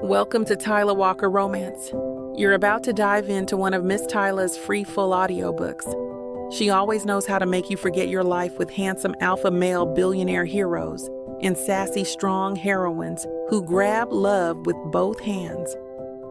Welcome to Tyler Walker Romance. You're about to dive into one of Miss Tyler's free full audiobooks. She always knows how to make you forget your life with handsome alpha male billionaire heroes and sassy strong heroines who grab love with both hands.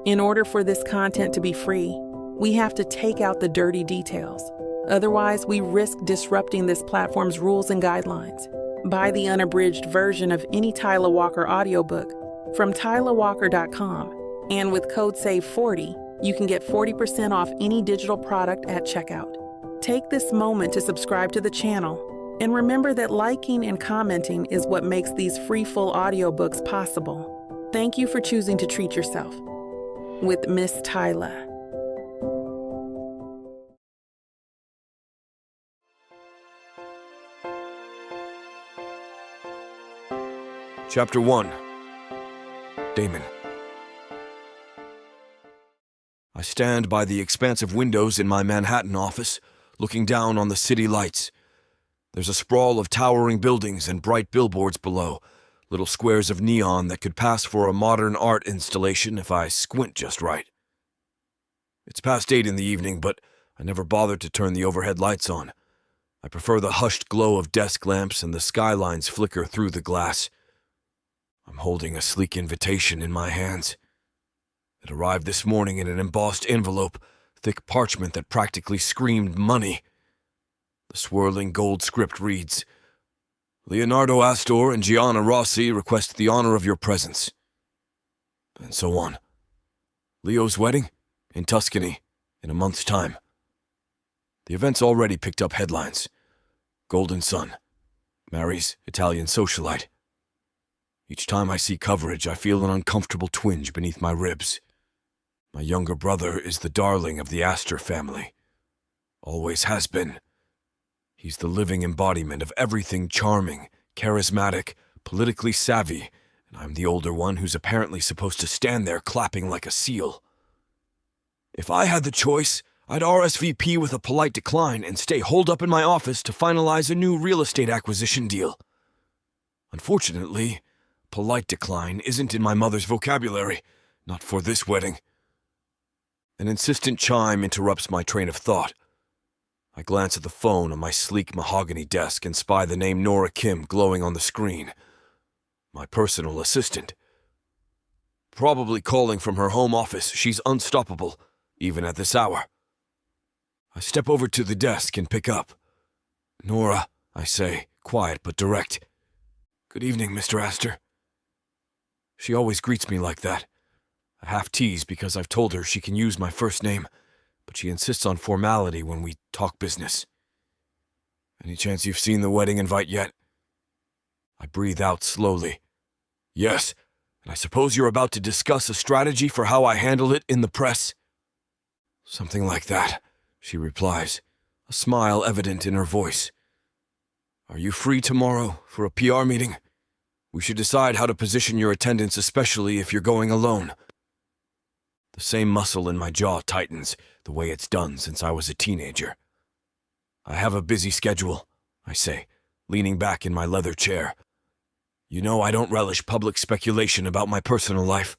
In order for this content to be free, we have to take out the dirty details. Otherwise, we risk disrupting this platform's rules and guidelines. Buy the unabridged version of any Tyler Walker audiobook from tylerwalker.com, and with code SAVE40, you can get 40% off any digital product at checkout. Take this moment to subscribe to the channel, and remember that liking and commenting is what makes these free full audiobooks possible. Thank you for choosing to treat yourself with Miss Tyler. Chapter 1. Damon. I stand by the expansive windows in my Manhattan office, looking down on the city lights. There's a sprawl of towering buildings and bright billboards below, little squares of neon that could pass for a modern art installation if I squint just right. It's past 8 in the evening, but I never bothered to turn the overhead lights on. I prefer the hushed glow of desk lamps and the skylines flicker through the glass. I'm holding a sleek invitation in my hands. It arrived this morning in an embossed envelope, thick parchment that practically screamed money. The swirling gold script reads, "Leonardo Astor and Gianna Rossi request the honor of your presence." And so on. Leo's wedding? In Tuscany, in a month's time. The event's already picked up headlines. Golden Son. Marries Italian socialite. Each time I see coverage, I feel an uncomfortable twinge beneath my ribs. My younger brother is the darling of the Astor family. Always has been. He's the living embodiment of everything charming, charismatic, politically savvy, and I'm the older one who's apparently supposed to stand there clapping like a seal. If I had the choice, I'd RSVP with a polite decline and stay holed up in my office to finalize a new real estate acquisition deal. Unfortunately, polite decline isn't in my mother's vocabulary, not for this wedding. An insistent chime interrupts my train of thought. I glance at the phone on my sleek mahogany desk and spy the name Nora Kim glowing on the screen. My personal assistant. Probably calling from her home office, she's unstoppable, even at this hour. I step over to the desk and pick up. "Nora," I say, quiet but direct. "Good evening, Mr. Astor." She always greets me like that. I half tease because I've told her she can use my first name, but she insists on formality when we talk business. "Any chance you've seen the wedding invite yet?" I breathe out slowly. "Yes, and I suppose you're about to discuss a strategy for how I handle it in the press?" "Something like that," she replies, a smile evident in her voice. "Are you free tomorrow for a PR meeting? We should decide how to position your attendance, especially if you're going alone." The same muscle in my jaw tightens, the way it's done since I was a teenager. "I have a busy schedule," I say, leaning back in my leather chair. "You know I don't relish public speculation about my personal life."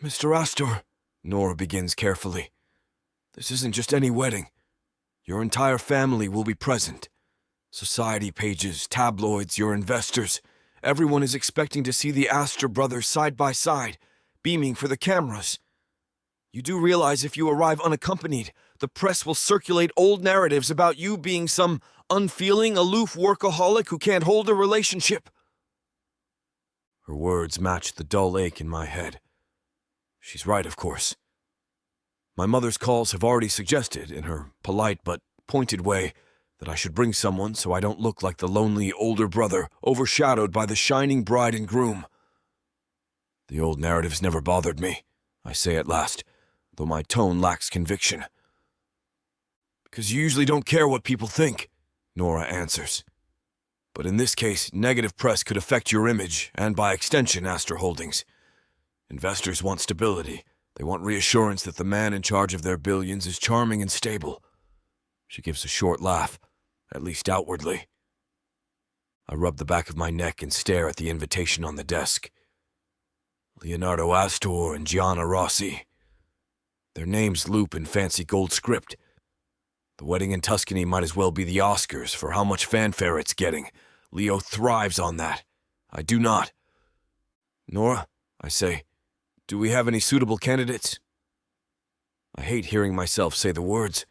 "Mr. Astor," Nora begins carefully, "this isn't just any wedding. Your entire family will be present. Society pages, tabloids, your investors. Everyone is expecting to see the Astor brothers side by side, beaming for the cameras. You do realize if you arrive unaccompanied, the press will circulate old narratives about you being some unfeeling, aloof workaholic who can't hold a relationship." Her words match the dull ache in my head. She's right, of course. My mother's calls have already suggested, in her polite but pointed way, that I should bring someone so I don't look like the lonely older brother overshadowed by the shining bride and groom. "The old narratives never bothered me," I say at last, though my tone lacks conviction. "Because you usually don't care what people think," Nora answers. "But in this case, negative press could affect your image, and by extension, Astor Holdings. Investors want stability. They want reassurance that the man in charge of their billions is charming and stable." She gives a short laugh, at least outwardly. I rub the back of my neck and stare at the invitation on the desk. Leonardo Astor and Gianna Rossi. Their names loop in fancy gold script. The wedding in Tuscany might as well be the Oscars for how much fanfare it's getting. Leo thrives on that. I do not. Nora, I say, do we have any suitable candidates? I hate hearing myself say the words.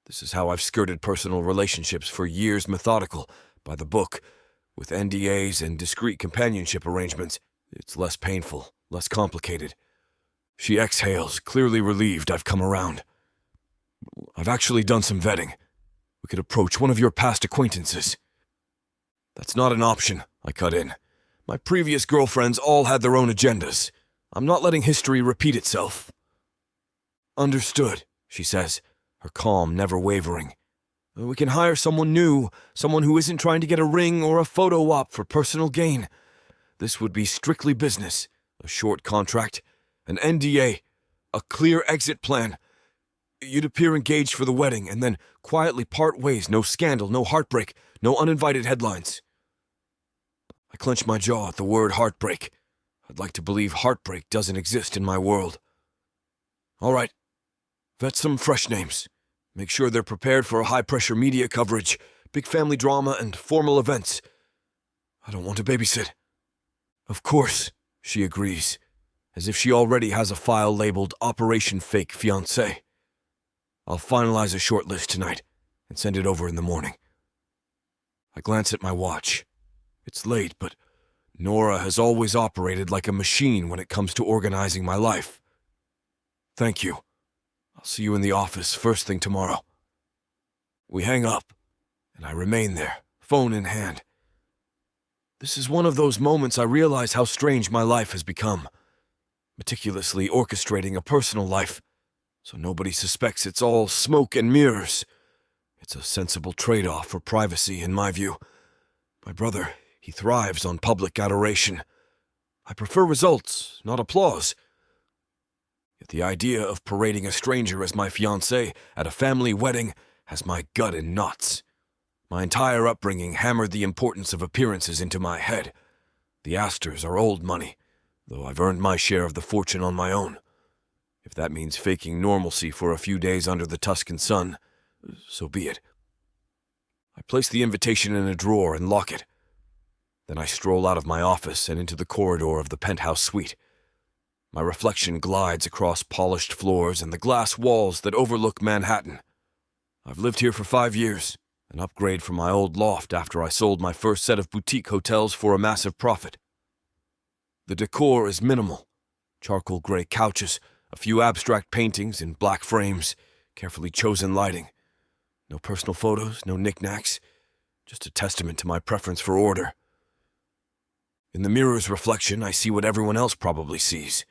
This is how I've skirted personal relationships for years, methodical, by the book, with NDAs and discreet companionship arrangements. It's less painful, less complicated. She exhales, clearly relieved I've come around. I've actually done some vetting. We could approach one of your past acquaintances. That's not an option, I cut in. My previous girlfriends all had their own agendas. I'm not letting history repeat itself. Understood, she says, her calm never wavering. We can hire someone new, someone who isn't trying to get a ring or a photo op for personal gain. This would be strictly business, a short contract, an NDA, a clear exit plan. You'd appear engaged for the wedding and then quietly part ways, no scandal, no heartbreak, no uninvited headlines. I clench my jaw at the word heartbreak. I'd like to believe heartbreak doesn't exist in my world. All right. Vet some fresh names. Make sure they're prepared for high-pressure media coverage, big family drama, and formal events. I don't want to babysit. Of course, she agrees, as if she already has a file labeled Operation Fake Fiancé. I'll finalize a short list tonight and send it over in the morning. I glance at my watch. It's late, but Nora has always operated like a machine when it comes to organizing my life. Thank you. I'll see you in the office first thing tomorrow. We hang up, and I remain there, phone in hand. This is one of those moments I realize how strange my life has become, meticulously orchestrating a personal life, so nobody suspects it's all smoke and mirrors. It's a sensible trade-off for privacy, in my view. My brother, he thrives on public adoration. I prefer results, not applause. Yet the idea of parading a stranger as my fiancé at a family wedding has my gut in knots. My entire upbringing hammered the importance of appearances into my head. The Astors are old money, though I've earned my share of the fortune on my own. If that means faking normalcy for a few days under the Tuscan sun, so be it. I place the invitation in a drawer and lock it. Then I stroll out of my office and into the corridor of the penthouse suite. My reflection glides across polished floors and the glass walls that overlook Manhattan. I've lived here for 5 years, an upgrade from my old loft after I sold my first set of boutique hotels for a massive profit. The decor is minimal. Charcoal gray couches, a few abstract paintings in black frames, carefully chosen lighting. No personal photos, no knickknacks, just a testament to my preference for order. In the mirror's reflection, I see what everyone else probably sees.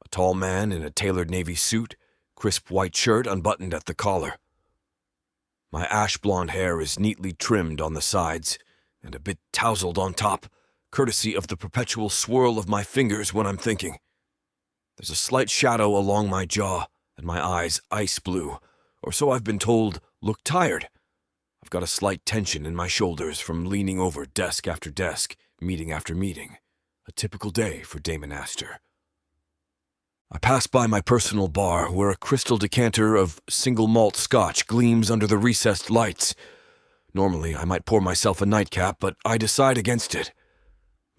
A tall man in a tailored navy suit, crisp white shirt unbuttoned at the collar. My ash-blonde hair is neatly trimmed on the sides and a bit tousled on top, courtesy of the perpetual swirl of my fingers when I'm thinking. There's a slight shadow along my jaw, and my eyes ice blue, or so I've been told, look tired. I've got a slight tension in my shoulders from leaning over desk after desk, meeting after meeting. A typical day for Damon Astor. I pass by my personal bar where a crystal decanter of single malt scotch gleams under the recessed lights. Normally, I might pour myself a nightcap, but I decide against it.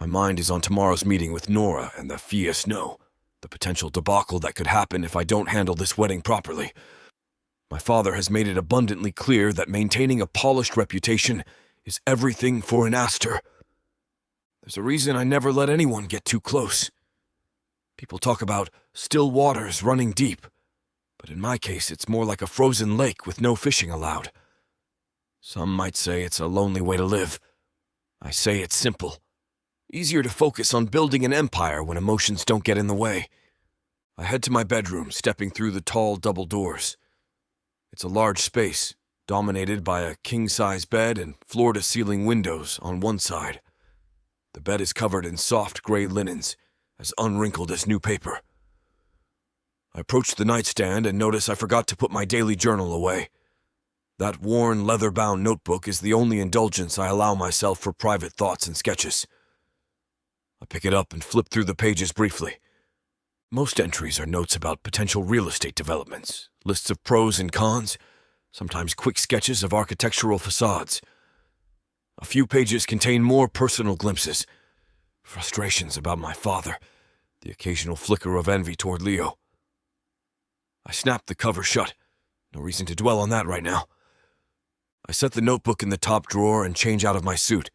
My mind is on tomorrow's meeting with Nora and the fiasco, the potential debacle that could happen if I don't handle this wedding properly. My father has made it abundantly clear that maintaining a polished reputation is everything for an Astor. There's a reason I never let anyone get too close. People talk about still waters running deep, but in my case it's more like a frozen lake with no fishing allowed. Some might say it's a lonely way to live. I say it's simple. Easier to focus on building an empire when emotions don't get in the way. I head to my bedroom, stepping through the tall double doors. It's a large space, dominated by a king-size bed and floor-to-ceiling windows on one side. The bed is covered in soft gray linens, as unwrinkled as new paper. I approach the nightstand and notice I forgot to put my daily journal away. That worn, leather-bound notebook is the only indulgence I allow myself for private thoughts and sketches. I pick it up and flip through the pages briefly. Most entries are notes about potential real estate developments, lists of pros and cons, sometimes quick sketches of architectural facades. A few pages contain more personal glimpses, frustrations about my father, the occasional flicker of envy toward Leo. I snap the cover shut. No reason to dwell on that right now. I set the notebook in the top drawer and change out of my suit.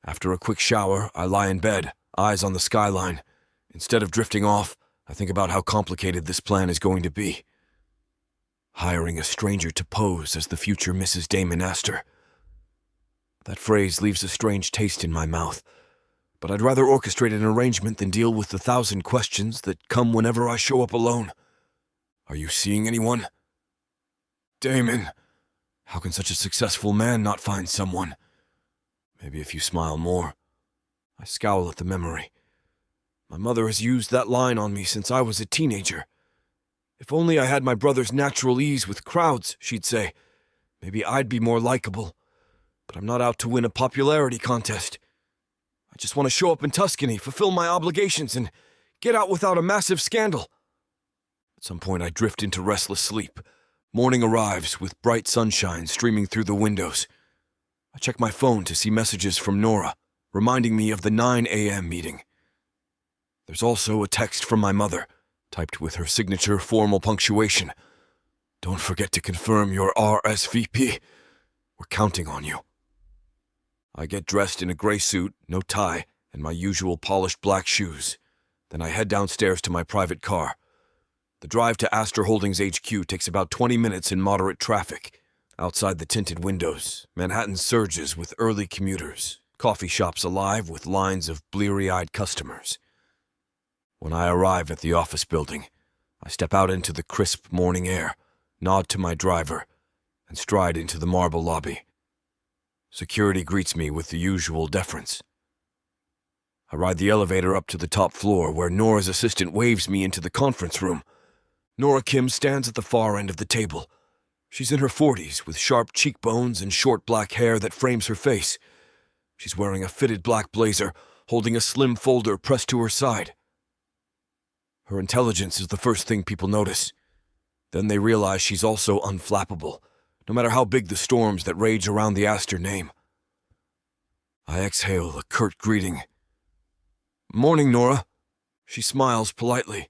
After a quick shower, I lie in bed, eyes on the skyline. Instead of drifting off, I think about how complicated this plan is going to be. Hiring a stranger to pose as the future Mrs. Damon Astor. That phrase leaves a strange taste in my mouth, but I'd rather orchestrate an arrangement than deal with the 1,000 questions that come whenever I show up alone. Are you seeing anyone? Damon, how can such a successful man not find someone? Maybe if you smile more. I scowl at the memory. My mother has used that line on me since I was a teenager. If only I had my brother's natural ease with crowds, she'd say. Maybe I'd be more likable. But I'm not out to win a popularity contest. I just want to show up in Tuscany, fulfill my obligations, and get out without a massive scandal. At some point I drift into restless sleep. Morning arrives with bright sunshine streaming through the windows. I check my phone to see messages from Nora, reminding me of the 9 a.m. meeting. There's also a text from my mother, typed with her signature formal punctuation. Don't forget to confirm your RSVP. We're counting on you. I get dressed in a gray suit, no tie, and my usual polished black shoes. Then I head downstairs to my private car. The drive to Astor Holdings HQ takes about 20 minutes in moderate traffic. Outside the tinted windows, Manhattan surges with early commuters, coffee shops alive with lines of bleary-eyed customers. When I arrive at the office building, I step out into the crisp morning air, nod to my driver, and stride into the marble lobby. Security greets me with the usual deference. I ride the elevator up to the top floor where Nora's assistant waves me into the conference room. Nora Kim stands at the far end of the table. She's in her 40s with sharp cheekbones and short black hair that frames her face. She's wearing a fitted black blazer, holding a slim folder pressed to her side. Her intelligence is the first thing people notice. Then they realize she's also unflappable, no matter how big the storms that rage around the Astor name. I exhale a curt greeting. Morning, Nora. She smiles politely.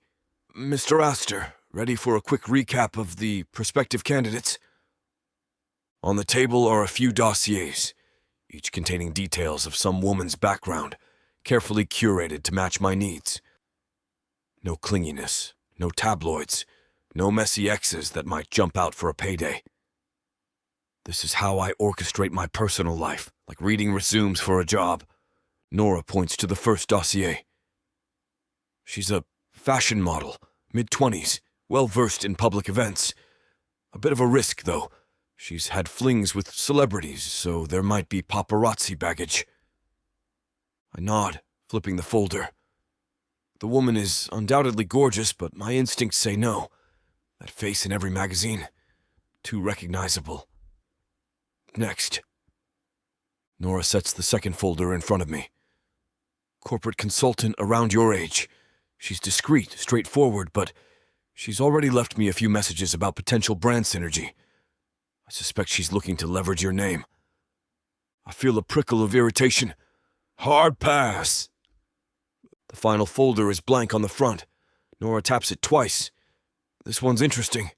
Mr. Astor, ready for a quick recap of the prospective candidates? On the table are a few dossiers, each containing details of some woman's background, carefully curated to match my needs. No clinginess, no tabloids, no messy exes that might jump out for a payday. This is how I orchestrate my personal life, like reading resumes for a job. Nora points to the first dossier. She's a fashion model, mid-20s, well-versed in public events. A bit of a risk, though. She's had flings with celebrities, so there might be paparazzi baggage. I nod, flipping the folder. The woman is undoubtedly gorgeous, but my instincts say no. That face in every magazine. Too recognizable. Next. Nora sets the second folder in front of me. Corporate consultant around your age. She's discreet, straightforward, but she's already left me a few messages about potential brand synergy. I suspect she's looking to leverage your name. I feel a prickle of irritation. Hard pass. The final folder is blank on the front. Nora taps it twice. This one's interesting.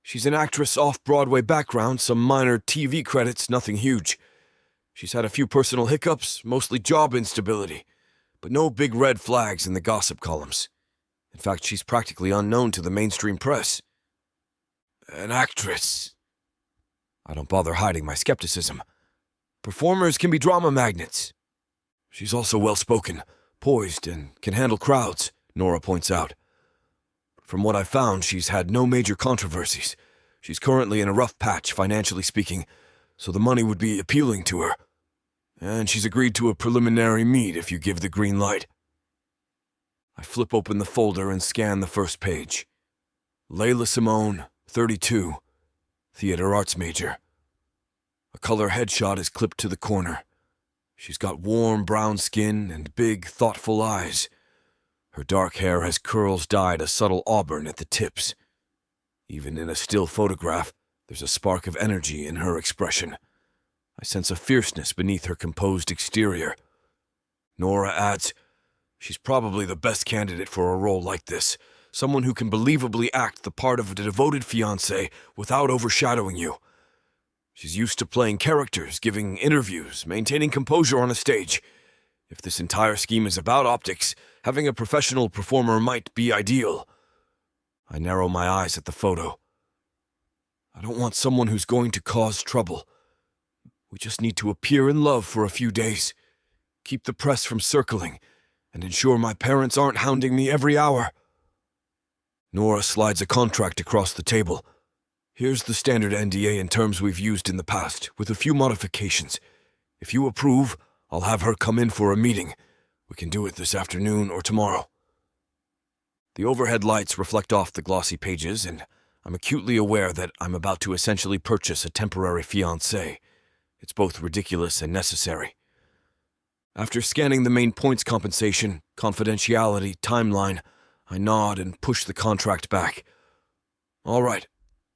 She's an actress off-Broadway background, some minor TV credits, nothing huge. She's had a few personal hiccups, mostly job instability, but no big red flags in the gossip columns. In fact, she's practically unknown to the mainstream press. An actress. I don't bother hiding my skepticism. Performers can be drama magnets. She's also well-spoken, poised, and can handle crowds, Nora points out. From what I've found, she's had no major controversies. She's currently in a rough patch, financially speaking, so the money would be appealing to her. And she's agreed to a preliminary meet if you give the green light. I flip open the folder and scan the first page. Leila Simone, 32, theater arts major. A color headshot is clipped to the corner. She's got warm brown skin and big, thoughtful eyes. Her dark hair has curls dyed a subtle auburn at the tips. Even in a still photograph, there's a spark of energy in her expression. I sense a fierceness beneath her composed exterior. Nora adds, she's probably the best candidate for a role like this, someone who can believably act the part of a devoted fiancé without overshadowing you. She's used to playing characters, giving interviews, maintaining composure on a stage. If this entire scheme is about optics, having a professional performer might be ideal. I narrow my eyes at the photo. I don't want someone who's going to cause trouble. We just need to appear in love for a few days, keep the press from circling, and ensure my parents aren't hounding me every hour. Nora slides a contract across the table. Here's the standard NDA and terms we've used in the past, with a few modifications. If you approve, I'll have her come in for a meeting. We can do it this afternoon or tomorrow. The overhead lights reflect off the glossy pages, and I'm acutely aware that I'm about to essentially purchase a temporary fiancé. It's both ridiculous and necessary. After scanning the main points: compensation, confidentiality, timeline, I nod and push the contract back. All right,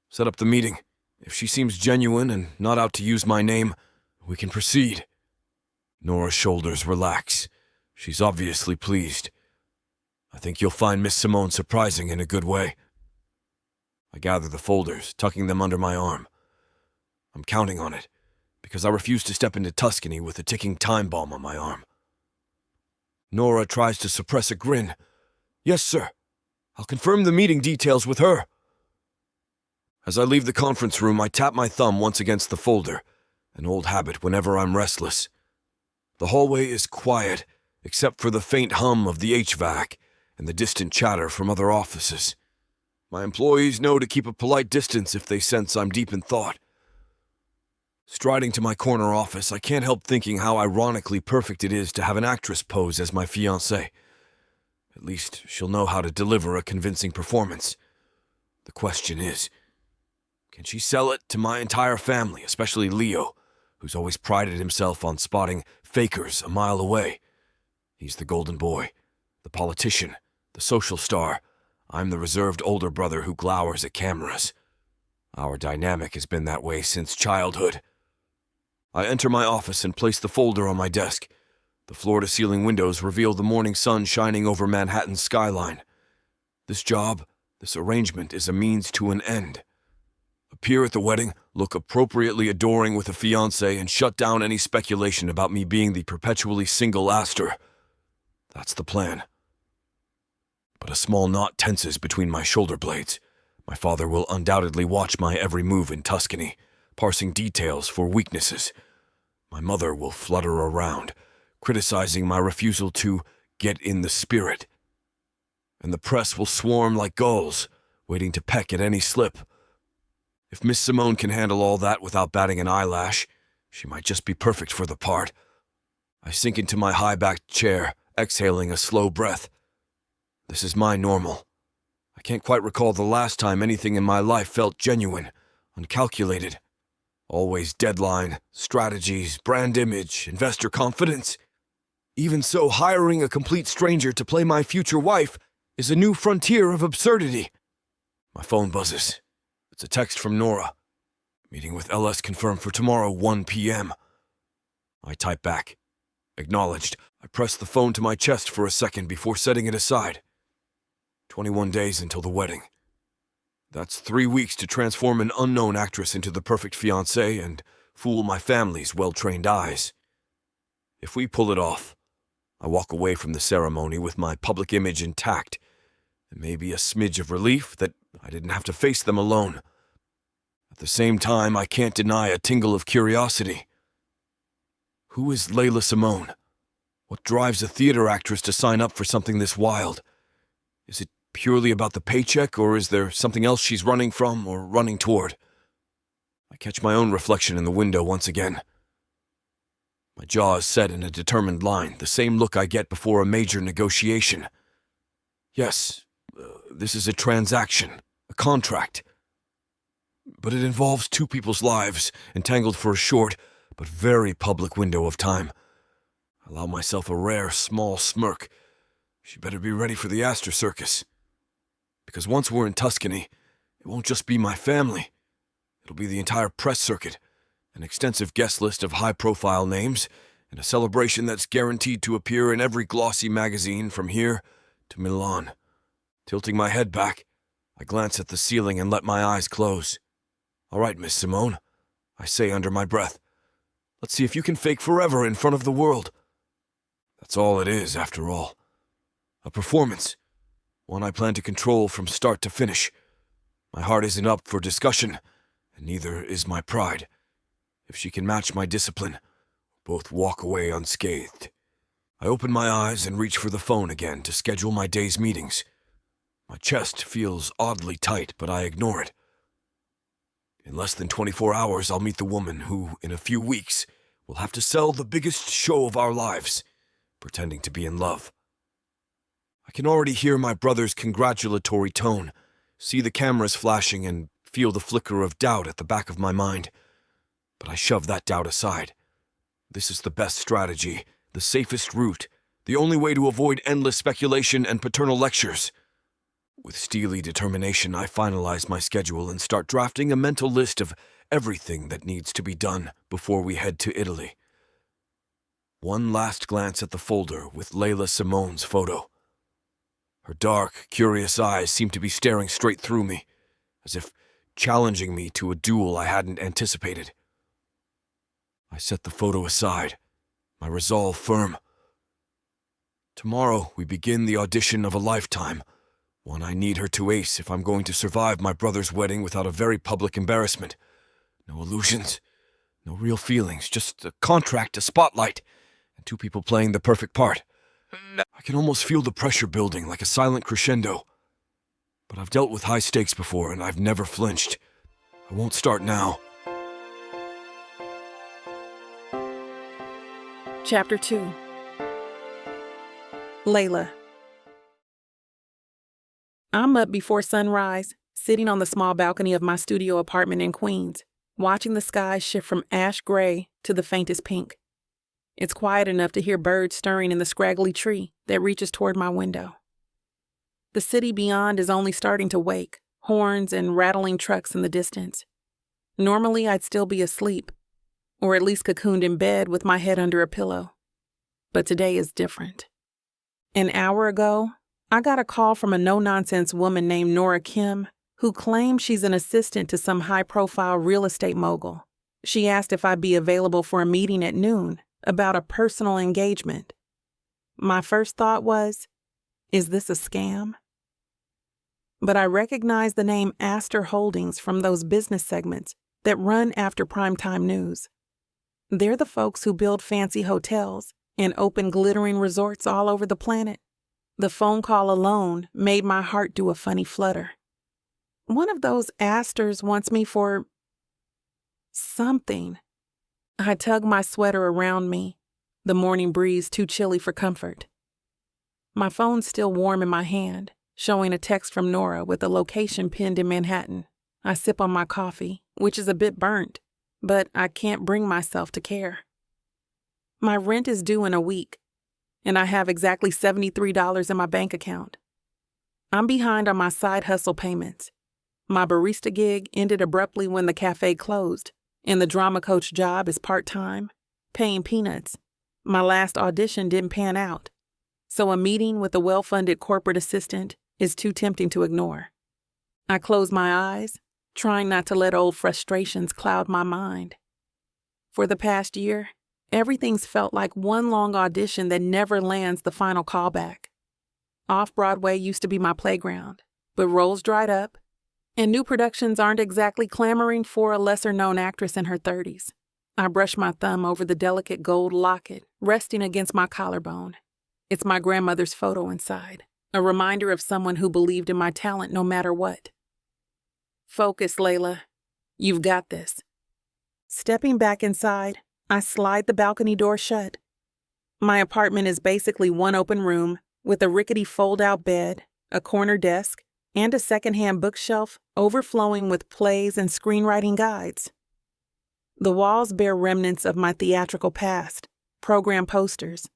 set up the meeting. If she seems genuine and not out to use my name, we can proceed. Nora's shoulders relax. She's obviously pleased. I think you'll find Miss Simone surprising in a good way. I gather the folders, tucking them under my arm. I'm counting on it, because I refuse to step into Tuscany with a ticking time bomb on my arm. Nora tries to suppress a grin. Yes, sir. I'll confirm the meeting details with her. As I leave the conference room, I tap my thumb once against the folder, an old habit whenever I'm restless. The hallway is quiet, except for the faint hum of the HVAC and the distant chatter from other offices. My employees know to keep a polite distance if they sense I'm deep in thought. Striding to my corner office, I can't help thinking how ironically perfect it is to have an actress pose as my fiancée. At least she'll know how to deliver a convincing performance. The question is, can she sell it to my entire family, especially Leo, who's always prided himself on spotting fakers a mile away? He's the golden boy, the politician, the social star. I'm the reserved older brother who glowers at cameras. Our dynamic has been that way since childhood. I enter my office and place the folder on my desk. The floor-to-ceiling windows reveal the morning sun shining over Manhattan's skyline. This job, this arrangement is a means to an end. Appear at the wedding, look appropriately adoring with a fiancé, and shut down any speculation about me being the perpetually single Astor. That's the plan. But a small knot tenses between my shoulder blades. My father will undoubtedly watch my every move in Tuscany, parsing details for weaknesses. My mother will flutter around, criticizing my refusal to get in the spirit. And the press will swarm like gulls, waiting to peck at any slip. If Miss Simone can handle all that without batting an eyelash, she might just be perfect for the part. I sink into my high-backed chair, exhaling a slow breath. This is my normal. I can't quite recall the last time anything in my life felt genuine, uncalculated. Always deadline, strategies, brand image, investor confidence. Even so, hiring a complete stranger to play my future wife is a new frontier of absurdity. My phone buzzes. It's a text from Nora. Meeting with LS confirmed for tomorrow, 1 p.m. I type back. Acknowledged. I press the phone to my chest for a second before setting it aside. 21 days until the wedding. That's 3 weeks to transform an unknown actress into the perfect fiancée and fool my family's well-trained eyes. If we pull it off, I walk away from the ceremony with my public image intact, and maybe a smidge of relief that I didn't have to face them alone. At the same time, I can't deny a tingle of curiosity. Who is Leila Simone? What drives a theater actress to sign up for something this wild? Is it purely about the paycheck, or is there something else she's running from or running toward? I catch my own reflection in the window once again. My jaw is set in a determined line, the same look I get before a major negotiation. Yes, this is a transaction, a contract. But it involves two people's lives, entangled for a short but very public window of time. I allow myself a rare, small smirk. She better be ready for the Astor Circus. Because once we're in Tuscany, it won't just be my family. It'll be the entire press circuit, an extensive guest list of high-profile names, and a celebration that's guaranteed to appear in every glossy magazine from here to Milan. Tilting my head back, I glance at the ceiling and let my eyes close. "All right, Miss Simone," I say under my breath. "Let's see if you can fake forever in front of the world." That's all it is, after all. A performance, one I plan to control from start to finish. My heart isn't up for discussion, and neither is my pride. If she can match my discipline, both walk away unscathed. I open my eyes and reach for the phone again to schedule my day's meetings. My chest feels oddly tight, but I ignore it. In less than 24 hours, I'll meet the woman who, in a few weeks, will have to sell the biggest show of our lives, pretending to be in love. I can already hear my brother's congratulatory tone, see the cameras flashing, and feel the flicker of doubt at the back of my mind. But I shove that doubt aside. This is the best strategy, the safest route, the only way to avoid endless speculation and paternal lectures. With steely determination, I finalize my schedule and start drafting a mental list of everything that needs to be done before we head to Italy. One last glance at the folder with Leila Simone's photo. Her dark, curious eyes seem to be staring straight through me, as if challenging me to a duel I hadn't anticipated. I set the photo aside, my resolve firm. Tomorrow we begin the audition of a lifetime, one I need her to ace if I'm going to survive my brother's wedding without a very public embarrassment. No illusions, no real feelings, just a contract, a spotlight, and two people playing the perfect part. I can almost feel the pressure building like a silent crescendo. But I've dealt with high stakes before, and I've never flinched. I won't start now. Chapter 2. Leila. I'm up before sunrise, sitting on the small balcony of my studio apartment in Queens, watching the sky shift from ash gray to the faintest pink. It's quiet enough to hear birds stirring in the scraggly tree that reaches toward my window. The city beyond is only starting to wake, horns and rattling trucks in the distance. Normally, I'd still be asleep, or at least cocooned in bed with my head under a pillow. But today is different. An hour ago, I got a call from a no-nonsense woman named Nora Kim, who claims she's an assistant to some high-profile real estate mogul. She asked if I'd be available for a meeting at noon about a personal engagement. My first thought was, is this a scam? But I recognized the name Astor Holdings from those business segments that run after primetime news. They're the folks who build fancy hotels and open glittering resorts all over the planet. The phone call alone made my heart do a funny flutter. One of those Astors wants me for something. I tug my sweater around me, the morning breeze too chilly for comfort. My phone's still warm in my hand, showing a text from Nora with a location pinned in Manhattan. I sip on my coffee, which is a bit burnt, but I can't bring myself to care. My rent is due in a week, and I have exactly $73 in my bank account. I'm behind on my side hustle payments. My barista gig ended abruptly when the cafe closed, and the drama coach job is part-time, paying peanuts. My last audition didn't pan out, so a meeting with a well-funded corporate assistant is too tempting to ignore. I close my eyes, trying not to let old frustrations cloud my mind. For the past year, everything's felt like one long audition that never lands the final callback. Off-Broadway used to be my playground, but roles dried up, and new productions aren't exactly clamoring for a lesser-known actress in her 30s. I brush my thumb over the delicate gold locket resting against my collarbone. It's my grandmother's photo inside, a reminder of someone who believed in my talent no matter what. Focus, Leila. You've got this. Stepping back inside, I slide the balcony door shut. My apartment is basically one open room with a rickety fold-out bed, a corner desk, and a secondhand bookshelf overflowing with plays and screenwriting guides. The walls bear remnants of my theatrical past, program posters,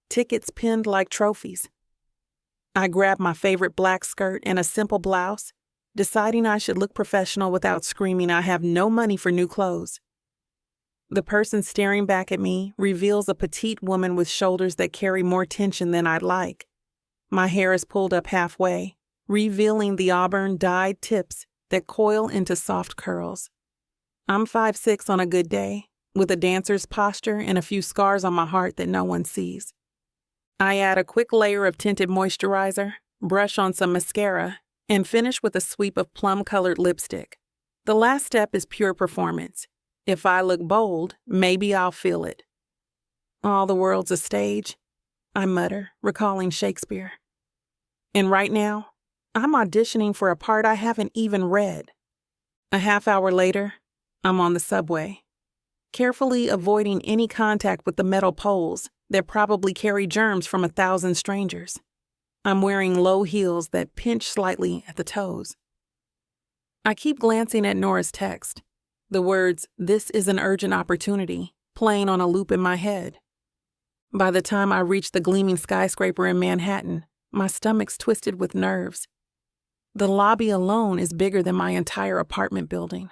tickets pinned like trophies. I grab my favorite black skirt and a simple blouse, deciding I should look professional without screaming I have no money for new clothes. The person staring back at me reveals a petite woman with shoulders that carry more tension than I'd like. My hair is pulled up halfway, revealing the auburn dyed tips that coil into soft curls. I'm 5'6" on a good day, with a dancer's posture and a few scars on my heart that no one sees. I add a quick layer of tinted moisturizer, brush on some mascara, and finish with a sweep of plum-colored lipstick. The last step is pure performance. If I look bold, maybe I'll feel it. All the world's a stage, I mutter, recalling Shakespeare. And right now, I'm auditioning for a part I haven't even read. A half hour later, I'm on the subway, carefully avoiding any contact with the metal poles that probably carry germs from 1,000 strangers. I'm wearing low heels that pinch slightly at the toes. I keep glancing at Nora's text, the words, "This is an urgent opportunity," playing on a loop in my head. By the time I reach the gleaming skyscraper in Manhattan, my stomach's twisted with nerves. The lobby alone is bigger than my entire apartment building.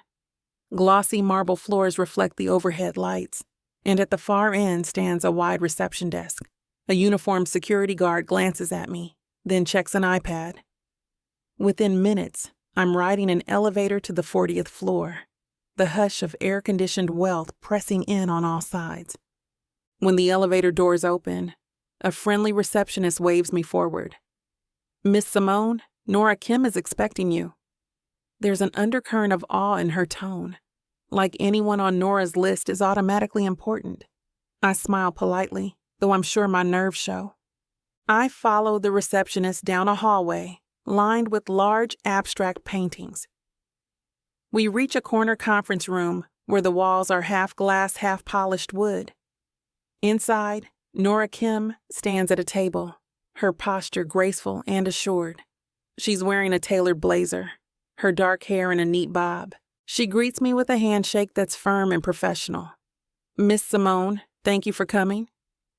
Glossy marble floors reflect the overhead lights, and at the far end stands a wide reception desk. A uniformed security guard glances at me, then checks an iPad. Within minutes, I'm riding an elevator to the 40th floor, the hush of air-conditioned wealth pressing in on all sides. When the elevator doors open, a friendly receptionist waves me forward. "Miss Simone, Nora Kim is expecting you." There's an undercurrent of awe in her tone, like anyone on Nora's list is automatically important. I smile politely, though I'm sure my nerves show. I follow the receptionist down a hallway lined with large abstract paintings. We reach a corner conference room where the walls are half glass, half polished wood. Inside, Nora Kim stands at a table, her posture graceful and assured. She's wearing a tailored blazer, her dark hair in a neat bob. She greets me with a handshake that's firm and professional. "Miss Simone, thank you for coming."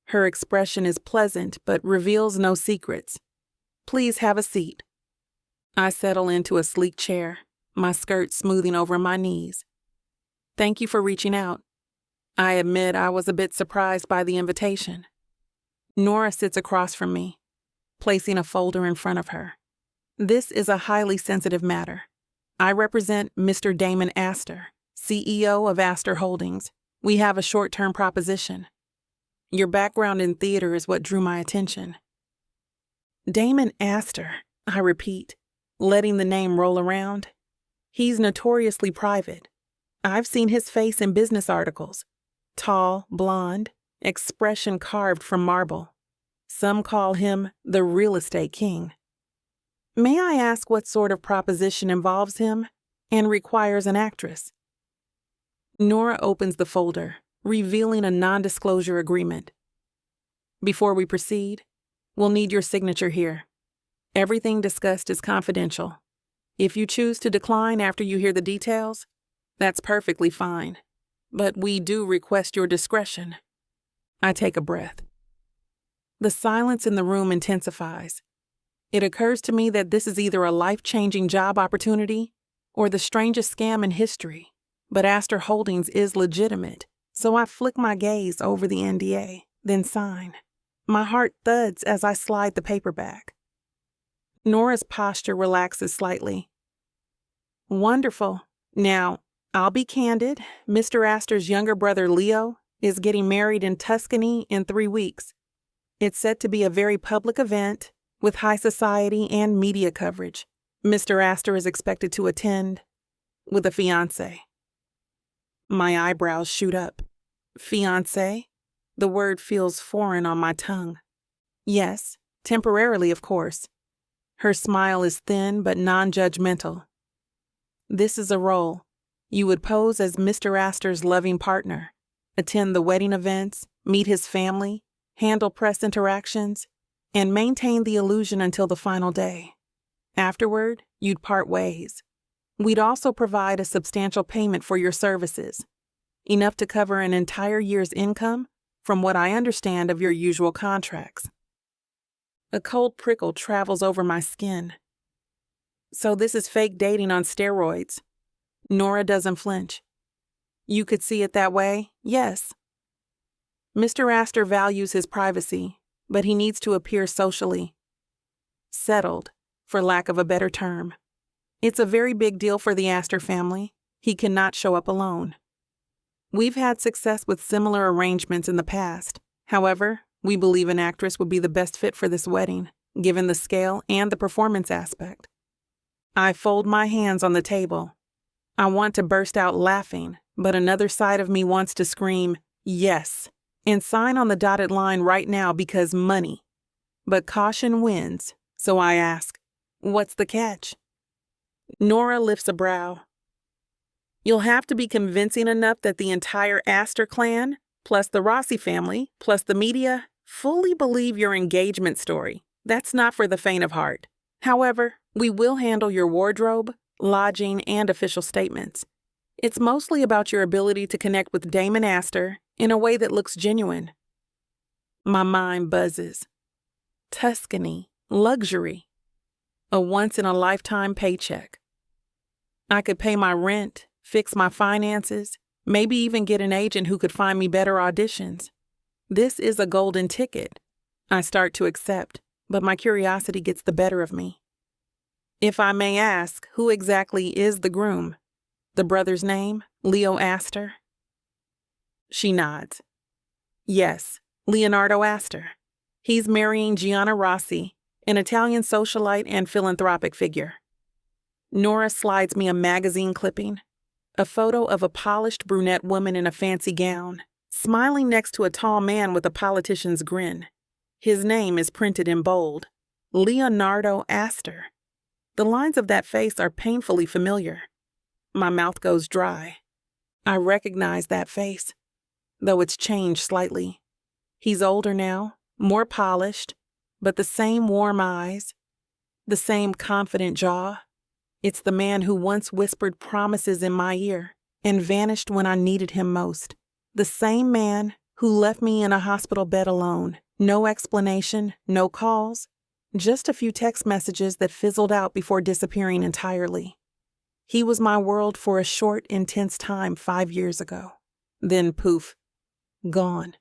Her expression is pleasant but reveals no secrets. "Please have a seat." I settle into a sleek chair, my skirt smoothing over my knees. "Thank you for reaching out." I admit I was a bit surprised by the invitation. Nora sits across from me, placing a folder in front of her. "This is a highly sensitive matter. I represent Mr. Damon Astor, CEO of Astor Holdings. We have a short-term proposition. Your background in theater is what drew my attention." "Damon Astor," I repeat, letting the name roll around. He's notoriously private. I've seen his face in business articles. Tall, blonde, expression carved from marble. Some call him the real estate king. "May I ask what sort of proposition involves him and requires an actress?" Nora opens the folder, revealing a non-disclosure agreement. "Before we proceed, we'll need your signature here. Everything discussed is confidential. If you choose to decline after you hear the details, that's perfectly fine. But we do request your discretion." I take a breath. The silence in the room intensifies. It occurs to me that this is either a life-changing job opportunity or the strangest scam in history. But Astor Holdings is legitimate, so I flick my gaze over the NDA, then sign. My heart thuds as I slide the paper back. Nora's posture relaxes slightly. "Wonderful. Now, I'll be candid. Mr. Astor's younger brother, Leo, is getting married in Tuscany in 3 weeks. It's set to be a very public event with high society and media coverage. Mr. Astor is expected to attend with a fiancée." My eyebrows shoot up. "Fiancée?" The word feels foreign on my tongue. "Yes, temporarily, of course." Her smile is thin but non-judgmental. "This is a role. You would pose as Mr. Astor's loving partner, attend the wedding events, meet his family, handle press interactions, and maintain the illusion until the final day. Afterward, you'd part ways. We'd also provide a substantial payment for your services, enough to cover an entire year's income from what I understand of your usual contracts. A cold prickle travels over my skin. So this is fake dating on steroids. Nora doesn't flinch. You could see it that way, yes. Mr. Astor values his privacy, but he needs to appear socially settled, for lack of a better term. It's a very big deal for the Astor family. He cannot show up alone. We've had success with similar arrangements in the past. However, we believe an actress would be the best fit for this wedding, given the scale and the performance aspect. I fold my hands on the table. I want to burst out laughing, but another side of me wants to scream, yes, and sign on the dotted line right now because money. But caution wins, so I ask, what's the catch? Nora lifts a brow. You'll have to be convincing enough that the entire Astor clan, plus the Rossi family, plus the media, fully believe your engagement story. That's not for the faint of heart. However, we will handle your wardrobe, lodging, and official statements. It's mostly about your ability to connect with Damon Astor in a way that looks genuine. My mind buzzes. Tuscany, luxury, a once-in-a-lifetime paycheck. I could pay my rent, fix my finances, maybe even get an agent who could find me better auditions. This is a golden ticket. I start to accept, but my curiosity gets the better of me. If I may ask, who exactly is the groom? The brother's name, Leo Astor? She nods. Yes, Leonardo Astor. He's marrying Gianna Rossi, an Italian socialite and philanthropic figure. Nora slides me a magazine clipping, a photo of a polished brunette woman in a fancy gown, smiling next to a tall man with a politician's grin. His name is printed in bold, Leonardo Astor. The lines of that face are painfully familiar. My mouth goes dry. I recognize that face, though it's changed slightly. He's older now, more polished, but the same warm eyes, the same confident jaw. It's the man who once whispered promises in my ear and vanished when I needed him most. The same man who left me in a hospital bed alone. No explanation, no calls, just a few text messages that fizzled out before disappearing entirely. He was my world for a short, intense time 5 years ago. Then poof, gone.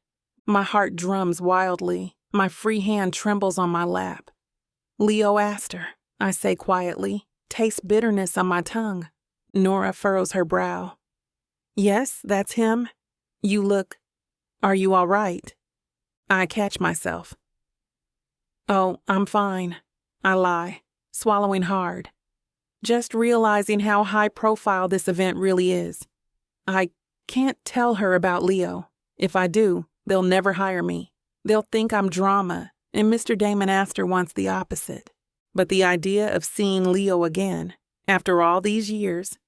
My heart drums wildly. My free hand trembles on my lap. Leo Astor, I say quietly, taste bitterness on my tongue. Nora furrows her brow. Yes, that's him. You look. Are you all right? I catch myself. Oh, I'm fine. I lie, swallowing hard. Just realizing how high profile this event really is. I can't tell her about Leo. If I do, they'll never hire me. They'll think I'm drama, and Mr. Damon Astor wants the opposite. But the idea of seeing Leo again, after all these years,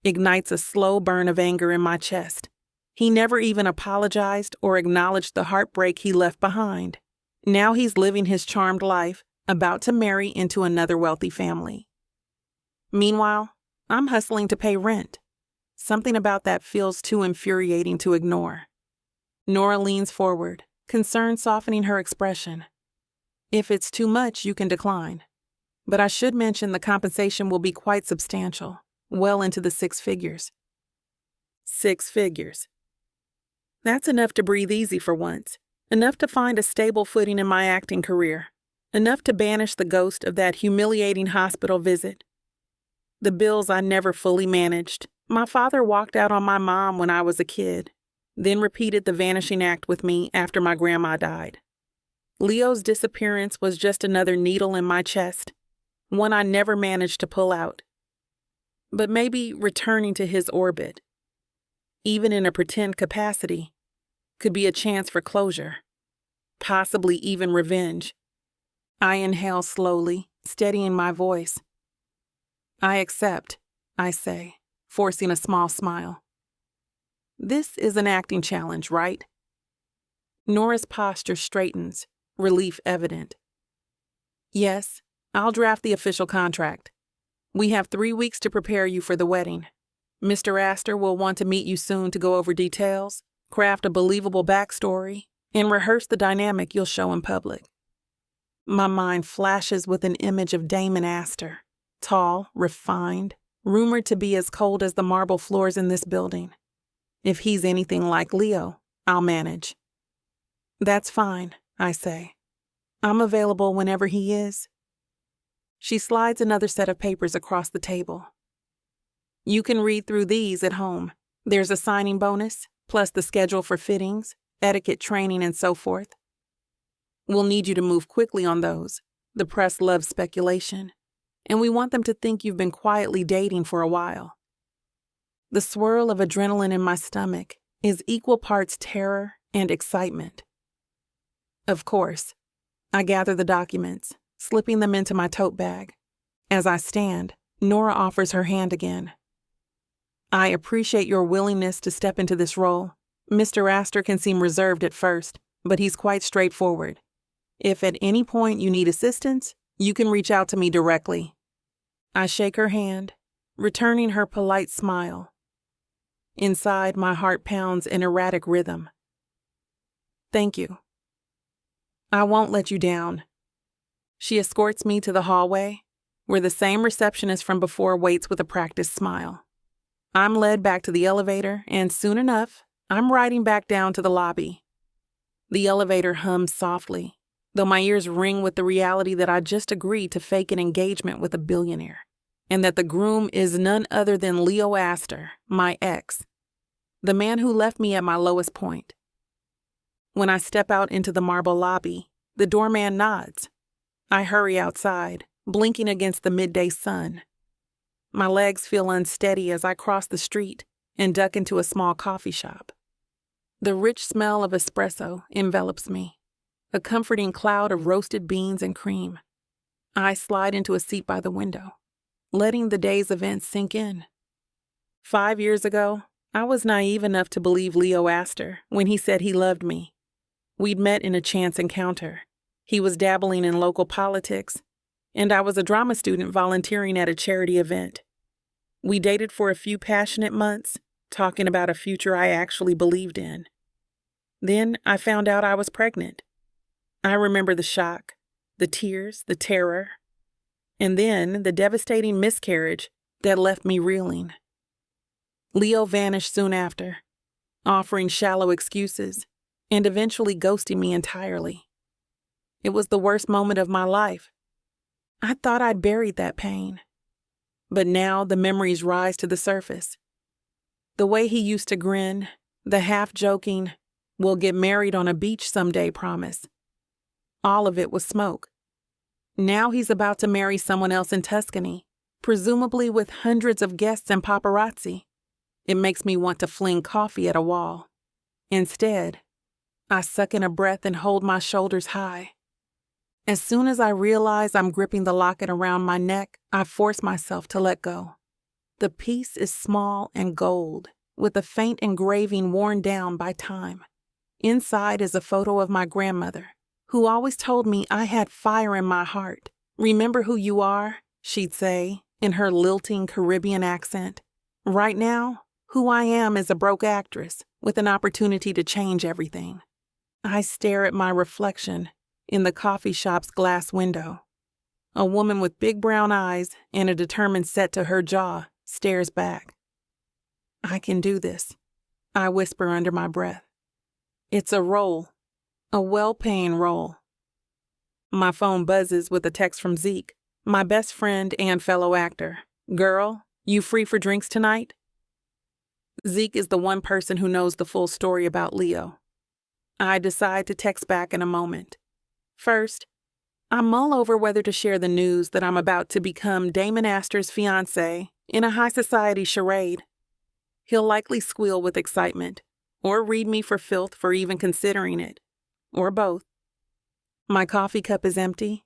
ignites a slow burn of anger in my chest. He never even apologized or acknowledged the heartbreak he left behind. Now he's living his charmed life, about to marry into another wealthy family. Meanwhile, I'm hustling to pay rent. Something about that feels too infuriating to ignore. Nora leans forward, concern softening her expression. If it's too much, you can decline. But I should mention the compensation will be quite substantial, well into the 6 figures. 6 figures. That's enough to breathe easy for once, enough to find a stable footing in my acting career, enough to banish the ghost of that humiliating hospital visit. The bills I never fully managed. My father walked out on my mom when I was a kid, then repeated the vanishing act with me after my grandma died. Leo's disappearance was just another needle in my chest, one I never managed to pull out. But maybe returning to his orbit, even in a pretend capacity, could be a chance for closure, possibly even revenge. I inhale slowly, steadying my voice. I accept, I say, forcing a small smile. This is an acting challenge, right? Nora's posture straightens, relief evident. Yes, I'll draft the official contract. We have 3 weeks to prepare you for the wedding. Mr. Astor will want to meet you soon to go over details, craft a believable backstory, and rehearse the dynamic you'll show in public. My mind flashes with an image of Damon Astor, tall, refined, rumored to be as cold as the marble floors in this building. If he's anything like Leo, I'll manage. That's fine, I say. I'm available whenever he is. She slides another set of papers across the table. You can read through these at home. There's a signing bonus, plus the schedule for fittings, etiquette training, and so forth. We'll need you to move quickly on those. The press loves speculation, and we want them to think you've been quietly dating for a while. The swirl of adrenaline in my stomach is equal parts terror and excitement. Of course, I gather the documents, slipping them into my tote bag. As I stand, Nora offers her hand again. I appreciate your willingness to step into this role. Mr. Astor can seem reserved at first, but he's quite straightforward. If at any point you need assistance, you can reach out to me directly. I shake her hand, returning her polite smile. Inside, my heart pounds an erratic rhythm. Thank you. I won't let you down. She escorts me to the hallway, where the same receptionist from before waits with a practiced smile. I'm led back to the elevator, and soon enough, I'm riding back down to the lobby. The elevator hums softly, though my ears ring with the reality that I just agreed to fake an engagement with a billionaire, and that the groom is none other than Leo Astor, my ex, the man who left me at my lowest point. When I step out into the marble lobby, the doorman nods. I hurry outside, blinking against the midday sun. My legs feel unsteady as I cross the street and duck into a small coffee shop. The rich smell of espresso envelops me, a comforting cloud of roasted beans and cream. I slide into a seat by the window, letting the day's events sink in. 5 years ago, I was naive enough to believe Leo Astor when he said he loved me. We'd met in a chance encounter. He was dabbling in local politics, and I was a drama student volunteering at a charity event. We dated for a few passionate months, talking about a future I actually believed in. Then I found out I was pregnant. I remember the shock, the tears, the terror, and then the devastating miscarriage that left me reeling. Leo vanished soon after, offering shallow excuses and eventually ghosting me entirely. It was the worst moment of my life. I thought I'd buried that pain. But now the memories rise to the surface. The way he used to grin, the half-joking, "we'll get married on a beach someday" promise. All of it was smoke. Now he's about to marry someone else in Tuscany, presumably with hundreds of guests and paparazzi. It makes me want to fling coffee at a wall. Instead, I suck in a breath and hold my shoulders high. As soon as I realize I'm gripping the locket around my neck, I force myself to let go. The piece is small and gold, with a faint engraving worn down by time. Inside is a photo of my grandmother, who always told me I had fire in my heart. "Remember who you are," she'd say, in her lilting Caribbean accent. Right now, who I am is a broke actress with an opportunity to change everything. I stare at my reflection in the coffee shop's glass window. A woman with big brown eyes and a determined set to her jaw stares back. "I can do this," I whisper under my breath. It's a role, a well-paying role. My phone buzzes with a text from Zeke, my best friend and fellow actor. "Girl, you free for drinks tonight?" Zeke is the one person who knows the full story about Leo. I decide to text back in a moment. First, I mull over whether to share the news that I'm about to become Damon Astor's fiancée in a high society charade. He'll likely squeal with excitement, or read me for filth for even considering it, or both. My coffee cup is empty,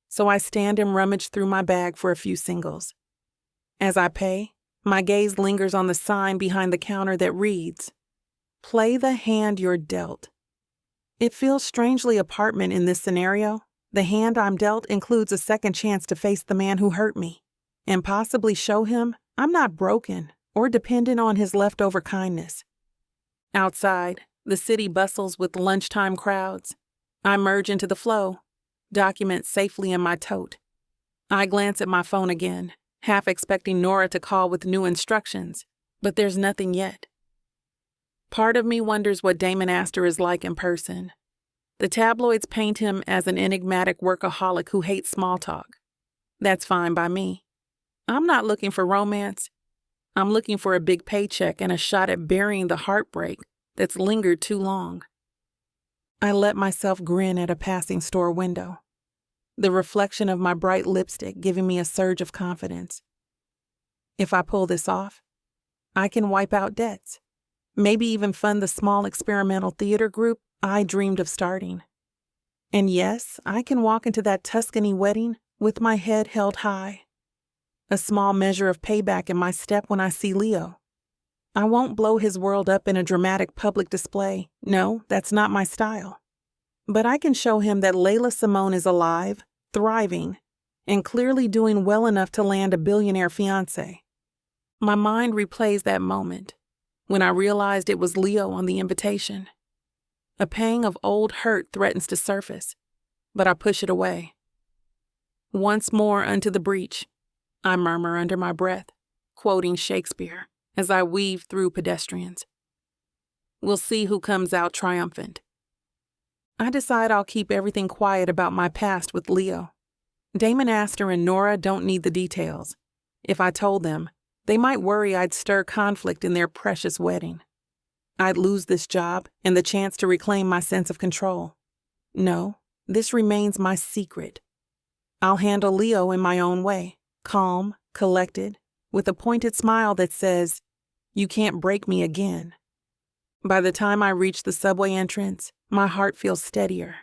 so I stand and rummage through my bag for a few singles. As I pay, my gaze lingers on the sign behind the counter that reads, "Play the hand you're dealt." It feels strangely apartment in this scenario. The hand I'm dealt includes a second chance to face the man who hurt me, and possibly show him I'm not broken or dependent on his leftover kindness. Outside, the city bustles with lunchtime crowds. I merge into the flow, documents safely in my tote. I glance at my phone again, half expecting Nora to call with new instructions, but there's nothing yet. Part of me wonders what Damon Astor is like in person. The tabloids paint him as an enigmatic workaholic who hates small talk. That's fine by me. I'm not looking for romance. I'm looking for a big paycheck and a shot at burying the heartbreak that's lingered too long. I let myself grin at a passing store window, the reflection of my bright lipstick giving me a surge of confidence. If I pull this off, I can wipe out debts, maybe even fund the small experimental theater group I dreamed of starting. And yes, I can walk into that Tuscany wedding with my head held high. A small measure of payback in my step when I see Leo. I won't blow his world up in a dramatic public display. No, that's not my style. But I can show him that Leila Simone is alive, thriving, and clearly doing well enough to land a billionaire fiancé. My mind replays that moment when I realized it was Leo on the invitation. A pang of old hurt threatens to surface, but I push it away. Once more unto the breach, I murmur under my breath, quoting Shakespeare as I weave through pedestrians. We'll see who comes out triumphant. I decide I'll keep everything quiet about my past with Leo. Damon Astor and Nora don't need the details. If I told them, they might worry I'd stir conflict in their precious wedding. I'd lose this job and the chance to reclaim my sense of control. No, this remains my secret. I'll handle Leo in my own way, calm, collected, with a pointed smile that says, "You can't break me again." By the time I reach the subway entrance, my heart feels steadier.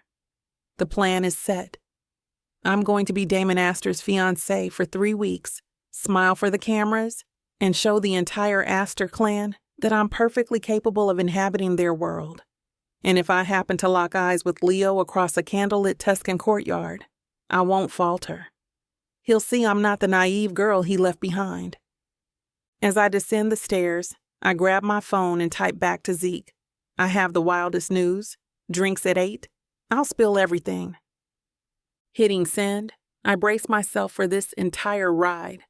The plan is set. I'm going to be Damon Astor's fiancée for 3 weeks, smile for the cameras, and show the entire Astor clan that I'm perfectly capable of inhabiting their world. And if I happen to lock eyes with Leo across a candlelit Tuscan courtyard, I won't falter. He'll see I'm not the naive girl he left behind. As I descend the stairs, I grab my phone and type back to Zeke. I have the wildest news. Drinks at 8. I'll spill everything. Hitting send, I brace myself for this entire ride.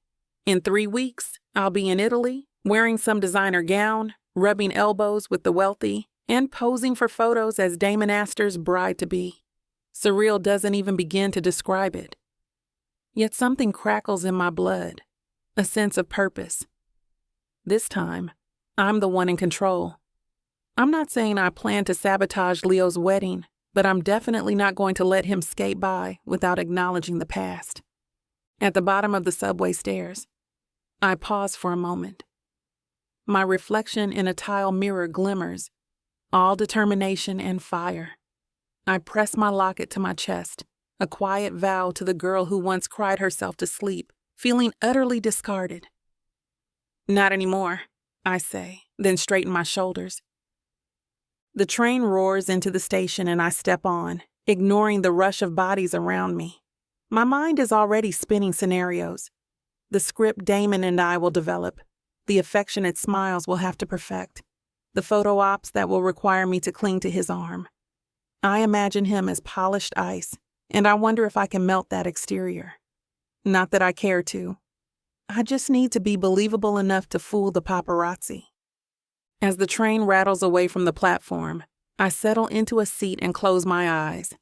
In 3 weeks, I'll be in Italy, wearing some designer gown, rubbing elbows with the wealthy, and posing for photos as Damon Astor's bride-to-be. Surreal doesn't even begin to describe it. Yet something crackles in my blood, a sense of purpose. This time, I'm the one in control. I'm not saying I plan to sabotage Leo's wedding, but I'm definitely not going to let him skate by without acknowledging the past. At the bottom of the subway stairs, I pause for a moment. My reflection in a tile mirror glimmers, all determination and fire. I press my locket to my chest, a quiet vow to the girl who once cried herself to sleep, feeling utterly discarded. "Not anymore," I say, then straighten my shoulders. The train roars into the station and I step on, ignoring the rush of bodies around me. My mind is already spinning scenarios. The script Damon and I will develop, the affectionate smiles we'll have to perfect, the photo ops that will require me to cling to his arm. I imagine him as polished ice, and I wonder if I can melt that exterior. Not that I care to. I just need to be believable enough to fool the paparazzi. As the train rattles away from the platform, I settle into a seat and close my eyes.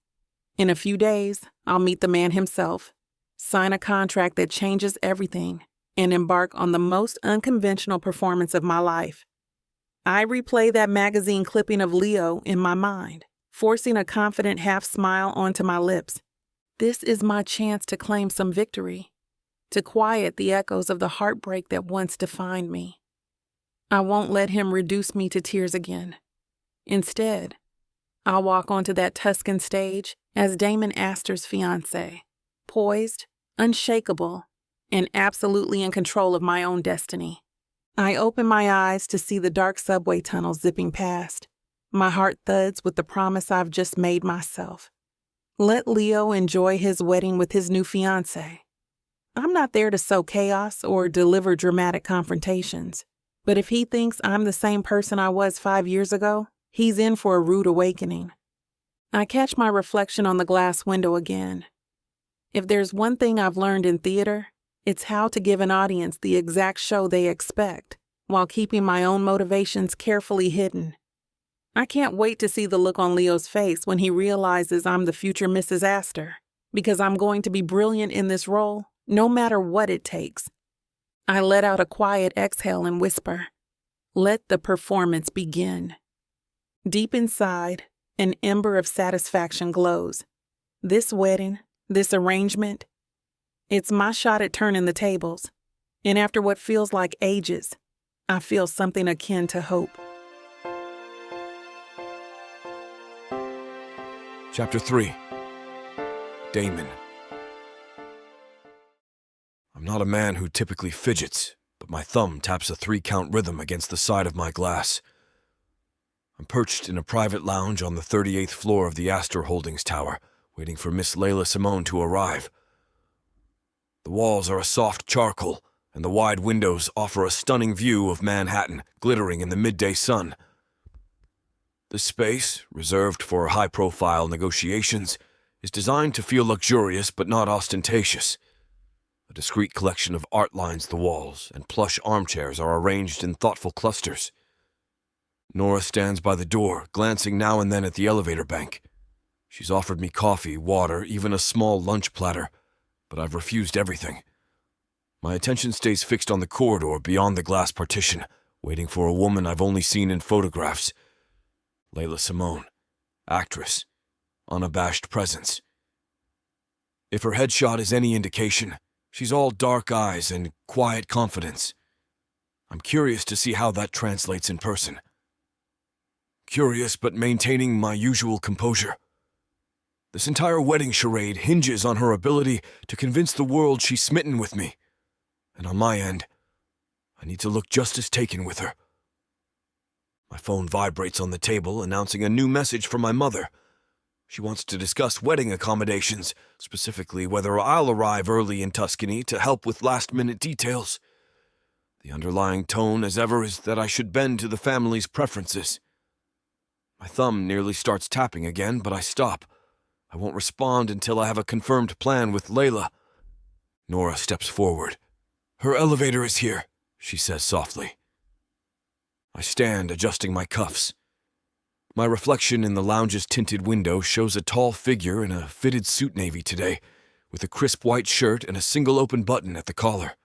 In a few days, I'll meet the man himself, sign a contract that changes everything, and embark on the most unconventional performance of my life. I replay that magazine clipping of Leo in my mind, forcing a confident half smile onto my lips. This is my chance to claim some victory, to quiet the echoes of the heartbreak that once defined me. I won't let him reduce me to tears again. Instead, I'll walk onto that Tuscan stage as Damon Astor's fiancée, poised, unshakable, and absolutely in control of my own destiny. I open my eyes to see the dark subway tunnel zipping past. My heart thuds with the promise I've just made myself. Let Leo enjoy his wedding with his new fiancée. I'm not there to sow chaos or deliver dramatic confrontations, But if he thinks I'm the same person I was 5 years ago, he's in for a rude awakening. I catch my reflection on the glass window again. If there's one thing I've learned in theater, it's how to give an audience the exact show they expect, while keeping my own motivations carefully hidden. I can't wait to see the look on Leo's face when he realizes I'm the future Mrs. Astor, because I'm going to be brilliant in this role, no matter what it takes. I let out a quiet exhale and whisper, "Let the performance begin." Deep inside, an ember of satisfaction glows. This wedding, this arrangement, it's my shot at turning the tables. And after what feels like ages, I feel something akin to hope. Chapter 3. Damon. I'm not a man who typically fidgets, but my thumb taps a 3-count rhythm against the side of my glass. I'm perched in a private lounge on the 38th floor of the Astor Holdings Tower, waiting for Miss Leila Simone to arrive. The walls are a soft charcoal, and the wide windows offer a stunning view of Manhattan glittering in the midday sun. This space, reserved for high-profile negotiations, is designed to feel luxurious but not ostentatious. A discreet collection of art lines the walls, and plush armchairs are arranged in thoughtful clusters. Nora stands by the door, glancing now and then at the elevator bank. She's offered me coffee, water, even a small lunch platter, but I've refused everything. My attention stays fixed on the corridor beyond the glass partition, waiting for a woman I've only seen in photographs. Leila Simone, actress, unabashed presence. If her headshot is any indication, she's all dark eyes and quiet confidence. I'm curious to see how that translates in person. Curious, but maintaining my usual composure. This entire wedding charade hinges on her ability to convince the world she's smitten with me. And on my end, I need to look just as taken with her. My phone vibrates on the table, announcing a new message from my mother. She wants to discuss wedding accommodations, specifically whether I'll arrive early in Tuscany to help with last-minute details. The underlying tone, as ever, is that I should bend to the family's preferences. My thumb nearly starts tapping again, but I stop. I won't respond until I have a confirmed plan with Leila. Nora steps forward. "Her elevator is here," she says softly. I stand, adjusting my cuffs. My reflection in the lounge's tinted window shows a tall figure in a fitted suit navy today, with a crisp white shirt and a single open button at the collar.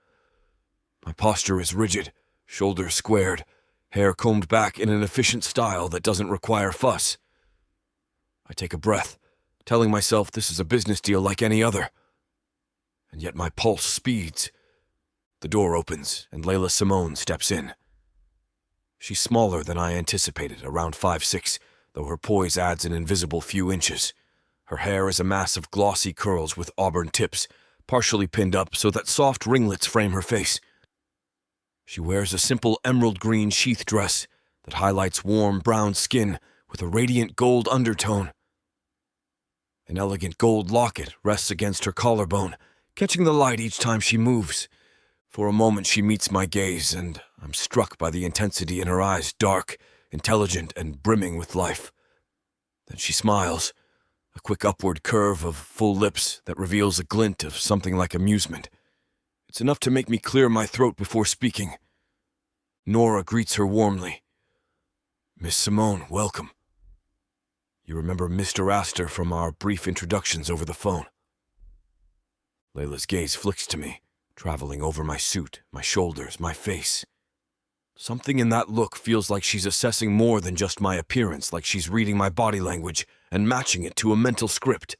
My posture is rigid, shoulders squared, hair combed back in an efficient style that doesn't require fuss. I take a breath, telling myself this is a business deal like any other. And yet my pulse speeds. The door opens, and Leila Simone steps in. She's smaller than I anticipated, around 5'6", though her poise adds an invisible few inches. Her hair is a mass of glossy curls with auburn tips, partially pinned up so that soft ringlets frame her face. She wears a simple emerald green sheath dress that highlights warm brown skin with a radiant gold undertone. An elegant gold locket rests against her collarbone, catching the light each time she moves. For a moment she meets my gaze, and I'm struck by the intensity in her eyes, dark, intelligent, and brimming with life. Then she smiles, a quick upward curve of full lips that reveals a glint of something like amusement. It's enough to make me clear my throat before speaking. Nora greets her warmly. "Miss Simone, welcome. You remember Mr. Astor from our brief introductions over the phone." Leila's gaze flicks to me, traveling over my suit, my shoulders, my face. Something in that look feels like she's assessing more than just my appearance, like she's reading my body language and matching it to a mental script.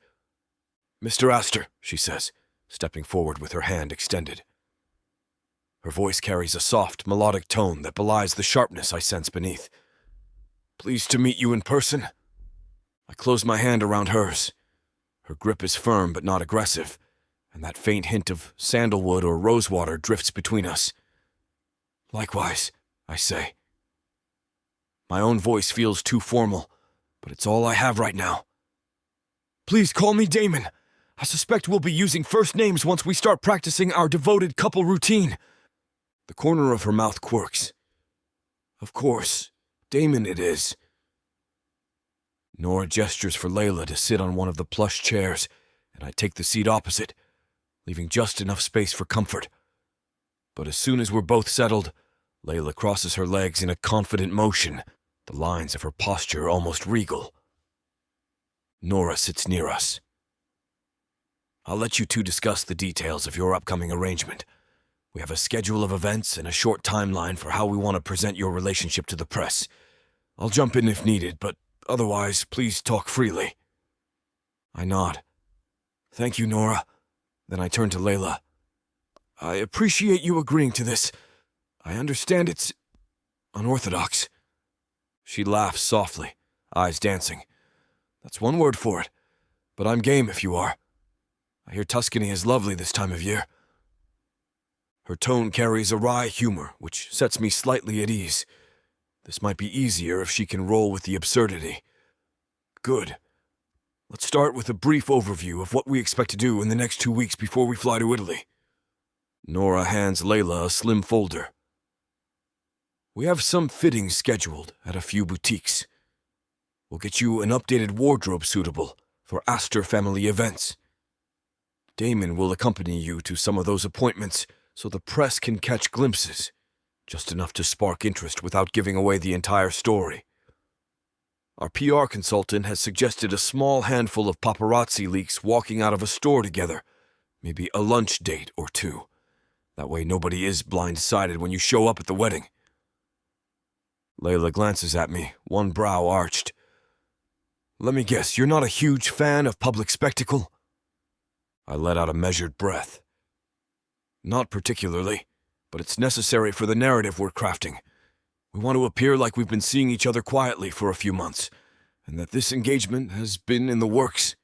"Mr. Astor," she says, stepping forward with her hand extended. Her voice carries a soft, melodic tone that belies the sharpness I sense beneath. "Pleased to meet you in person." I close my hand around hers. Her grip is firm but not aggressive, and that faint hint of sandalwood or rosewater drifts between us. "Likewise," I say. My own voice feels too formal, but it's all I have right now. "Please call me Damon. I suspect we'll be using first names once we start practicing our devoted couple routine." The corner of her mouth quirks. Of course. Damon it is. Nora gestures for Leila to sit on one of the plush chairs, and I take the seat opposite, leaving just enough space for comfort. But as soon as we're both settled, Leila crosses her legs in a confident motion, the lines of her posture almost regal. Nora sits near us. I'll let you two discuss the details of your upcoming arrangement. We have a schedule of events and a short timeline for how we want to present your relationship to the press. I'll jump in if needed, but otherwise, please talk freely. I nod. Thank you, Nora. Then I turn to Leila. I appreciate you agreeing to this. I understand it's unorthodox. She laughs softly, eyes dancing. That's one word for it, but I'm game if you are. I hear Tuscany is lovely this time of year. Her tone carries a wry humor, which sets me slightly at ease. This might be easier if she can roll with the absurdity. Good. Let's start with a brief overview of what we expect to do in the next 2 weeks before we fly to Italy. Nora hands Leila a slim folder. We have some fittings scheduled at a few boutiques. We'll get you an updated wardrobe suitable for Astor family events. Damon will accompany you to some of those appointments so the press can catch glimpses, just enough to spark interest without giving away the entire story. Our PR consultant has suggested a small handful of paparazzi leaks walking out of a store together, maybe a lunch date or two. That way nobody is blindsided when you show up at the wedding. Leila glances at me, one brow arched. Let me guess, you're not a huge fan of public spectacle? I let out a measured breath. Not particularly, but it's necessary for the narrative we're crafting. We want to appear like we've been seeing each other quietly for a few months, and that this engagement has been in the works.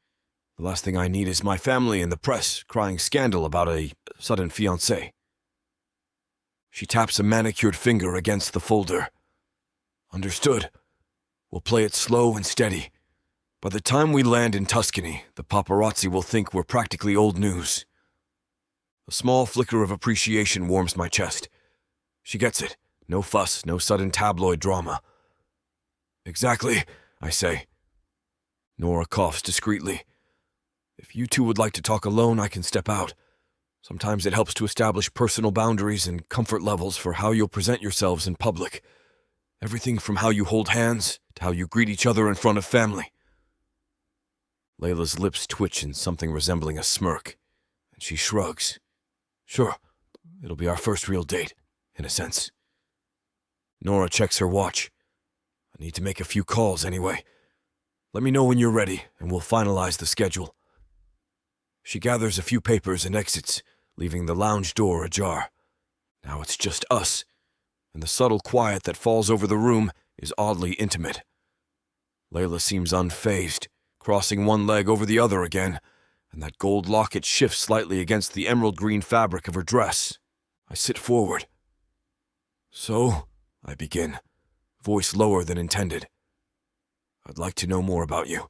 The last thing I need is my family and the press crying scandal about a sudden fiancé. She taps a manicured finger against the folder. Understood. We'll play it slow and steady. By the time we land in Tuscany, the paparazzi will think we're practically old news. A small flicker of appreciation warms my chest. She gets it. No fuss, no sudden tabloid drama. Exactly, I say. Nora coughs discreetly. If you two would like to talk alone, I can step out. Sometimes it helps to establish personal boundaries and comfort levels for how you'll present yourselves in public. Everything from how you hold hands to how you greet each other in front of family. Leila's lips twitch in something resembling a smirk, and she shrugs. Sure, it'll be our first real date, in a sense. Nora checks her watch. I need to make a few calls anyway. Let me know when you're ready, and we'll finalize the schedule. She gathers a few papers and exits, leaving the lounge door ajar. Now it's just us, and the subtle quiet that falls over the room is oddly intimate. Leila seems unfazed, crossing one leg over the other again, and that gold locket shifts slightly against the emerald green fabric of her dress. I sit forward. So, I begin, voice lower than intended. I'd like to know more about you.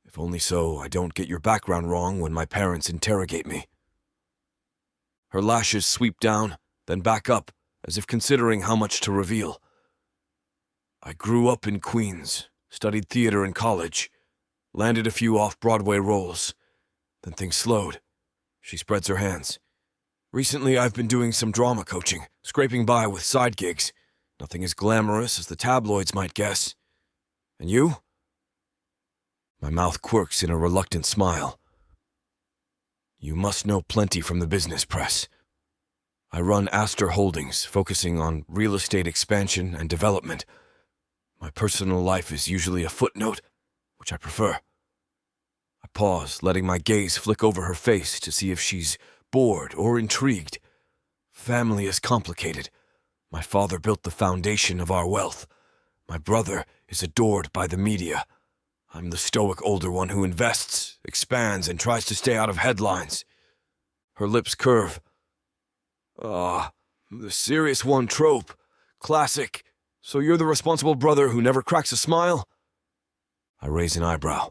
If only so I don't get your background wrong when my parents interrogate me. Her lashes sweep down, then back up, as if considering how much to reveal. I grew up in Queens, studied theater in college, landed a few off-Broadway roles. Then things slowed. She spreads her hands. Recently, I've been doing some drama coaching, scraping by with side gigs. Nothing as glamorous as the tabloids might guess. And you? My mouth quirks in a reluctant smile. You must know plenty from the business press. I run Astor Holdings, focusing on real estate expansion and development. My personal life is usually a footnote, which I prefer. I pause, letting my gaze flick over her face to see if she's bored or intrigued. Family is complicated. My father built the foundation of our wealth. My brother is adored by the media. I'm the stoic older one who invests, expands, and tries to stay out of headlines. Her lips curve. The serious one trope. Classic. So you're the responsible brother who never cracks a smile? I raise an eyebrow.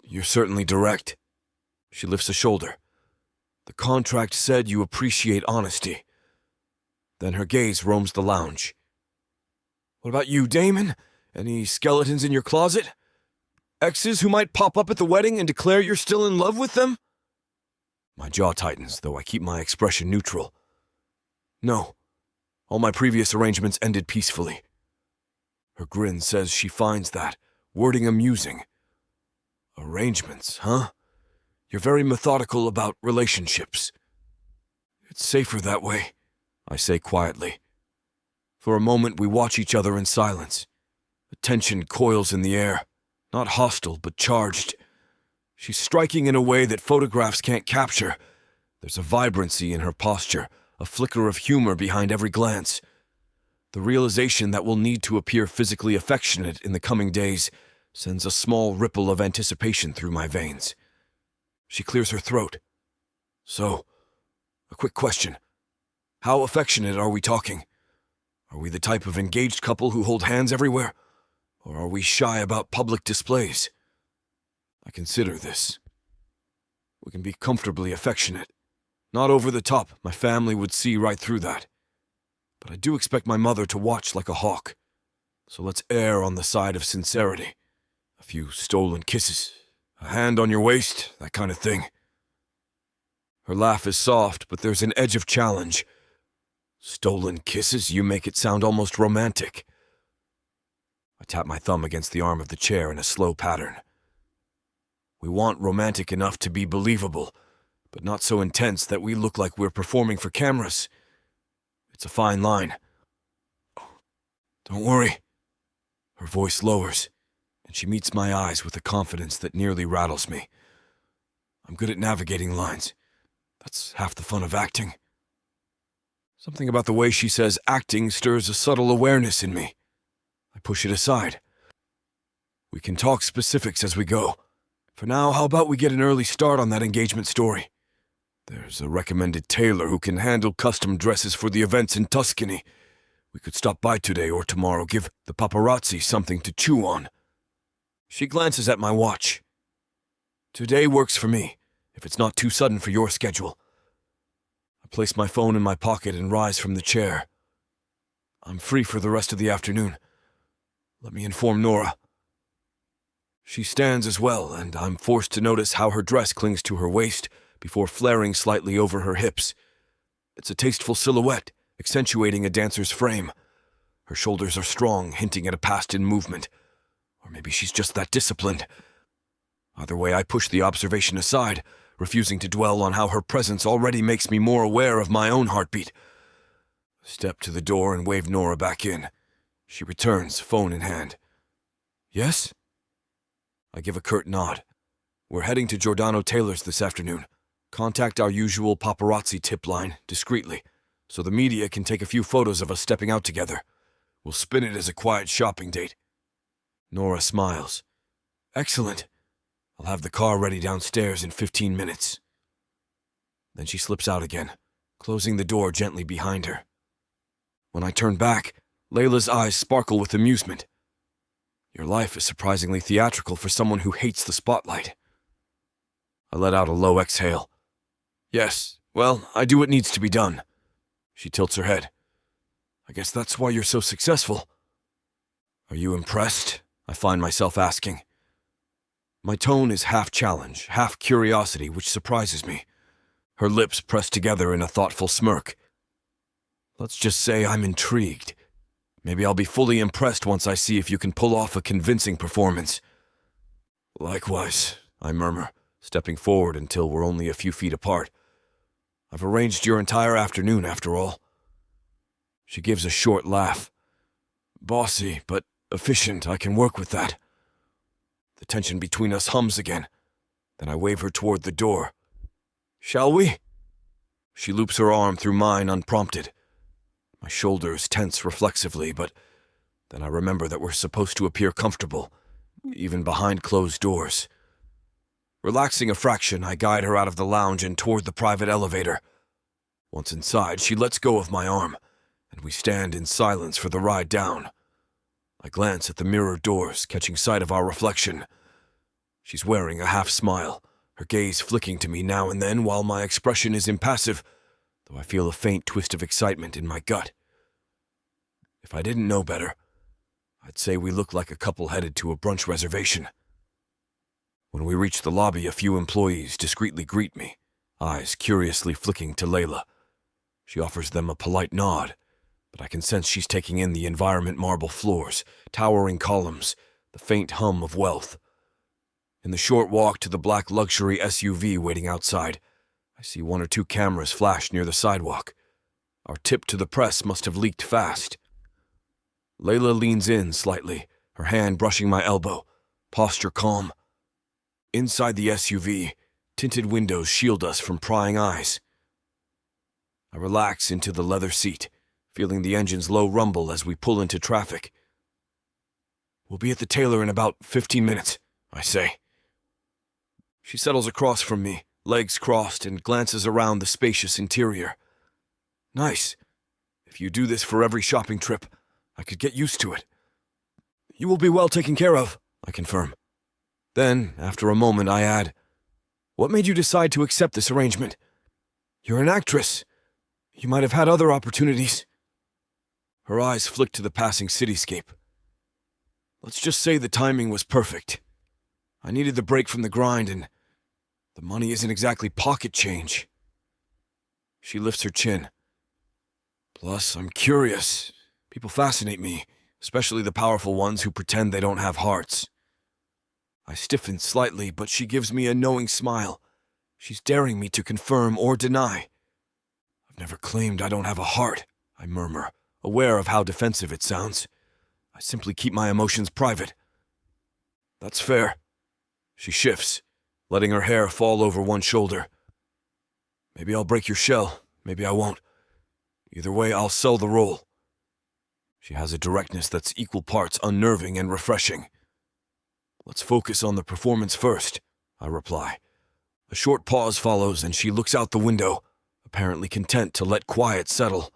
You're certainly direct. She lifts a shoulder. The contract said you appreciate honesty. Then her gaze roams the lounge, What about you, Damon? Any skeletons in your closet? Exes who might pop up at the wedding and declare you're still in love with them? My jaw tightens, though I keep my expression neutral. No. All my previous arrangements ended peacefully. Her grin says she finds that wording amusing. Arrangements, huh? You're very methodical about relationships. It's safer that way, I say quietly. For a moment, we watch each other in silence. The tension coils in the air, not hostile, but charged. She's striking in a way that photographs can't capture. There's a vibrancy in her posture, a flicker of humor behind every glance. The realization that we'll need to appear physically affectionate in the coming days sends a small ripple of anticipation through my veins. She clears her throat. So, a quick question. How affectionate are we talking? Are we the type of engaged couple who hold hands everywhere? Or are we shy about public displays? I consider this. We can be comfortably affectionate. Not over the top, my family would see right through that. But I do expect my mother to watch like a hawk. So let's err on the side of sincerity. A few stolen kisses, a hand on your waist, that kind of thing. Her laugh is soft, but there's an edge of challenge. Stolen kisses? You make it sound almost romantic. I tap my thumb against the arm of the chair in a slow pattern. We want romantic enough to be believable, but not so intense that we look like we're performing for cameras. It's a fine line. Don't worry. Her voice lowers, and she meets my eyes with a confidence that nearly rattles me. I'm good at navigating lines. That's half the fun of acting. Something about the way she says acting stirs a subtle awareness in me. I push it aside. We can talk specifics as we go. For now, how about we get an early start on that engagement story? There's a recommended tailor who can handle custom dresses for the events in Tuscany. We could stop by today or tomorrow, give the paparazzi something to chew on. She glances at my watch. Today works for me, if it's not too sudden for your schedule. I place my phone in my pocket and rise from the chair. I'm free for the rest of the afternoon. Let me inform Nora. She stands as well, and I'm forced to notice how her dress clings to her waist before flaring slightly over her hips. It's a tasteful silhouette, accentuating a dancer's frame. Her shoulders are strong, hinting at a past in movement. Or maybe she's just that disciplined. Either way, I push the observation aside, refusing to dwell on how her presence already makes me more aware of my own heartbeat. I step to the door and wave Nora back in. She returns, phone in hand. Yes? I give a curt nod. We're heading to Giordano Taylor's this afternoon. Contact our usual paparazzi tip line, discreetly, so the media can take a few photos of us stepping out together. We'll spin it as a quiet shopping date. Nora smiles. Excellent. I'll have the car ready downstairs in 15 minutes. Then she slips out again, closing the door gently behind her. When I turn back, Leila's eyes sparkle with amusement. Your life is surprisingly theatrical for someone who hates the spotlight. I let out a low exhale. Yes, well, I do what needs to be done. She tilts her head. I guess that's why you're so successful. Are you impressed? I find myself asking. My tone is half challenge, half curiosity, which surprises me. Her lips press together in a thoughtful smirk. Let's just say I'm intrigued. Maybe I'll be fully impressed once I see if you can pull off a convincing performance. Likewise, I murmur, stepping forward until we're only a few feet apart. I've arranged your entire afternoon, after all. She gives a short laugh. Bossy, but efficient, I can work with that. The tension between us hums again. Then I wave her toward the door. Shall we? She loops her arm through mine unprompted. My shoulders tense reflexively, but then I remember that we're supposed to appear comfortable, even behind closed doors. Relaxing a fraction, I guide her out of the lounge and toward the private elevator. Once inside, she lets go of my arm, and we stand in silence for the ride down. I glance at the mirrored doors, catching sight of our reflection. She's wearing a half smile, her gaze flicking to me now and then while my expression is impassive, though I feel a faint twist of excitement in my gut. If I didn't know better, I'd say we look like a couple headed to a brunch reservation. When we reach the lobby, a few employees discreetly greet me, eyes curiously flicking to Leila. She offers them a polite nod, but I can sense she's taking in the environment: marble floors, towering columns, the faint hum of wealth. In the short walk to the black luxury SUV waiting outside, I see one or two cameras flash near the sidewalk. Our tip to the press must have leaked fast. Leila leans in slightly, her hand brushing my elbow, posture calm. Inside the SUV, tinted windows shield us from prying eyes. I relax into the leather seat, feeling the engine's low rumble as we pull into traffic. We'll be at the tailor in about 15 minutes, I say. She settles across from me, legs crossed, and glances around the spacious interior. Nice. If you do this for every shopping trip, I could get used to it. You will be well taken care of, I confirm. Then, after a moment, I add, what made you decide to accept this arrangement? You're an actress. You might have had other opportunities. Her eyes flick to the passing cityscape. Let's just say the timing was perfect. I needed the break from the grind, and the money isn't exactly pocket change. She lifts her chin. Plus, I'm curious. People fascinate me, especially the powerful ones who pretend they don't have hearts. I stiffen slightly, but she gives me a knowing smile. She's daring me to confirm or deny. I've never claimed I don't have a heart, I murmur, aware of how defensive it sounds. I simply keep my emotions private. That's fair. She shifts, letting her hair fall over one shoulder. Maybe I'll break your shell, maybe I won't. Either way, I'll sell the role. She has a directness that's equal parts unnerving and refreshing. Let's focus on the performance first, I reply. A short pause follows, and she looks out the window, apparently content to let quiet settle.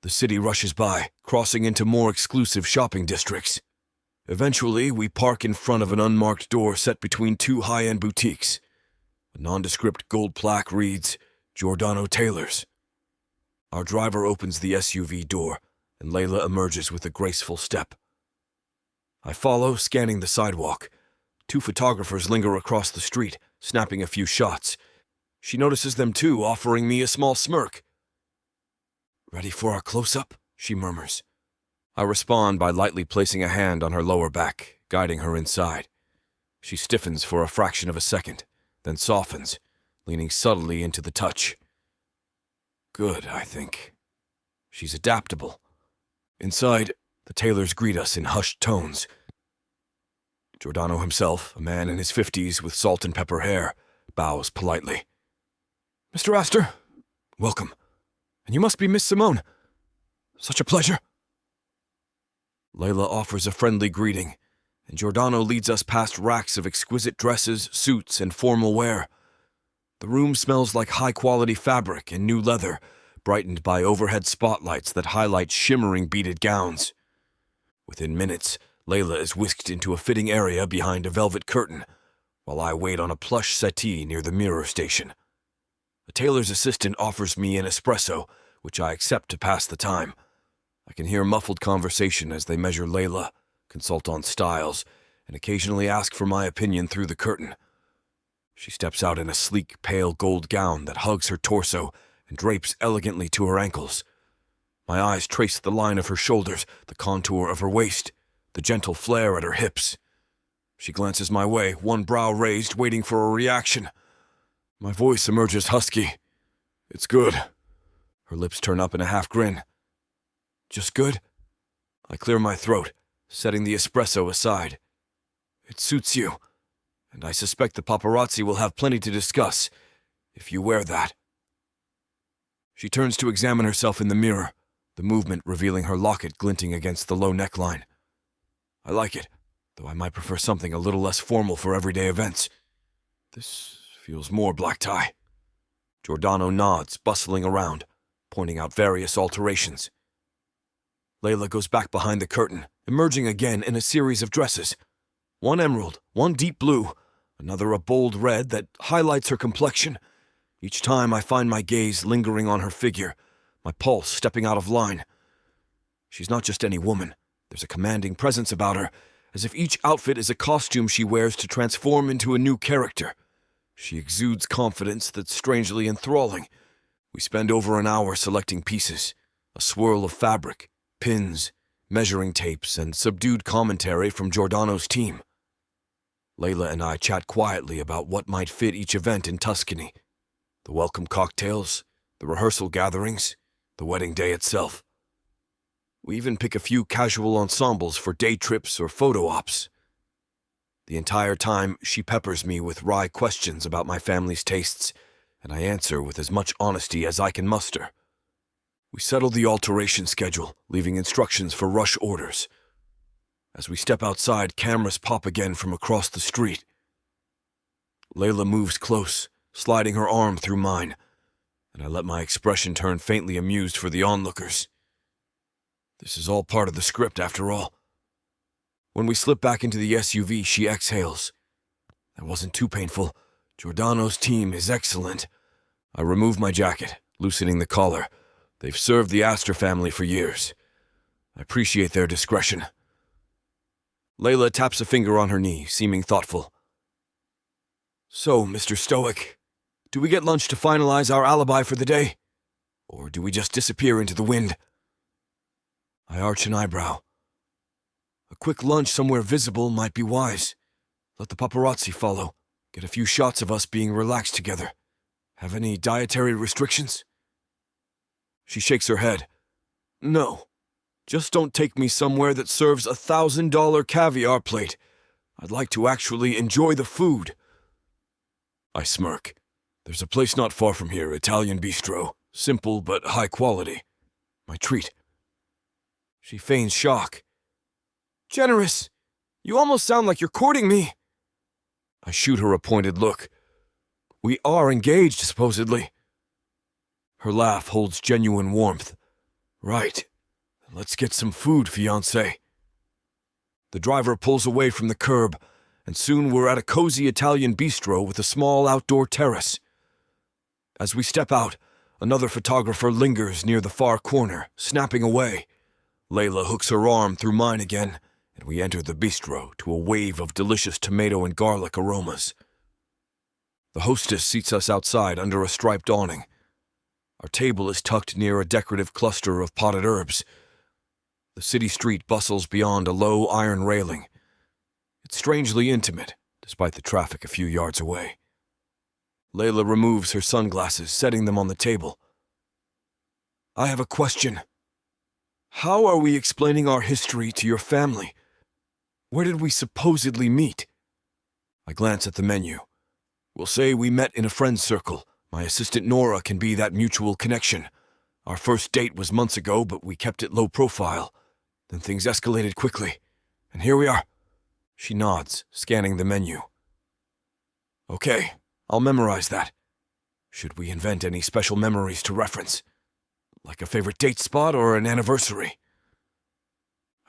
The city rushes by, crossing into more exclusive shopping districts. Eventually, we park in front of an unmarked door set between two high-end boutiques. A nondescript gold plaque reads, Giordano Tailors. Our driver opens the SUV door, and Leila emerges with a graceful step. I follow, scanning the sidewalk. Two photographers linger across the street, snapping a few shots. She notices them too, offering me a small smirk. Ready for our close-up? She murmurs. I respond by lightly placing a hand on her lower back, guiding her inside. She stiffens for a fraction of a second, then softens, leaning subtly into the touch. Good, I think. She's adaptable. Inside, the tailors greet us in hushed tones. Giordano himself, a man in his 50s with salt and pepper hair, bows politely. Mr. Astor, welcome. And you must be Miss Simone. Such a pleasure. Leila offers a friendly greeting, and Giordano leads us past racks of exquisite dresses, suits, and formal wear. The room smells like high-quality fabric and new leather, brightened by overhead spotlights that highlight shimmering beaded gowns. Within minutes, Leila is whisked into a fitting area behind a velvet curtain, while I wait on a plush settee near the mirror station. A tailor's assistant offers me an espresso, which I accept to pass the time. I can hear muffled conversation as they measure Leila, consult on styles, and occasionally ask for my opinion through the curtain. She steps out in a sleek, pale gold gown that hugs her torso and drapes elegantly to her ankles. My eyes trace the line of her shoulders, the contour of her waist, the gentle flare at her hips. She glances my way, one brow raised, waiting for a reaction. My voice emerges husky. It's good. Her lips turn up in a half grin. Just good? I clear my throat, setting the espresso aside. It suits you, and I suspect the paparazzi will have plenty to discuss if you wear that. She turns to examine herself in the mirror, the movement revealing her locket glinting against the low neckline. I like it, though I might prefer something a little less formal for everyday events. This feels more black tie. Giordano nods, bustling around, pointing out various alterations. Leila goes back behind the curtain, emerging again in a series of dresses. One emerald, one deep blue, another a bold red that highlights her complexion. Each time I find my gaze lingering on her figure, my pulse stepping out of line. She's not just any woman, There's a commanding presence about her, as if each outfit is a costume she wears to transform into a new character. She exudes confidence that's strangely enthralling. We spend over an hour selecting pieces, a swirl of fabric, pins, measuring tapes, and subdued commentary from Giordano's team. Leila and I chat quietly about what might fit each event in Tuscany. The welcome cocktails, the rehearsal gatherings, the wedding day itself. We even pick a few casual ensembles for day trips or photo ops. The entire time, she peppers me with wry questions about my family's tastes, and I answer with as much honesty as I can muster. We settle the alteration schedule, leaving instructions for rush orders. As we step outside, cameras pop again from across the street. Leila moves close, sliding her arm through mine, and I let my expression turn faintly amused for the onlookers. This is all part of the script, after all. When we slip back into the SUV, she exhales. That wasn't too painful. Giordano's team is excellent. I remove my jacket, loosening the collar. They've served the Astor family for years. I appreciate their discretion. Leila taps a finger on her knee, seeming thoughtful. So, Mr. Stoic, do we get lunch to finalize our alibi for the day? Or do we just disappear into the wind? I arch an eyebrow. A quick lunch somewhere visible might be wise. Let the paparazzi follow. Get a few shots of us being relaxed together. Have any dietary restrictions? She shakes her head. No. Just don't take me somewhere that serves a $1,000 caviar plate. I'd like to actually enjoy the food. I smirk. There's a place not far from here, Italian bistro. Simple but high quality. My treat. She feigns shock. Generous! You almost sound like you're courting me. I shoot her a pointed look. We are engaged, supposedly. Her laugh holds genuine warmth. Right. Let's get some food, fiancé. The driver pulls away from the curb, and soon we're at a cozy Italian bistro with a small outdoor terrace. As we step out, another photographer lingers near the far corner, snapping away. Leila hooks her arm through mine again, and we enter the bistro to a wave of delicious tomato and garlic aromas. The hostess seats us outside under a striped awning. Our table is tucked near a decorative cluster of potted herbs. The city street bustles beyond a low iron railing. It's strangely intimate, despite the traffic a few yards away. Leila removes her sunglasses, setting them on the table. I have a question. How are we explaining our history to your family? Where did we supposedly meet? I glance at the menu. We'll say we met in a friend's circle. My assistant Nora can be that mutual connection. Our first date was months ago, but we kept it low profile. Then things escalated quickly, and here we are. She nods, scanning the menu. Okay, I'll memorize that. Should we invent any special memories to reference? Like a favorite date spot or an anniversary?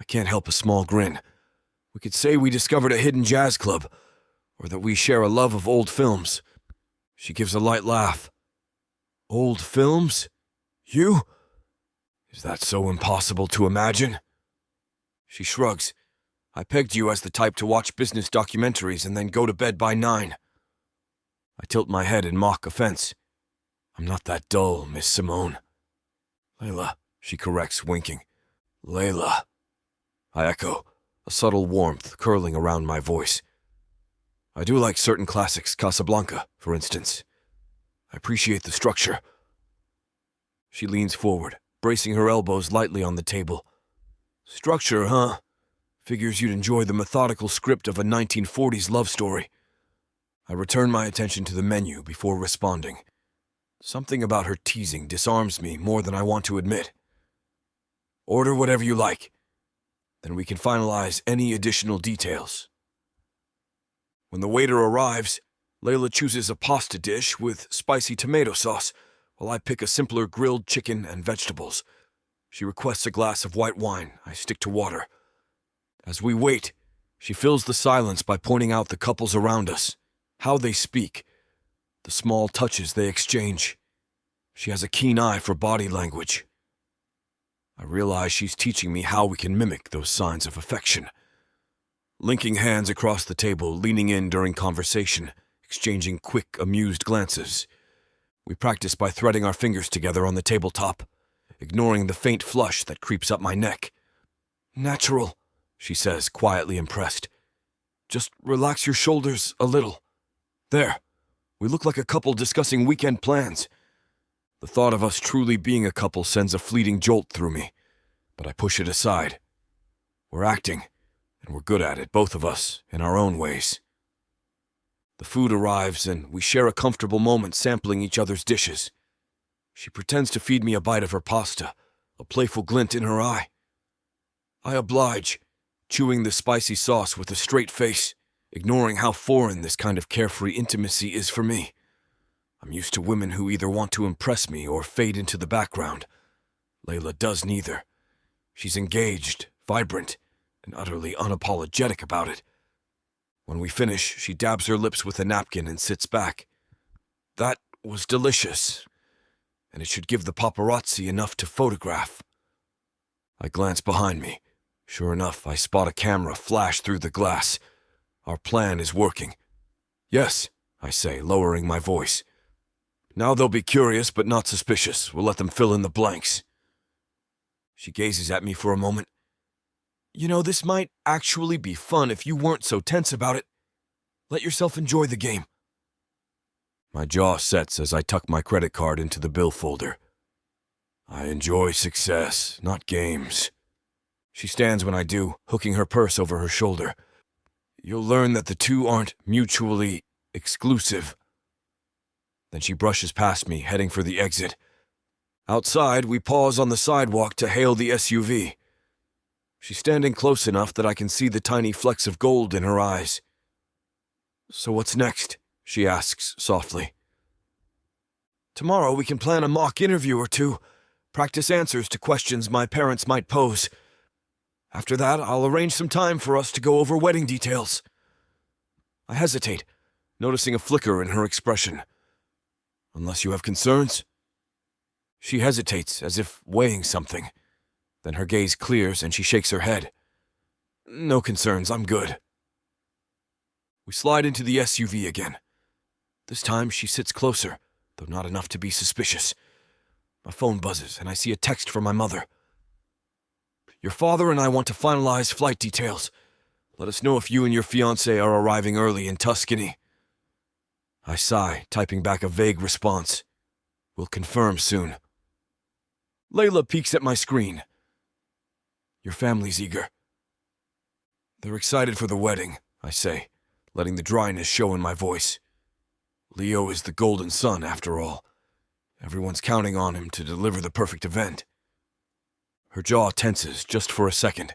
I can't help a small grin. We could say we discovered a hidden jazz club, or that we share a love of old films. She gives a light laugh. Old films? You? Is that so impossible to imagine? She shrugs. I pegged you as the type to watch business documentaries and then go to bed by 9. I tilt my head in mock offense. I'm not that dull, Miss Simone. Leila, she corrects, winking. Leila. I echo, a subtle warmth curling around my voice. I do like certain classics, Casablanca, for instance. I appreciate the structure. She leans forward, bracing her elbows lightly on the table. Structure, huh? Figures you'd enjoy the methodical script of a 1940s love story. I return my attention to the menu before responding. Something about her teasing disarms me more than I want to admit. Order whatever you like. Then we can finalize any additional details. When the waiter arrives, Leila chooses a pasta dish with spicy tomato sauce, while I pick a simpler grilled chicken and vegetables. She requests a glass of white wine. I stick to water. As we wait, she fills the silence by pointing out the couples around us, how they speak, the small touches they exchange. She has a keen eye for body language. I realize she's teaching me how we can mimic those signs of affection. Linking hands across the table, leaning in during conversation, exchanging quick, amused glances. We practice by threading our fingers together on the tabletop, ignoring the faint flush that creeps up my neck. "Natural," she says, quietly impressed. "Just relax your shoulders a little. There, we look like a couple discussing weekend plans." The thought of us truly being a couple sends a fleeting jolt through me, but I push it aside. We're acting, and we're good at it, both of us, in our own ways. The food arrives, and we share a comfortable moment sampling each other's dishes. She pretends to feed me a bite of her pasta, a playful glint in her eye. I oblige, chewing the spicy sauce with a straight face, ignoring how foreign this kind of carefree intimacy is for me. I'm used to women who either want to impress me or fade into the background. Leila does neither. She's engaged, vibrant, and utterly unapologetic about it. When we finish, she dabs her lips with a napkin and sits back. That was delicious, and it should give the paparazzi enough to photograph. I glance behind me. Sure enough, I spot a camera flash through the glass. Our plan is working. "Yes," I say, lowering my voice. "Now they'll be curious but not suspicious. We'll let them fill in the blanks." She gazes at me for a moment. "You know, this might actually be fun if you weren't so tense about it. Let yourself enjoy the game." My jaw sets as I tuck my credit card into the bill folder. I enjoy success, not games. She stands when I do, hooking her purse over her shoulder. "You'll learn that the two aren't mutually exclusive." Then she brushes past me, heading for the exit. Outside, we pause on the sidewalk to hail the SUV. She's standing close enough that I can see the tiny flecks of gold in her eyes. "So what's next?" she asks softly. "Tomorrow we can plan a mock interview or two, practice answers to questions my parents might pose. After that, I'll arrange some time for us to go over wedding details." I hesitate, noticing a flicker in her expression. "Unless you have concerns?" She hesitates, as if weighing something. Then her gaze clears and she shakes her head. "No concerns, I'm good." We slide into the SUV again. This time she sits closer, though not enough to be suspicious. My phone buzzes and I see a text from my mother. "Your father and I want to finalize flight details. Let us know if you and your fiancée are arriving early in Tuscany." I sigh, typing back a vague response. "We'll confirm soon." Leila peeks at my screen. "Your family's eager." "They're excited for the wedding," I say, letting the dryness show in my voice. Leo is the golden son, after all. Everyone's counting on him to deliver the perfect event. Her jaw tenses just for a second.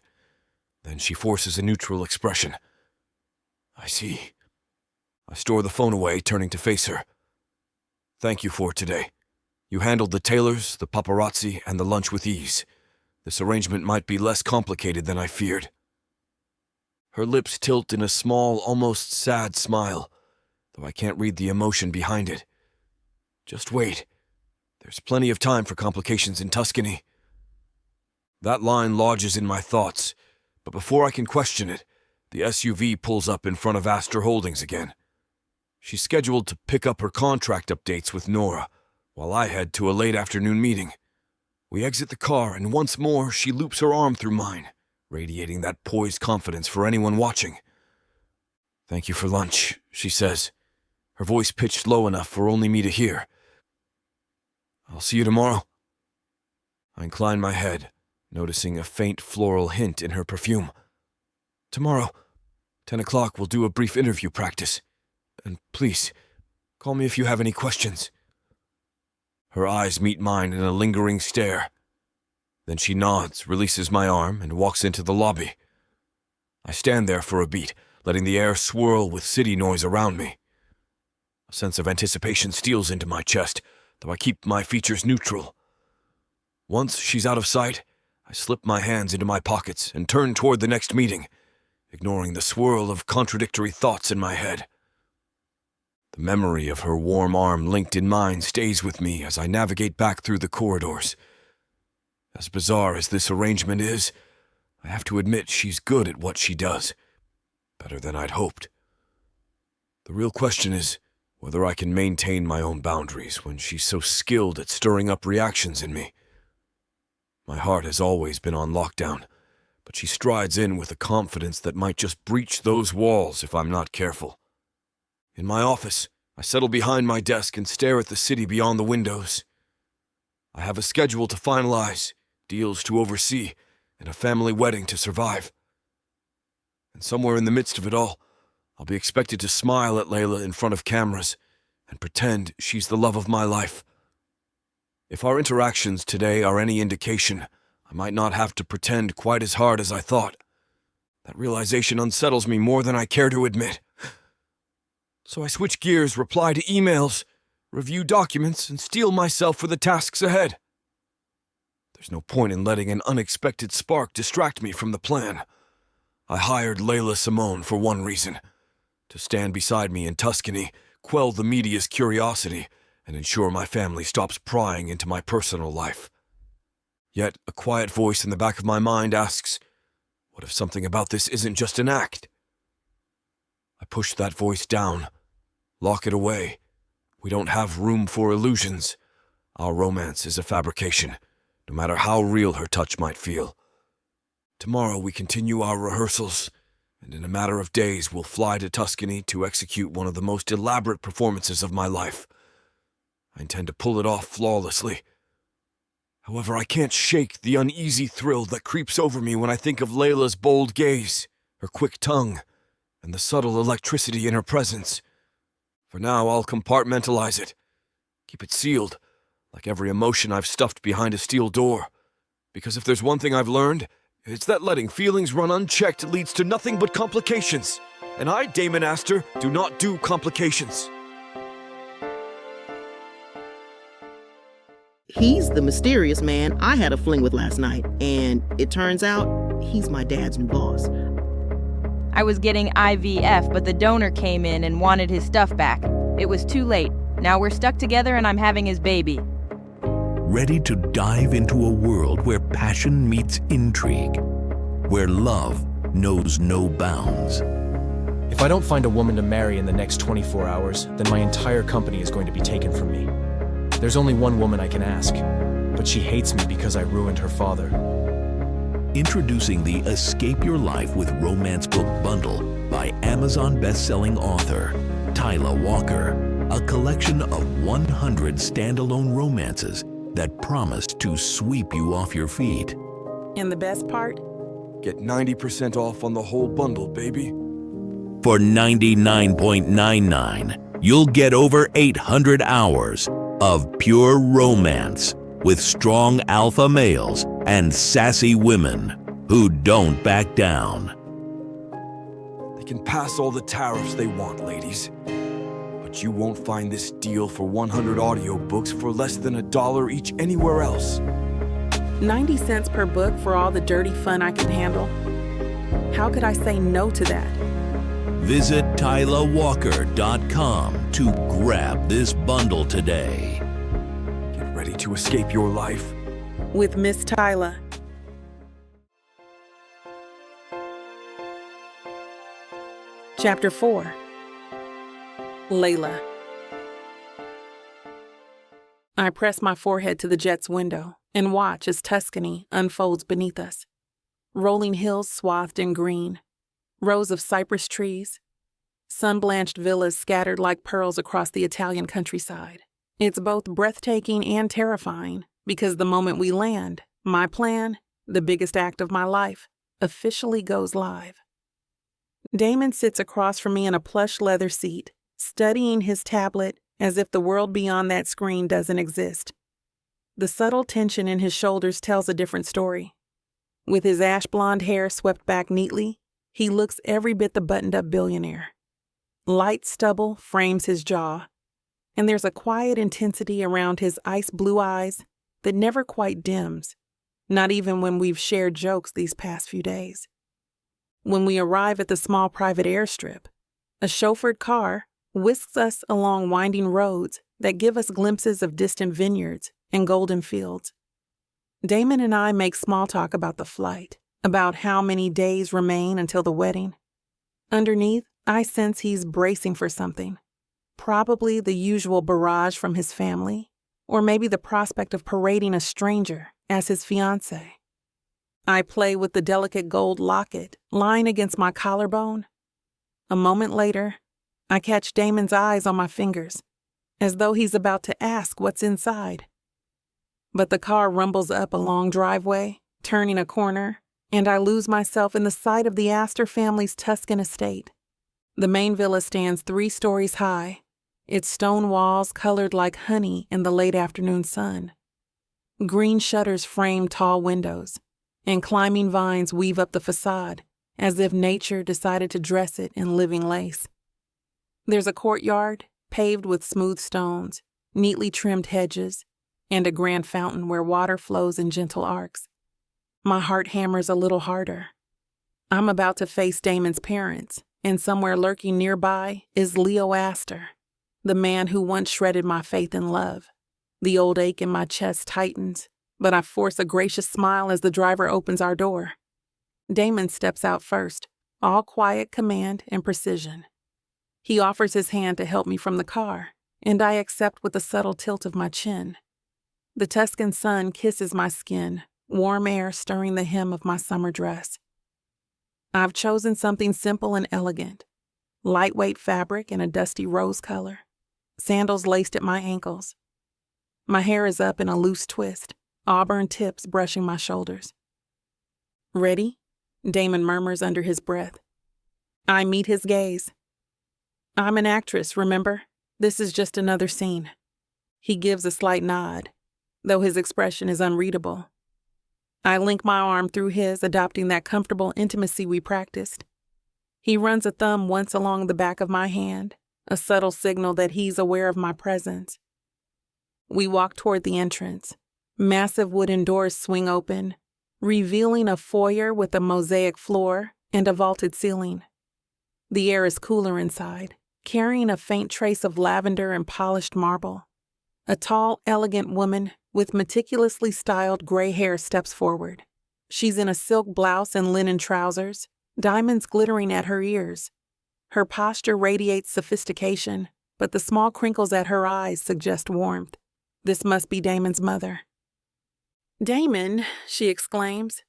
Then she forces a neutral expression. "I see." I store the phone away, turning to face her. "Thank you for today. You handled the tailors, the paparazzi, and the lunch with ease. This arrangement might be less complicated than I feared." Her lips tilt in a small, almost sad smile, though I can't read the emotion behind it. "Just wait. There's plenty of time for complications in Tuscany." That line lodges in my thoughts, but before I can question it, the SUV pulls up in front of Astor Holdings again. She's scheduled to pick up her contract updates with Nora, while I head to a late afternoon meeting. We exit the car, and once more she loops her arm through mine, radiating that poised confidence for anyone watching. "Thank you for lunch," she says, her voice pitched low enough for only me to hear. "I'll see you tomorrow." I incline my head, noticing a faint floral hint in her perfume. "Tomorrow, 10 o'clock, we'll do a brief interview practice. And please, call me if you have any questions." Her eyes meet mine in a lingering stare. Then she nods, releases my arm, and walks into the lobby. I stand there for a beat, letting the air swirl with city noise around me. A sense of anticipation steals into my chest, though I keep my features neutral. Once she's out of sight, I slip my hands into my pockets and turn toward the next meeting, ignoring the swirl of contradictory thoughts in my head. The memory of her warm arm linked in mine stays with me as I navigate back through the corridors. As bizarre as this arrangement is, I have to admit she's good at what she does. Better than I'd hoped. The real question is whether I can maintain my own boundaries when she's so skilled at stirring up reactions in me. My heart has always been on lockdown, but she strides in with a confidence that might just breach those walls if I'm not careful. In my office, I settle behind my desk and stare at the city beyond the windows. I have a schedule to finalize, deals to oversee, and a family wedding to survive. And somewhere in the midst of it all, I'll be expected to smile at Leila in front of cameras and pretend she's the love of my life. If our interactions today are any indication, I might not have to pretend quite as hard as I thought. That realization unsettles me more than I care to admit. So I switch gears, reply to emails, review documents, and steel myself for the tasks ahead. There's no point in letting an unexpected spark distract me from the plan. I hired Leila Simone for one reason: to stand beside me in Tuscany, quell the media's curiosity, and ensure my family stops prying into my personal life. Yet a quiet voice in the back of my mind asks, what if something about this isn't just an act? I push that voice down, lock it away. We don't have room for illusions. Our romance is a fabrication, no matter how real her touch might feel. Tomorrow we continue our rehearsals, and in a matter of days we'll fly to Tuscany to execute one of the most elaborate performances of my life. I intend to pull it off flawlessly. However, I can't shake the uneasy thrill that creeps over me when I think of Leila's bold gaze, her quick tongue, and the subtle electricity in her presence. For now, I'll compartmentalize it, keep it sealed, like every emotion I've stuffed behind a steel door. Because if there's one thing I've learned, it's that letting feelings run unchecked leads to nothing but complications. And I, Damon Astor, do not do complications. He's the mysterious man I had a fling with last night, and it turns out he's my dad's new boss. I was getting IVF, but the donor came in and wanted his stuff back. It was too late. Now we're stuck together and I'm having his baby. Ready to dive into a world where passion meets intrigue, where love knows no bounds. If I don't find a woman to marry in the next 24 hours, then my entire company is going to be taken from me. There's only one woman I can ask, but she hates me because I ruined her father. Introducing the Escape Your Life with Romance Book Bundle by Amazon best-selling author Leila Walker, a collection of 100 standalone romances that promised to sweep you off your feet. And the best part? Get 90% off on the whole bundle, baby. For $99.99, you'll get over 800 hours of pure romance with strong alpha males and sassy women who don't back down. They can pass all the tariffs they want, ladies. But you won't find this deal for 100 audiobooks for less than $1 each anywhere else. 90 cents per book for all the dirty fun I can handle? How could I say no to that? Visit TylaWalker.com to grab this bundle today. Get ready to escape your life with Miss Tyla. Chapter 4. Leila. I press my forehead to the jet's window and watch as Tuscany unfolds beneath us. Rolling hills swathed in green, rows of cypress trees, sun-blanched villas scattered like pearls across the Italian countryside. It's both breathtaking and terrifying because the moment we land, my plan, the biggest act of my life, officially goes live. Damon sits across from me in a plush leather seat, studying his tablet as if the world beyond that screen doesn't exist. The subtle tension in his shoulders tells a different story. With his ash blonde hair swept back neatly, he looks every bit the buttoned-up billionaire. Light stubble frames his jaw, and there's a quiet intensity around his ice blue eyes that never quite dims, not even when we've shared jokes these past few days. When we arrive at the small private airstrip, a chauffeured car whisks us along winding roads that give us glimpses of distant vineyards and golden fields. Damon and I make small talk about the flight, about how many days remain until the wedding. Underneath, I sense he's bracing for something. Probably the usual barrage from his family, or maybe the prospect of parading a stranger as his fiancée. I play with the delicate gold locket lying against my collarbone. A moment later, I catch Damon's eyes on my fingers, as though he's about to ask what's inside. But the car rumbles up a long driveway, turning a corner, and I lose myself in the sight of the Astor family's Tuscan estate. The main villa stands 3 stories high, its stone walls colored like honey in the late afternoon sun. Green shutters frame tall windows, and climbing vines weave up the facade, as if nature decided to dress it in living lace. There's a courtyard, paved with smooth stones, neatly trimmed hedges, and a grand fountain where water flows in gentle arcs. My heart hammers a little harder. I'm about to face Damon's parents, and somewhere lurking nearby is Leo Astor, the man who once shredded my faith and love. The old ache in my chest tightens, but I force a gracious smile as the driver opens our door. Damon steps out first, all quiet command and precision. He offers his hand to help me from the car, and I accept with a subtle tilt of my chin. The Tuscan sun kisses my skin, warm air stirring the hem of my summer dress. I've chosen something simple and elegant, lightweight fabric in a dusty rose color, sandals laced at my ankles. My hair is up in a loose twist, auburn tips brushing my shoulders. "Ready?" Damon murmurs under his breath. I meet his gaze. "I'm an actress, remember? This is just another scene." He gives a slight nod, though his expression is unreadable. I link my arm through his, adopting that comfortable intimacy we practiced. He runs a thumb once along the back of my hand, a subtle signal that he's aware of my presence. We walk toward the entrance. Massive wooden doors swing open, revealing a foyer with a mosaic floor and a vaulted ceiling. The air is cooler inside, carrying a faint trace of lavender and polished marble. A tall, elegant woman with meticulously styled gray hair steps forward. She's in a silk blouse and linen trousers, diamonds glittering at her ears. Her posture radiates sophistication, but the small crinkles at her eyes suggest warmth. This must be Damon's mother. "Damon," she exclaims,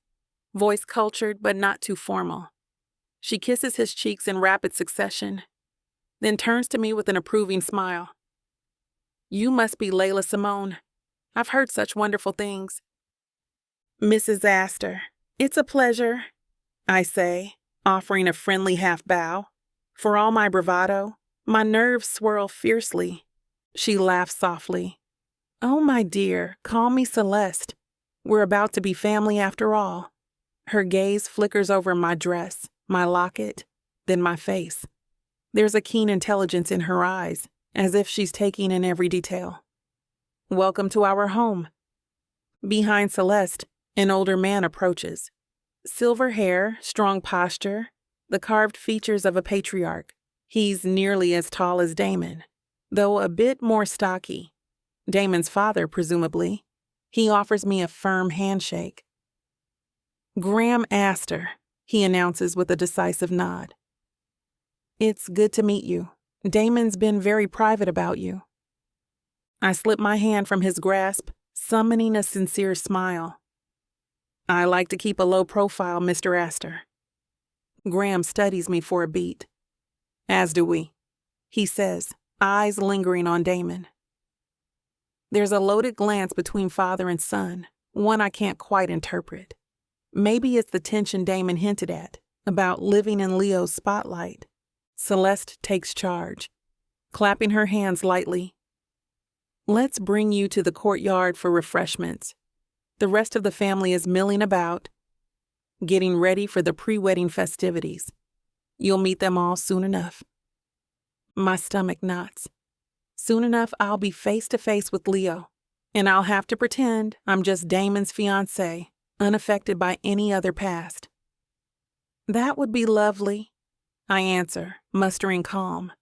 voice cultured but not too formal. She kisses his cheeks in rapid succession, then turns to me with an approving smile. "You must be Leila Simone. I've heard such wonderful things." "Mrs. Astor, it's a pleasure," I say, offering a friendly half bow. For all my bravado, my nerves swirl fiercely. She laughs softly. "Oh, my dear, call me Celeste. We're about to be family after all." Her gaze flickers over my dress, my locket, then my face. There's a keen intelligence in her eyes, as if she's taking in every detail. "Welcome to our home." Behind Celeste, an older man approaches. Silver hair, strong posture, the carved features of a patriarch. He's nearly as tall as Damon, though a bit more stocky. Damon's father, presumably. He offers me a firm handshake. "Graham Astor," he announces with a decisive nod. "It's good to meet you. Damon's been very private about you." I slip my hand from his grasp, summoning a sincere smile. "I like to keep a low profile, Mr. Astor." Graham studies me for a beat. "As do we," he says, eyes lingering on Damon. There's a loaded glance between father and son, one I can't quite interpret. Maybe it's the tension Damon hinted at, about living in Leo's spotlight. Celeste takes charge, clapping her hands lightly. "Let's bring you to the courtyard for refreshments." The rest of the family is milling about, getting ready for the pre-wedding festivities. You'll meet them all soon enough. My stomach knots. Soon enough, I'll be face to face with Leo, and I'll have to pretend I'm just Damon's fiancée, unaffected by any other past. "That would be lovely," I answer, mustering calm.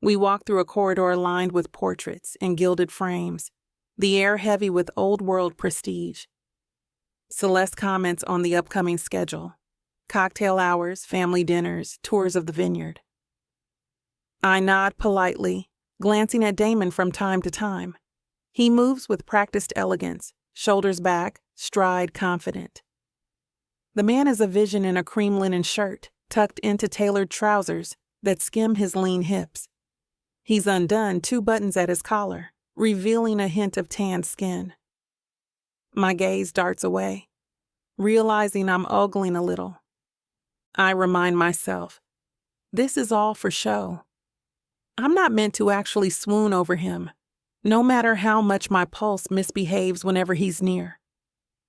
We walk through a corridor lined with portraits and gilded frames, the air heavy with old-world prestige. Celeste comments on the upcoming schedule: cocktail hours, family dinners, tours of the vineyard. I nod politely, glancing at Damon from time to time. He moves with practiced elegance, shoulders back, stride confident. The man is a vision in a cream linen shirt, tucked into tailored trousers that skim his lean hips. He's undone 2 buttons at his collar, revealing a hint of tanned skin. My gaze darts away, realizing I'm ogling a little. I remind myself, this is all for show. I'm not meant to actually swoon over him, no matter how much my pulse misbehaves whenever he's near.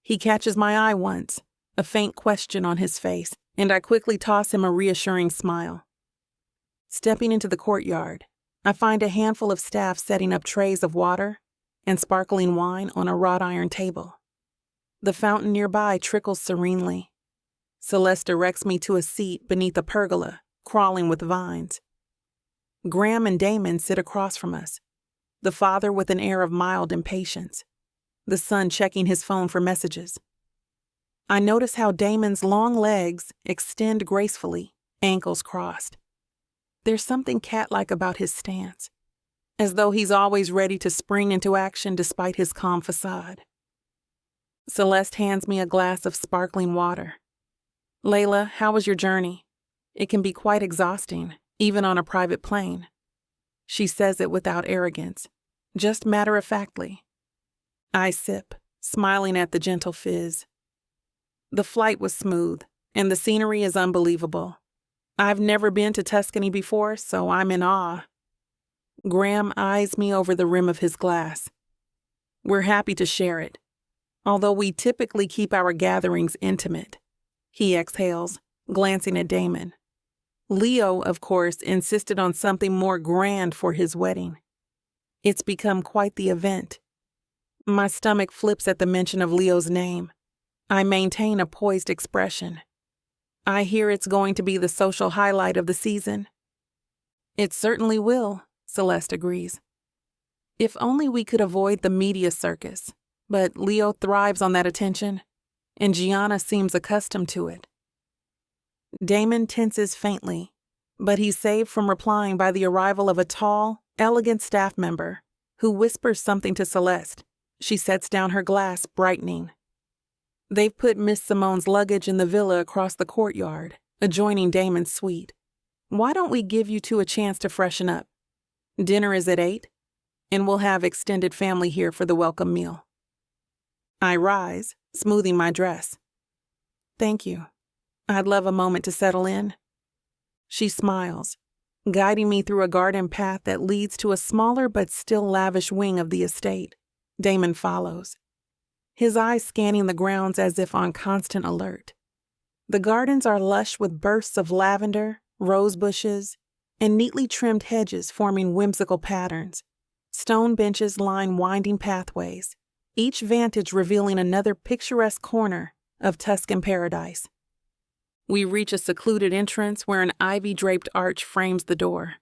He catches my eye once, a faint question on his face, and I quickly toss him a reassuring smile. Stepping into the courtyard, I find a handful of staff setting up trays of water and sparkling wine on a wrought iron table. The fountain nearby trickles serenely. Celeste directs me to a seat beneath a pergola, crawling with vines. Graham and Damon sit across from us, the father with an air of mild impatience, the son checking his phone for messages. I notice how Damon's long legs extend gracefully, ankles crossed. There's something cat-like about his stance, as though he's always ready to spring into action despite his calm facade. Celeste hands me a glass of sparkling water. Leila, how was your journey? It can be quite exhausting, even on a private plane. She says it without arrogance, just matter-of-factly. I sip, smiling at the gentle fizz. The flight was smooth, and the scenery is unbelievable. I've never been to Tuscany before, so I'm in awe. Graham eyes me over the rim of his glass. We're happy to share it, although we typically keep our gatherings intimate. He exhales, glancing at Damon. Leo, of course, insisted on something more grand for his wedding. It's become quite the event. My stomach flips at the mention of Leo's name. I maintain a poised expression. I hear it's going to be the social highlight of the season. It certainly will, Celeste agrees. If only we could avoid the media circus, but Leo thrives on that attention, and Gianna seems accustomed to it. Damon tenses faintly, but he's saved from replying by the arrival of a tall, elegant staff member who whispers something to Celeste. She sets down her glass, brightening. They've put Miss Simone's luggage in the villa across the courtyard, adjoining Damon's suite. Why don't we give you two a chance to freshen up? Dinner is at 8, and we'll have extended family here for the welcome meal. I rise, smoothing my dress. Thank you. I'd love a moment to settle in. She smiles, guiding me through a garden path that leads to a smaller but still lavish wing of the estate. Damon follows, his eyes scanning the grounds as if on constant alert. The gardens are lush with bursts of lavender, rose bushes, and neatly trimmed hedges forming whimsical patterns. Stone benches line winding pathways, each vantage revealing another picturesque corner of Tuscan paradise. We reach a secluded entrance where an ivy-draped arch frames the door.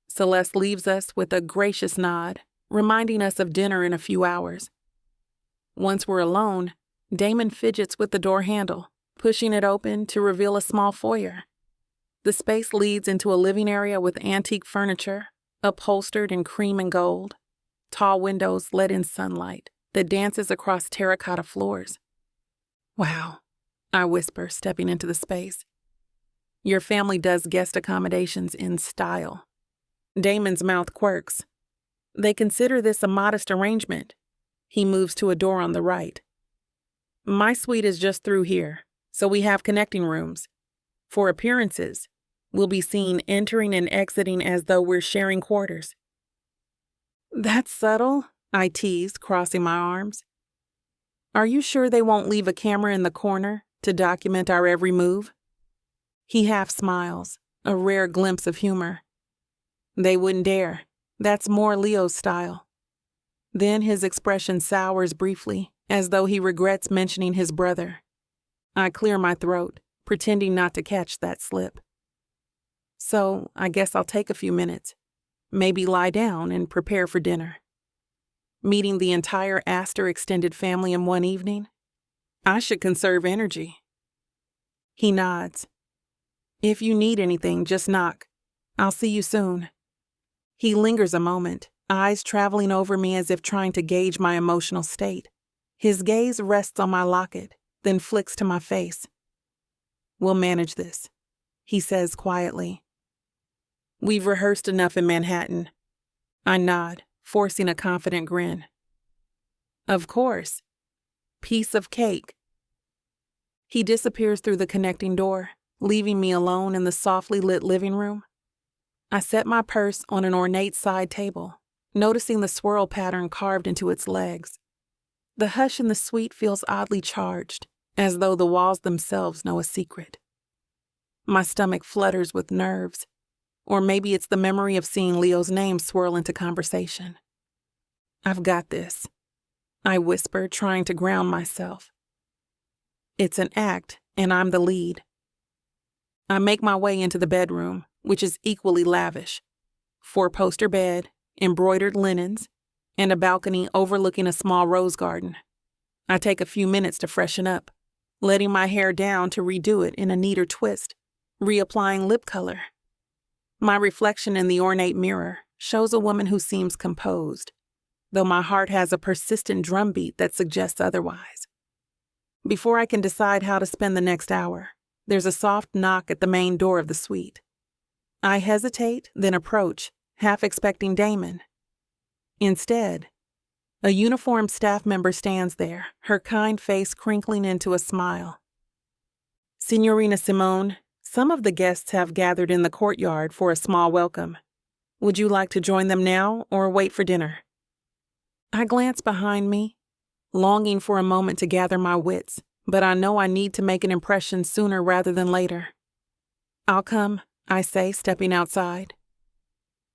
Celeste leaves us with a gracious nod, reminding us of dinner in a few hours. Once we're alone, Damon fidgets with the door handle, pushing it open to reveal a small foyer. The space leads into a living area with antique furniture, upholstered in cream and gold, tall windows let in sunlight that dances across terracotta floors. Wow, I whisper, stepping into the space. Your family does guest accommodations in style. Damon's mouth quirks. They consider this a modest arrangement. He moves to a door on the right. My suite is just through here, so we have connecting rooms. For appearances, we'll be seen entering and exiting as though we're sharing quarters. That's subtle, I tease, crossing my arms. Are you sure they won't leave a camera in the corner to document our every move? He half smiles, a rare glimpse of humor. They wouldn't dare. That's more Leo's style. Then his expression sours briefly, as though he regrets mentioning his brother. I clear my throat, pretending not to catch that slip. So I guess I'll take a few minutes, maybe lie down and prepare for dinner. Meeting the entire Astor extended family in one evening? I should conserve energy. He nods. If you need anything, just knock. I'll see you soon. He lingers a moment, eyes traveling over me as if trying to gauge my emotional state. His gaze rests on my locket, then flicks to my face. We'll manage this, he says quietly. We've rehearsed enough in Manhattan. I nod, forcing a confident grin. Of course. Piece of cake. He disappears through the connecting door, leaving me alone in the softly lit living room. I set my purse on an ornate side table, noticing the swirl pattern carved into its legs. The hush in the suite feels oddly charged, as though the walls themselves know a secret. My stomach flutters with nerves, or maybe it's the memory of seeing Leo's name swirl into conversation. I've got this, I whisper, trying to ground myself. It's an act, and I'm the lead. I make my way into the bedroom, which is equally lavish. 4-poster bed, embroidered linens, and a balcony overlooking a small rose garden. I take a few minutes to freshen up, letting my hair down to redo it in a neater twist, reapplying lip color. My reflection in the ornate mirror shows a woman who seems composed, though my heart has a persistent drumbeat that suggests otherwise. Before I can decide how to spend the next hour, there's a soft knock at the main door of the suite. I hesitate, then approach, half expecting Damon. Instead, a uniformed staff member stands there, her kind face crinkling into a smile. Signorina Simone, some of the guests have gathered in the courtyard for a small welcome. Would you like to join them now or wait for dinner? I glance behind me, longing for a moment to gather my wits, but I know I need to make an impression sooner rather than later. I'll come, I say, stepping outside.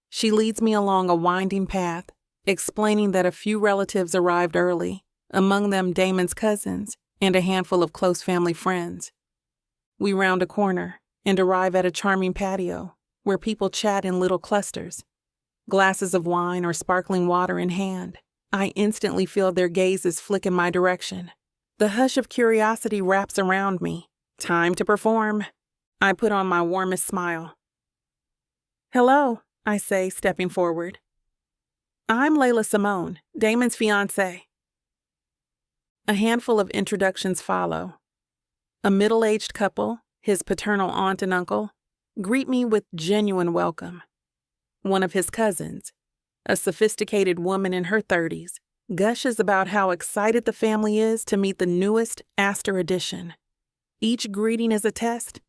She leads me along a winding path, explaining that a few relatives arrived early, among them Damon's cousins and a handful of close family friends. We round a corner and arrive at a charming patio where people chat in little clusters, glasses of wine or sparkling water in hand. I instantly feel their gazes flick in my direction. The hush of curiosity wraps around me. Time to perform. I put on my warmest smile. Hello, I say, stepping forward. I'm Leila Simone, Damon's fiancée. A handful of introductions follow. A middle-aged couple, his paternal aunt and uncle, greet me with genuine welcome. One of his cousins, a sophisticated woman in her 30s, gushes about how excited the family is to meet the newest Astor edition. Each greeting is a test,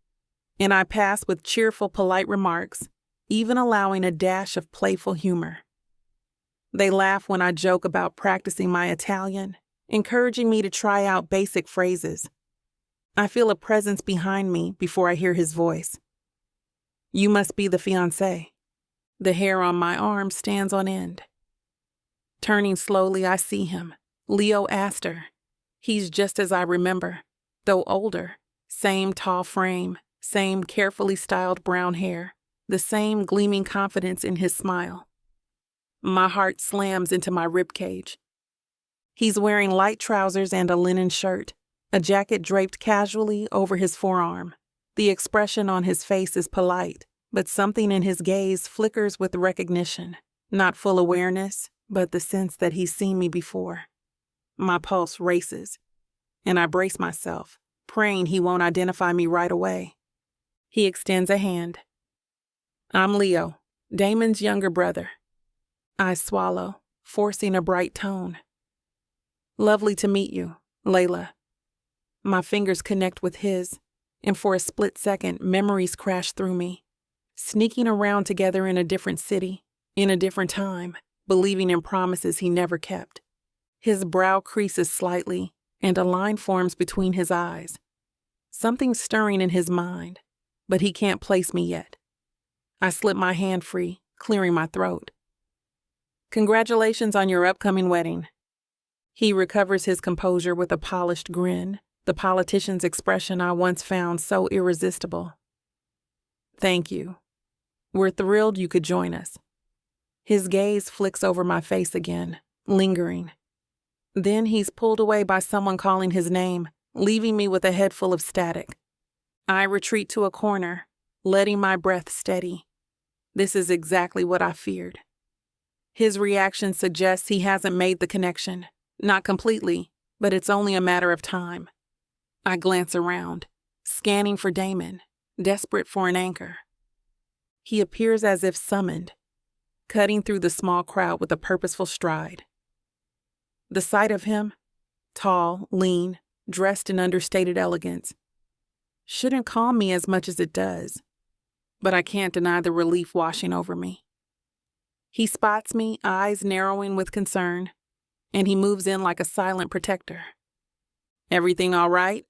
and I pass with cheerful, polite remarks, even allowing a dash of playful humor. They laugh when I joke about practicing my Italian, encouraging me to try out basic phrases. I feel a presence behind me before I hear his voice. You must be the fiancé. The hair on my arm stands on end. Turning slowly, I see him, Leo Astor. He's just as I remember, though older. Same tall frame, same carefully styled brown hair, the same gleaming confidence in his smile. My heart slams into my ribcage. He's wearing light trousers and a linen shirt, a jacket draped casually over his forearm. The expression on his face is polite, but something in his gaze flickers with recognition, not full awareness, but the sense that he's seen me before. My pulse races, and I brace myself, praying he won't identify me right away. He extends a hand. I'm Leo, Damon's younger brother. I swallow, forcing a bright tone. Lovely to meet you, Leila. My fingers connect with his, and for a split second, memories crash through me. Sneaking around together in a different city, in a different time, believing in promises he never kept. His brow creases slightly, and a line forms between his eyes. Something's stirring in his mind, but he can't place me yet. I slip my hand free, clearing my throat. Congratulations on your upcoming wedding. He recovers his composure with a polished grin, the politician's expression I once found so irresistible. Thank you. We're thrilled you could join us. His gaze flicks over my face again, lingering. Then he's pulled away by someone calling his name, leaving me with a head full of static. I retreat to a corner, letting my breath steady. This is exactly what I feared. His reaction suggests he hasn't made the connection. Not completely, but it's only a matter of time. I glance around, scanning for Damon, desperate for an anchor. He appears as if summoned, cutting through the small crowd with a purposeful stride. The sight of him, tall, lean, dressed in understated elegance, shouldn't calm me as much as it does, but I can't deny the relief washing over me. He spots me, eyes narrowing with concern, and he moves in like a silent protector. "Everything all right?"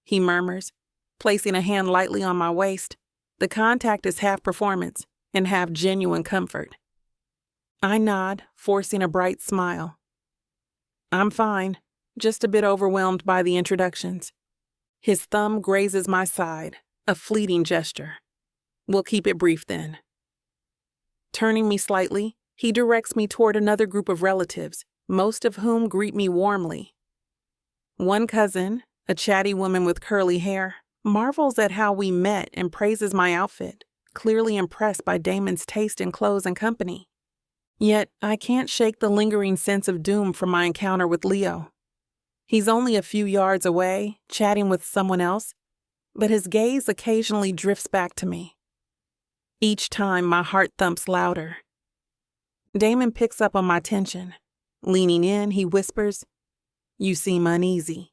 he murmurs, placing a hand lightly on my waist. The contact is half performance and half genuine comfort. I nod, forcing a bright smile. "I'm fine, just a bit overwhelmed by the introductions." His thumb grazes my side, a fleeting gesture. "We'll keep it brief then." Turning me slightly, he directs me toward another group of relatives, most of whom greet me warmly. One cousin, a chatty woman with curly hair, marvels at how we met and praises my outfit, clearly impressed by Damon's taste in clothes and company. Yet I can't shake the lingering sense of doom from my encounter with Leo. He's only a few yards away, chatting with someone else, but his gaze occasionally drifts back to me. Each time my heart thumps louder. Damon picks up on my tension. Leaning in, he whispers, "You seem uneasy."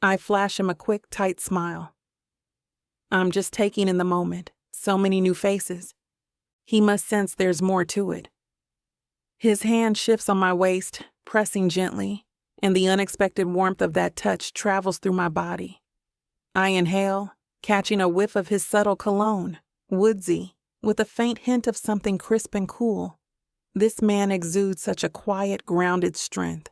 I flash him a quick, tight smile. I'm just taking in the moment. So many new faces. He must sense there's more to it. His hand shifts on my waist, pressing gently, and the unexpected warmth of that touch travels through my body. I inhale, catching a whiff of his subtle cologne, woodsy, with a faint hint of something crisp and cool. This man exudes such a quiet, grounded strength.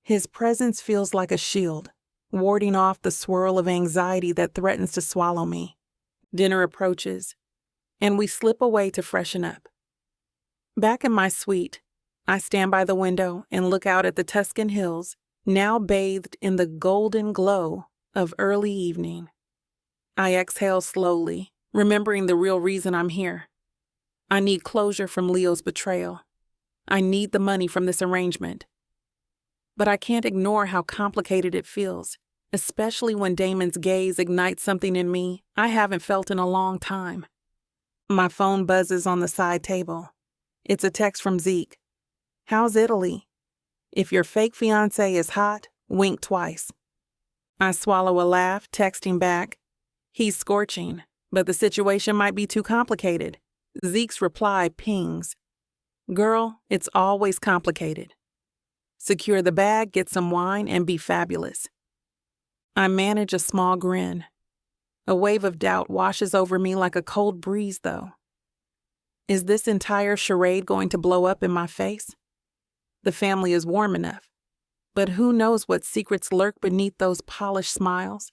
His presence feels like a shield, warding off the swirl of anxiety that threatens to swallow me. Dinner approaches, and we slip away to freshen up. Back in my suite, I stand by the window and look out at the Tuscan hills, now bathed in the golden glow of early evening. I exhale slowly, remembering the real reason I'm here. I need closure from Leo's betrayal. I need the money from this arrangement. But I can't ignore how complicated it feels, especially when Damon's gaze ignites something in me I haven't felt in a long time. My phone buzzes on the side table. It's a text from Zeke. "How's Italy? If your fake fiancé is hot, wink twice." I swallow a laugh, texting back, "He's scorching, but the situation might be too complicated." Zeke's reply pings, "Girl, it's always complicated. Secure the bag, get some wine, and be fabulous." I manage a small grin. A wave of doubt washes over me like a cold breeze, though. Is this entire charade going to blow up in my face? The family is warm enough, but who knows what secrets lurk beneath those polished smiles?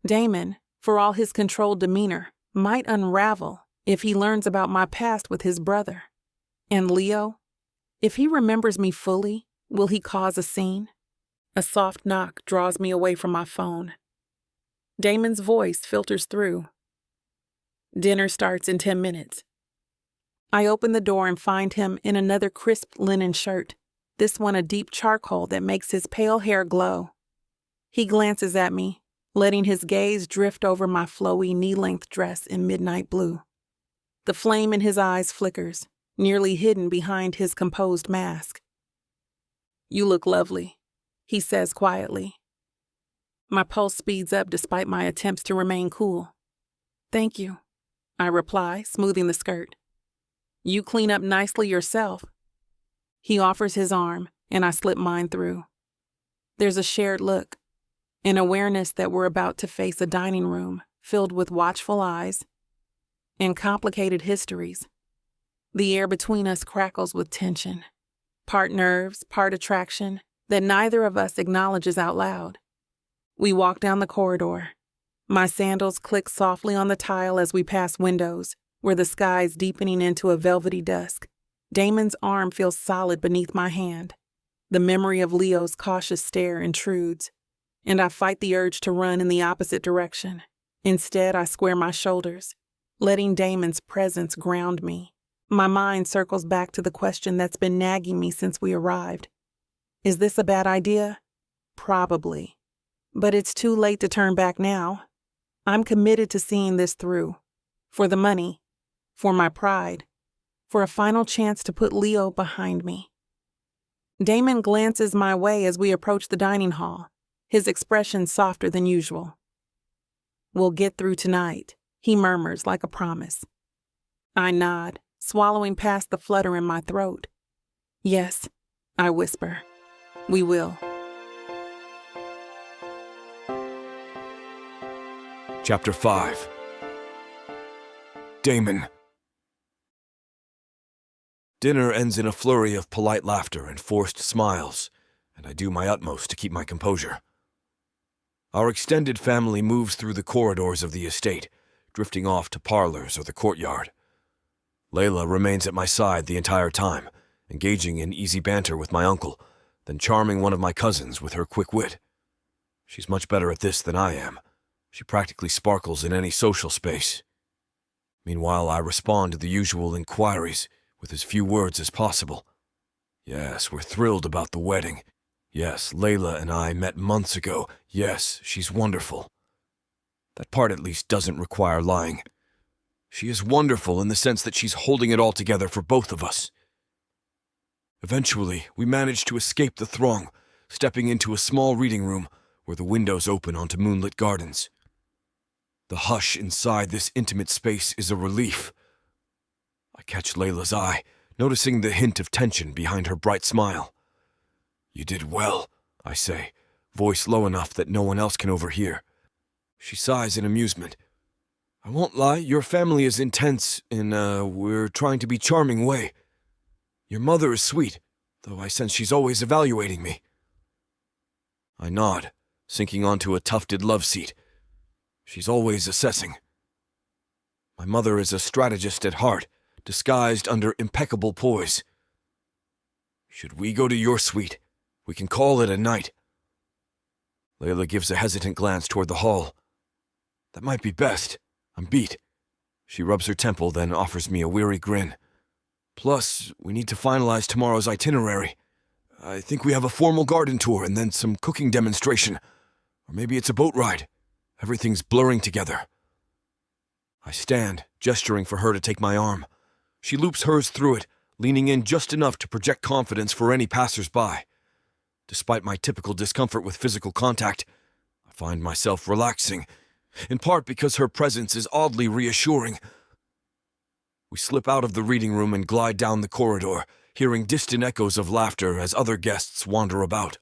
Damon, for all his controlled demeanor, might unravel if he learns about my past with his brother. And Leo, if he remembers me fully, will he cause a scene? A soft knock draws me away from my phone. Damon's voice filters through. "Dinner starts in 10 minutes. I open the door and find him in another crisp linen shirt, this one a deep charcoal that makes his pale hair glow. He glances at me, letting his gaze drift over my flowy knee-length dress in midnight blue. The flame in his eyes flickers, nearly hidden behind his composed mask. "You look lovely," he says quietly. My pulse speeds up despite my attempts to remain cool. "Thank you," I reply, smoothing the skirt. "You clean up nicely yourself." He offers his arm, and I slip mine through. There's a shared look, an awareness that we're about to face a dining room filled with watchful eyes and complicated histories. The air between us crackles with tension, part nerves, part attraction, that neither of us acknowledges out loud. We walk down the corridor. My sandals click softly on the tile as we pass windows, where the sky's deepening into a velvety dusk. Damon's arm feels solid beneath my hand. The memory of Leo's cautious stare intrudes, and I fight the urge to run in the opposite direction. Instead, I square my shoulders, letting Damon's presence ground me. My mind circles back to the question that's been nagging me since we arrived. Is this a bad idea? Probably. But it's too late to turn back now. I'm committed to seeing this through. For the money, for my pride, for a final chance to put Leo behind me. Damon glances my way as we approach the dining hall, his expression softer than usual. We'll get through tonight, he murmurs like a promise. I nod, swallowing past the flutter in my throat. Yes, I whisper. We will. Chapter 5. Damon. Dinner ends in a flurry of polite laughter and forced smiles, and I do my utmost to keep my composure. Our extended family moves through the corridors of the estate, drifting off to parlors or the courtyard. Leila remains at my side the entire time, engaging in easy banter with my uncle, then charming one of my cousins with her quick wit. She's much better at this than I am. She practically sparkles in any social space. Meanwhile, I respond to the usual inquiries with as few words as possible. Yes, we're thrilled about the wedding. Yes, Leila and I met months ago. Yes, she's wonderful. That part at least doesn't require lying. She is wonderful in the sense that she's holding it all together for both of us. Eventually, we manage to escape the throng, stepping into a small reading room where the windows open onto moonlit gardens. The hush inside this intimate space is a relief. I catch Leila's eye, noticing the hint of tension behind her bright smile. You did well, I say, voice low enough that no one else can overhear. She sighs in amusement. I won't lie, your family is intense in we're trying to be charming way. Your mother is sweet, though I sense she's always evaluating me. I nod, sinking onto a tufted love seat. She's always assessing. My mother is a strategist at heart, disguised under impeccable poise. Should we go to your suite? We can call it a night. Leila gives a hesitant glance toward the hall. That might be best. I'm beat. She rubs her temple, then offers me a weary grin. Plus, we need to finalize tomorrow's itinerary. I think we have a formal garden tour and then some cooking demonstration. Or maybe it's a boat ride. Everything's blurring together. I stand, gesturing for her to take my arm. She loops hers through it, leaning in just enough to project confidence for any passers-by. Despite my typical discomfort with physical contact, I find myself relaxing, in part because her presence is oddly reassuring. We slip out of the reading room and glide down the corridor, hearing distant echoes of laughter as other guests wander about.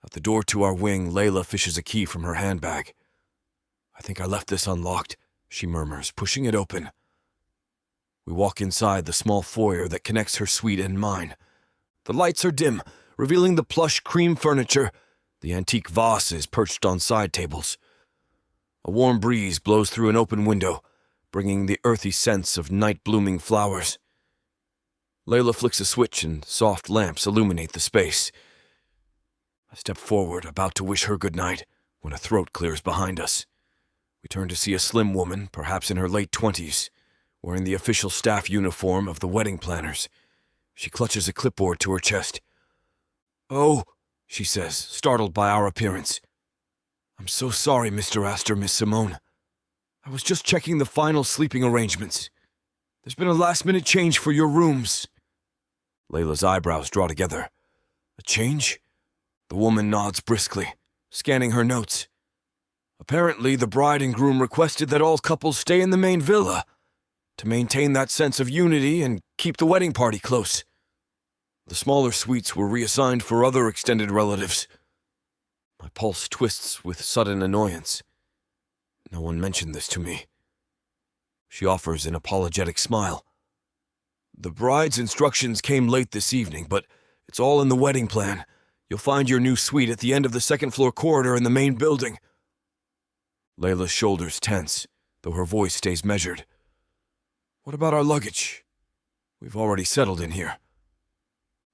At the door to our wing, Leila fishes a key from her handbag. I think I left this unlocked, she murmurs, pushing it open. We walk inside the small foyer that connects her suite and mine. The lights are dim, revealing the plush cream furniture, the antique vases perched on side tables. A warm breeze blows through an open window, bringing the earthy scents of night-blooming flowers. Leila flicks a switch and soft lamps illuminate the space. I step forward, about to wish her good night, when a throat clears behind us. We turn to see a slim woman, perhaps in her late 20s, wearing the official staff uniform of the wedding planners. She clutches a clipboard to her chest. Oh, she says, startled by our appearance. I'm so sorry, Mr. Astor, Miss Simone. I was just checking the final sleeping arrangements. There's been a last-minute change for your rooms. Leila's eyebrows draw together. A change? The woman nods briskly, scanning her notes. Apparently, the bride and groom requested that all couples stay in the main villa to maintain that sense of unity and keep the wedding party close. The smaller suites were reassigned for other extended relatives. My pulse twists with sudden annoyance. No one mentioned this to me. She offers an apologetic smile. The bride's instructions came late this evening, but it's all in the wedding plan. You'll find your new suite at the end of the second-floor corridor in the main building. Leila's shoulders tense, though her voice stays measured. What about our luggage? We've already settled in here.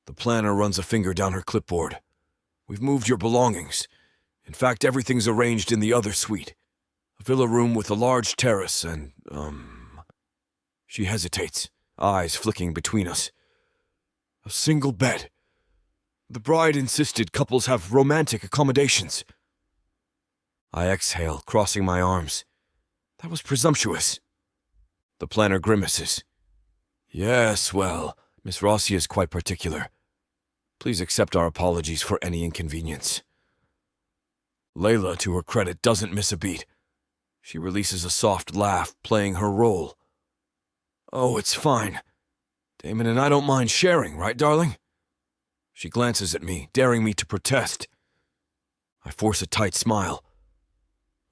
The planner runs a finger down her clipboard. We've moved your belongings. In fact, everything's arranged in the other suite. A villa room with a large terrace and, She hesitates, eyes flicking between us. A single bed. The bride insisted couples have romantic accommodations. I exhale, crossing my arms. That was presumptuous. The planner grimaces. Yes, well, Miss Rossi is quite particular. Please accept our apologies for any inconvenience. Leila, to her credit, doesn't miss a beat. She releases a soft laugh, playing her role. Oh, it's fine. Damon and I don't mind sharing, right, darling? She glances at me, daring me to protest. I force a tight smile.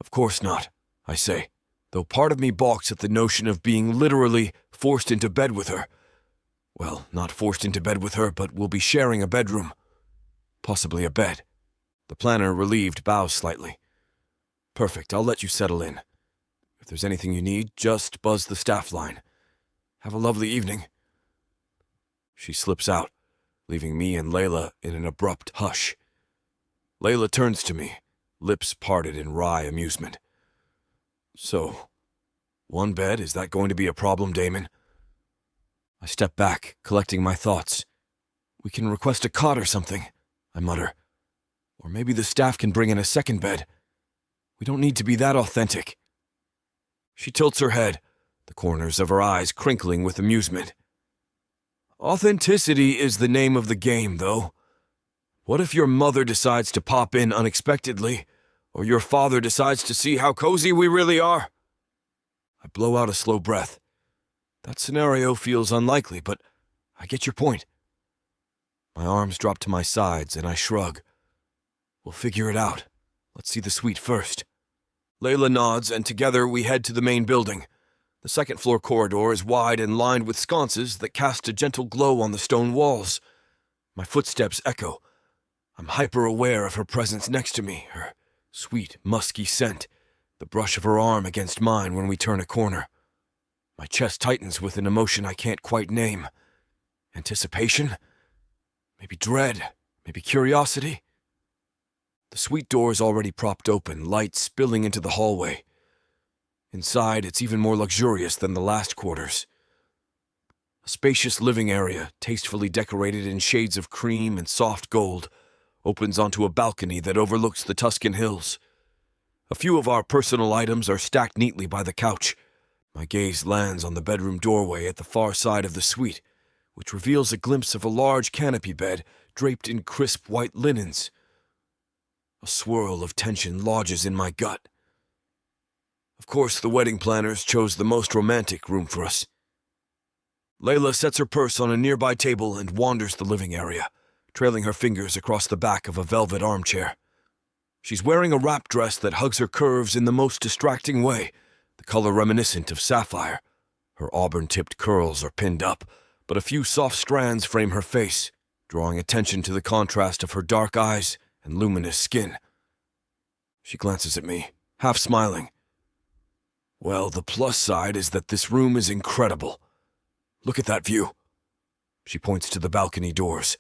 Of course not, I say, though part of me balks at the notion of being literally forced into bed with her. Well, not forced into bed with her, but we'll be sharing a bedroom. Possibly a bed. The planner, relieved, bows slightly. Perfect, I'll let you settle in. If there's anything you need, just buzz the staff line. Have a lovely evening. She slips out, leaving me and Leila in an abrupt hush. Leila turns to me, lips parted in wry amusement. So, one bed, is that going to be a problem, Damon? I step back, collecting my thoughts. We can request a cot or something, I mutter. Or maybe the staff can bring in a second bed. We don't need to be that authentic. She tilts her head, the corners of her eyes crinkling with amusement. Authenticity is the name of the game, though. What if your mother decides to pop in unexpectedly, or your father decides to see how cozy we really are? I blow out a slow breath. That scenario feels unlikely, but I get your point. My arms drop to my sides, and I shrug. We'll figure it out. Let's see the suite first. Leila nods, and together we head to the main building. The second-floor corridor is wide and lined with sconces that cast a gentle glow on the stone walls. My footsteps echo. I'm hyper-aware of her presence next to me, her sweet, musky scent, the brush of her arm against mine when we turn a corner. My chest tightens with an emotion I can't quite name. Anticipation? Maybe dread? Maybe curiosity? The suite door is already propped open, light spilling into the hallway. Inside, it's even more luxurious than the last quarters. A spacious living area, tastefully decorated in shades of cream and soft gold, opens onto a balcony that overlooks the Tuscan hills. A few of our personal items are stacked neatly by the couch. My gaze lands on the bedroom doorway at the far side of the suite, which reveals a glimpse of a large canopy bed draped in crisp white linens. A swirl of tension lodges in my gut. Of course, the wedding planners chose the most romantic room for us. Leila sets her purse on a nearby table and wanders the living area, trailing her fingers across the back of a velvet armchair. She's wearing a wrap dress that hugs her curves in the most distracting way, the color reminiscent of sapphire. Her auburn-tipped curls are pinned up, but a few soft strands frame her face, drawing attention to the contrast of her dark eyes and luminous skin. She glances at me, half smiling. Well, the plus side is that this room is incredible. Look at that view. She points to the balcony doors.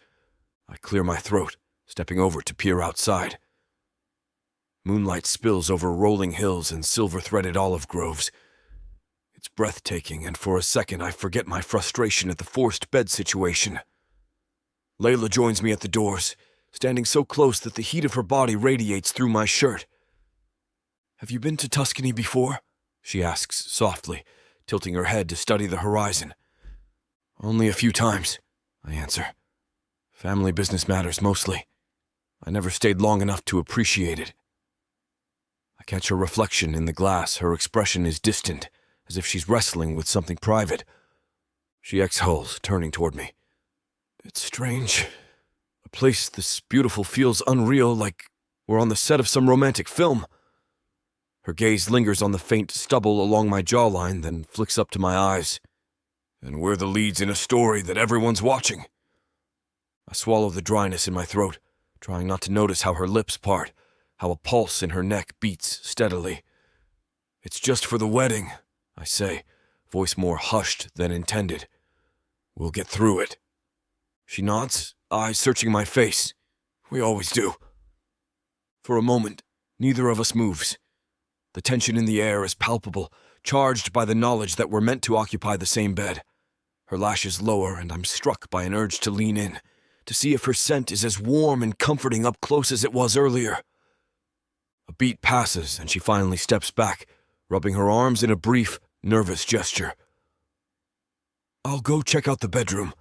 I clear my throat, stepping over to peer outside. Moonlight spills over rolling hills and silver-threaded olive groves. It's breathtaking, and for a second I forget my frustration at the forced bed situation. Leila joins me at the doors, standing so close that the heat of her body radiates through my shirt. Have you been to Tuscany before? She asks softly, tilting her head to study the horizon. Only a few times, I answer. Family business matters mostly. I never stayed long enough to appreciate it. I catch her reflection in the glass. Her expression is distant, as if she's wrestling with something private. She exhales, turning toward me. It's strange. A place this beautiful feels unreal, like we're on the set of some romantic film. Her gaze lingers on the faint stubble along my jawline, then flicks up to my eyes. And we're the leads in a story that everyone's watching. I swallow the dryness in my throat, trying not to notice how her lips part, how a pulse in her neck beats steadily. It's just for the wedding, I say, voice more hushed than intended. We'll get through it. She nods, eyes searching my face. We always do. For a moment, neither of us moves. The tension in the air is palpable, charged by the knowledge that we're meant to occupy the same bed. Her lashes lower, and I'm struck by an urge to lean in, to see if her scent is as warm and comforting up close as it was earlier. A beat passes, and she finally steps back, rubbing her arms in a brief, nervous gesture. "I'll go check out the bedroom,"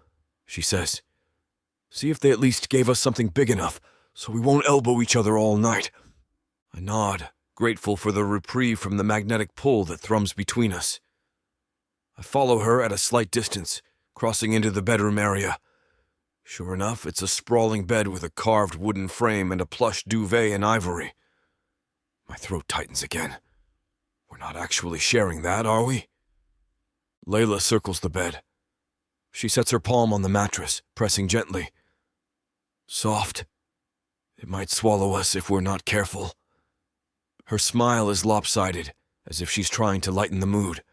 she says. "See if they at least gave us something big enough, so we won't elbow each other all night." I nod, grateful for the reprieve from the magnetic pull that thrums between us. I follow her at a slight distance, crossing into the bedroom area. Sure enough, it's a sprawling bed with a carved wooden frame and a plush duvet in ivory. My throat tightens again. We're not actually sharing that, are we? Leila circles the bed. She sets her palm on the mattress, pressing gently. Soft. It might swallow us if we're not careful. Her smile is lopsided, as if she's trying to lighten the mood.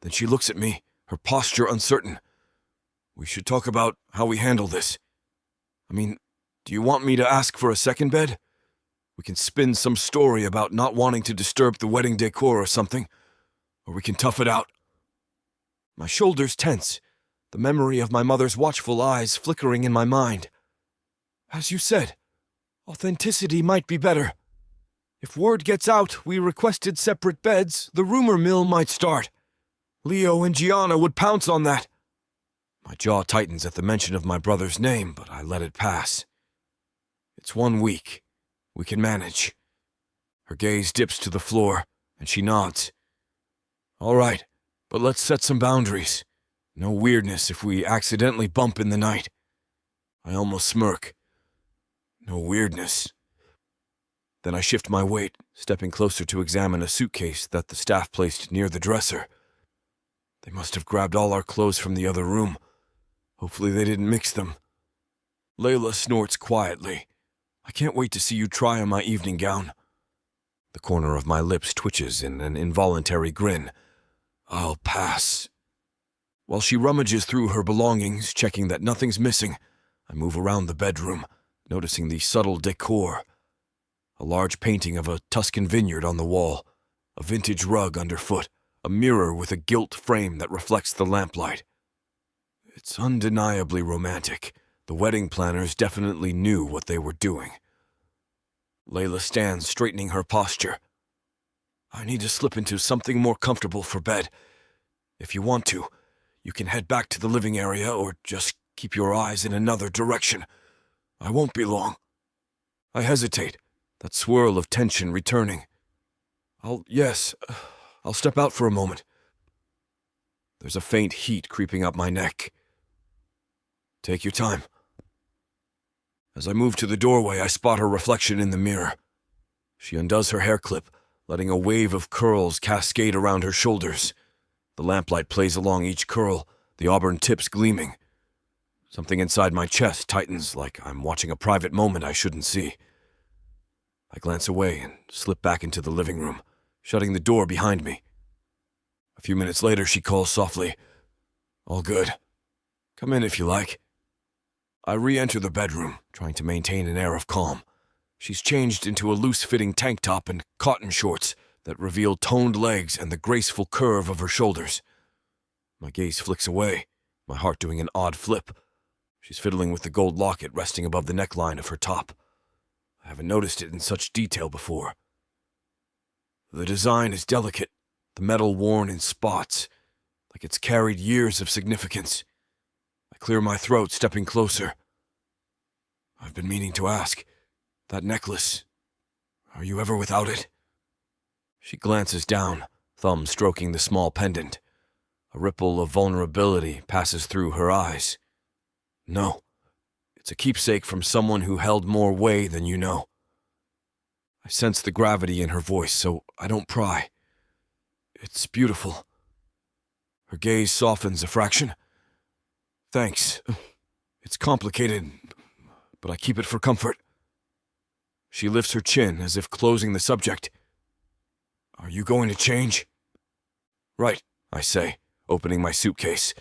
Then she looks at me, her posture uncertain. We should talk about how we handle this. I mean, do you want me to ask for a second bed? We can spin some story about not wanting to disturb the wedding decor or something, or we can tough it out. My shoulders tense, the memory of my mother's watchful eyes flickering in my mind. As you said, authenticity might be better. If word gets out we requested separate beds, the rumor mill might start. Leo and Gianna would pounce on that. My jaw tightens at the mention of my brother's name, but I let it pass. It's 1 week. We can manage. Her gaze dips to the floor, and she nods. All right, but let's set some boundaries. No weirdness if we accidentally bump in the night. I almost smirk. No weirdness. Then I shift my weight, stepping closer to examine a suitcase that the staff placed near the dresser. They must have grabbed all our clothes from the other room. Hopefully they didn't mix them. Leila snorts quietly. I can't wait to see you try on my evening gown. The corner of my lips twitches in an involuntary grin. I'll pass. While she rummages through her belongings, checking that nothing's missing, I move around the bedroom, noticing the subtle decor. A large painting of a Tuscan vineyard on the wall, a vintage rug underfoot, a mirror with a gilt frame that reflects the lamplight. It's undeniably romantic. The wedding planners definitely knew what they were doing. Leila stands, straightening her posture. I need to slip into something more comfortable for bed. If you want to, you can head back to the living area or just keep your eyes in another direction. I won't be long. I hesitate, that swirl of tension returning. I'll step out for a moment. There's a faint heat creeping up my neck. Take your time. As I move to the doorway, I spot her reflection in the mirror. She undoes her hair clip, letting a wave of curls cascade around her shoulders. The lamplight plays along each curl, the auburn tips gleaming. Something inside my chest tightens like I'm watching a private moment I shouldn't see. I glance away and slip back into the living room, shutting the door behind me. A few minutes later, she calls softly, "All good. Come in if you like." I re-enter the bedroom, trying to maintain an air of calm. She's changed into a loose-fitting tank top and cotton shorts that reveal toned legs and the graceful curve of her shoulders. My gaze flicks away, my heart doing an odd flip. She's fiddling with the gold locket resting above the neckline of her top. I haven't noticed it in such detail before. The design is delicate, the metal worn in spots, like it's carried years of significance. I clear my throat, stepping closer. I've been meaning to ask, that necklace, are you ever without it? She glances down, thumb stroking the small pendant. A ripple of vulnerability passes through her eyes. No, it's a keepsake from someone who held more weight than you know. I sense the gravity in her voice, so I don't pry. It's beautiful. Her gaze softens a fraction. Thanks. It's complicated, but I keep it for comfort. She lifts her chin as if closing the subject. Are you going to change? Right, I say, opening my suitcase.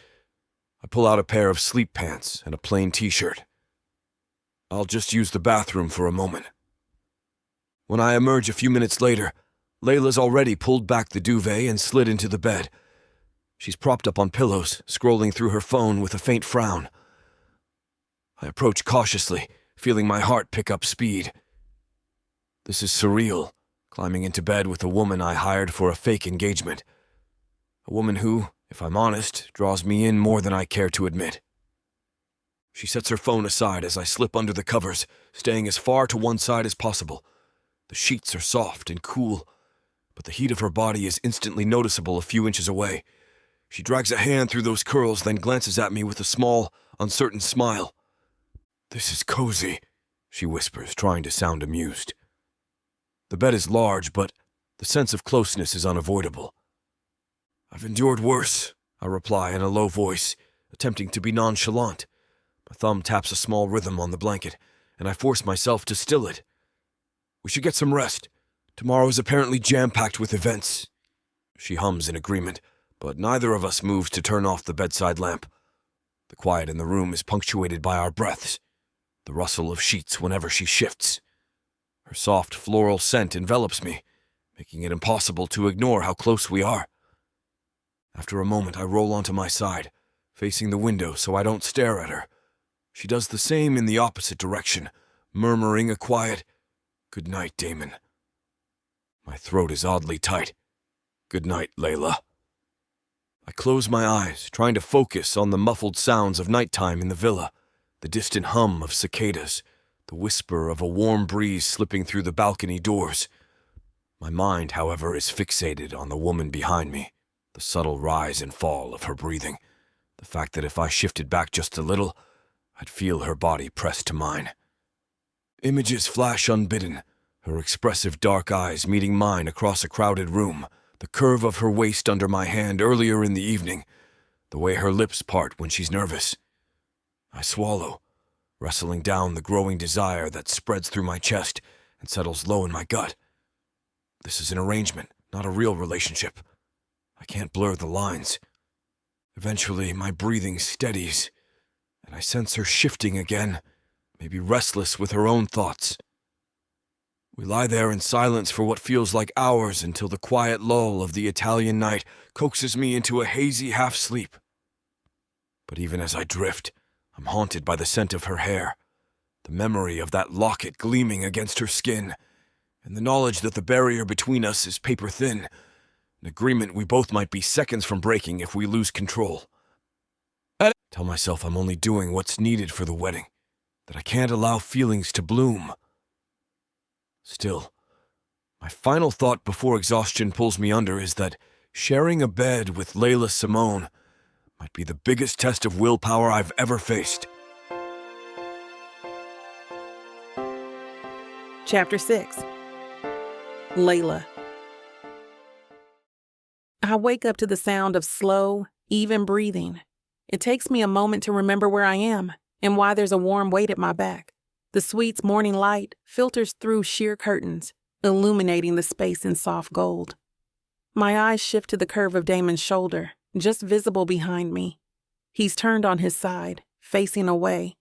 I pull out a pair of sleep pants and a plain t-shirt. I'll just use the bathroom for a moment. When I emerge a few minutes later, Leila's already pulled back the duvet and slid into the bed. She's propped up on pillows, scrolling through her phone with a faint frown. I approach cautiously, feeling my heart pick up speed. This is surreal, climbing into bed with a woman I hired for a fake engagement. A woman who, if I'm honest, draws me in more than I care to admit. She sets her phone aside as I slip under the covers, staying as far to one side as possible. The sheets are soft and cool, but the heat of her body is instantly noticeable a few inches away. She drags a hand through those curls, then glances at me with a small, uncertain smile. "This is cozy," she whispers, trying to sound amused. The bed is large, but the sense of closeness is unavoidable. "I've endured worse," I reply in a low voice, attempting to be nonchalant. My thumb taps a small rhythm on the blanket, and I force myself to still it. "We should get some rest. Tomorrow is apparently jam-packed with events." She hums in agreement, but neither of us moves to turn off the bedside lamp. The quiet in the room is punctuated by our breaths, the rustle of sheets whenever she shifts. Her soft floral scent envelops me, making it impossible to ignore how close we are. After a moment, I roll onto my side, facing the window so I don't stare at her. She does the same in the opposite direction, murmuring a quiet, "Good night, Damon." My throat is oddly tight. "Good night, Leila." I close my eyes, trying to focus on the muffled sounds of nighttime in the villa, the distant hum of cicadas, the whisper of a warm breeze slipping through the balcony doors. My mind, however, is fixated on the woman behind me, the subtle rise and fall of her breathing, the fact that if I shifted back just a little, I'd feel her body pressed to mine. Images flash unbidden, her expressive dark eyes meeting mine across a crowded room, the curve of her waist under my hand earlier in the evening, the way her lips part when she's nervous. I swallow, wrestling down the growing desire that spreads through my chest and settles low in my gut. This is an arrangement, not a real relationship. I can't blur the lines. Eventually, my breathing steadies, and I sense her shifting again, maybe restless with her own thoughts. We lie there in silence for what feels like hours until the quiet lull of the Italian night coaxes me into a hazy half-sleep. But even as I drift, I'm haunted by the scent of her hair, the memory of that locket gleaming against her skin, and the knowledge that the barrier between us is paper-thin, an agreement we both might be seconds from breaking if we lose control. I tell myself I'm only doing what's needed for the wedding, that I can't allow feelings to bloom. Still, my final thought before exhaustion pulls me under is that sharing a bed with Leila Simone might be the biggest test of willpower I've ever faced. Chapter 6. Leila. I wake up to the sound of slow, even breathing. It takes me a moment to remember where I am and why there's a warm weight at my back. The suite's morning light filters through sheer curtains, illuminating the space in soft gold. My eyes shift to the curve of Damon's shoulder, just visible behind me. He's turned on his side, facing away,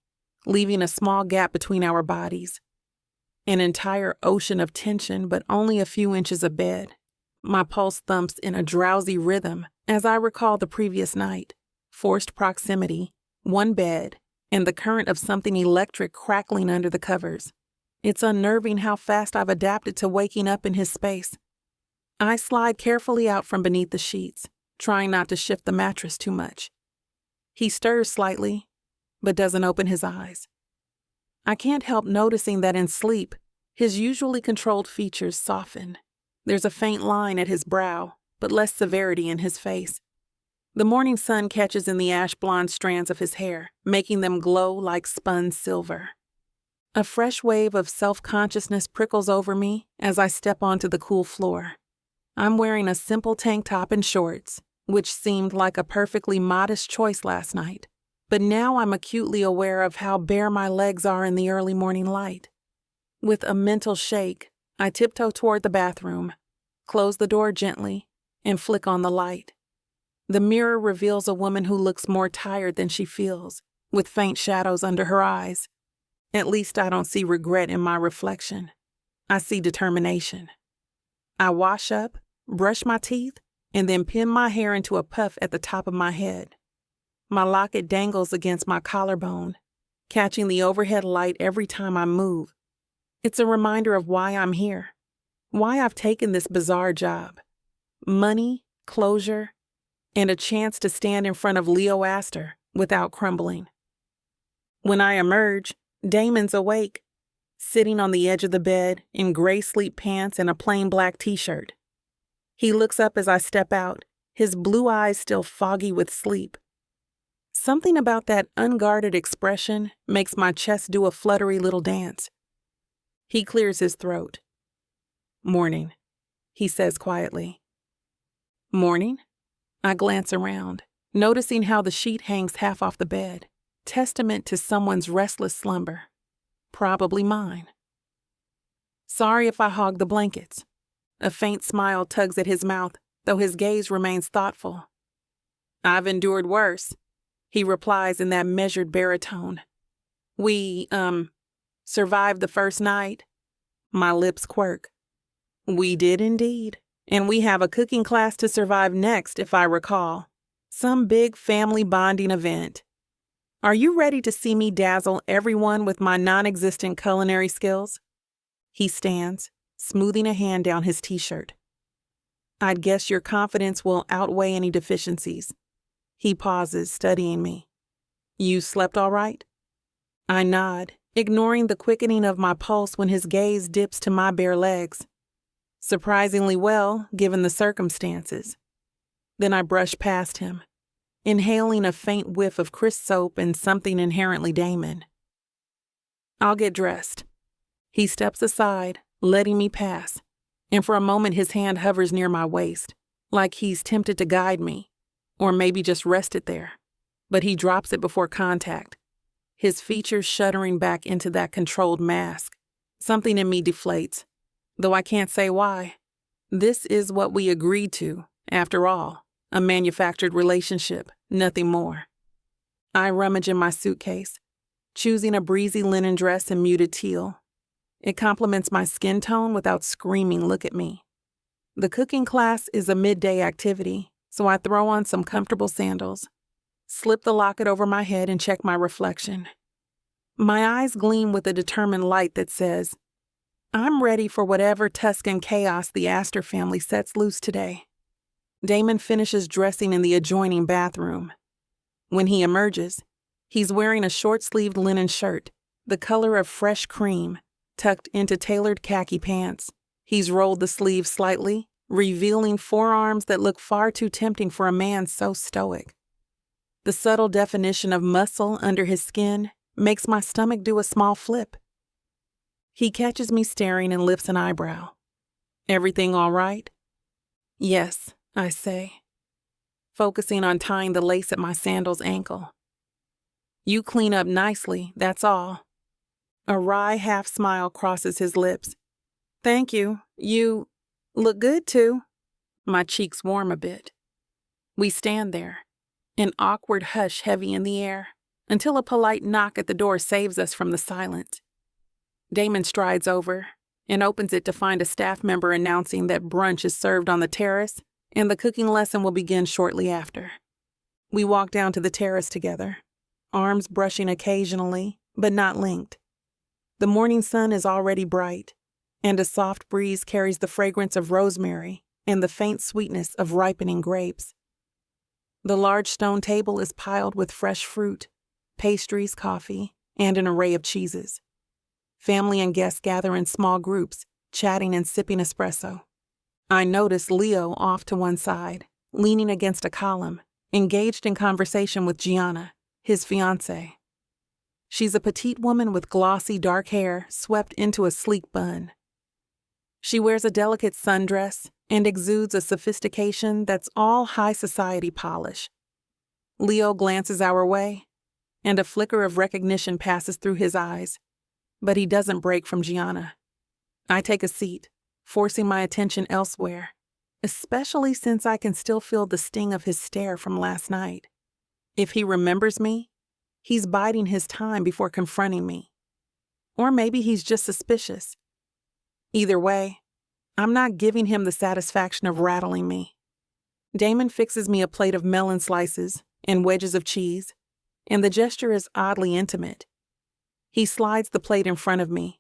leaving a small gap between our bodies. An entire ocean of tension, but only a few inches of bed. My pulse thumps in a drowsy rhythm as I recall the previous night. Forced proximity, one bed, and the current of something electric crackling under the covers. It's unnerving how fast I've adapted to waking up in his space. I slide carefully out from beneath the sheets, trying not to shift the mattress too much. He stirs slightly, but doesn't open his eyes. I can't help noticing that in sleep, his usually controlled features soften. There's a faint line at his brow, but less severity in his face. The morning sun catches in the ash-blonde strands of his hair, making them glow like spun silver. A fresh wave of self-consciousness prickles over me as I step onto the cool floor. I'm wearing a simple tank top and shorts, which seemed like a perfectly modest choice last night. But now I'm acutely aware of how bare my legs are in the early morning light. With a mental shake, I tiptoe toward the bathroom, close the door gently, and flick on the light. The mirror reveals a woman who looks more tired than she feels, with faint shadows under her eyes. At least I don't see regret in my reflection. I see determination. I wash up, brush my teeth, and then pin my hair into a puff at the top of my head. My locket dangles against my collarbone, catching the overhead light every time I move. It's a reminder of why I'm here, why I've taken this bizarre job. Money, closure, and a chance to stand in front of Leo Astor without crumbling. When I emerge, Damon's awake, sitting on the edge of the bed in gray sleep pants and a plain black t-shirt. He looks up as I step out, his blue eyes still foggy with sleep. Something about that unguarded expression makes my chest do a fluttery little dance. He clears his throat. "Morning," he says quietly. "Morning?" I glance around, noticing how the sheet hangs half off the bed, testament to someone's restless slumber. Probably mine. "Sorry if I hog the blankets." A faint smile tugs at his mouth, though his gaze remains thoughtful. "I've endured worse," he replies in that measured baritone. "We, survived the first night." My lips quirk. "We did indeed. And we have a cooking class to survive next, if I recall. Some big family bonding event. Are you ready to see me dazzle everyone with my non-existent culinary skills?" He stands, smoothing a hand down his t-shirt. "I'd guess your confidence will outweigh any deficiencies." He pauses, studying me. "You slept all right?" I nod, ignoring the quickening of my pulse when his gaze dips to my bare legs. "Surprisingly well, given the circumstances." Then I brush past him, inhaling a faint whiff of crisp soap and something inherently Damon. "I'll get dressed." He steps aside, letting me pass, and for a moment his hand hovers near my waist, like he's tempted to guide me, or maybe just rest it there. But he drops it before contact, his features shuddering back into that controlled mask. Something in me deflates, though I can't say why. This is what we agreed to, after all, a manufactured relationship, nothing more. I rummage in my suitcase, choosing a breezy linen dress in muted teal. It complements my skin tone without screaming, "Look at me." The cooking class is a midday activity, so I throw on some comfortable sandals, slip the locket over my head, and check my reflection. My eyes gleam with a determined light that says, I'm ready for whatever Tuscan chaos the Astor family sets loose today. Damon finishes dressing in the adjoining bathroom. When he emerges, he's wearing a short-sleeved linen shirt, the color of fresh cream, tucked into tailored khaki pants. He's rolled the sleeves slightly, revealing forearms that look far too tempting for a man so stoic. The subtle definition of muscle under his skin makes my stomach do a small flip. He catches me staring and lifts an eyebrow. "Everything all right?" "Yes," I say, focusing on tying the lace at my sandal's ankle. "You clean up nicely, that's all." A wry half-smile crosses his lips. "Thank you. You look good, too." My cheeks warm a bit. We stand there, an awkward hush heavy in the air, until a polite knock at the door saves us from the silence. Damon strides over and opens it to find a staff member announcing that brunch is served on the terrace and the cooking lesson will begin shortly after. We walk down to the terrace together, arms brushing occasionally, but not linked. The morning sun is already bright, and a soft breeze carries the fragrance of rosemary and the faint sweetness of ripening grapes. The large stone table is piled with fresh fruit, pastries, coffee, and an array of cheeses. Family and guests gather in small groups, chatting and sipping espresso. I notice Leo off to one side, leaning against a column, engaged in conversation with Gianna, his fiancée. She's a petite woman with glossy dark hair swept into a sleek bun. She wears a delicate sundress and exudes a sophistication that's all high society polish. Leo glances our way, and a flicker of recognition passes through his eyes, but he doesn't break from Gianna. I take a seat, forcing my attention elsewhere, especially since I can still feel the sting of his stare from last night. If he remembers me, he's biding his time before confronting me. Or maybe he's just suspicious. Either way, I'm not giving him the satisfaction of rattling me. Damon fixes me a plate of melon slices and wedges of cheese, and the gesture is oddly intimate. He slides the plate in front of me,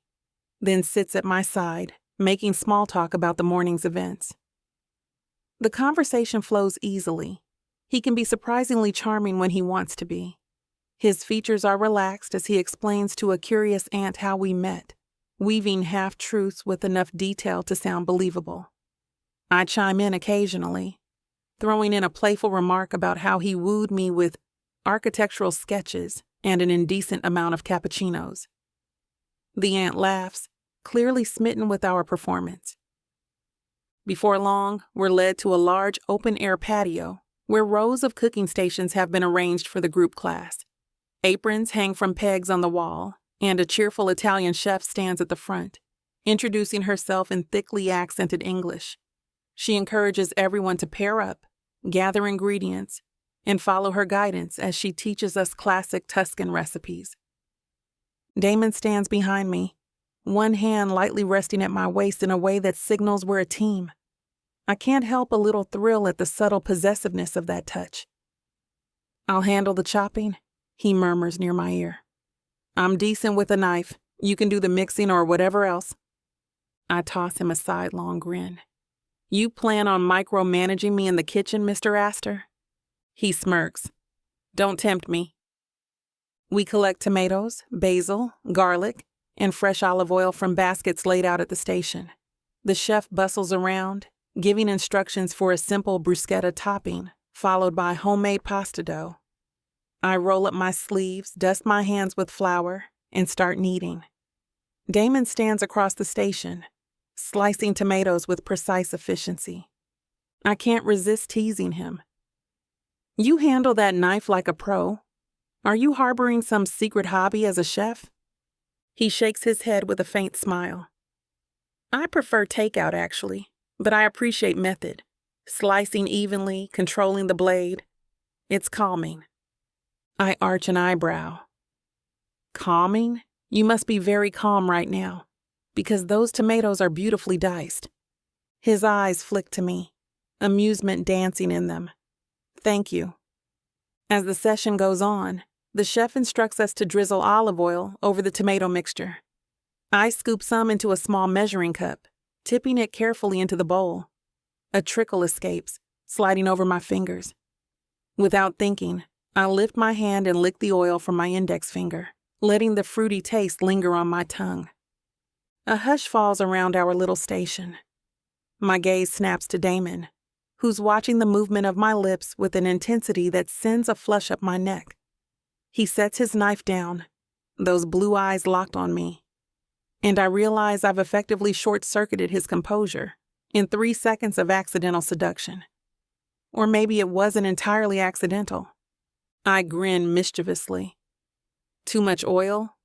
then sits at my side, making small talk about the morning's events. The conversation flows easily. He can be surprisingly charming when he wants to be. His features are relaxed as he explains to a curious aunt how we met, weaving half-truths with enough detail to sound believable. I chime in occasionally, throwing in a playful remark about how he wooed me with architectural sketches and an indecent amount of cappuccinos. The aunt laughs, clearly smitten with our performance. Before long, we're led to a large open-air patio where rows of cooking stations have been arranged for the group class. Aprons hang from pegs on the wall, and a cheerful Italian chef stands at the front, introducing herself in thickly accented English. She encourages everyone to pair up, gather ingredients, and follow her guidance as she teaches us classic Tuscan recipes. Damon stands behind me, one hand lightly resting at my waist in a way that signals we're a team. I can't help a little thrill at the subtle possessiveness of that touch. "I'll handle the chopping," he murmurs near my ear. "I'm decent with a knife. You can do the mixing or whatever else." I toss him a sidelong grin. "You plan on micromanaging me in the kitchen, Mr. Astor?" He smirks. "Don't tempt me." We collect tomatoes, basil, garlic, and fresh olive oil from baskets laid out at the station. The chef bustles around, giving instructions for a simple bruschetta topping, followed by homemade pasta dough. I roll up my sleeves, dust my hands with flour, and start kneading. Damon stands across the station, slicing tomatoes with precise efficiency. I can't resist teasing him. "You handle that knife like a pro. Are you harboring some secret hobby as a chef?" He shakes his head with a faint smile. "I prefer takeout, actually, but I appreciate method. Slicing evenly, controlling the blade. It's calming." I arch an eyebrow. "Calming? You must be very calm right now, because those tomatoes are beautifully diced." His eyes flick to me, amusement dancing in them. "Thank you." As the session goes on, the chef instructs us to drizzle olive oil over the tomato mixture. I scoop some into a small measuring cup, tipping it carefully into the bowl. A trickle escapes, sliding over my fingers. Without thinking, I lift my hand and lick the oil from my index finger, letting the fruity taste linger on my tongue. A hush falls around our little station. My gaze snaps to Damon, who's watching the movement of my lips with an intensity that sends a flush up my neck. He sets his knife down, those blue eyes locked on me, and I realize I've effectively short-circuited his composure in 3 seconds of accidental seduction. Or maybe it wasn't entirely accidental. I grin mischievously. "Too much oil?"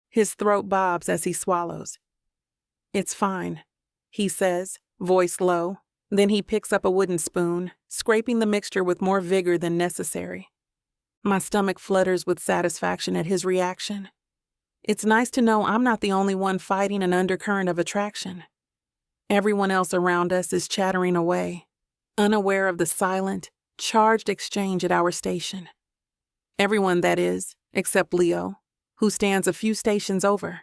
His throat bobs as he swallows. "It's fine," he says, voice low. Then he picks up a wooden spoon, scraping the mixture with more vigor than necessary. My stomach flutters with satisfaction at his reaction. It's nice to know I'm not the only one fighting an undercurrent of attraction. Everyone else around us is chattering away, unaware of the silent, charged exchange at our station. Everyone, that is, except Leo, who stands a few stations over.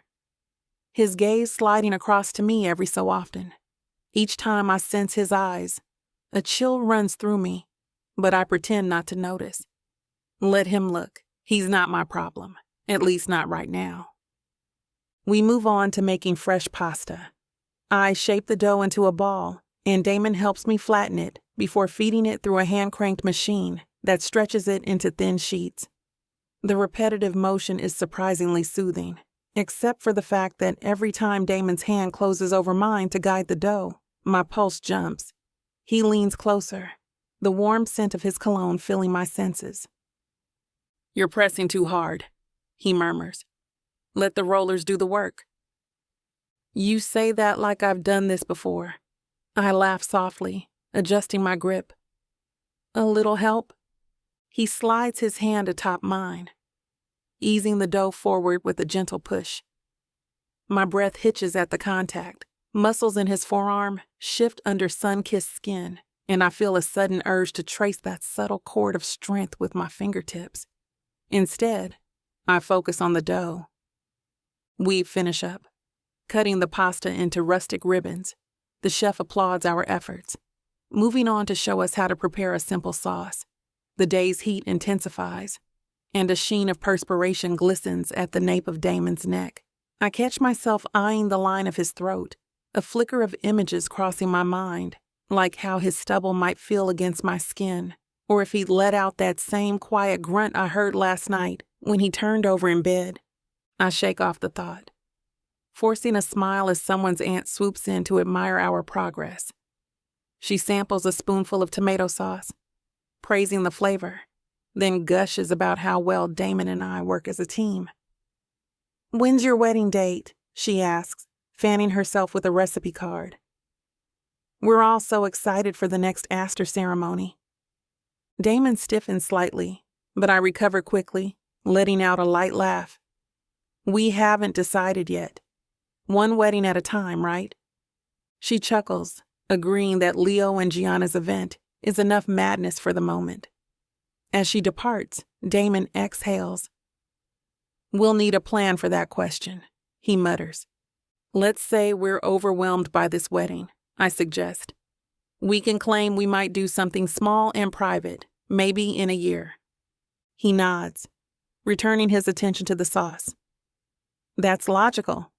His gaze sliding across to me every so often. Each time I sense his eyes, a chill runs through me, but I pretend not to notice. Let him look. He's not my problem, at least not right now. We move on to making fresh pasta. I shape the dough into a ball, and Damon helps me flatten it before feeding it through a hand-cranked machine that stretches it into thin sheets. The repetitive motion is surprisingly soothing, except for the fact that every time Damon's hand closes over mine to guide the dough, my pulse jumps. He leans closer, the warm scent of his cologne filling my senses. "You're pressing too hard," he murmurs. "Let the rollers do the work." You say that like I've done this before. I laugh softly, adjusting my grip. "A little help?" He slides his hand atop mine, easing the dough forward with a gentle push. My breath hitches at the contact, Muscles in his forearm shift under sun-kissed skin, and I feel a sudden urge to trace that subtle cord of strength with my fingertips. Instead, I focus on the dough. We finish up, cutting the pasta into rustic ribbons. The chef applauds our efforts, moving on to show us how to prepare a simple sauce. The day's heat intensifies, and a sheen of perspiration glistens at the nape of Damon's neck. I catch myself eyeing the line of his throat, a flicker of images crossing my mind, like how his stubble might feel against my skin, or if he'd let out that same quiet grunt I heard last night when he turned over in bed. I shake off the thought, forcing a smile as someone's aunt swoops in to admire our progress. She samples a spoonful of tomato sauce, praising the flavor, then gushes about how well Damon and I work as a team. "When's your wedding date?" she asks, fanning herself with a recipe card. We're all so excited for the next Astor ceremony. Damon stiffens slightly, but I recover quickly, letting out a light laugh. We haven't decided yet. One wedding at a time, right? She chuckles, agreeing that Leo and Gianna's event is enough madness for the moment. As she departs, Damon exhales. "We'll need a plan for that question," he mutters. "Let's say we're overwhelmed by this wedding," I suggest. "We can claim we might do something small and private, maybe in a year." He nods, returning his attention to the sauce. That's logical.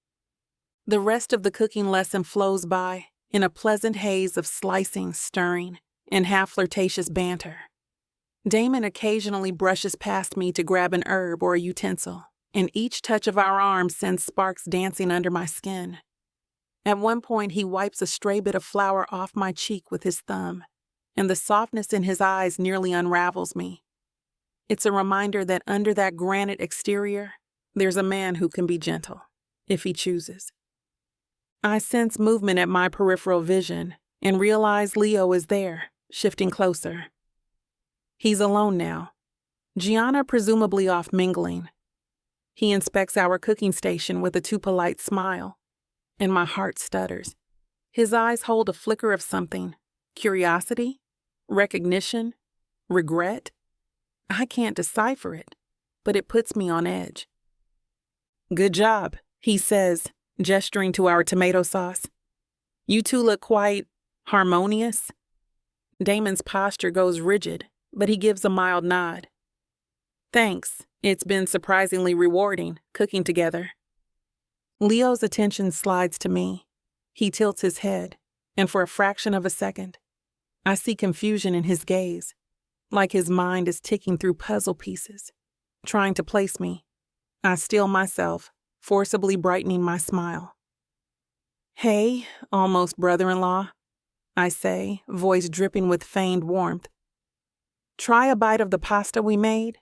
The rest of the cooking lesson flows by in a pleasant haze of slicing, stirring, and half-flirtatious banter. Damon occasionally brushes past me to grab an herb or a utensil, and each touch of our arms sends sparks dancing under my skin. At one point, he wipes a stray bit of flour off my cheek with his thumb, and the softness in his eyes nearly unravels me. It's a reminder that under that granite exterior, there's a man who can be gentle, if he chooses. I sense movement at my peripheral vision and realize Leo is there, shifting closer. He's alone now, Gianna presumably off mingling. He inspects our cooking station with a too polite smile, and my heart stutters. His eyes hold a flicker of something, curiosity, recognition, regret. I can't decipher it, but it puts me on edge. "Good job," he says, gesturing to our tomato sauce. "You two look quite harmonious." Damon's posture goes rigid, but he gives a mild nod. "Thanks. It's been surprisingly rewarding, cooking together." Leo's attention slides to me. He tilts his head, and for a fraction of a second, I see confusion in his gaze, like his mind is ticking through puzzle pieces, trying to place me. I steel myself, forcibly brightening my smile. "Hey, almost brother-in-law," I say, voice dripping with feigned warmth. "Try a bite of the pasta we made."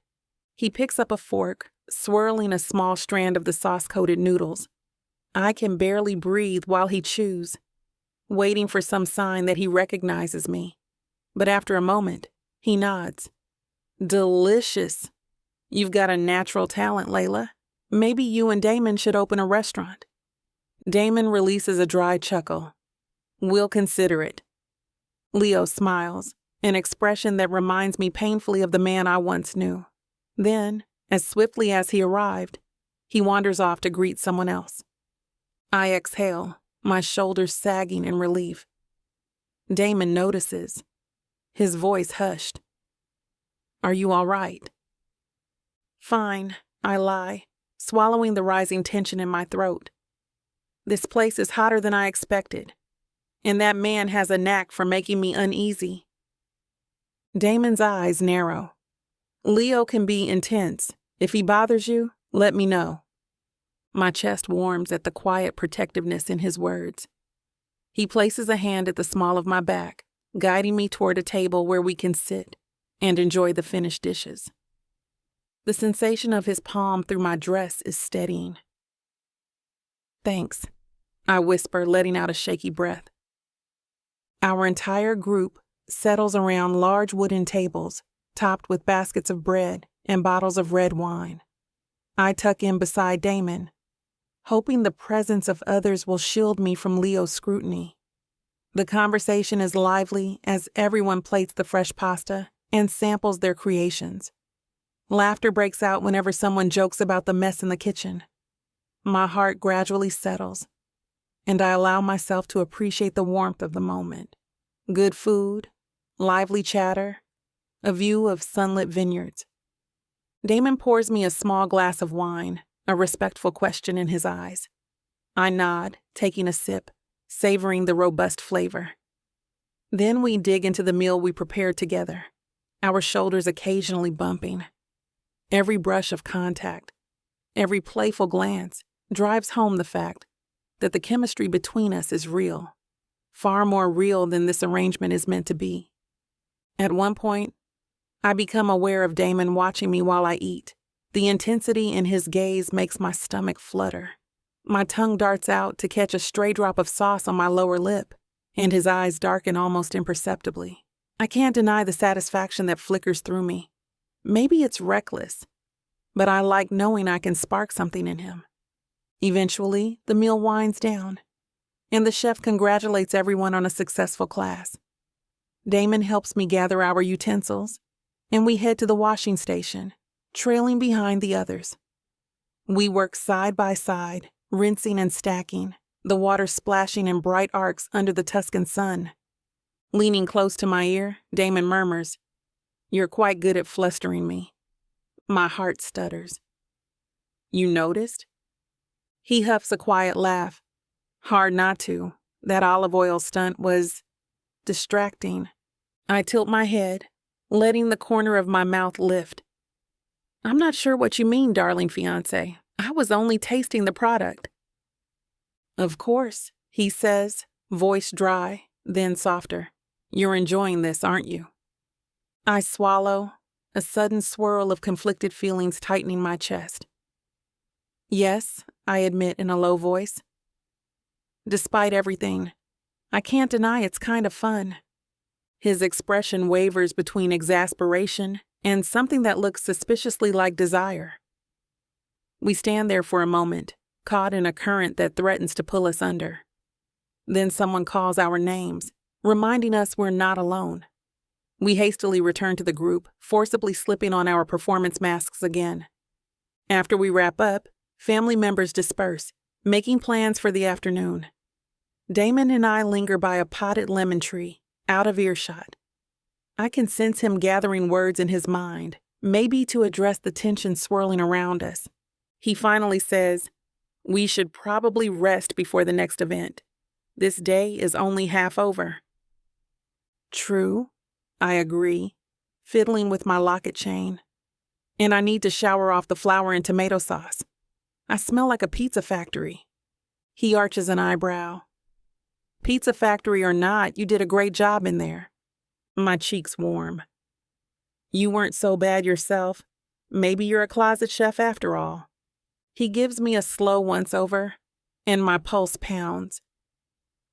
He picks up a fork, swirling a small strand of the sauce-coated noodles. I can barely breathe while he chews, waiting for some sign that he recognizes me. But after a moment, he nods. "Delicious. You've got a natural talent, Leila. Maybe you and Damon should open a restaurant." Damon releases a dry chuckle. "We'll consider it." Leo smiles, an expression that reminds me painfully of the man I once knew. Then, as swiftly as he arrived, he wanders off to greet someone else. I exhale, my shoulders sagging in relief. Damon notices, his voice hushed. "Are you all right?" "Fine," I lie, swallowing the rising tension in my throat. This place is hotter than I expected, and that man has a knack for making me uneasy. Damon's eyes narrow. "Leo can be intense. If he bothers you, let me know." My chest warms at the quiet protectiveness in his words. He places a hand at the small of my back, guiding me toward a table where we can sit and enjoy the finished dishes. The sensation of his palm through my dress is steadying. "Thanks," I whisper, letting out a shaky breath. Our entire group settles around large wooden tables, topped with baskets of bread and bottles of red wine. I tuck in beside Damon, hoping the presence of others will shield me from Leo's scrutiny. The conversation is lively as everyone plates the fresh pasta and samples their creations. Laughter breaks out whenever someone jokes about the mess in the kitchen. My heart gradually settles, and I allow myself to appreciate the warmth of the moment. Good food, lively chatter, a view of sunlit vineyards. Damon pours me a small glass of wine, a respectful question in his eyes. I nod, taking a sip, savoring the robust flavor. Then we dig into the meal we prepared together, our shoulders occasionally bumping. Every brush of contact, every playful glance drives home the fact that the chemistry between us is real, far more real than this arrangement is meant to be. At one point, I become aware of Damon watching me while I eat. The intensity in his gaze makes my stomach flutter. My tongue darts out to catch a stray drop of sauce on my lower lip, and his eyes darken almost imperceptibly. I can't deny the satisfaction that flickers through me. Maybe it's reckless, but I like knowing I can spark something in him. Eventually, the meal winds down, and the chef congratulates everyone on a successful class. Damon helps me gather our utensils, and we head to the washing station, trailing behind the others. We work side by side, rinsing and stacking, the water splashing in bright arcs under the Tuscan sun. Leaning close to my ear, Damon murmurs, "You're quite good at flustering me." My heart stutters. "You noticed?" He huffs a quiet laugh. Hard not to. That olive oil stunt was distracting. I tilt my head, letting the corner of my mouth lift. "I'm not sure what you mean, darling fiancé. I was only tasting the product." "Of course," he says, voice dry, then softer. "You're enjoying this, aren't you?" I swallow, a sudden swirl of conflicted feelings tightening my chest. "Yes," I admit in a low voice. "Despite everything, I can't deny it's kind of fun." His expression wavers between exasperation and something that looks suspiciously like desire. We stand there for a moment, caught in a current that threatens to pull us under. Then someone calls our names, reminding us we're not alone. We hastily return to the group, forcibly slipping on our performance masks again. After we wrap up, family members disperse, making plans for the afternoon. Damon and I linger by a potted lemon tree, out of earshot. I can sense him gathering words in his mind, maybe to address the tension swirling around us. He finally says, "We should probably rest before the next event. This day is only half over." "True," I agree, fiddling with my locket chain. "And I need to shower off the flour and tomato sauce. I smell like a pizza factory." He arches an eyebrow. "Pizza factory or not, you did a great job in there." My cheeks warm. "You weren't so bad yourself. Maybe you're a closet chef after all." He gives me a slow once-over, and my pulse pounds.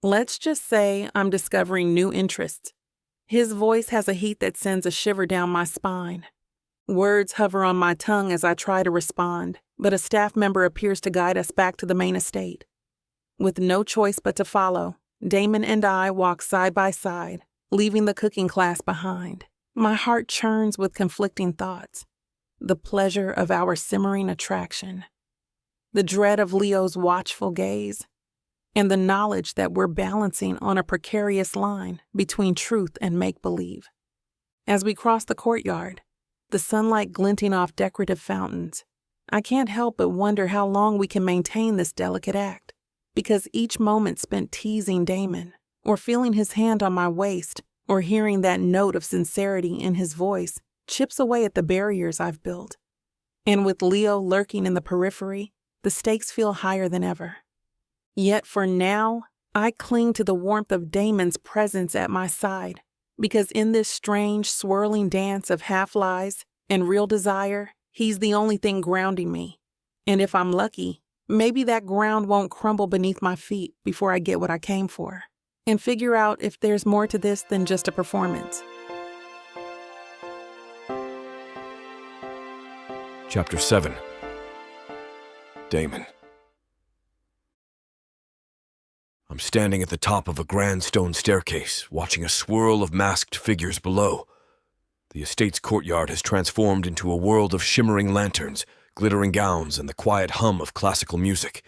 Let's just say I'm discovering new interests. His voice has a heat that sends a shiver down my spine. Words hover on my tongue as I try to respond, but a staff member appears to guide us back to the main estate. With no choice but to follow, Damon and I walk side by side, leaving the cooking class behind. My heart churns with conflicting thoughts. The pleasure of our simmering attraction, the dread of Leo's watchful gaze, and the knowledge that we're balancing on a precarious line between truth and make-believe. As we cross the courtyard, the sunlight glinting off decorative fountains, I can't help but wonder how long we can maintain this delicate act, because each moment spent teasing Damon, or feeling his hand on my waist, or hearing that note of sincerity in his voice chips away at the barriers I've built. And with Leo lurking in the periphery, the stakes feel higher than ever. Yet for now, I cling to the warmth of Damon's presence at my side, because in this strange, swirling dance of half-lies and real desire, he's the only thing grounding me. And if I'm lucky, maybe that ground won't crumble beneath my feet before I get what I came for, and figure out if there's more to this than just a performance. Chapter 7. Damon. I'm standing at the top of a grand stone staircase, watching a swirl of masked figures below. The estate's courtyard has transformed into a world of shimmering lanterns, glittering gowns, and the quiet hum of classical music.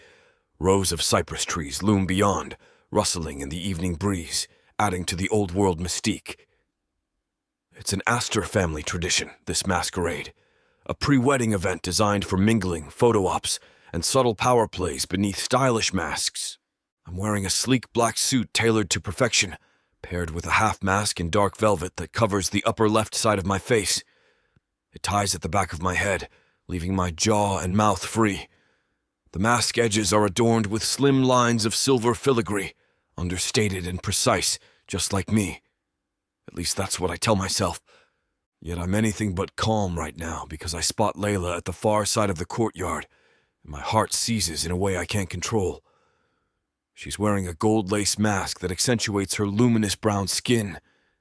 Rows of cypress trees loom beyond, rustling in the evening breeze, adding to the old-world mystique. It's an Astor family tradition, this masquerade. A pre-wedding event designed for mingling, photo ops, and subtle power plays beneath stylish masks. I'm wearing a sleek black suit tailored to perfection, paired with a half mask in dark velvet that covers the upper left side of my face. It ties at the back of my head, leaving my jaw and mouth free. The mask edges are adorned with slim lines of silver filigree, understated and precise, just like me. At least that's what I tell myself. Yet I'm anything but calm right now because I spot Leila at the far side of the courtyard, and my heart seizes in a way I can't control. She's wearing a gold lace mask that accentuates her luminous brown skin,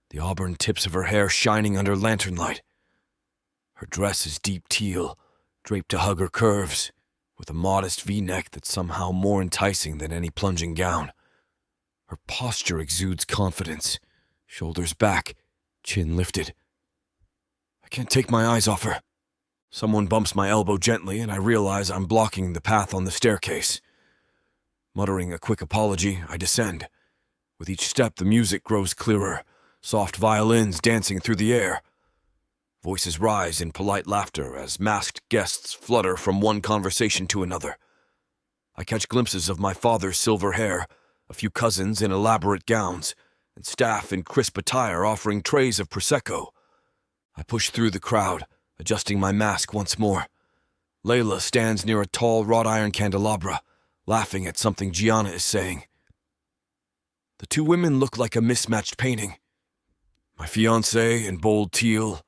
the auburn tips of her hair shining under lantern light. Her dress is deep teal, draped to hug her curves, with a modest V-neck that's somehow more enticing than any plunging gown. Her posture exudes confidence, shoulders back, chin lifted. I can't take my eyes off her. Someone bumps my elbow gently, and I realize I'm blocking the path on the staircase. Muttering a quick apology, I descend. With each step, the music grows clearer, soft violins dancing through the air. Voices rise in polite laughter as masked guests flutter from one conversation to another. I catch glimpses of my father's silver hair, a few cousins in elaborate gowns, and staff in crisp attire offering trays of Prosecco. I push through the crowd, adjusting my mask once more. Leila stands near a tall wrought iron candelabra, laughing at something Gianna is saying. The two women look like a mismatched painting. My fiancée in bold teal,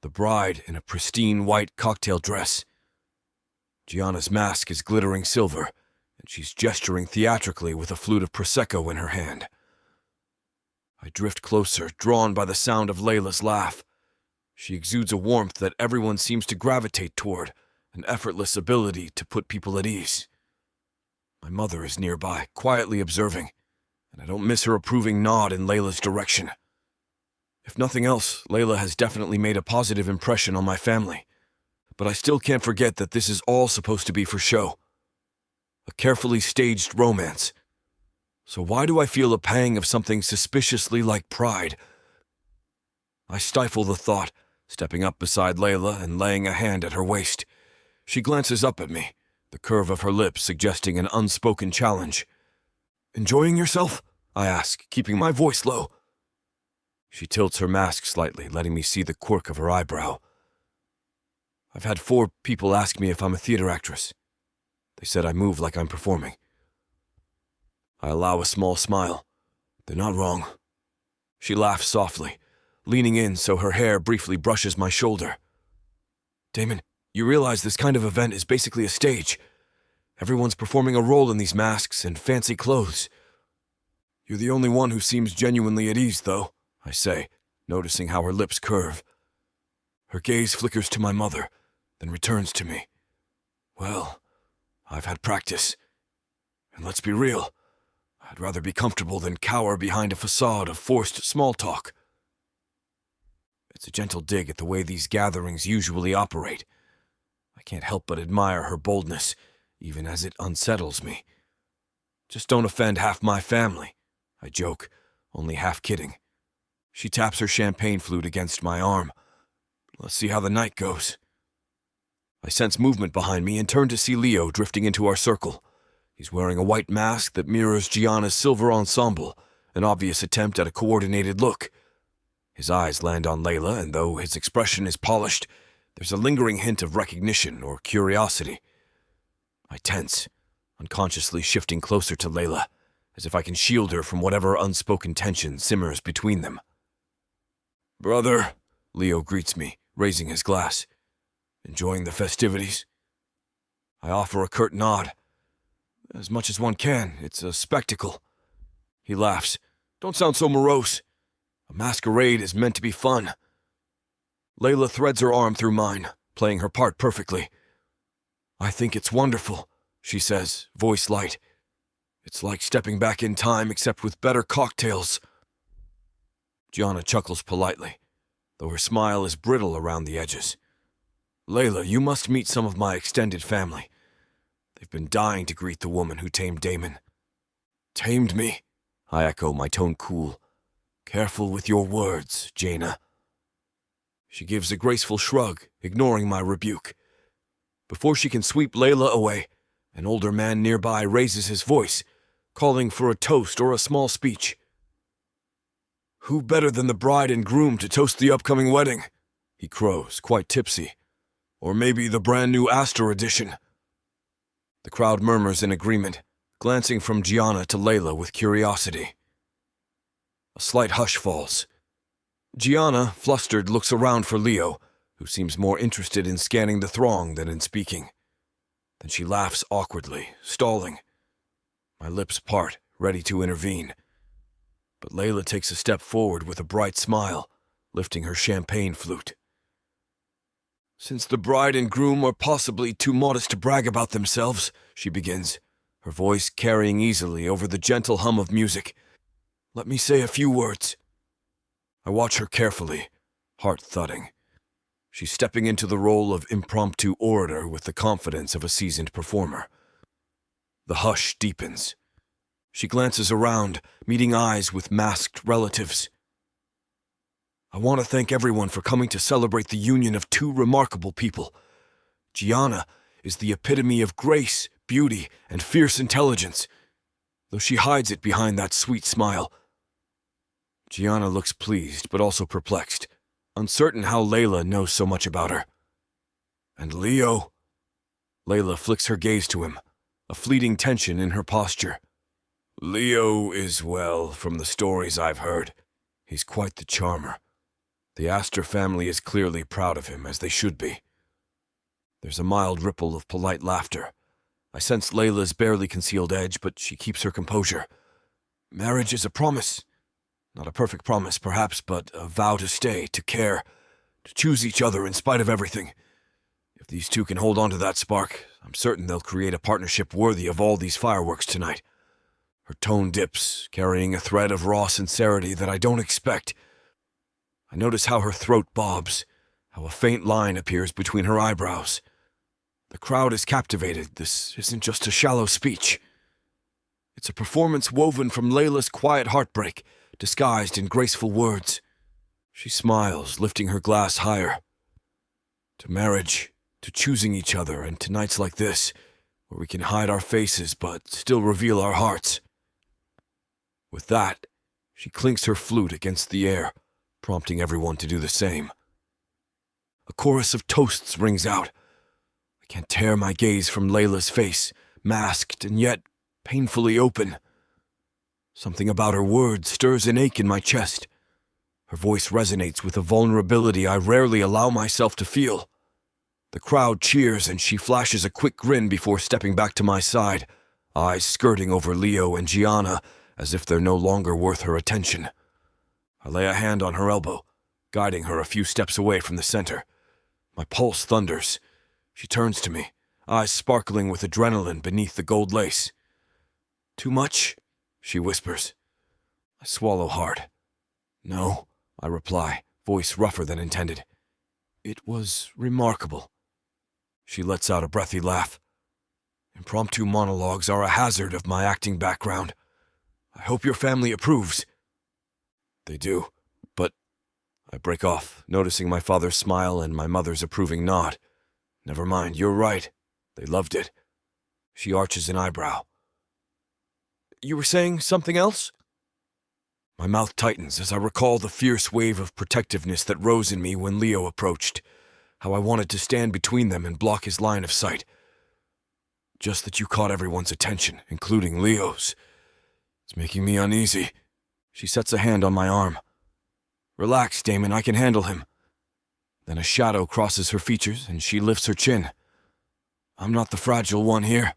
the bride in a pristine white cocktail dress. Gianna's mask is glittering silver, and she's gesturing theatrically with a flute of Prosecco in her hand. I drift closer, drawn by the sound of Leila's laugh. She exudes a warmth that everyone seems to gravitate toward, an effortless ability to put people at ease. My mother is nearby, quietly observing, and I don't miss her approving nod in Leila's direction. If nothing else, Leila has definitely made a positive impression on my family, but I still can't forget that this is all supposed to be for show. A carefully staged romance. So why do I feel a pang of something suspiciously like pride? I stifle the thought, stepping up beside Leila and laying a hand at her waist. She glances up at me, the curve of her lips suggesting an unspoken challenge. "Enjoying yourself?" I ask, keeping my voice low. She tilts her mask slightly, letting me see the quirk of her eyebrow. I've had 4 people ask me if I'm a theater actress. They said I move like I'm performing. I allow a small smile. They're not wrong. She laughs softly, leaning in so her hair briefly brushes my shoulder. "Damon, you realize this kind of event is basically a stage. Everyone's performing a role in these masks and fancy clothes. You're the only one who seems genuinely at ease, though," I say, noticing how her lips curve. Her gaze flickers to my mother, then returns to me. "Well, I've had practice. And let's be real, I'd rather be comfortable than cower behind a facade of forced small talk." It's a gentle dig at the way these gatherings usually operate. I can't help but admire her boldness, even as it unsettles me. "Just don't offend half my family," I joke, only half kidding. She taps her champagne flute against my arm. "Let's see how the night goes." I sense movement behind me and turn to see Leo drifting into our circle. He's wearing a white mask that mirrors Gianna's silver ensemble, an obvious attempt at a coordinated look. His eyes land on Leila, and though his expression is polished, there's a lingering hint of recognition or curiosity. I tense, unconsciously shifting closer to Leila, as if I can shield her from whatever unspoken tension simmers between them. "Brother," Leo greets me, raising his glass. "Enjoying the festivities?" I offer a curt nod. "As much as one can, it's a spectacle." He laughs. "Don't sound so morose. A masquerade is meant to be fun." Leila threads her arm through mine, playing her part perfectly. "I think it's wonderful," she says, voice light. It's like stepping back in time, except with better cocktails. Gianna chuckles politely, though her smile is brittle around the edges. Leila, you must meet some of my extended family. They've been dying to greet the woman who tamed Damon. Tamed me? I echo, my tone cool. Careful with your words, Jaina. She gives a graceful shrug, ignoring my rebuke. Before she can sweep Leila away, an older man nearby raises his voice, calling for a toast or a small speech. Who better than the bride and groom to toast the upcoming wedding? He crows, quite tipsy. Or maybe the brand new Astor edition. The crowd murmurs in agreement, glancing from Gianna to Leila with curiosity. A slight hush falls. Gianna, flustered, looks around for Leo, who seems more interested in scanning the throng than in speaking. Then she laughs awkwardly, stalling. My lips part, ready to intervene. But Leila takes a step forward with a bright smile, lifting her champagne flute. Since the bride and groom are possibly too modest to brag about themselves, she begins, her voice carrying easily over the gentle hum of music, let me say a few words. I watch her carefully, heart thudding. She's stepping into the role of impromptu orator with the confidence of a seasoned performer. The hush deepens. She glances around, meeting eyes with masked relatives. I want to thank everyone for coming to celebrate the union of two remarkable people. Gianna is the epitome of grace, beauty, and fierce intelligence, though she hides it behind that sweet smile. Gianna looks pleased, but also perplexed, uncertain how Leila knows so much about her. And Leo? Leila flicks her gaze to him, a fleeting tension in her posture. Leo is, well, from the stories I've heard, he's quite the charmer. The Astor family is clearly proud of him, as they should be. There's a mild ripple of polite laughter. I sense Leila's barely concealed edge, but she keeps her composure. Marriage is a promise. Not a perfect promise, perhaps, but a vow to stay, to care, to choose each other in spite of everything. If these two can hold on to that spark, I'm certain they'll create a partnership worthy of all these fireworks tonight. Her tone dips, carrying a thread of raw sincerity that I don't expect. I notice how her throat bobs, how a faint line appears between her eyebrows. The crowd is captivated. This isn't just a shallow speech. It's a performance woven from Leila's quiet heartbreak, disguised in graceful words. She smiles, lifting her glass higher. To marriage, to choosing each other, and to nights like this, where we can hide our faces but still reveal our hearts. With that, she clinks her flute against the air, prompting everyone to do the same. A chorus of toasts rings out. I can't tear my gaze from Leila's face, masked and yet painfully open. Something about her words stirs an ache in my chest. Her voice resonates with a vulnerability I rarely allow myself to feel. The crowd cheers and she flashes a quick grin before stepping back to my side, eyes skirting over Leo and Gianna as if they're no longer worth her attention. I lay a hand on her elbow, guiding her a few steps away from the center. My pulse thunders. She turns to me, eyes sparkling with adrenaline beneath the gold lace. Too much? She whispers. I swallow hard. No, I reply, voice rougher than intended. It was remarkable. She lets out a breathy laugh. Impromptu monologues are a hazard of my acting background. I hope your family approves. They do, but I break off, noticing my father's smile and my mother's approving nod. Never mind, you're right. They loved it. She arches an eyebrow. You were saying something else? My mouth tightens as I recall the fierce wave of protectiveness that rose in me when Leo approached, how I wanted to stand between them and block his line of sight. Just that you caught everyone's attention, including Leo's. It's making me uneasy. She sets a hand on my arm. Relax, Damon, I can handle him. Then a shadow crosses her features and she lifts her chin. I'm not the fragile one here.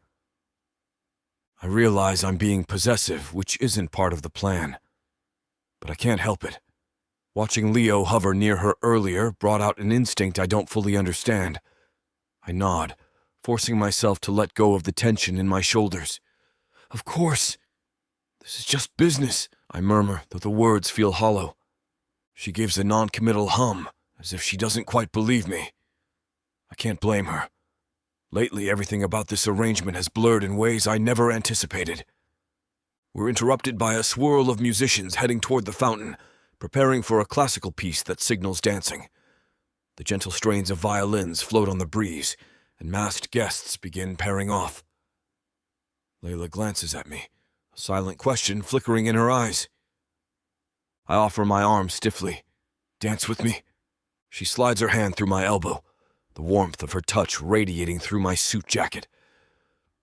I realize I'm being possessive, which isn't part of the plan. But I can't help it. Watching Leo hover near her earlier brought out an instinct I don't fully understand. I nod, forcing myself to let go of the tension in my shoulders. Of course. This is just business, I murmur, though the words feel hollow. She gives a non-committal hum, as if she doesn't quite believe me. I can't blame her. Lately, everything about this arrangement has blurred in ways I never anticipated. We're interrupted by a swirl of musicians heading toward the fountain, preparing for a classical piece that signals dancing. The gentle strains of violins float on the breeze, and masked guests begin pairing off. Leila glances at me, a silent question flickering in her eyes. I offer my arm stiffly. Dance with me? She slides her hand through my elbow, the warmth of her touch radiating through my suit jacket.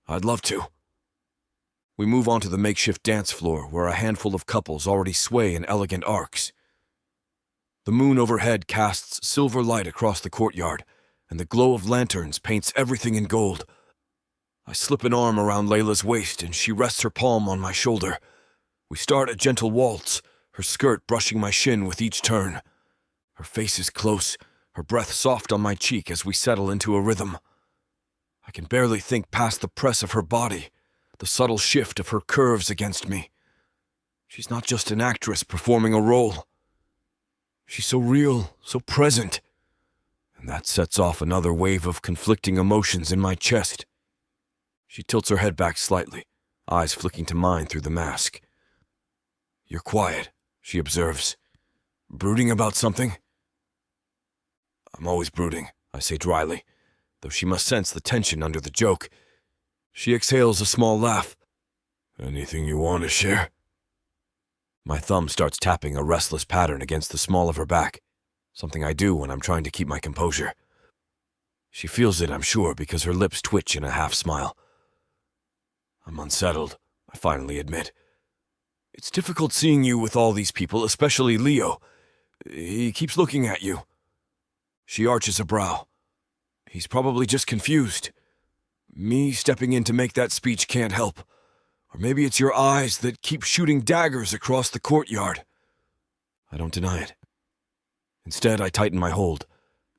I'd love to. We move on to the makeshift dance floor where a handful of couples already sway in elegant arcs. The moon overhead casts silver light across the courtyard, and the glow of lanterns paints everything in gold. I slip an arm around Leila's waist and she rests her palm on my shoulder. We start a gentle waltz, her skirt brushing my shin with each turn. Her face is close, her breath soft on my cheek as we settle into a rhythm. I can barely think past the press of her body, the subtle shift of her curves against me. She's not just an actress performing a role. She's so real, so present. And that sets off another wave of conflicting emotions in my chest. She tilts her head back slightly, eyes flicking to mine through the mask. You're quiet, she observes. Brooding about something? I'm always brooding, I say dryly, though she must sense the tension under the joke. She exhales a small laugh. Anything you want to share? My thumb starts tapping a restless pattern against the small of her back, something I do when I'm trying to keep my composure. She feels it, I'm sure, because her lips twitch in a half-smile. I'm unsettled, I finally admit. It's difficult seeing you with all these people, especially Leo. He keeps looking at you. She arches a brow. He's probably just confused. Me stepping in to make that speech can't help. Or maybe it's your eyes that keep shooting daggers across the courtyard. I don't deny it. Instead, I tighten my hold,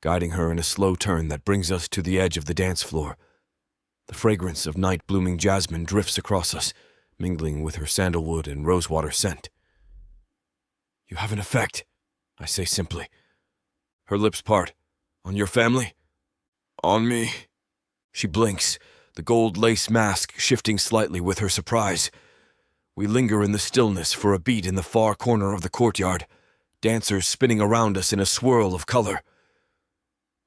guiding her in a slow turn that brings us to the edge of the dance floor. The fragrance of night-blooming jasmine drifts across us, mingling with her sandalwood and rosewater scent. You have an effect, I say simply. Her lips part. On your family? On me. She blinks, the gold lace mask shifting slightly with her surprise. We linger in the stillness for a beat in the far corner of the courtyard, dancers spinning around us in a swirl of color.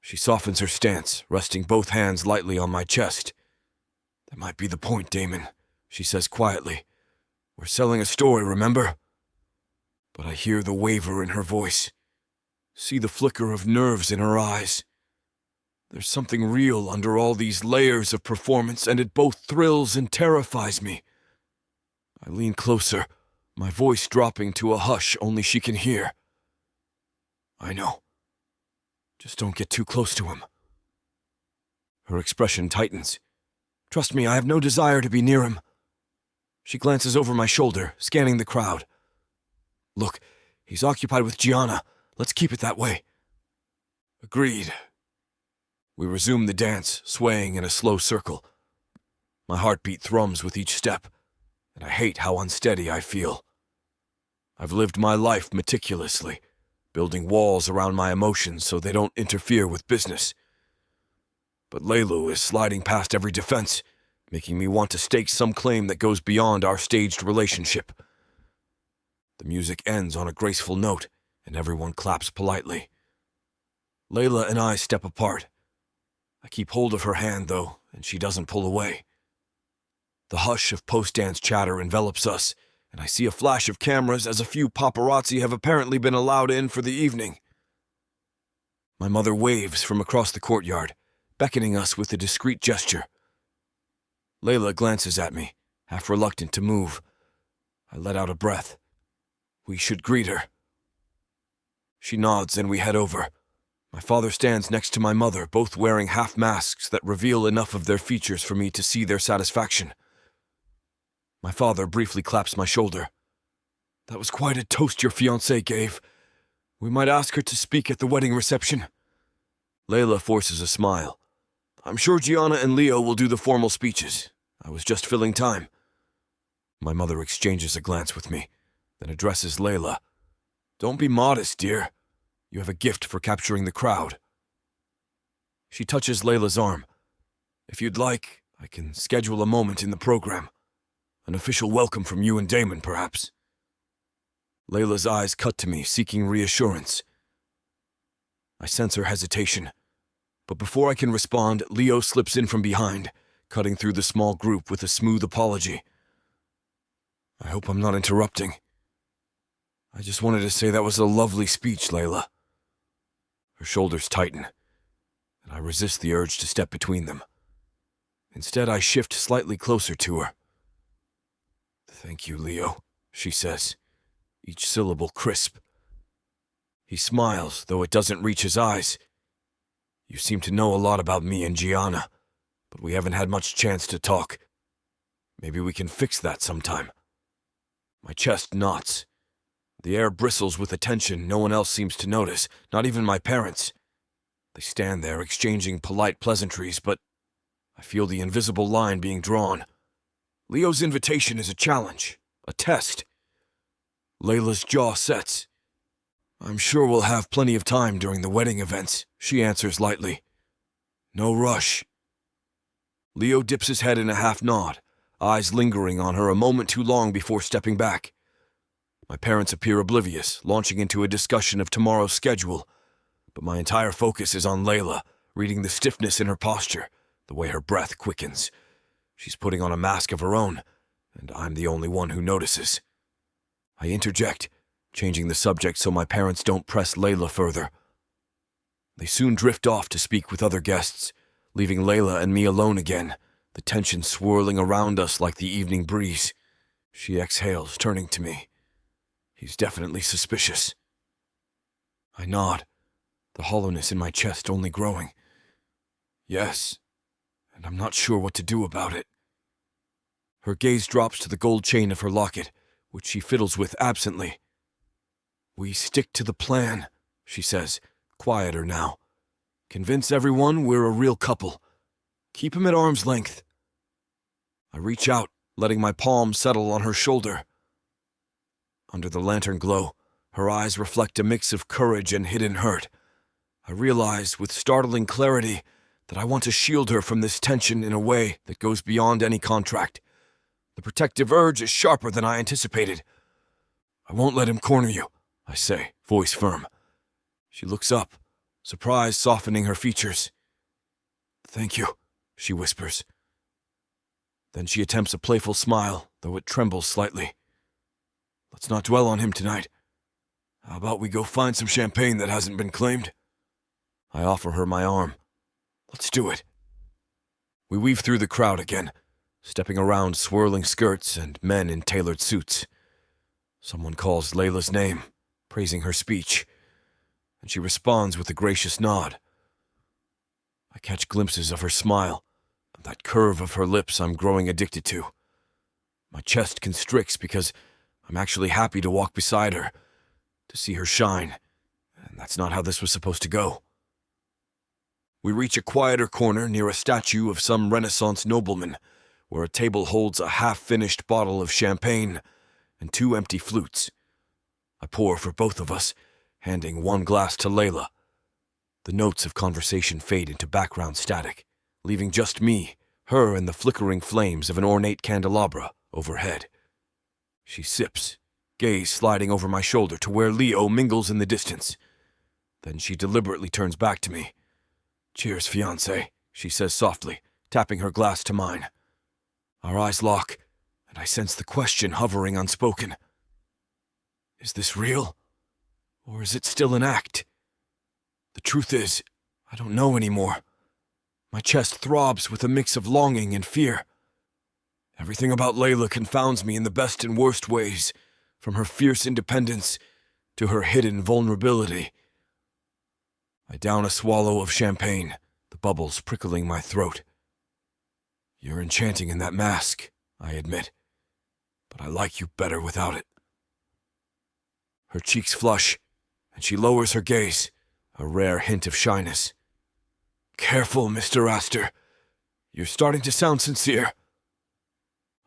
She softens her stance, resting both hands lightly on my chest. That might be the point, Damon, she says quietly. We're selling a story, remember? But I hear the waver in her voice, see the flicker of nerves in her eyes. There's something real under all these layers of performance, and it both thrills and terrifies me. I lean closer, my voice dropping to a hush only she can hear. I know. Just don't get too close to him. Her expression tightens. Trust me, I have no desire to be near him. She glances over my shoulder, scanning the crowd. Look, he's occupied with Gianna. Let's keep it that way. Agreed. We resume the dance, swaying in a slow circle. My heartbeat thrums with each step, and I hate how unsteady I feel. I've lived my life meticulously, building walls around my emotions so they don't interfere with business. But Leila is sliding past every defense, making me want to stake some claim that goes beyond our staged relationship. The music ends on a graceful note, and everyone claps politely. Leila and I step apart. I keep hold of her hand, though, and she doesn't pull away. The hush of post-dance chatter envelops us, and I see a flash of cameras as a few paparazzi have apparently been allowed in for the evening. My mother waves from across the courtyard, beckoning us with a discreet gesture. Leila glances at me, half reluctant to move. I let out a breath. We should greet her. She nods and we head over. My father stands next to my mother, both wearing half masks that reveal enough of their features for me to see their satisfaction. My father briefly claps my shoulder. That was quite a toast your fiancée gave. We might ask her to speak at the wedding reception. Leila forces a smile. I'm sure Gianna and Leo will do the formal speeches. I was just filling time. My mother exchanges a glance with me, then addresses Leila. Don't be modest, dear. You have a gift for capturing the crowd. She touches Leila's arm. If you'd like, I can schedule a moment in the program. An official welcome from you and Damon, perhaps. Leila's eyes cut to me, seeking reassurance. I sense her hesitation, but before I can respond, Leo slips in from behind, cutting through the small group with a smooth apology. I hope I'm not interrupting. I just wanted to say that was a lovely speech, Leila. Her shoulders tighten, and I resist the urge to step between them. Instead, I shift slightly closer to her. Thank you, Leo, she says, each syllable crisp. He smiles, though it doesn't reach his eyes. You seem to know a lot about me and Gianna, but we haven't had much chance to talk. Maybe we can fix that sometime. My chest knots. The air bristles with attention no one else seems to notice, not even my parents. They stand there exchanging polite pleasantries, but I feel the invisible line being drawn. Leo's invitation is a challenge, a test. Leila's jaw sets. I'm sure we'll have plenty of time during the wedding events, she answers lightly. No rush. Leo dips his head in a half nod, eyes lingering on her a moment too long before stepping back. My parents appear oblivious, launching into a discussion of tomorrow's schedule, but my entire focus is on Leila, reading the stiffness in her posture, the way her breath quickens. She's putting on a mask of her own, and I'm the only one who notices. I interject, changing the subject so my parents don't press Leila further. They soon drift off to speak with other guests, leaving Leila and me alone again, the tension swirling around us like the evening breeze. She exhales, turning to me. He's definitely suspicious. I nod, the hollowness in my chest only growing. Yes, and I'm not sure what to do about it. Her gaze drops to the gold chain of her locket, which she fiddles with absently. We stick to the plan, she says, quieter now. Convince everyone we're a real couple. Keep him at arm's length. I reach out, letting my palm settle on her shoulder. Under the lantern glow, her eyes reflect a mix of courage and hidden hurt. I realize with startling clarity that I want to shield her from this tension in a way that goes beyond any contract. The protective urge is sharper than I anticipated. I won't let him corner you, I say, voice firm. She looks up, surprise softening her features. Thank you, she whispers. Then she attempts a playful smile, though it trembles slightly. Let's not dwell on him tonight. How about we go find some champagne that hasn't been claimed? I offer her my arm. Let's do it. We weave through the crowd again, stepping around swirling skirts and men in tailored suits. Someone calls Leila's name, praising her speech, and she responds with a gracious nod. I catch glimpses of her smile, and that curve of her lips I'm growing addicted to. My chest constricts because I'm actually happy to walk beside her, to see her shine, and that's not how this was supposed to go. We reach a quieter corner near a statue of some Renaissance nobleman, where a table holds a half-finished bottle of champagne and 2 empty flutes. I pour for both of us, handing 1 glass to Leila. The notes of conversation fade into background static, leaving just me, her, and the flickering flames of an ornate candelabra overhead. She sips, gaze sliding over my shoulder to where Leo mingles in the distance. Then she deliberately turns back to me. Cheers, fiancé, she says softly, tapping her glass to mine. Our eyes lock, and I sense the question hovering unspoken. Is this real? Or is it still an act? The truth is, I don't know anymore. My chest throbs with a mix of longing and fear. Everything about Leila confounds me in the best and worst ways, from her fierce independence to her hidden vulnerability. I down a swallow of champagne, the bubbles prickling my throat. You're enchanting in that mask, I admit, but I like you better without it. Her cheeks flush, and she lowers her gaze, a rare hint of shyness. Careful, Mr. Astor. You're starting to sound sincere.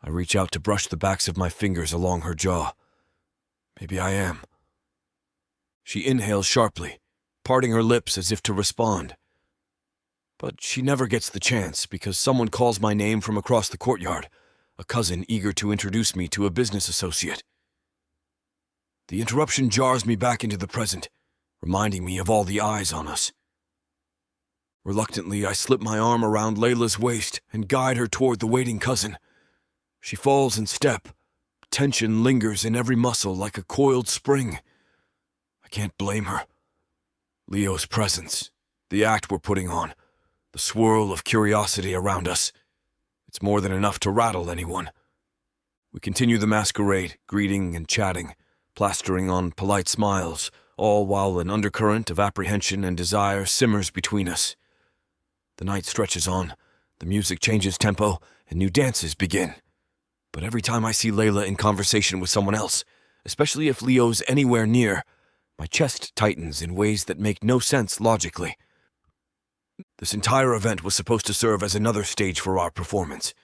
I reach out to brush the backs of my fingers along her jaw. Maybe I am. She inhales sharply, parting her lips as if to respond. But she never gets the chance because someone calls my name from across the courtyard, a cousin eager to introduce me to a business associate. The interruption jars me back into the present, reminding me of all the eyes on us. Reluctantly, I slip my arm around Leila's waist and guide her toward the waiting cousin. She falls in step. Tension lingers in every muscle like a coiled spring. I can't blame her. Leo's presence, the act we're putting on, the swirl of curiosity around us. It's more than enough to rattle anyone. We continue the masquerade, greeting and chatting, plastering on polite smiles, all while an undercurrent of apprehension and desire simmers between us. The night stretches on, the music changes tempo, and new dances begin. But every time I see Leila in conversation with someone else, especially if Leo's anywhere near, my chest tightens in ways that make no sense logically. This entire event was supposed to serve as another stage for our performance.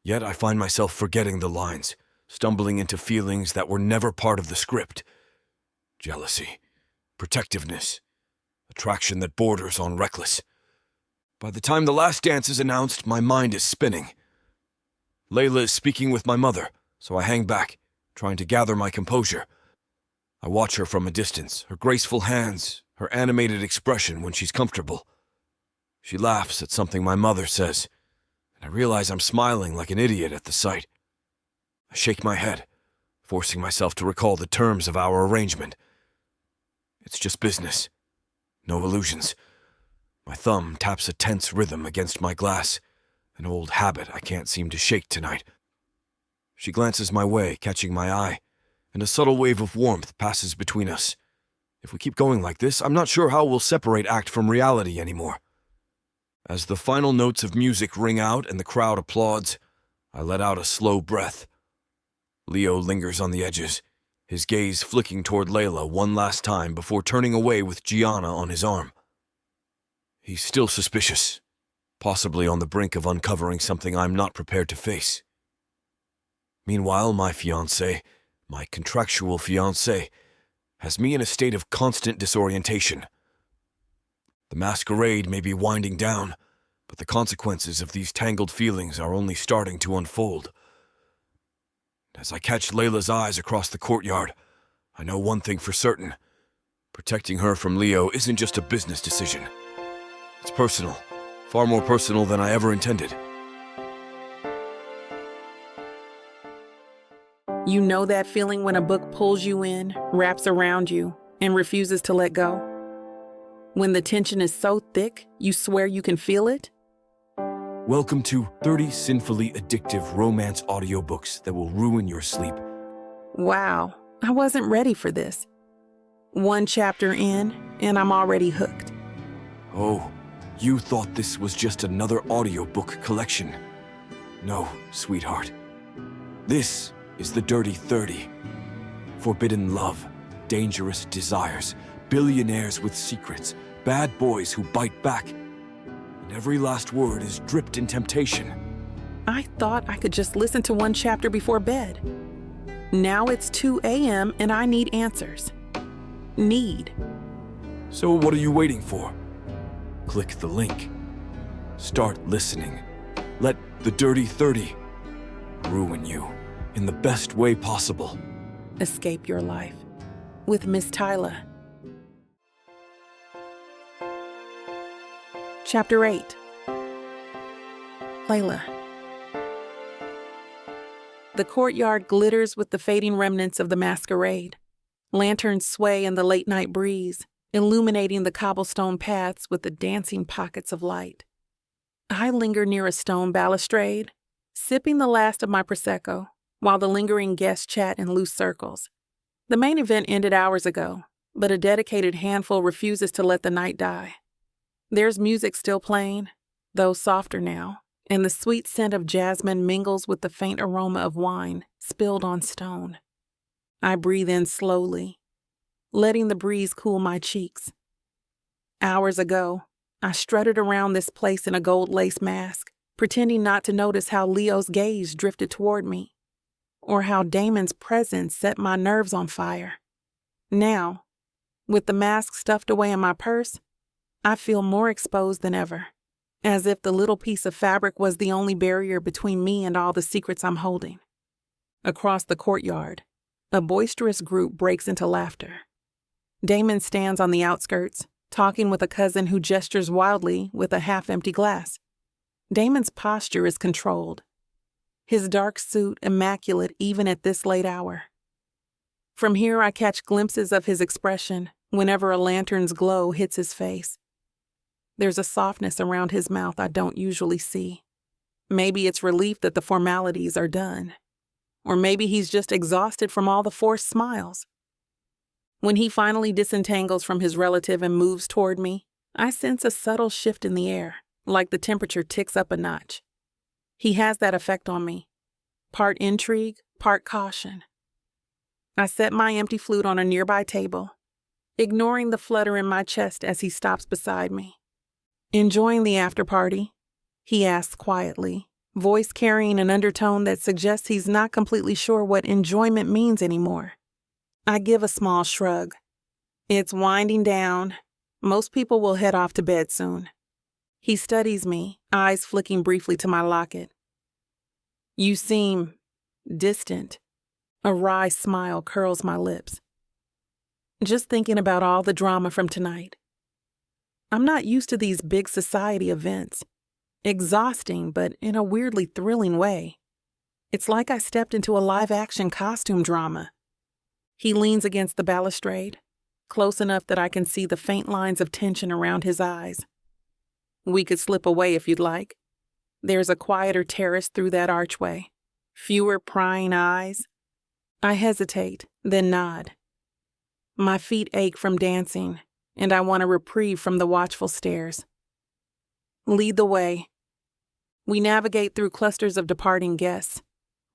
Yet I find myself forgetting the lines, stumbling into feelings that were never part of the script. Jealousy, protectiveness, attraction that borders on reckless. By the time the last dance is announced, my mind is spinning. Leila is speaking with my mother, so I hang back, trying to gather my composure. I watch her from a distance, her graceful hands, her animated expression when she's comfortable. She laughs at something my mother says, and I realize I'm smiling like an idiot at the sight. I shake my head, forcing myself to recall the terms of our arrangement. It's just business. No illusions. My thumb taps a tense rhythm against my glass, an old habit I can't seem to shake tonight. She glances my way, catching my eye, and a subtle wave of warmth passes between us. If we keep going like this, I'm not sure how we'll separate act from reality anymore. As the final notes of music ring out and the crowd applauds, I let out a slow breath. Leo lingers on the edges, his gaze flicking toward Leila one last time before turning away with Gianna on his arm. He's still suspicious, possibly on the brink of uncovering something I'm not prepared to face. Meanwhile, my fiancée, my contractual fiancé, has me in a state of constant disorientation. The masquerade may be winding down, but the consequences of these tangled feelings are only starting to unfold. As I catch Leila's eyes across the courtyard, I know one thing for certain. Protecting her from Leo isn't just a business decision. It's personal, far more personal than I ever intended. You know that feeling when a book pulls you in, wraps around you, and refuses to let go? When the tension is so thick, you swear you can feel it? Welcome to 30 sinfully addictive romance audiobooks that will ruin your sleep. Wow, I wasn't ready for this. One chapter in, and I'm already hooked. Oh, you thought this was just another audiobook collection. No, sweetheart. This is the Dirty 30. Forbidden love, dangerous desires, billionaires with secrets, bad boys who bite back. And every last word is dripped in temptation. I thought I could just listen to one chapter before bed. Now it's 2 a.m. and I need answers. Need. So what are you waiting for? Click the link. Start listening. Let the Dirty 30 ruin you in the best way possible. Escape your life with Miss Tyla. Chapter 8. Leila. The courtyard glitters with the fading remnants of the masquerade. Lanterns sway in the late-night breeze, illuminating the cobblestone paths with the dancing pockets of light. I linger near a stone balustrade, sipping the last of my Prosecco, while the lingering guests chat in loose circles. The main event ended hours ago, but a dedicated handful refuses to let the night die. There's music still playing, though softer now, and the sweet scent of jasmine mingles with the faint aroma of wine spilled on stone. I breathe in slowly, letting the breeze cool my cheeks. Hours ago, I strutted around this place in a gold lace mask, pretending not to notice how Leo's gaze drifted toward me, or how Damon's presence set my nerves on fire. Now, with the mask stuffed away in my purse, I feel more exposed than ever, as if the little piece of fabric was the only barrier between me and all the secrets I'm holding. Across the courtyard, a boisterous group breaks into laughter. Damon stands on the outskirts, talking with a cousin who gestures wildly with a half-empty glass. Damon's posture is controlled, his dark suit immaculate even at this late hour. From here I catch glimpses of his expression whenever a lantern's glow hits his face. There's a softness around his mouth I don't usually see. Maybe it's relief that the formalities are done. Or maybe he's just exhausted from all the forced smiles. When he finally disentangles from his relative and moves toward me, I sense a subtle shift in the air, like the temperature ticks up a notch. He has that effect on me. Part intrigue, part caution. I set my empty flute on a nearby table, ignoring the flutter in my chest as he stops beside me. "Enjoying the after party?" he asks quietly, voice carrying an undertone that suggests he's not completely sure what enjoyment means anymore. I give a small shrug. It's winding down. Most people will head off to bed soon. He studies me, eyes flicking briefly to my locket. "You seem distant." A wry smile curls my lips. "Just thinking about all the drama from tonight. I'm not used to these big society events. Exhausting, but in a weirdly thrilling way. It's like I stepped into a live-action costume drama." He leans against the balustrade, close enough that I can see the faint lines of tension around his eyes. "We could slip away if you'd like. There's a quieter terrace through that archway. Fewer prying eyes." I hesitate, then nod. My feet ache from dancing, and I want a reprieve from the watchful stares. "Lead the way." We navigate through clusters of departing guests,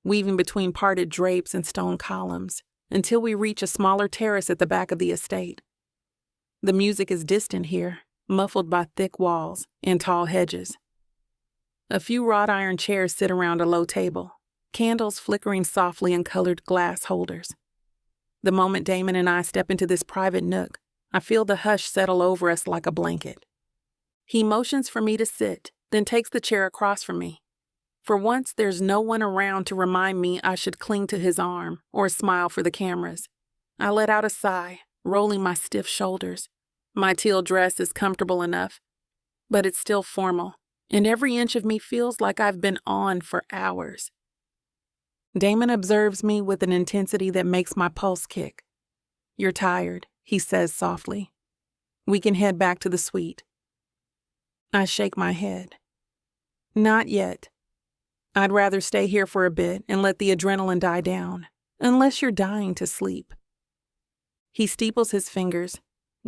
weaving between parted drapes and stone columns, until we reach a smaller terrace at the back of the estate. The music is distant here, muffled by thick walls and tall hedges. A few wrought iron chairs sit around a low table, candles flickering softly in colored glass holders. The moment Damon and I step into this private nook, I feel the hush settle over us like a blanket. He motions for me to sit, then takes the chair across from me. For once, there's no one around to remind me I should cling to his arm or smile for the cameras. I let out a sigh, rolling my stiff shoulders. My teal dress is comfortable enough, but it's still formal, and every inch of me feels like I've been on for hours. Damon observes me with an intensity that makes my pulse kick. "You're tired," he says softly. "We can head back to the suite." I shake my head. "Not yet. I'd rather stay here for a bit and let the adrenaline die down, unless you're dying to sleep." He steeples his fingers,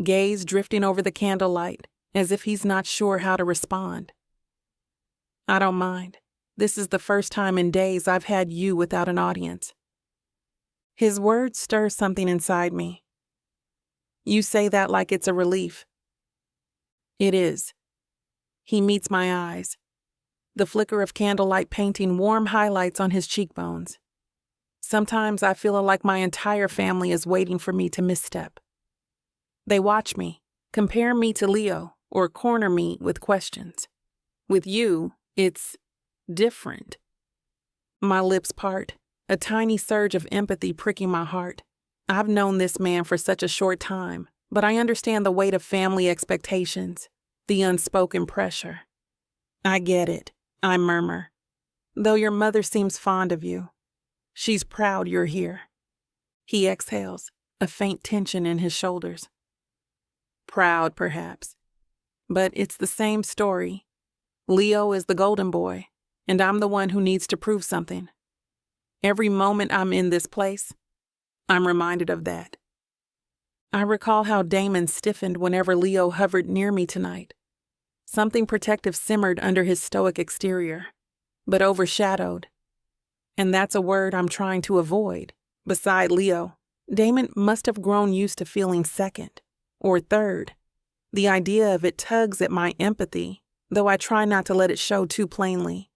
gaze drifting over the candlelight, as if he's not sure how to respond. "I don't mind. This is the first time in days I've had you without an audience." His words stir something inside me. "You say that like it's a relief." "It is." He meets my eyes, the flicker of candlelight painting warm highlights on his cheekbones. Sometimes I feel like my entire family is waiting for me to misstep. They watch me, compare me to Leo, or corner me with questions. With you, it's different. My lips part, a tiny surge of empathy pricking my heart. I've known this man for such a short time, but I understand the weight of family expectations, the unspoken pressure. "I get it," I murmur. "Though your mother seems fond of you. She's proud you're here." He exhales, a faint tension in his shoulders. "Proud, perhaps. But it's the same story. Leo is the golden boy, and I'm the one who needs to prove something. Every moment I'm in this place, I'm reminded of that." I recall how Damon stiffened whenever Leo hovered near me tonight. Something protective simmered under his stoic exterior, but overshadowed. And that's a word I'm trying to avoid. Beside Leo, Damon must have grown used to feeling second, or third. The idea of it tugs at my empathy, though I try not to let it show too plainly.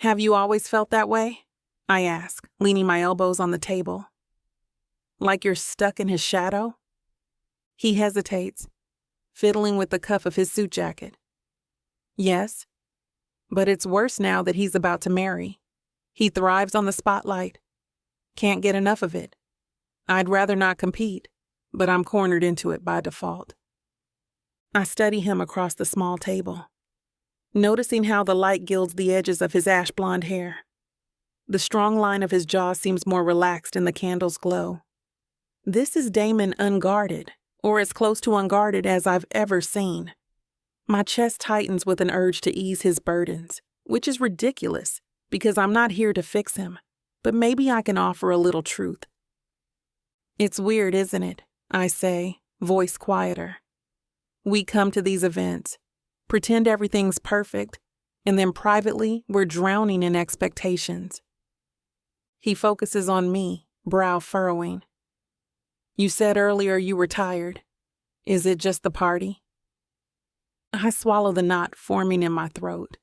Have you always felt that way? I ask, leaning my elbows on the table. Like you're stuck in his shadow? He hesitates, fiddling with the cuff of his suit jacket. Yes, but it's worse now that he's about to marry. He thrives on the spotlight. Can't get enough of it. I'd rather not compete, but I'm cornered into it by default. I study him across the small table, noticing how the light gilds the edges of his ash blonde hair. The strong line of his jaw seems more relaxed in the candle's glow. This is Damon unguarded, or as close to unguarded as I've ever seen. My chest tightens with an urge to ease his burdens, which is ridiculous because I'm not here to fix him, but maybe I can offer a little truth. It's weird, isn't it? I say, voice quieter. We come to these events, pretend everything's perfect, and then privately we're drowning in expectations. He focuses on me, brow furrowing. You said earlier you were tired. Is it just the party? I swallow the knot forming in my throat.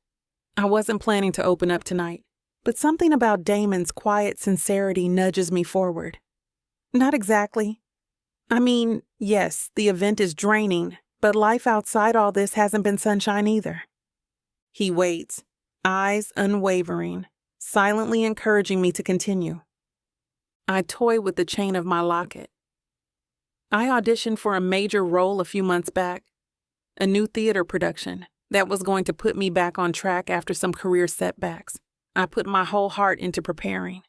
I wasn't planning to open up tonight, but something about Damon's quiet sincerity nudges me forward. Not exactly. I mean, yes, the event is draining, but life outside all this hasn't been sunshine either. He waits, eyes unwavering, silently encouraging me to continue. I toy with the chain of my locket. I auditioned for a major role a few months back, a new theater production that was going to put me back on track after some career setbacks. I put my whole heart into preparing,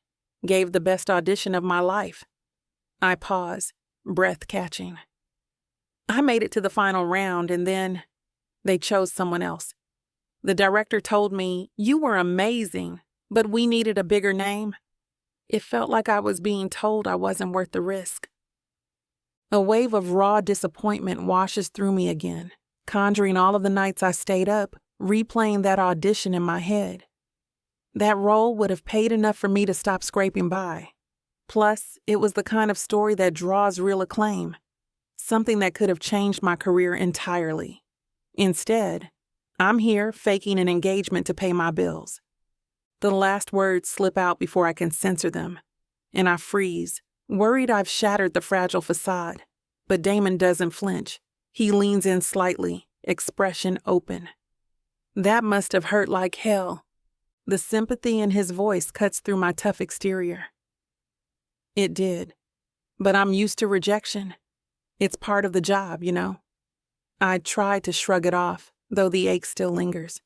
gave the best audition of my life. I pause, breath catching. I made it to the final round and then they chose someone else. The director told me, "You were amazing, but we needed a bigger name." It felt like I was being told I wasn't worth the risk. A wave of raw disappointment washes through me again, conjuring all of the nights I stayed up, replaying that audition in my head. That role would have paid enough for me to stop scraping by. Plus, it was the kind of story that draws real acclaim, something that could have changed my career entirely. Instead, I'm here faking an engagement to pay my bills. The last words slip out before I can censor them, and I freeze, worried I've shattered the fragile facade. But Damon doesn't flinch. He leans in slightly, expression open. That must have hurt like hell. The sympathy in his voice cuts through my tough exterior. It did, but I'm used to rejection. It's part of the job, you know. I tried to shrug it off, though the ache still lingers.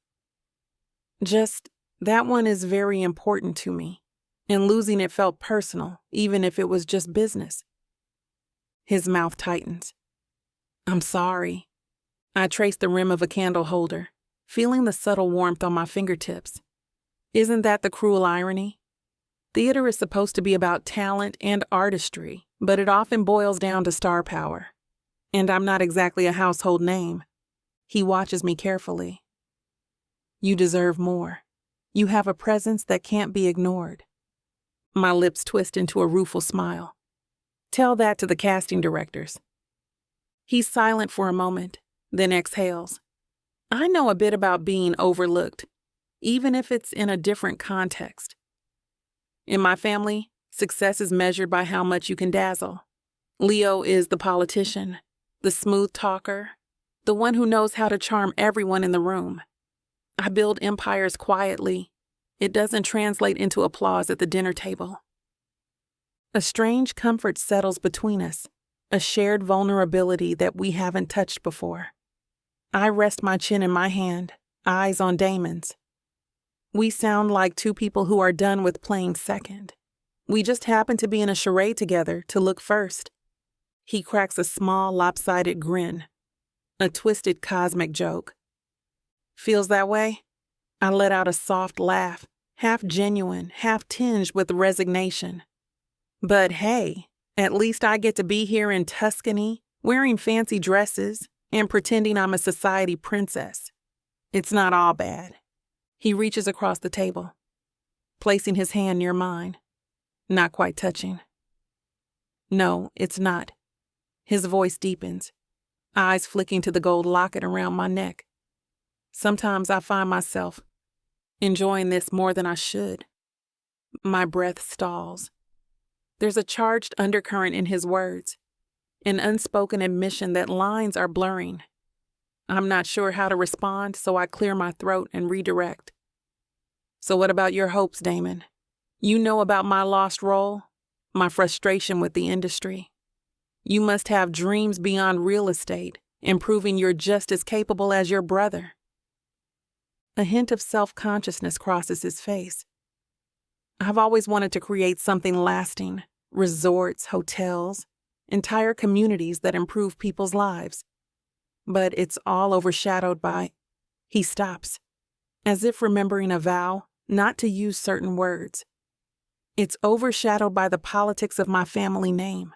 Just, that one is very important to me, and losing it felt personal, even if it was just business. His mouth tightens. I'm sorry. I trace the rim of a candle holder, feeling the subtle warmth on my fingertips. Isn't that the cruel irony? Theater is supposed to be about talent and artistry, but it often boils down to star power. And I'm not exactly a household name. He watches me carefully. You deserve more. You have a presence that can't be ignored. My lips twist into a rueful smile. Tell that to the casting directors. He's silent for a moment, then exhales. I know a bit about being overlooked, even if it's in a different context. In my family, success is measured by how much you can dazzle. Leo is the politician, the smooth talker, the one who knows how to charm everyone in the room. I build empires quietly. It doesn't translate into applause at the dinner table. A strange comfort settles between us, a shared vulnerability that we haven't touched before. I rest my chin in my hand, eyes on Damon's. We sound like two people who are done with playing second. We just happen to be in a charade together to look first. He cracks a small, lopsided grin, a twisted cosmic joke. Feels that way? I let out a soft laugh, half genuine, half tinged with resignation. But hey, at least I get to be here in Tuscany, wearing fancy dresses and pretending I'm a society princess. It's not all bad. He reaches across the table, placing his hand near mine, not quite touching. No, it's not. His voice deepens, eyes flicking to the gold locket around my neck. Sometimes I find myself enjoying this more than I should. My breath stalls. There's a charged undercurrent in his words, an unspoken admission that lines are blurring. I'm not sure how to respond, so I clear my throat and redirect. So what about your hopes, Damon? You know about my lost role, my frustration with the industry. You must have dreams beyond real estate and proving you're just as capable as your brother. A hint of self-consciousness crosses his face. I've always wanted to create something lasting, resorts, hotels, entire communities that improve people's lives. But it's all overshadowed by... He stops, as if remembering a vow not to use certain words. It's overshadowed by the politics of my family name,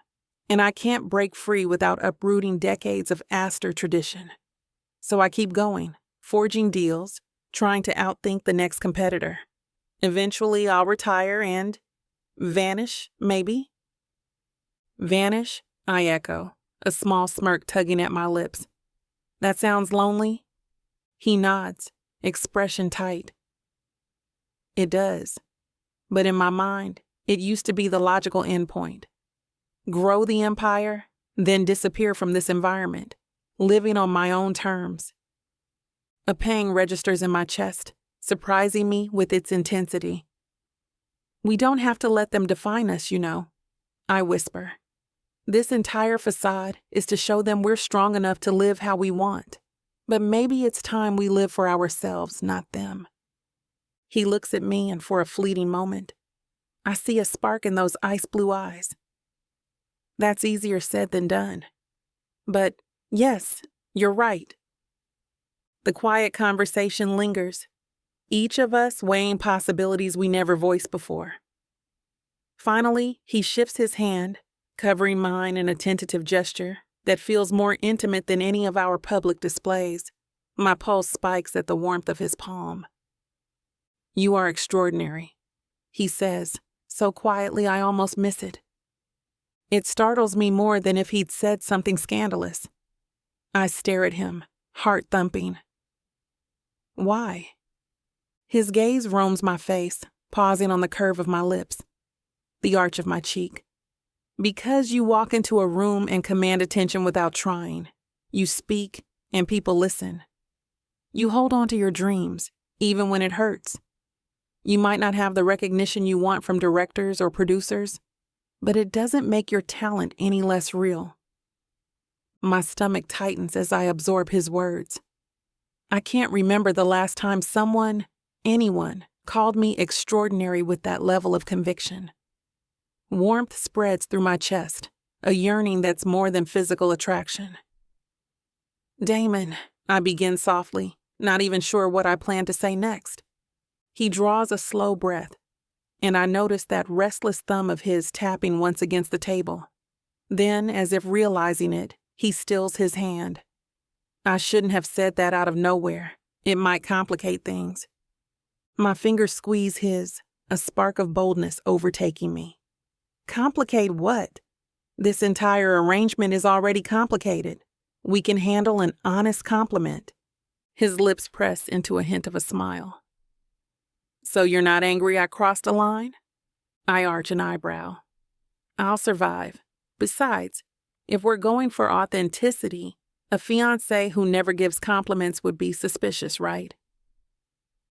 and I can't break free without uprooting decades of Astor tradition. So I keep going, forging deals, trying to outthink the next competitor. Eventually I'll retire and... vanish, maybe? Vanish, I echo, a small smirk tugging at my lips. That sounds lonely? He nods, expression tight. It does. But in my mind, it used to be the logical endpoint. Grow the empire, then disappear from this environment, living on my own terms. A pang registers in my chest, surprising me with its intensity. We don't have to let them define us, you know, I whisper. This entire facade is to show them we're strong enough to live how we want. But maybe it's time we live for ourselves, not them. He looks at me, and for a fleeting moment, I see a spark in those ice blue eyes. That's easier said than done. But yes, you're right. The quiet conversation lingers, each of us weighing possibilities we never voiced before. Finally, he shifts his hand, covering mine in a tentative gesture that feels more intimate than any of our public displays. My pulse spikes at the warmth of his palm. You are extraordinary, he says, so quietly I almost miss it. It startles me more than if he'd said something scandalous. I stare at him, heart thumping. Why? His gaze roams my face, pausing on the curve of my lips, the arch of my cheek. Because you walk into a room and command attention without trying. You speak, and people listen. You hold on to your dreams, even when it hurts. You might not have the recognition you want from directors or producers, but it doesn't make your talent any less real. My stomach tightens as I absorb his words. I can't remember the last time anyone, called me extraordinary with that level of conviction. Warmth spreads through my chest, a yearning that's more than physical attraction. Damon, I begin softly, not even sure what I plan to say next. He draws a slow breath, and I notice that restless thumb of his tapping once against the table. Then, as if realizing it, he stills his hand. I shouldn't have said that out of nowhere. It might complicate things. My fingers squeeze his, a spark of boldness overtaking me. Complicate what? This entire arrangement is already complicated. We can handle an honest compliment. His lips press into a hint of a smile. So you're not angry I crossed a line? I arch an eyebrow. I'll survive. Besides, if we're going for authenticity, a fiancé who never gives compliments would be suspicious, right?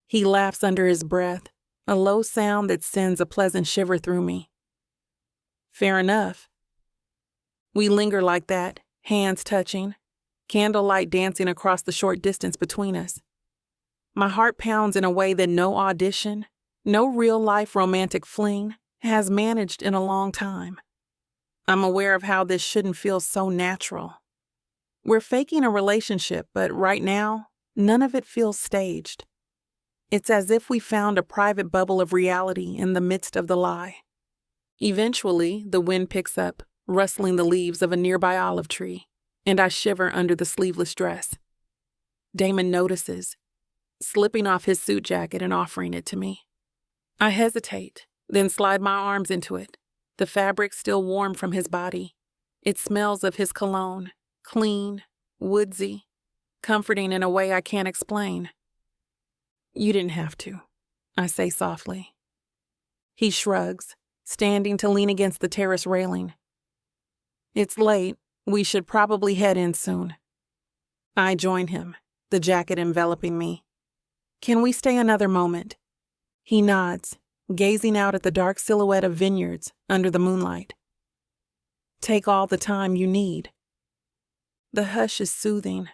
He laughs under his breath, a low sound that sends a pleasant shiver through me. Fair enough. We linger like that, hands touching, candlelight dancing across the short distance between us. My heart pounds in a way that no audition, no real-life romantic fling has managed in a long time. I'm aware of how this shouldn't feel so natural. We're faking a relationship, but right now, none of it feels staged. It's as if we found a private bubble of reality in the midst of the lie. Eventually, the wind picks up, rustling the leaves of a nearby olive tree, and I shiver under the sleeveless dress. Damon notices, slipping off his suit jacket and offering it to me. I hesitate, then slide my arms into it, the fabric still warm from his body. It smells of his cologne, clean, woodsy, comforting in a way I can't explain. You didn't have to, I say softly. He shrugs, standing to lean against the terrace railing. It's late. We should probably head in soon. I join him, the jacket enveloping me. Can we stay another moment? He nods, gazing out at the dark silhouette of vineyards under the moonlight. Take all the time you need. The hush is soothing,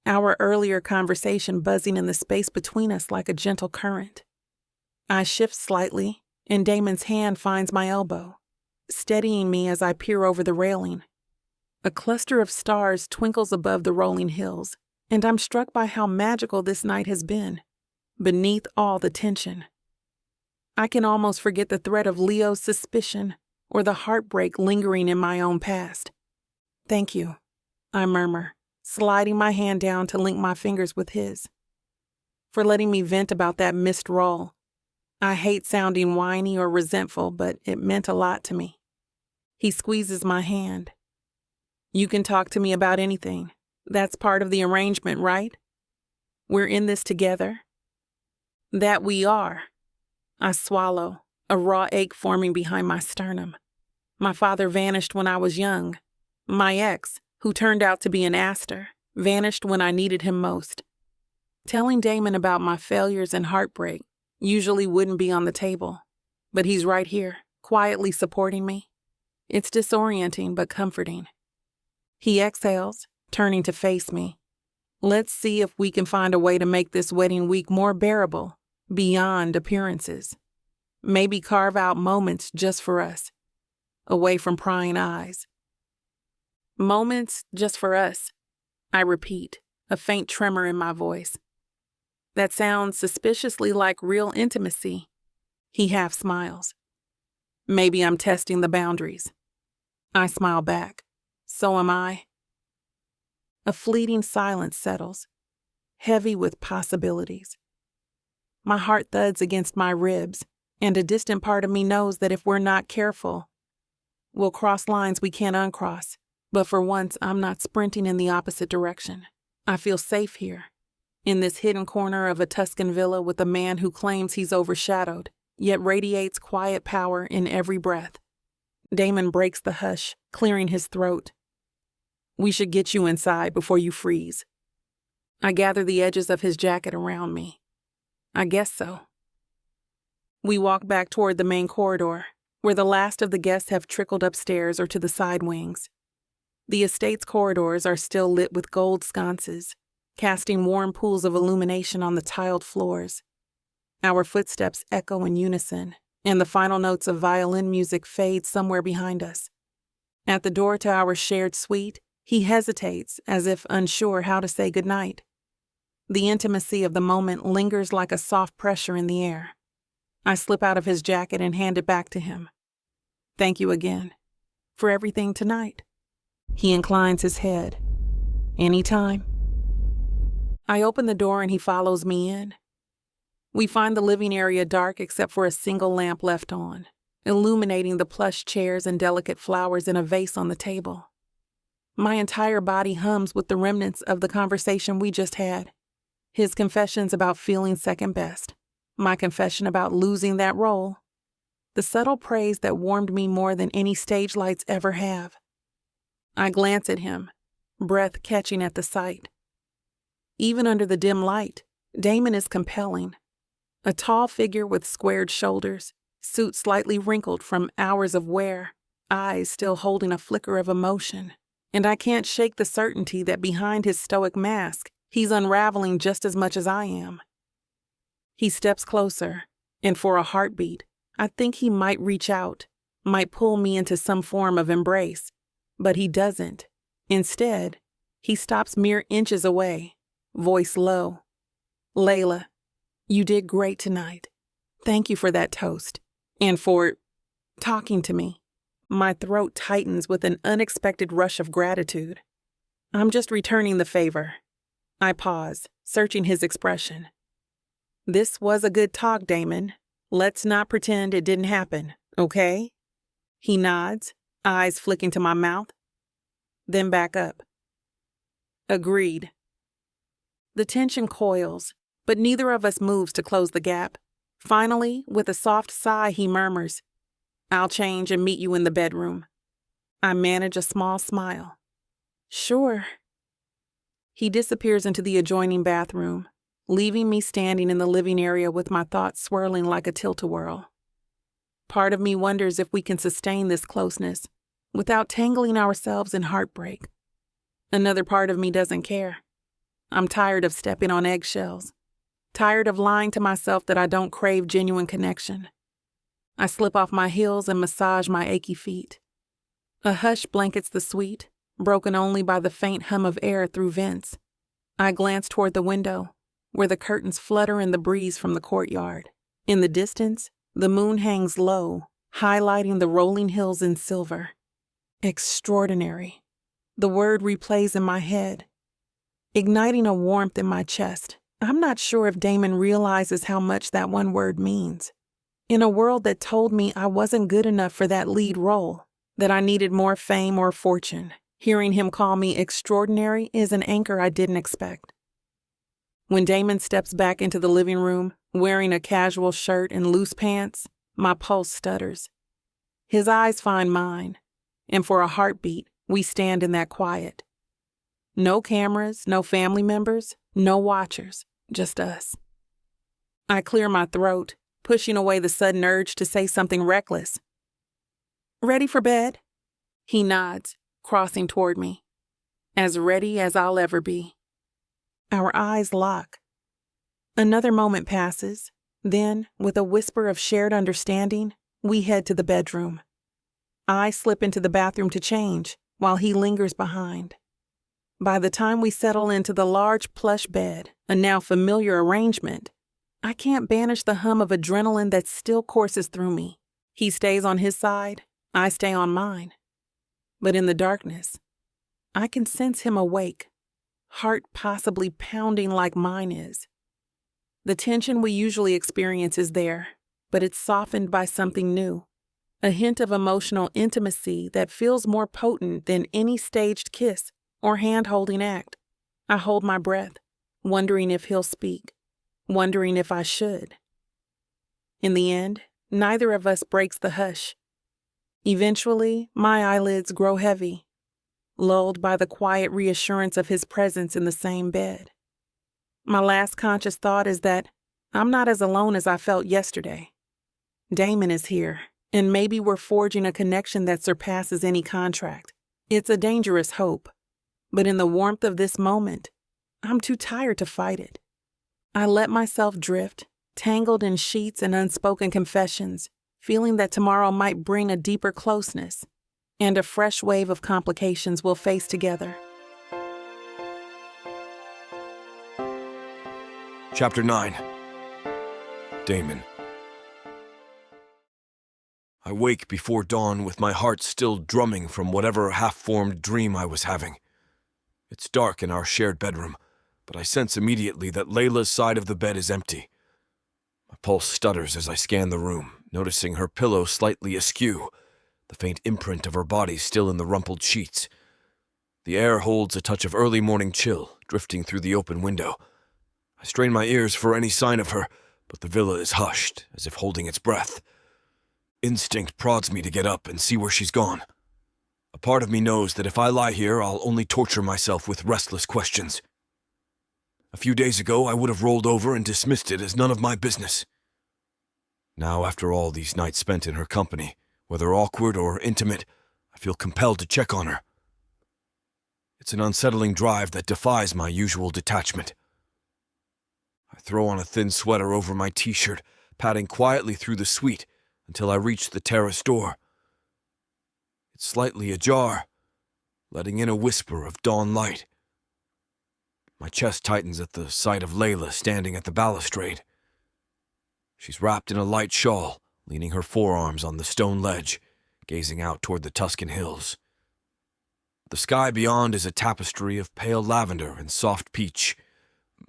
our earlier conversation buzzing in the space between us like a gentle current. I shift slightly, and Damon's hand finds my elbow, steadying me as I peer over the railing. A cluster of stars twinkles above the rolling hills, and I'm struck by how magical this night has been, beneath all the tension. I can almost forget the threat of Leo's suspicion or the heartbreak lingering in my own past. Thank you, I murmur, sliding my hand down to link my fingers with his. For letting me vent about that missed role. I hate sounding whiny or resentful, but it meant a lot to me. He squeezes my hand. You can talk to me about anything. That's part of the arrangement, right? We're in this together. That we are. I swallow, a raw ache forming behind my sternum. My father vanished when I was young. My ex, who turned out to be an aster, vanished when I needed him most. Telling Damon about my failures and heartbreak usually wouldn't be on the table, but he's right here, quietly supporting me. It's disorienting but comforting. He exhales, turning to face me. Let's see if we can find a way to make this wedding week more bearable, beyond appearances. Maybe carve out moments just for us, away from prying eyes. Moments just for us, I repeat, a faint tremor in my voice. That sounds suspiciously like real intimacy. He half smiles. Maybe I'm testing the boundaries. I smile back. So am I. A fleeting silence settles, heavy with possibilities. My heart thuds against my ribs, and a distant part of me knows that if we're not careful, we'll cross lines we can't uncross. But for once, I'm not sprinting in the opposite direction. I feel safe here, in this hidden corner of a Tuscan villa with a man who claims he's overshadowed, yet radiates quiet power in every breath. Damon breaks the hush, clearing his throat. We should get you inside before you freeze. I gather the edges of his jacket around me. I guess so. We walk back toward the main corridor, where the last of the guests have trickled upstairs or to the side wings. The estate's corridors are still lit with gold sconces, casting warm pools of illumination on the tiled floors. Our footsteps echo in unison, and the final notes of violin music fade somewhere behind us. At the door to our shared suite, he hesitates as if unsure how to say goodnight. The intimacy of the moment lingers like a soft pressure in the air. I slip out of his jacket and hand it back to him. Thank you again for everything tonight. He inclines his head. Anytime. I open the door and he follows me in. We find the living area dark except for a single lamp left on, illuminating the plush chairs and delicate flowers in a vase on the table. My entire body hums with the remnants of the conversation we just had. His confessions about feeling second best. My confession about losing that role. The subtle praise that warmed me more than any stage lights ever have. I glance at him, breath catching at the sight. Even under the dim light, Damon is compelling. A tall figure with squared shoulders, suit slightly wrinkled from hours of wear, eyes still holding a flicker of emotion. And I can't shake the certainty that behind his stoic mask, he's unraveling just as much as I am. He steps closer, and for a heartbeat, I think he might reach out, might pull me into some form of embrace. But he doesn't. Instead, he stops mere inches away, voice low. Leila, you did great tonight. Thank you for that toast, and for talking to me. My throat tightens with an unexpected rush of gratitude. I'm just returning the favor. I pause, searching his expression. This was a good talk, Damon. Let's not pretend it didn't happen, okay? He nods, eyes flicking to my mouth, then back up. Agreed. The tension coils, But neither of us moves to close the gap. Finally, with a soft sigh, he murmurs, "I'll change and meet you in the bedroom." I manage a small smile. "Sure." He disappears into the adjoining bathroom, leaving me standing in the living area with my thoughts swirling like a tilt-a-whirl. Part of me wonders if we can sustain this closeness without tangling ourselves in heartbreak. Another part of me doesn't care. I'm tired of stepping on eggshells, tired of lying to myself that I don't crave genuine connection. I slip off my heels and massage my achy feet. A hush blankets the suite, broken only by the faint hum of air through vents. I glance toward the window, where the curtains flutter in the breeze from the courtyard. In the distance, the moon hangs low, highlighting the rolling hills in silver. Extraordinary. The word replays in my head, igniting a warmth in my chest. I'm not sure if Damon realizes how much that one word means. In a world that told me I wasn't good enough for that lead role, that I needed more fame or fortune, hearing him call me extraordinary is an anchor I didn't expect. When Damon steps back into the living room, wearing a casual shirt and loose pants, my pulse stutters. His eyes find mine, and for a heartbeat, we stand in that quiet. No cameras, no family members, no watchers, just us. I clear my throat, pushing away the sudden urge to say something reckless. "Ready for bed?" He nods, crossing toward me. As ready as I'll ever be. Our eyes lock. Another moment passes. Then, with a whisper of shared understanding, we head to the bedroom. I slip into the bathroom to change, while he lingers behind. By the time we settle into the large plush bed, a now familiar arrangement, I can't banish the hum of adrenaline that still courses through me. He stays on his side, I stay on mine. But in the darkness, I can sense him awake, heart possibly pounding like mine is. The tension we usually experience is there, but it's softened by something new. A hint of emotional intimacy that feels more potent than any staged kiss or hand-holding act. I hold my breath, wondering if he'll speak, wondering if I should. In the end, neither of us breaks the hush. Eventually, my eyelids grow heavy, lulled by the quiet reassurance of his presence in the same bed. My last conscious thought is that I'm not as alone as I felt yesterday. Damon is here, and maybe we're forging a connection that surpasses any contract. It's a dangerous hope, but in the warmth of this moment, I'm too tired to fight it. I let myself drift, tangled in sheets and unspoken confessions, feeling that tomorrow might bring a deeper closeness, and a fresh wave of complications we'll face together. Chapter 9. Damon. I wake before dawn with my heart still drumming from whatever half-formed dream I was having. It's dark in our shared bedroom, but I sense immediately that Leila's side of the bed is empty. My pulse stutters as I scan the room, noticing her pillow slightly askew, the faint imprint of her body still in the rumpled sheets. The air holds a touch of early morning chill, drifting through the open window. I strain my ears for any sign of her, but the villa is hushed, as if holding its breath. Instinct prods me to get up and see where she's gone. A part of me knows that if I lie here, I'll only torture myself with restless questions. A few days ago, I would have rolled over and dismissed it as none of my business. Now, after all these nights spent in her company, whether awkward or intimate, I feel compelled to check on her. It's an unsettling drive that defies my usual detachment. I throw on a thin sweater over my t-shirt, padding quietly through the suite until I reach the terrace door. It's slightly ajar, letting in a whisper of dawn light. My chest tightens at the sight of Leila standing at the balustrade. She's wrapped in a light shawl, leaning her forearms on the stone ledge, gazing out toward the Tuscan hills. The sky beyond is a tapestry of pale lavender and soft peach,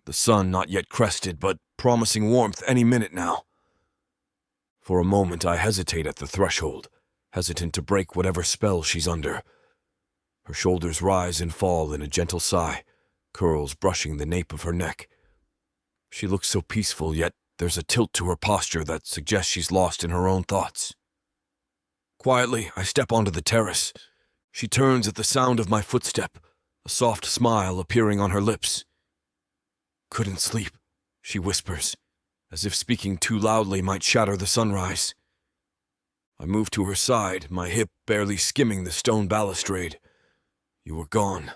the sun not yet crested, but promising warmth any minute now. For a moment I hesitate at the threshold, hesitant to break whatever spell she's under. Her shoulders rise and fall in a gentle sigh, curls brushing the nape of her neck. She looks so peaceful, yet there's a tilt to her posture that suggests she's lost in her own thoughts. Quietly, I step onto the terrace. She turns at the sound of my footstep, a soft smile appearing on her lips. "Couldn't sleep," she whispers, as if speaking too loudly might shatter the sunrise. I move to her side, my hip barely skimming the stone balustrade. "You were gone.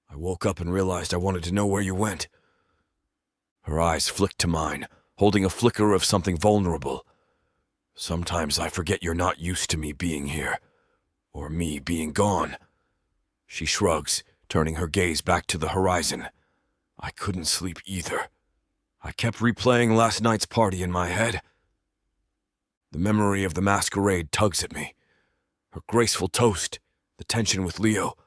I woke up and realized I wanted to know where you went." Her eyes flick to mine, holding a flicker of something vulnerable. "Sometimes I forget you're not used to me being here, or me being gone." She shrugs, turning her gaze back to the horizon. "I couldn't sleep either. I kept replaying last night's party in my head." The memory of the masquerade tugs at me. Her graceful toast, the tension with Leo,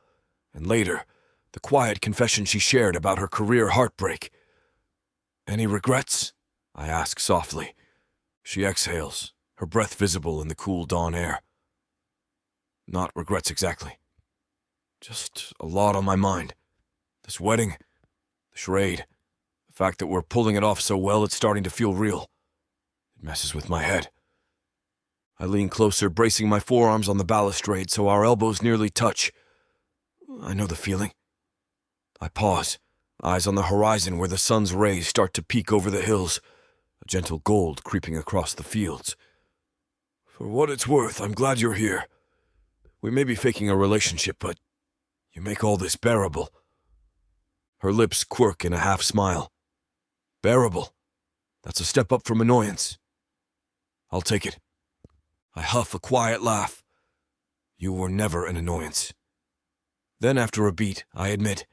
and later, the quiet confession she shared about her career heartbreak. "Any regrets?" I ask softly. She exhales, her breath visible in the cool dawn air. "Not regrets exactly. Just a lot on my mind. This wedding, the charade, the fact that we're pulling it off so well it's starting to feel real. It messes with my head." I lean closer, bracing my forearms on the balustrade so our elbows nearly touch. I know the feeling. I pause, eyes on the horizon where the sun's rays start to peek over the hills, a gentle gold creeping across the fields. "For what it's worth, I'm glad you're here. We may be faking a relationship, but you make all this bearable." Her lips quirk in a half smile. "Bearable? That's a step up from annoyance." "I'll take it." I huff a quiet laugh. "You were never an annoyance." Then after a beat, I admit,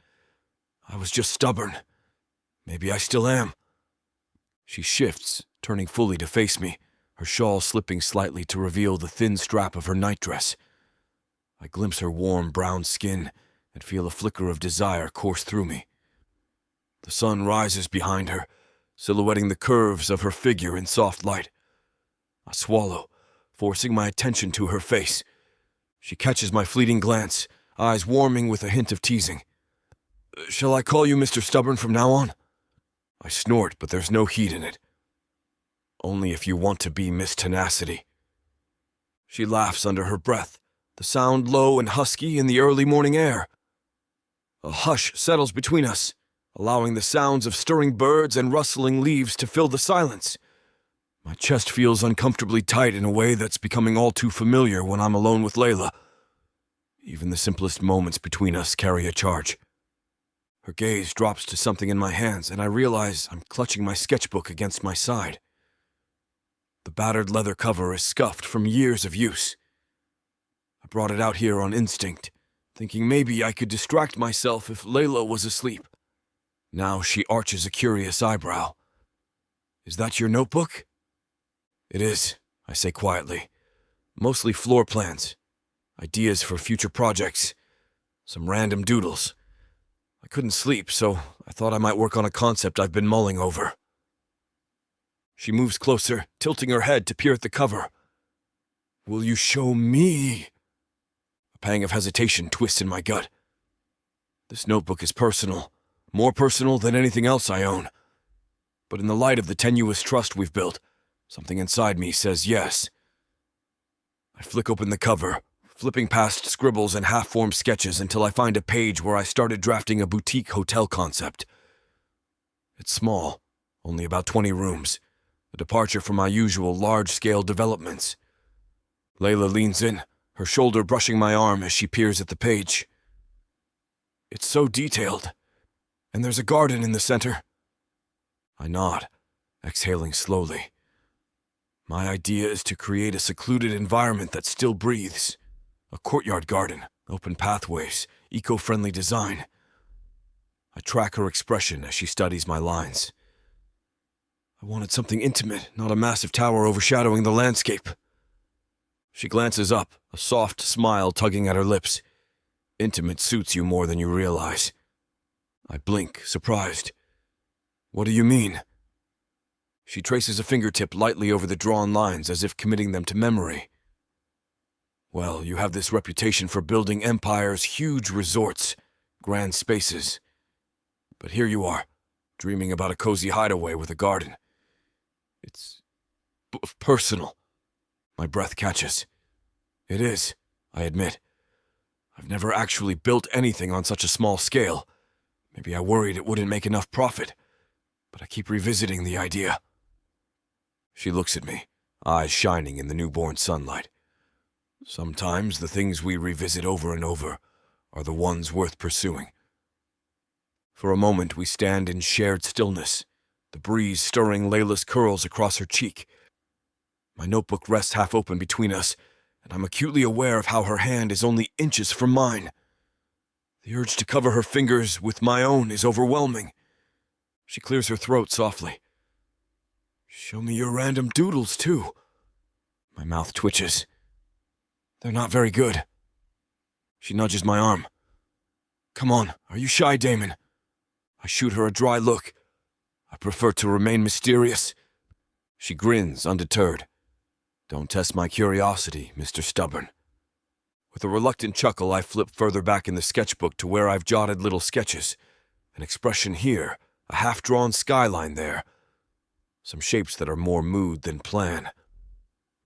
"I was just stubborn. Maybe I still am." She shifts, turning fully to face me, her shawl slipping slightly to reveal the thin strap of her nightdress. I glimpse her warm brown skin and feel a flicker of desire course through me. The sun rises behind her, silhouetting the curves of her figure in soft light. I swallow, forcing my attention to her face. She catches my fleeting glance, eyes warming with a hint of teasing. "Shall I call you Mr. Stubborn from now on?" I snort, but there's no heat in it. "Only if you want to be Miss Tenacity." She laughs under her breath, the sound low and husky in the early morning air. A hush settles between us, allowing the sounds of stirring birds and rustling leaves to fill the silence. My chest feels uncomfortably tight in a way that's becoming all too familiar when I'm alone with Leila. Even the simplest moments between us carry a charge. Her gaze drops to something in my hands, and I realize I'm clutching my sketchbook against my side. The battered leather cover is scuffed from years of use. I brought it out here on instinct, thinking maybe I could distract myself if Leila was asleep. Now she arches a curious eyebrow. "Is that your notebook?" "It is," I say quietly. "Mostly floor plans, ideas for future projects, some random doodles. I couldn't sleep, so I thought I might work on a concept I've been mulling over." She moves closer, tilting her head to peer at the cover. "Will you show me?" A pang of hesitation twists in my gut. This notebook is personal, more personal than anything else I own. But in the light of the tenuous trust we've built, something inside me says yes. I flick open the cover, flipping past scribbles and half-formed sketches until I find a page where I started drafting a boutique hotel concept. It's small, only about 20 rooms, a departure from my usual large-scale developments. Leila leans in, her shoulder brushing my arm as she peers at the page. "It's so detailed, and there's a garden in the center." I nod, exhaling slowly. My idea is to create a secluded environment that still breathes. A courtyard garden, open pathways, eco-friendly design. I track her expression as she studies my lines. I wanted something intimate, not a massive tower overshadowing the landscape. She glances up, a soft smile tugging at her lips. "Intimate suits you more than you realize." I blink, surprised. "What do you mean?" She traces a fingertip lightly over the drawn lines as if committing them to memory. "Well, you have this reputation for building empires, huge resorts, grand spaces. But here you are, dreaming about a cozy hideaway with a garden. It's personal. My breath catches. It is, I admit. I've never actually built anything on such a small scale. Maybe I worried it wouldn't make enough profit, but I keep revisiting the idea. She looks at me, eyes shining in the newborn sunlight. Sometimes the things we revisit over and over are the ones worth pursuing. For a moment we stand in shared stillness, the breeze stirring Leila's curls across her cheek. My notebook rests half open between us, and I'm acutely aware of how her hand is only inches from mine. The urge to cover her fingers with my own is overwhelming. She clears her throat softly. Show me your random doodles, too. My mouth twitches. They're not very good. She nudges my arm. Come on, are you shy, Damon? I shoot her a dry look. I prefer to remain mysterious. She grins, undeterred. Don't test my curiosity, Mr. Stubborn. With a reluctant chuckle, I flip further back in the sketchbook to where I've jotted little sketches. An expression here, a half-drawn skyline there. Some shapes that are more mood than plan.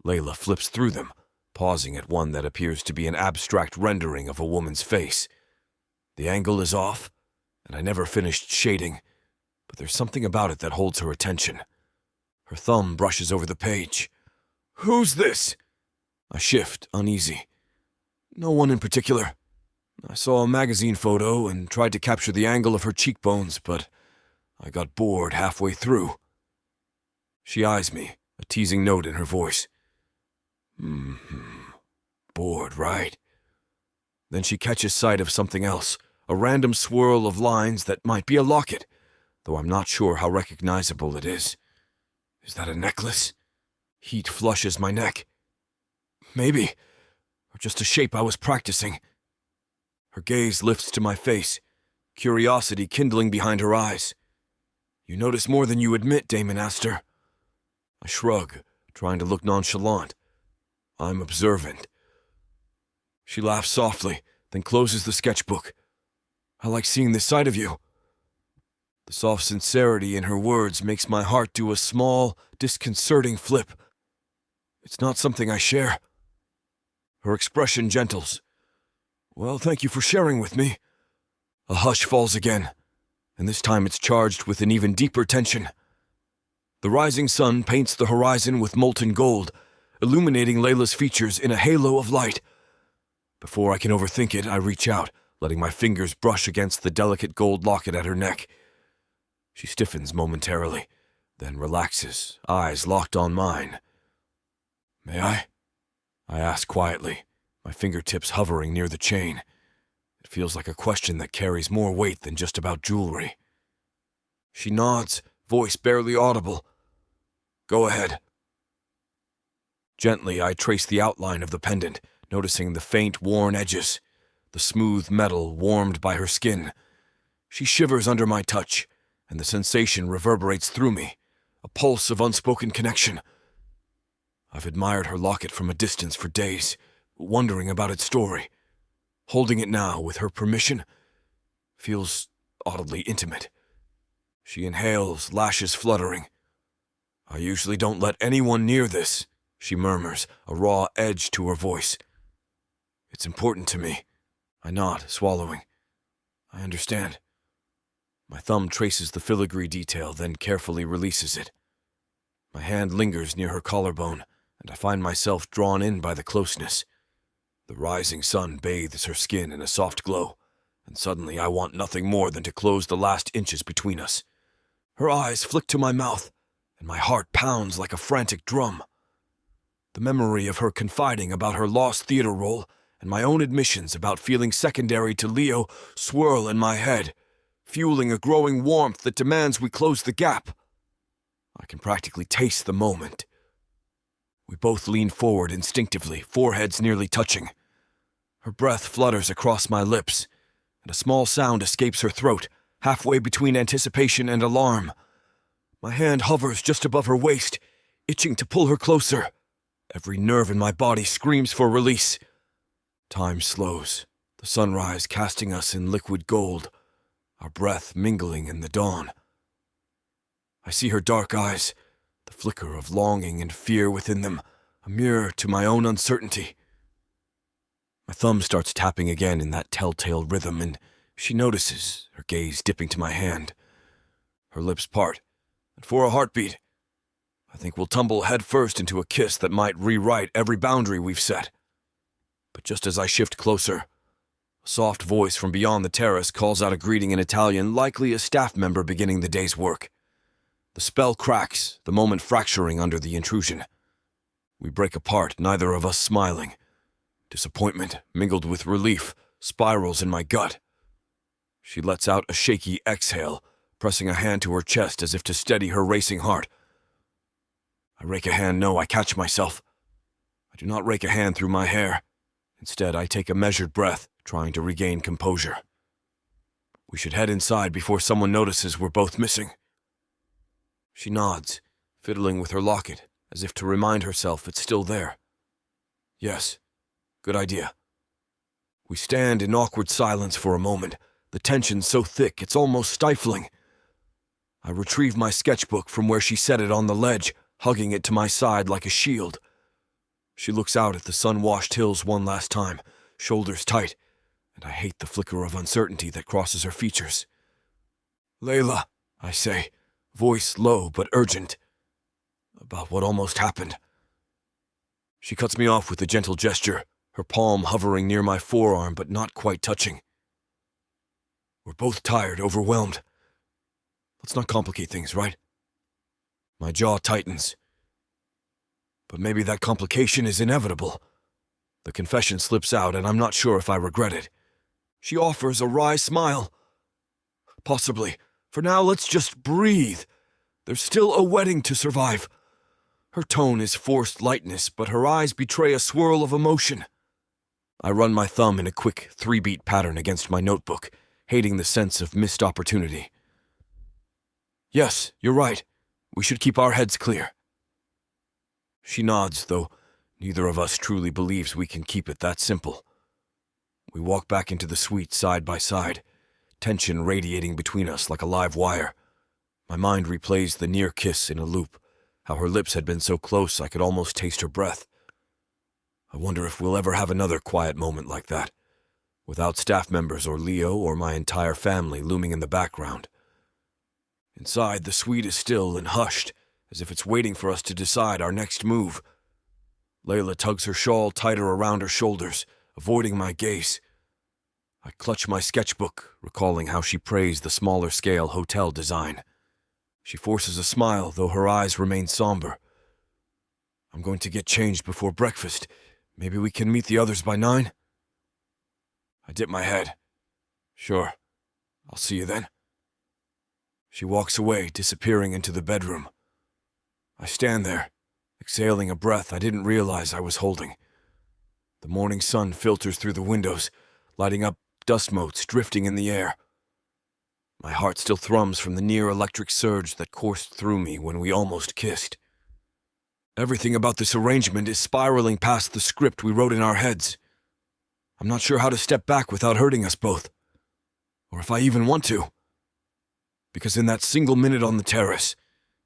Leila flips through them, pausing at one that appears to be an abstract rendering of a woman's face. The angle is off, and I never finished shading, but there's something about it that holds her attention. Her thumb brushes over the page. Who's this? I shift, uneasy. No one in particular. I saw a magazine photo and tried to capture the angle of her cheekbones, but I got bored halfway through. She eyes me, a teasing note in her voice. Bored, right? Then she catches sight of something else, a random swirl of lines that might be a locket, though I'm not sure how recognizable it is. Is that a necklace? Heat flushes my neck. Maybe, or just a shape I was practicing. Her gaze lifts to my face, curiosity kindling behind her eyes. You notice more than you admit, Damon Astor. I shrug, trying to look nonchalant. I'm observant. She laughs softly, then closes the sketchbook. I like seeing this side of you. The soft sincerity in her words makes my heart do a small, disconcerting flip. It's not something I share. Her expression gentles. Well, thank you for sharing with me. A hush falls again, and this time it's charged with an even deeper tension. The rising sun paints the horizon with molten gold, illuminating Leila's features in a halo of light. Before I can overthink it, I reach out, letting my fingers brush against the delicate gold locket at her neck. She stiffens momentarily, then relaxes, eyes locked on mine. May I? I ask quietly, my fingertips hovering near the chain. It feels like a question that carries more weight than just about jewelry. She nods, voice barely audible. Go ahead. Gently, I trace the outline of the pendant, noticing the faint, worn edges, the smooth metal warmed by her skin. She shivers under my touch, and the sensation reverberates through me, a pulse of unspoken connection. I've admired her locket from a distance for days, wondering about its story. Holding it now, with her permission, feels oddly intimate. She inhales, lashes fluttering. I usually don't let anyone near this, she murmurs, a raw edge to her voice. It's important to me. I nod, swallowing. I understand. My thumb traces the filigree detail, then carefully releases it. My hand lingers near her collarbone, and I find myself drawn in by the closeness. The rising sun bathes her skin in a soft glow, and suddenly I want nothing more than to close the last inches between us. Her eyes flick to my mouth, and my heart pounds like a frantic drum. The memory of her confiding about her lost theater role and my own admissions about feeling secondary to Leo swirl in my head, fueling a growing warmth that demands we close the gap. I can practically taste the moment. We both lean forward instinctively, foreheads nearly touching. Her breath flutters across my lips, and a small sound escapes her throat, halfway between anticipation and alarm. My hand hovers just above her waist, itching to pull her closer. Every nerve in my body screams for release. Time slows, the sunrise casting us in liquid gold, our breath mingling in the dawn. I see her dark eyes, the flicker of longing and fear within them, a mirror to my own uncertainty. My thumb starts tapping again in that telltale rhythm, and she notices, her gaze dipping to my hand. Her lips part, and for a heartbeat, I think we'll tumble headfirst into a kiss that might rewrite every boundary we've set. But just as I shift closer, a soft voice from beyond the terrace calls out a greeting in Italian, likely a staff member beginning the day's work. The spell cracks, the moment fracturing under the intrusion. We break apart, neither of us smiling. Disappointment, mingled with relief, spirals in my gut. She lets out a shaky exhale, pressing a hand to her chest as if to steady her racing heart. I rake a hand. No, I catch myself. I do not rake a hand through my hair. Instead, I take a measured breath, trying to regain composure. We should head inside before someone notices we're both missing. She nods, fiddling with her locket, as if to remind herself it's still there. Yes, good idea. We stand in awkward silence for a moment, the tension so thick it's almost stifling. I retrieve my sketchbook from where she set it on the ledge, hugging it to my side like a shield. She looks out at the sun-washed hills one last time, shoulders tight, and I hate the flicker of uncertainty that crosses her features. "Leila," I say, voice low but urgent, about what almost happened. She cuts me off with a gentle gesture, her palm hovering near my forearm but not quite touching. We're both tired, overwhelmed. Let's not complicate things, right? My jaw tightens. But maybe that complication is inevitable. The confession slips out, and I'm not sure if I regret it. She offers a wry smile. Possibly. For now, let's just breathe. There's still a wedding to survive. Her tone is forced lightness, but her eyes betray a swirl of emotion. I run my thumb in a quick 3-beat pattern against my notebook, hating the sense of missed opportunity. Yes, you're right. We should keep our heads clear. She nods, though neither of us truly believes we can keep it that simple. We walk back into the suite side by side, tension radiating between us like a live wire. My mind replays the near kiss in a loop, how her lips had been so close I could almost taste her breath. I wonder if we'll ever have another quiet moment like that, without staff members or Leo or my entire family looming in the background. Inside, the suite is still and hushed, as if it's waiting for us to decide our next move. Leila tugs her shawl tighter around her shoulders, avoiding my gaze. I clutch my sketchbook, recalling how she praised the smaller-scale hotel design. She forces a smile, though her eyes remain somber. I'm going to get changed before breakfast. Maybe we can meet the others by 9? I dip my head. Sure. I'll see you then. She walks away, disappearing into the bedroom. I stand there, exhaling a breath I didn't realize I was holding. The morning sun filters through the windows, lighting up dust motes drifting in the air. My heart still thrums from the near electric surge that coursed through me when we almost kissed. Everything about this arrangement is spiraling past the script we wrote in our heads. I'm not sure how to step back without hurting us both, or if I even want to. Because in that single minute on the terrace,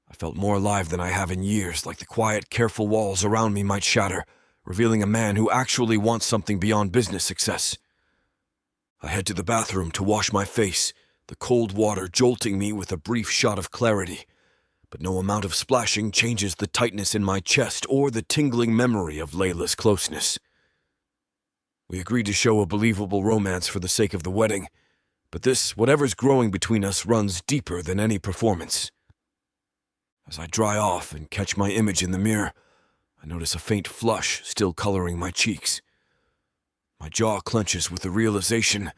I felt more alive than I have in years, like the quiet, careful walls around me might shatter, revealing a man who actually wants something beyond business success. I head to the bathroom to wash my face, the cold water jolting me with a brief shot of clarity. But no amount of splashing changes the tightness in my chest or the tingling memory of Leila's closeness. We agreed to show a believable romance for the sake of the wedding, but this, whatever's growing between us, runs deeper than any performance. As I dry off and catch my image in the mirror, I notice a faint flush still coloring my cheeks. My jaw clenches with the realization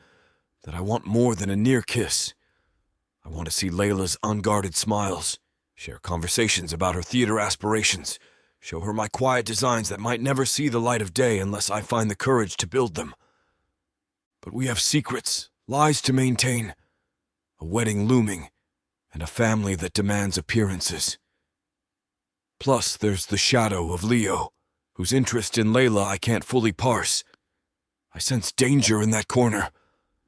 that I want more than a near kiss. I want to see Leila's unguarded smiles, share conversations about her theater aspirations, show her my quiet designs that might never see the light of day unless I find the courage to build them. But we have secrets, lies to maintain, a wedding looming, and a family that demands appearances. Plus, there's the shadow of Leo, whose interest in Leila I can't fully parse. I sense danger in that corner,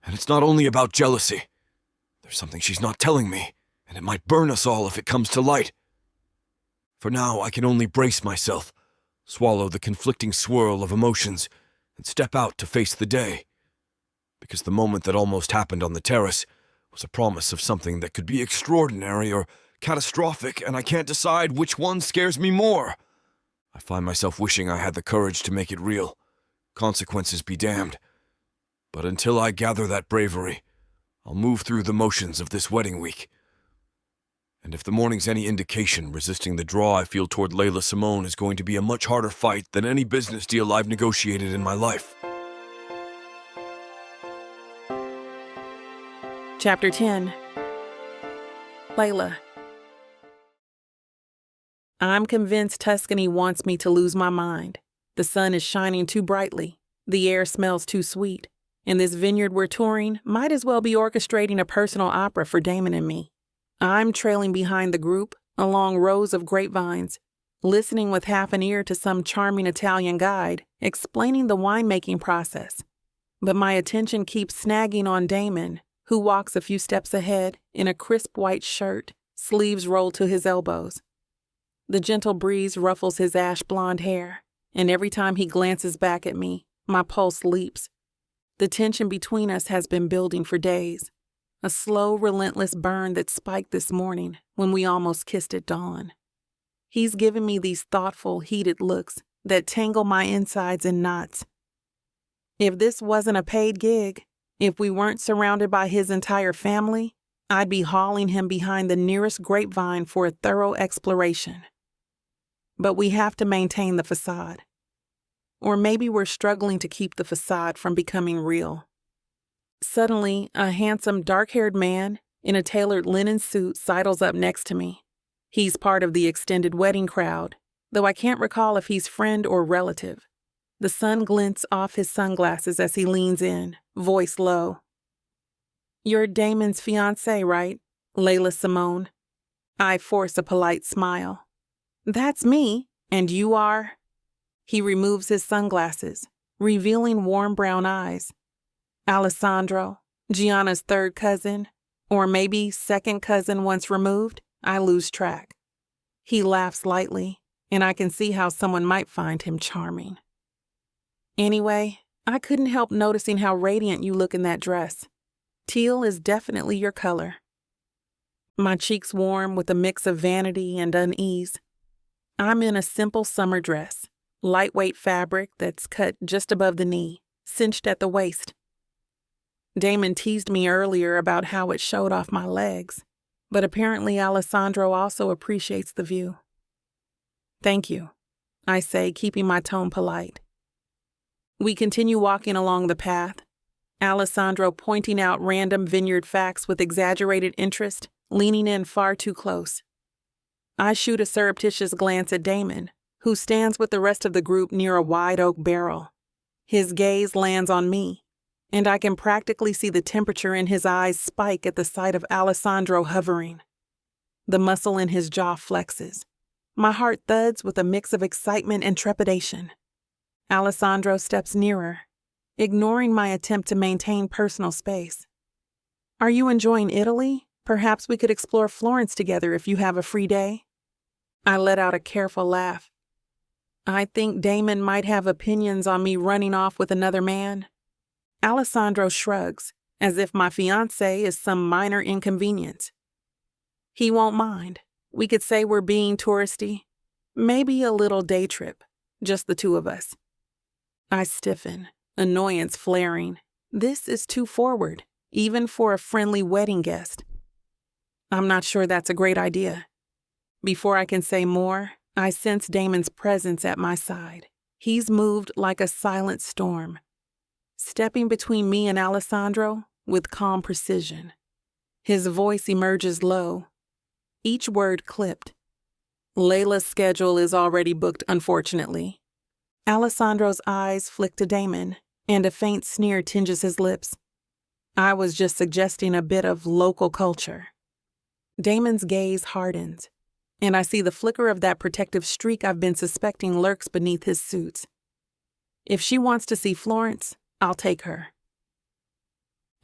and it's not only about jealousy. There's something she's not telling me, and it might burn us all if it comes to light. For now, I can only brace myself, swallow the conflicting swirl of emotions, and step out to face the day. Because the moment that almost happened on the terrace was a promise of something that could be extraordinary or catastrophic, and I can't decide which one scares me more. I find myself wishing I had the courage to make it real. Consequences be damned. But until I gather that bravery, I'll move through the motions of this wedding week. And if the morning's any indication, resisting the draw I feel toward Leila Simone is going to be a much harder fight than any business deal I've negotiated in my life. Chapter 10. Leila. I'm convinced Tuscany wants me to lose my mind. The sun is shining too brightly. The air smells too sweet. And this vineyard we're touring might as well be orchestrating a personal opera for Damon and me. I'm trailing behind the group, along rows of grapevines, listening with half an ear to some charming Italian guide explaining the winemaking process. But my attention keeps snagging on Damon, who walks a few steps ahead in a crisp white shirt, sleeves rolled to his elbows. The gentle breeze ruffles his ash blonde hair, and every time he glances back at me, my pulse leaps. The tension between us has been building for days, a slow, relentless burn that spiked this morning when we almost kissed at dawn. He's given me these thoughtful, heated looks that tangle my insides in knots. If this wasn't a paid gig, if we weren't surrounded by his entire family, I'd be hauling him behind the nearest grapevine for a thorough exploration. But we have to maintain the facade. Or maybe we're struggling to keep the facade from becoming real. Suddenly, a handsome, dark-haired man in a tailored linen suit sidles up next to me. He's part of the extended wedding crowd, though I can't recall if he's friend or relative. The sun glints off his sunglasses as he leans in, voice low. "You're Damon's fiancée, right? Leila Simone." I force a polite smile. "That's me, and you are?" He removes his sunglasses, revealing warm brown eyes. "Alessandro, Gianna's third cousin, or maybe second cousin once removed, I lose track." He laughs lightly, and I can see how someone might find him charming. "Anyway, I couldn't help noticing how radiant you look in that dress. Teal is definitely your color." My cheeks warm with a mix of vanity and unease. I'm in a simple summer dress, lightweight fabric that's cut just above the knee, cinched at the waist. Damon teased me earlier about how it showed off my legs, but apparently Alessandro also appreciates the view. "Thank you," I say, keeping my tone polite. We continue walking along the path, Alessandro pointing out random vineyard facts with exaggerated interest, leaning in far too close. I shoot a surreptitious glance at Damon, who stands with the rest of the group near a wide oak barrel. His gaze lands on me, and I can practically see the temperature in his eyes spike at the sight of Alessandro hovering. The muscle in his jaw flexes. My heart thuds with a mix of excitement and trepidation. Alessandro steps nearer, ignoring my attempt to maintain personal space. "Are you enjoying Italy? Perhaps we could explore Florence together if you have a free day." I let out a careful laugh. I think Damon might have opinions on me running off with another man. Alessandro shrugs, as if my fiancé is some minor inconvenience. He won't mind. We could say we're being touristy. Maybe a little day trip, just the two of us. I stiffen, annoyance flaring. This is too forward, even for a friendly wedding guest. I'm not sure that's a great idea. Before I can say more, I sense Damon's presence at my side. He's moved like a silent storm, stepping between me and Alessandro with calm precision. His voice emerges low, each word clipped. "Leila's schedule is already booked, unfortunately." Alessandro's eyes flick to Damon, and a faint sneer tinges his lips. I was just suggesting a bit of local culture. Damon's gaze hardens, and I see the flicker of that protective streak I've been suspecting lurks beneath his suits. If she wants to see Florence, I'll take her.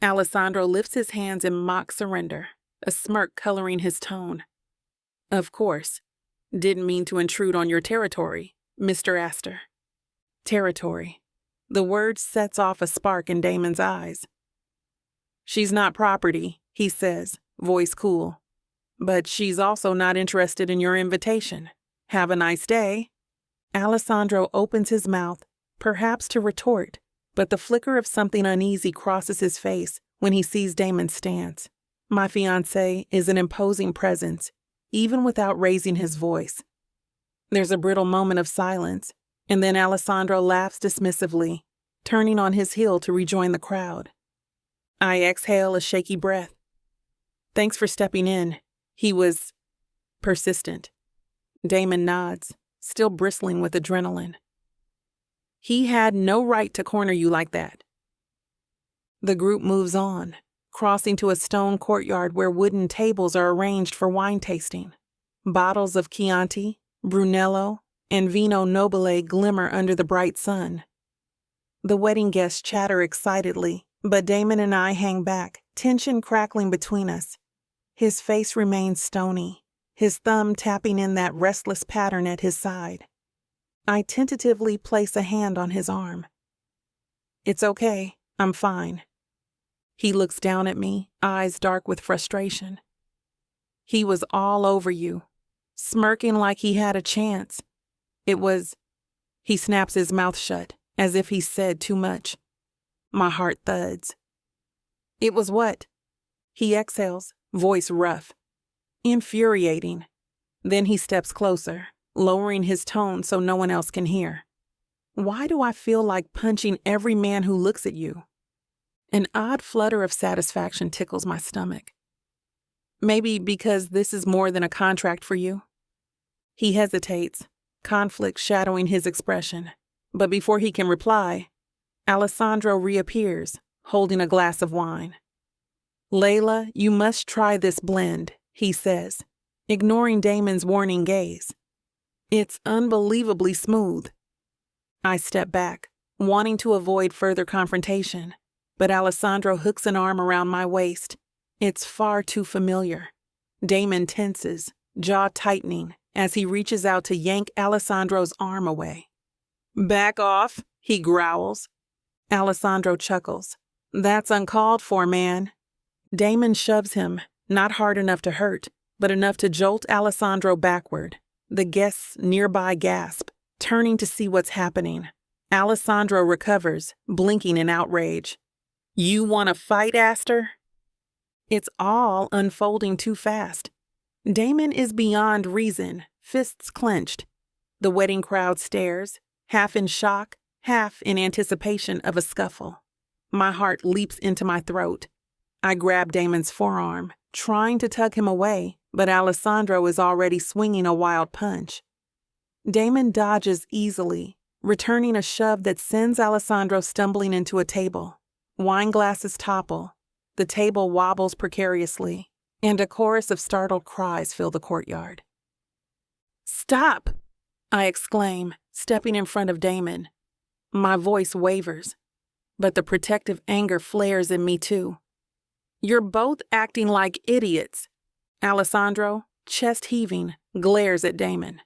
Alessandro lifts his hands in mock surrender. a smirk coloring his tone. Of course. Didn't mean to intrude on your territory, Mr. Astor. Territory. The word sets off a spark in Damon's eyes. She's not property, he says, voice cool. But she's also not interested in your invitation. Have a nice day. Alessandro opens his mouth, perhaps to retort, but the flicker of something uneasy crosses his face when he sees Damon's stance. My fiancé is an imposing presence, even without raising his voice. There's a brittle moment of silence, and then Alessandro laughs dismissively, turning on his heel to rejoin the crowd. I exhale a shaky breath. Thanks for stepping in. He was persistent. Damon nods, still bristling with adrenaline. He had no right to corner you like that. The group moves on, crossing to a stone courtyard where wooden tables are arranged for wine tasting. Bottles of Chianti, Brunello, and Vino Nobile glimmer under the bright sun. The wedding guests chatter excitedly, but Damon and I hang back, tension crackling between us. His face remains stony, his thumb tapping in that restless pattern at his side. I tentatively place a hand on his arm. It's okay, I'm fine. He looks down at me, eyes dark with frustration. He was all over you, smirking like he had a chance. He snaps his mouth shut, as if he said too much. My heart thuds. It was what? He exhales, voice rough. Infuriating. Then he steps closer, lowering his tone so no one else can hear. Why do I feel like punching every man who looks at you? An odd flutter of satisfaction tickles my stomach. Maybe because this is more than a contract for you? He hesitates, conflict shadowing his expression. But before he can reply, Alessandro reappears, holding a glass of wine. Leila, you must try this blend, he says, ignoring Damon's warning gaze. It's unbelievably smooth. I step back, wanting to avoid further confrontation, but Alessandro hooks an arm around my waist. It's far too familiar. Damon tenses, jaw tightening, as he reaches out to yank Alessandro's arm away. Back off, he growls. Alessandro chuckles. That's uncalled for, man. Damon shoves him, not hard enough to hurt, but enough to jolt Alessandro backward. The guests nearby gasp, turning to see what's happening. Alessandro recovers, blinking in outrage. You want to fight, Astor? It's all unfolding too fast. Damon is beyond reason, fists clenched. The wedding crowd stares, half in shock, half in anticipation of a scuffle. My heart leaps into my throat. I grab Damon's forearm, trying to tug him away, but Alessandro is already swinging a wild punch. Damon dodges easily, returning a shove that sends Alessandro stumbling into a table. Wine glasses topple, the table wobbles precariously, and a chorus of startled cries fill the courtyard. Stop! I exclaim, stepping in front of Damon. My voice wavers, but the protective anger flares in me too. You're both acting like idiots. Alessandro, chest heaving, glares at Damon.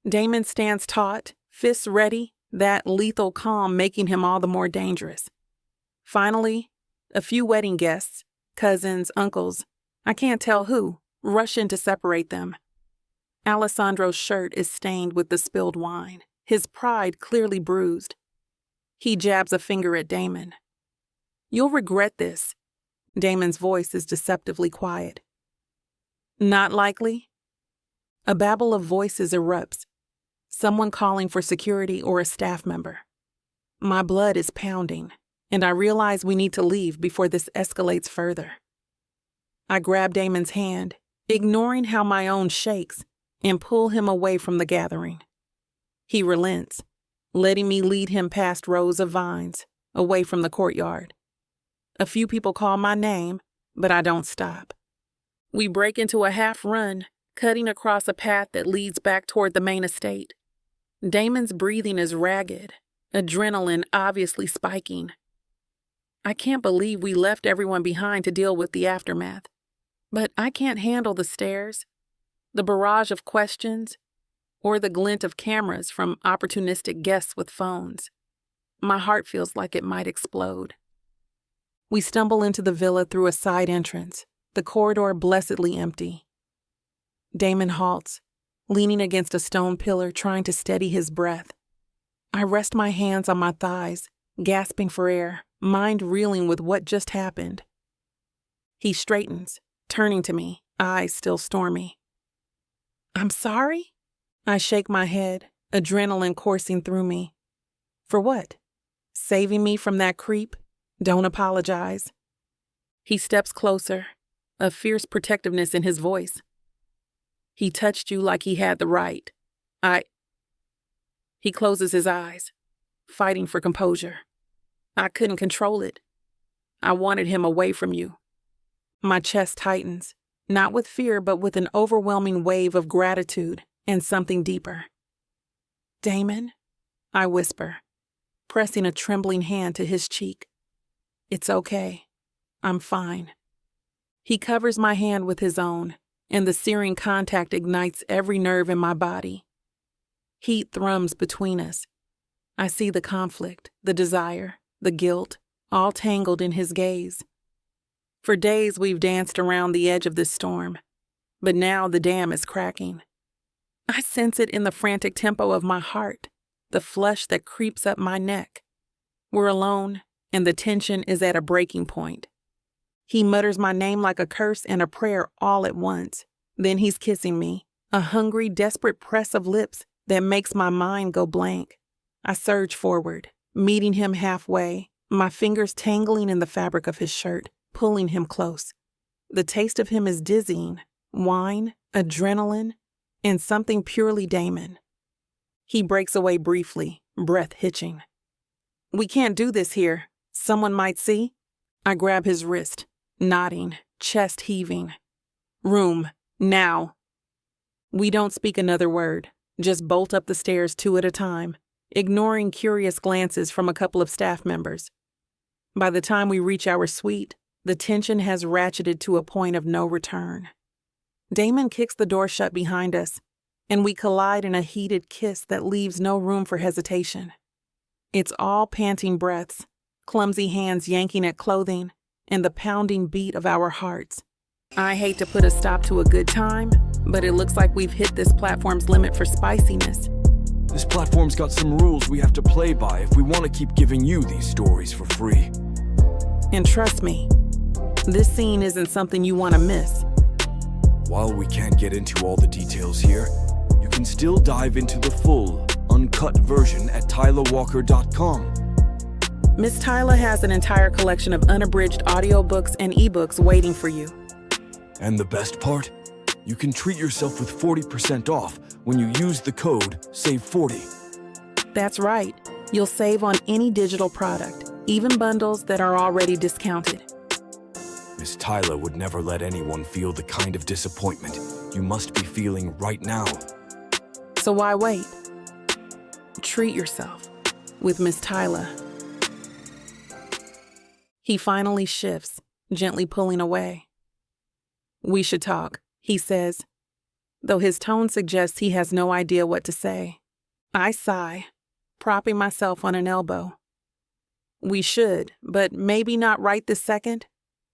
Damon stands taut, fists ready, that lethal calm making him all the more dangerous. Finally, a few wedding guests, cousins, uncles, I can't tell who, rush in to separate them. Alessandro's shirt is stained with the spilled wine, his pride clearly bruised. He jabs a finger at Damon. You'll regret this. Damon's voice is deceptively quiet. Not likely. A babble of voices erupts, someone calling for security or a staff member. My blood is pounding, and I realize we need to leave before this escalates further. I grab Damon's hand, ignoring how my own shakes, and pull him away from the gathering. He relents, letting me lead him past rows of vines, away from the courtyard. A few people call my name, but I don't stop. We break into a half run, cutting across a path that leads back toward the main estate. Damon's breathing is ragged, adrenaline obviously spiking. I can't believe we left everyone behind to deal with the aftermath. But I can't handle the stares, the barrage of questions, or the glint of cameras from opportunistic guests with phones. My heart feels like it might explode. We stumble into the villa through a side entrance, the corridor blessedly empty. Damon halts, leaning against a stone pillar, trying to steady his breath. I rest my hands on my thighs, gasping for air, mind reeling with what just happened. He straightens, turning to me, eyes still stormy. "I'm sorry?" I shake my head, adrenaline coursing through me. "For what? Saving me from that creep? Don't apologize." He steps closer, a fierce protectiveness in his voice. "He touched you like he had the right. He closes his eyes, fighting for composure. I couldn't control it. I wanted him away from you. My chest tightens, not with fear, but with an overwhelming wave of gratitude and something deeper. "Damon," I whisper, pressing a trembling hand to his cheek. "It's okay. I'm fine." He covers my hand with his own, and the searing contact ignites every nerve in my body. Heat thrums between us. I see the conflict, the desire, the guilt, all tangled in his gaze. For days we've danced around the edge of this storm, but now the dam is cracking. I sense it in the frantic tempo of my heart, the flush that creeps up my neck. We're alone, and the tension is at a breaking point. He mutters my name like a curse and a prayer all at once. Then he's kissing me, a hungry, desperate press of lips that makes my mind go blank. I surge forward, meeting him halfway, my fingers tangling in the fabric of his shirt, pulling him close. The taste of him is dizzying, wine, adrenaline, and something purely Damon. He breaks away briefly, breath hitching. "We can't do this here. Someone might see." I grab his wrist, nodding, chest heaving. "Room, now." We don't speak another word, just bolt up the stairs 2 at a time, ignoring curious glances from a couple of staff members. By the time we reach our suite, the tension has ratcheted to a point of no return. Damon kicks the door shut behind us, and we collide in a heated kiss that leaves no room for hesitation. It's all panting breaths, clumsy hands yanking at clothing, and the pounding beat of our hearts. I hate to put a stop to a good time, but it looks like we've hit this platform's limit for spiciness. This platform's got some rules we have to play by if we want to keep giving you these stories for free. And trust me, this scene isn't something you want to miss. While we can't get into all the details here, you can still dive into the full, uncut version at TylaWalker.com. Miss Tyla has an entire collection of unabridged audiobooks and ebooks waiting for you. And the best part? You can treat yourself with 40% off when you use the code SAVE40. That's right. You'll save on any digital product, even bundles that are already discounted. Miss Tyla would never let anyone feel the kind of disappointment you must be feeling right now. So why wait? Treat yourself with Miss Tyla. He finally shifts, gently pulling away. "We should talk," he says, though his tone suggests he has no idea what to say. I sigh, propping myself on an elbow. "We should, but maybe not right this second."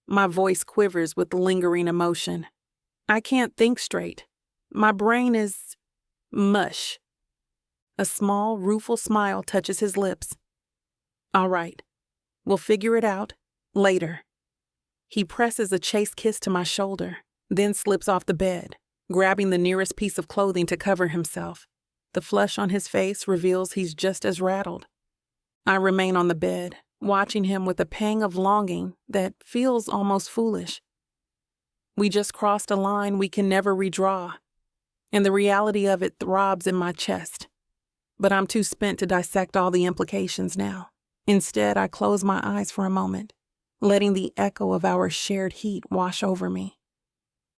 My voice quivers with lingering emotion. I can't think straight. My brain is mush. A small, rueful smile touches his lips. "All right, we'll figure it out later." He presses a chaste kiss to my shoulder, then slips off the bed, grabbing the nearest piece of clothing to cover himself. The flush on his face reveals he's just as rattled. I remain on the bed, watching him with a pang of longing that feels almost foolish. We just crossed a line we can never redraw, and the reality of it throbs in my chest. But I'm too spent to dissect all the implications now. Instead, I close my eyes for a moment, letting the echo of our shared heat wash over me.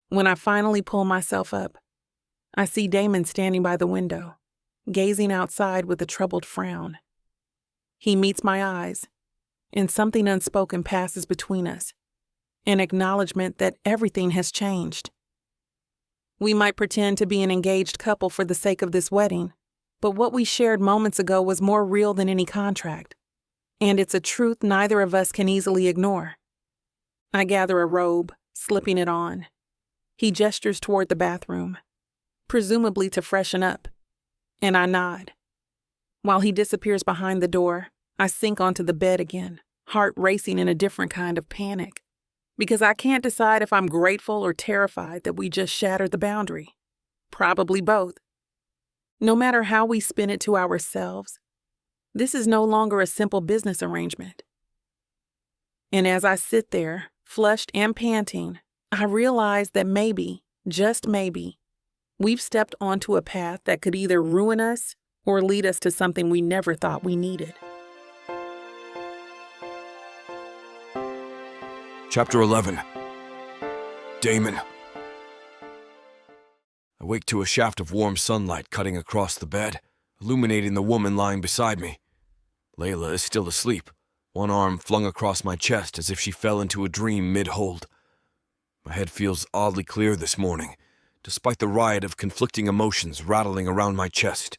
When I finally pull myself up, I see Damon standing by the window, gazing outside with a troubled frown. He meets my eyes, and something unspoken passes between us. an acknowledgement that everything has changed. We might pretend to be an engaged couple for the sake of this wedding, but what we shared moments ago was more real than any contract, and it's a truth neither of us can easily ignore. I gather a robe, slipping it on. He gestures toward the bathroom, presumably to freshen up, and I nod. While he disappears behind the door, I sink onto the bed again, heart racing in a different kind of panic, because I can't decide if I'm grateful or terrified that we just shattered the boundary. Probably both. No matter how we spin it to ourselves, this is no longer a simple business arrangement. And as I sit there, flushed and panting, I realize that maybe, just maybe, we've stepped onto a path that could either ruin us or lead us to something we never thought we needed. Chapter 11. Damon. I wake to a shaft of warm sunlight cutting across the bed, illuminating the woman lying beside me. Leila is still asleep, one arm flung across my chest as if she fell into a dream mid-hold. My head feels oddly clear this morning, despite the riot of conflicting emotions rattling around my chest.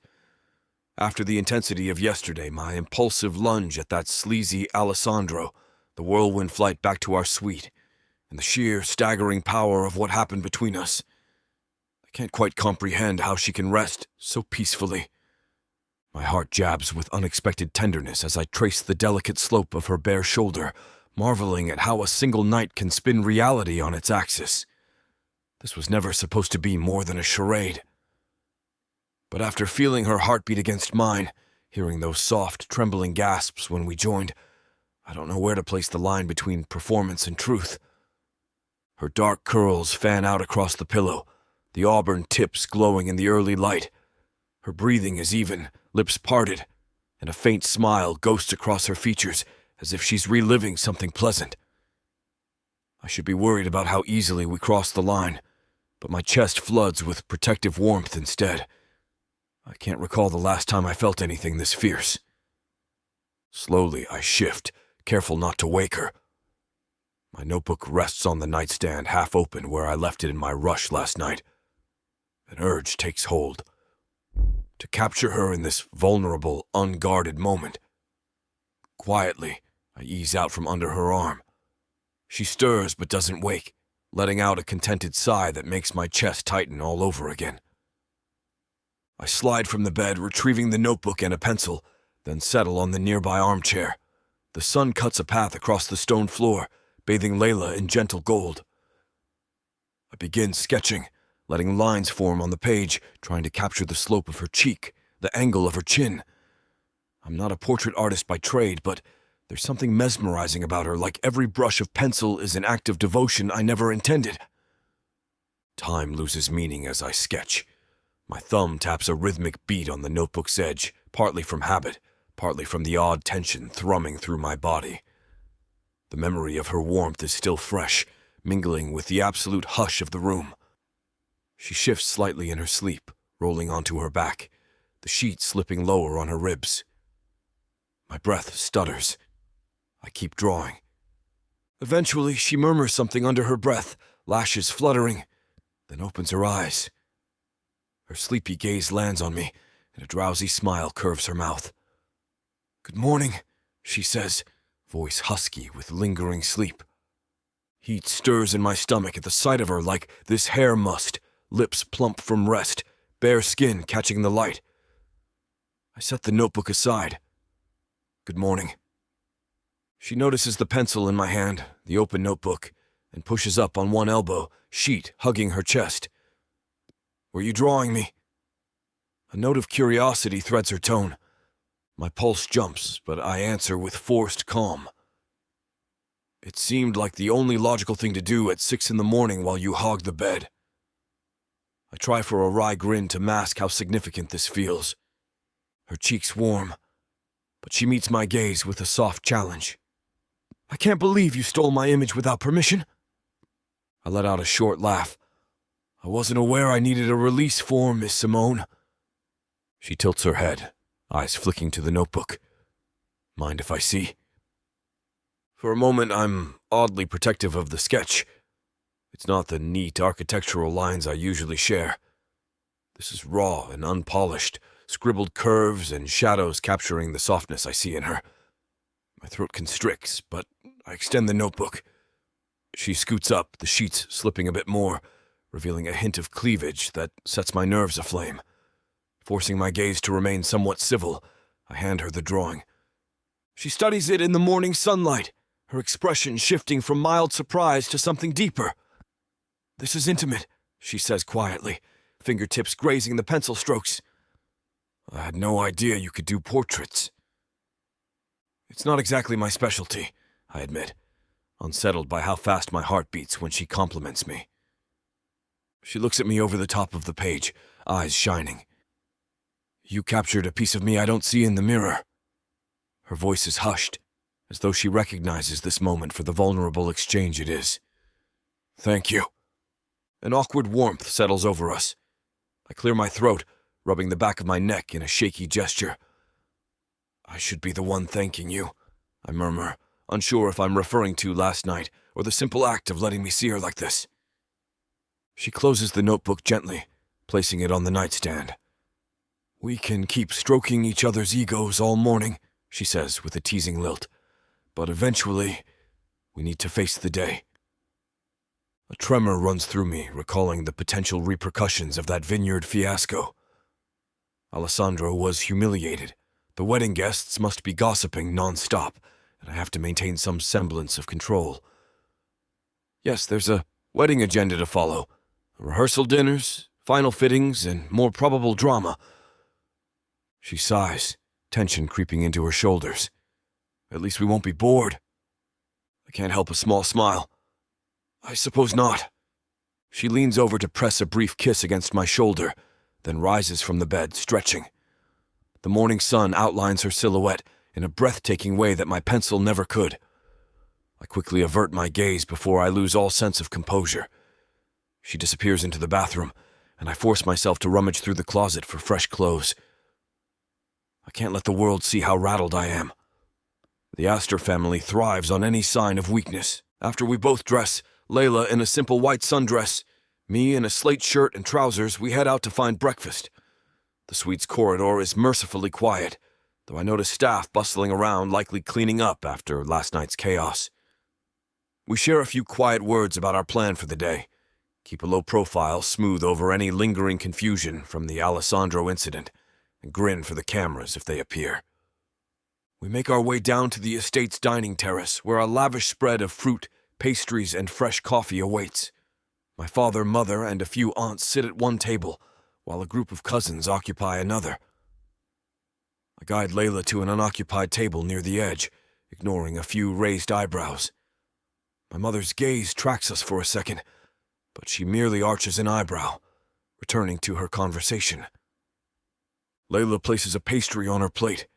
After the intensity of yesterday, my impulsive lunge at that sleazy Alessandro, the whirlwind flight back to our suite, and the sheer, staggering power of what happened between us. I can't quite comprehend how she can rest so peacefully. My heart jabs with unexpected tenderness as I trace the delicate slope of her bare shoulder, marveling at how a single night can spin reality on its axis. This was never supposed to be more than a charade. But after feeling her heartbeat against mine, hearing those soft, trembling gasps when we joined, I don't know where to place the line between performance and truth. Her dark curls fan out across the pillow, the auburn tips glowing in the early light. Her breathing is even, lips parted, and a faint smile ghosts across her features as if she's reliving something pleasant. I should be worried about how easily we cross the line, but my chest floods with protective warmth instead. I can't recall the last time I felt anything this fierce. Slowly, I shift, careful not to wake her. My notebook rests on the nightstand half open where I left it in my rush last night. An urge takes hold. To capture her in this vulnerable, unguarded moment. Quietly, I ease out from under her arm. She stirs but doesn't wake, letting out a contented sigh that makes my chest tighten all over again. I slide from the bed, retrieving the notebook and a pencil, then settle on the nearby armchair. The sun cuts a path across the stone floor, bathing Leila in gentle gold. I begin sketching, letting lines form on the page, trying to capture the slope of her cheek, the angle of her chin. I'm not a portrait artist by trade, but there's something mesmerizing about her, like every brush of pencil is an act of devotion I never intended. Time loses meaning as I sketch. My thumb taps a rhythmic beat on the notebook's edge, partly from habit, partly from the odd tension thrumming through my body. The memory of her warmth is still fresh, mingling with the absolute hush of the room. She shifts slightly in her sleep, rolling onto her back, the sheet slipping lower on her ribs. My breath stutters. I keep drawing. Eventually, she murmurs something under her breath, lashes fluttering, then opens her eyes. Her sleepy gaze lands on me, and a drowsy smile curves her mouth. "Good morning," she says, voice husky with lingering sleep. Heat stirs in my stomach at the sight of her like this hare must, lips plump from rest, bare skin catching the light. I set the notebook aside. "Good morning." She notices the pencil in my hand, the open notebook, and pushes up on one elbow, sheet hugging her chest. "Were you drawing me?" A note of curiosity threads her tone. My pulse jumps, but I answer with forced calm. "It seemed like the only logical thing to do at 6 in the morning while you hogged the bed." I try for a wry grin to mask how significant this feels. Her cheeks warm, but she meets my gaze with a soft challenge. "I can't believe you stole my image without permission." I let out a short laugh. "I wasn't aware I needed a release form, Miss Simone." She tilts her head, eyes flicking to the notebook. "Mind if I see?" For a moment, I'm oddly protective of the sketch. It's not the neat architectural lines I usually share. This is raw and unpolished, scribbled curves and shadows capturing the softness I see in her. My throat constricts, but I extend the notebook. She scoots up, the sheets slipping a bit more, revealing a hint of cleavage that sets my nerves aflame. Forcing my gaze to remain somewhat civil, I hand her the drawing. She studies it in the morning sunlight, her expression shifting from mild surprise to something deeper. "This is intimate," she says quietly, fingertips grazing the pencil strokes. "I had no idea you could do portraits." "It's not exactly my specialty," I admit, unsettled by how fast my heart beats when she compliments me. She looks at me over the top of the page, eyes shining. "You captured a piece of me I don't see in the mirror." Her voice is hushed, as though she recognizes this moment for the vulnerable exchange it is. "Thank you." An awkward warmth settles over us. I clear my throat, rubbing the back of my neck in a shaky gesture. "I should be the one thanking you," I murmur, unsure if I'm referring to last night or the simple act of letting me see her like this. She closes the notebook gently, placing it on the nightstand. "We can keep stroking each other's egos all morning," she says with a teasing lilt, "but eventually, we need to face the day." A tremor runs through me, recalling the potential repercussions of that vineyard fiasco. Alessandro was humiliated. The wedding guests must be gossiping non-stop, and I have to maintain some semblance of control. Yes, there's a wedding agenda to follow. Rehearsal dinners, final fittings, and more probable drama. She sighs, tension creeping into her shoulders. At least we won't be bored. I can't help a small smile. I suppose not. She leans over to press a brief kiss against my shoulder, then rises from the bed, stretching. The morning sun outlines her silhouette in a breathtaking way that my pencil never could. I quickly avert my gaze before I lose all sense of composure. She disappears into the bathroom, and I force myself to rummage through the closet for fresh clothes. I can't let the world see how rattled I am. The Astor family thrives on any sign of weakness. After we both dress, Leila in a simple white sundress, me in a slate shirt and trousers, we head out to find breakfast. The suite's corridor is mercifully quiet, though I notice staff bustling around, likely cleaning up after last night's chaos. We share a few quiet words about our plan for the day, keep a low profile, smooth over any lingering confusion from the Alessandro incident, and grin for the cameras if they appear. We make our way down to the estate's dining terrace, where a lavish spread of fruit, pastries, and fresh coffee awaits. My father, mother, and a few aunts sit at one table, while a group of cousins occupy another. I guide Leila to an unoccupied table near the edge, ignoring a few raised eyebrows. My mother's gaze tracks us for a second, but she merely arches an eyebrow, returning to her conversation. Leila places a pastry on her plate,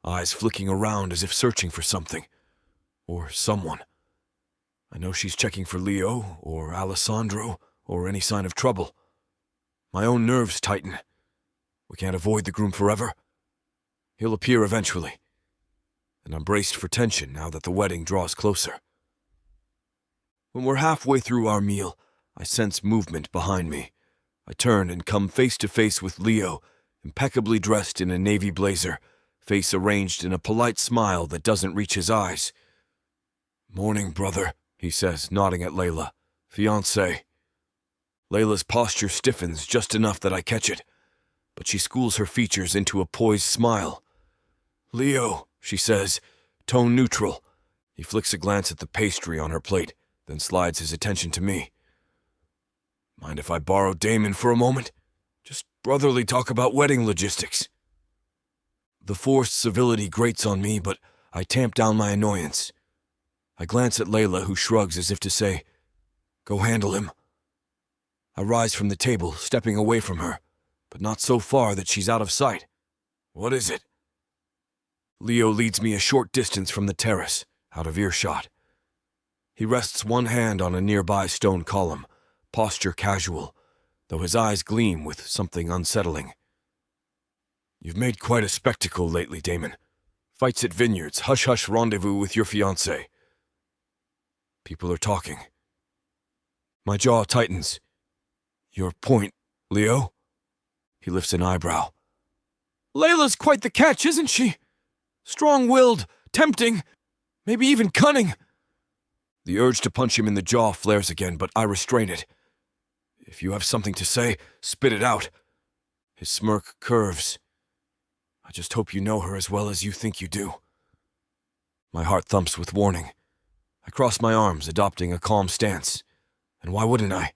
eyes flicking around as if searching for something, or someone. I know she's checking for Leo, or Alessandro, or any sign of trouble. My own nerves tighten. We can't avoid the groom forever. He'll appear eventually, and I'm braced for tension now that the wedding draws closer. When we're halfway through our meal, I sense movement behind me. I turn and come face to face with Leo, impeccably dressed in a navy blazer, face arranged in a polite smile that doesn't reach his eyes. "Morning, brother," he says, nodding at Leila. "Fiancée." Leila's posture stiffens just enough that I catch it, but she schools her features into a poised smile. "Leo," she says, tone neutral. He flicks a glance at the pastry on her plate, then slides his attention to me. "Mind if I borrow Damon for a moment? Just brotherly talk about wedding logistics." The forced civility grates on me, but I tamp down my annoyance. I glance at Leila, who shrugs as if to say, "Go handle him." I rise from the table, stepping away from her, but not so far that she's out of sight. "What is it?" Leo leads me a short distance from the terrace, out of earshot. He rests one hand on a nearby stone column, posture casual, though his eyes gleam with something unsettling. "You've made quite a spectacle lately, Damon. Fights at vineyards, hush-hush rendezvous with your fiancée. People are talking. My jaw tightens. Your point, Leo? He lifts an eyebrow. Leila's quite the catch, isn't she? Strong-willed, tempting, maybe even cunning. The urge to punch him in the jaw flares again, but I restrain it. If you have something to say, spit it out. His smirk curves. I just hope you know her as well as you think you do. My heart thumps with warning. I cross my arms, adopting a calm stance. And why wouldn't I?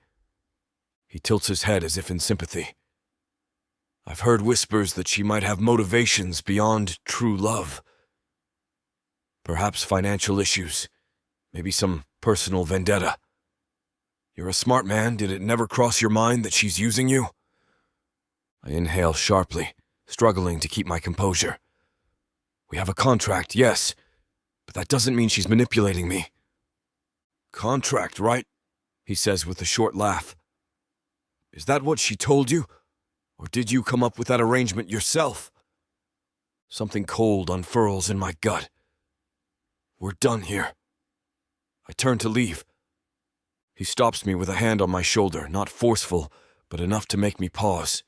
He tilts his head as if in sympathy. I've heard whispers that she might have motivations beyond true love. Perhaps financial issues. Maybe some personal vendetta. You're a smart man. Did it never cross your mind that she's using you? I inhale sharply, struggling to keep my composure. We have a contract, yes, but that doesn't mean she's manipulating me. Contract, right? He says with a short laugh. Is that what she told you? Or did you come up with that arrangement yourself? Something cold unfurls in my gut. We're done here. I turn to leave. He stops me with a hand on my shoulder, not forceful, but enough to make me pause.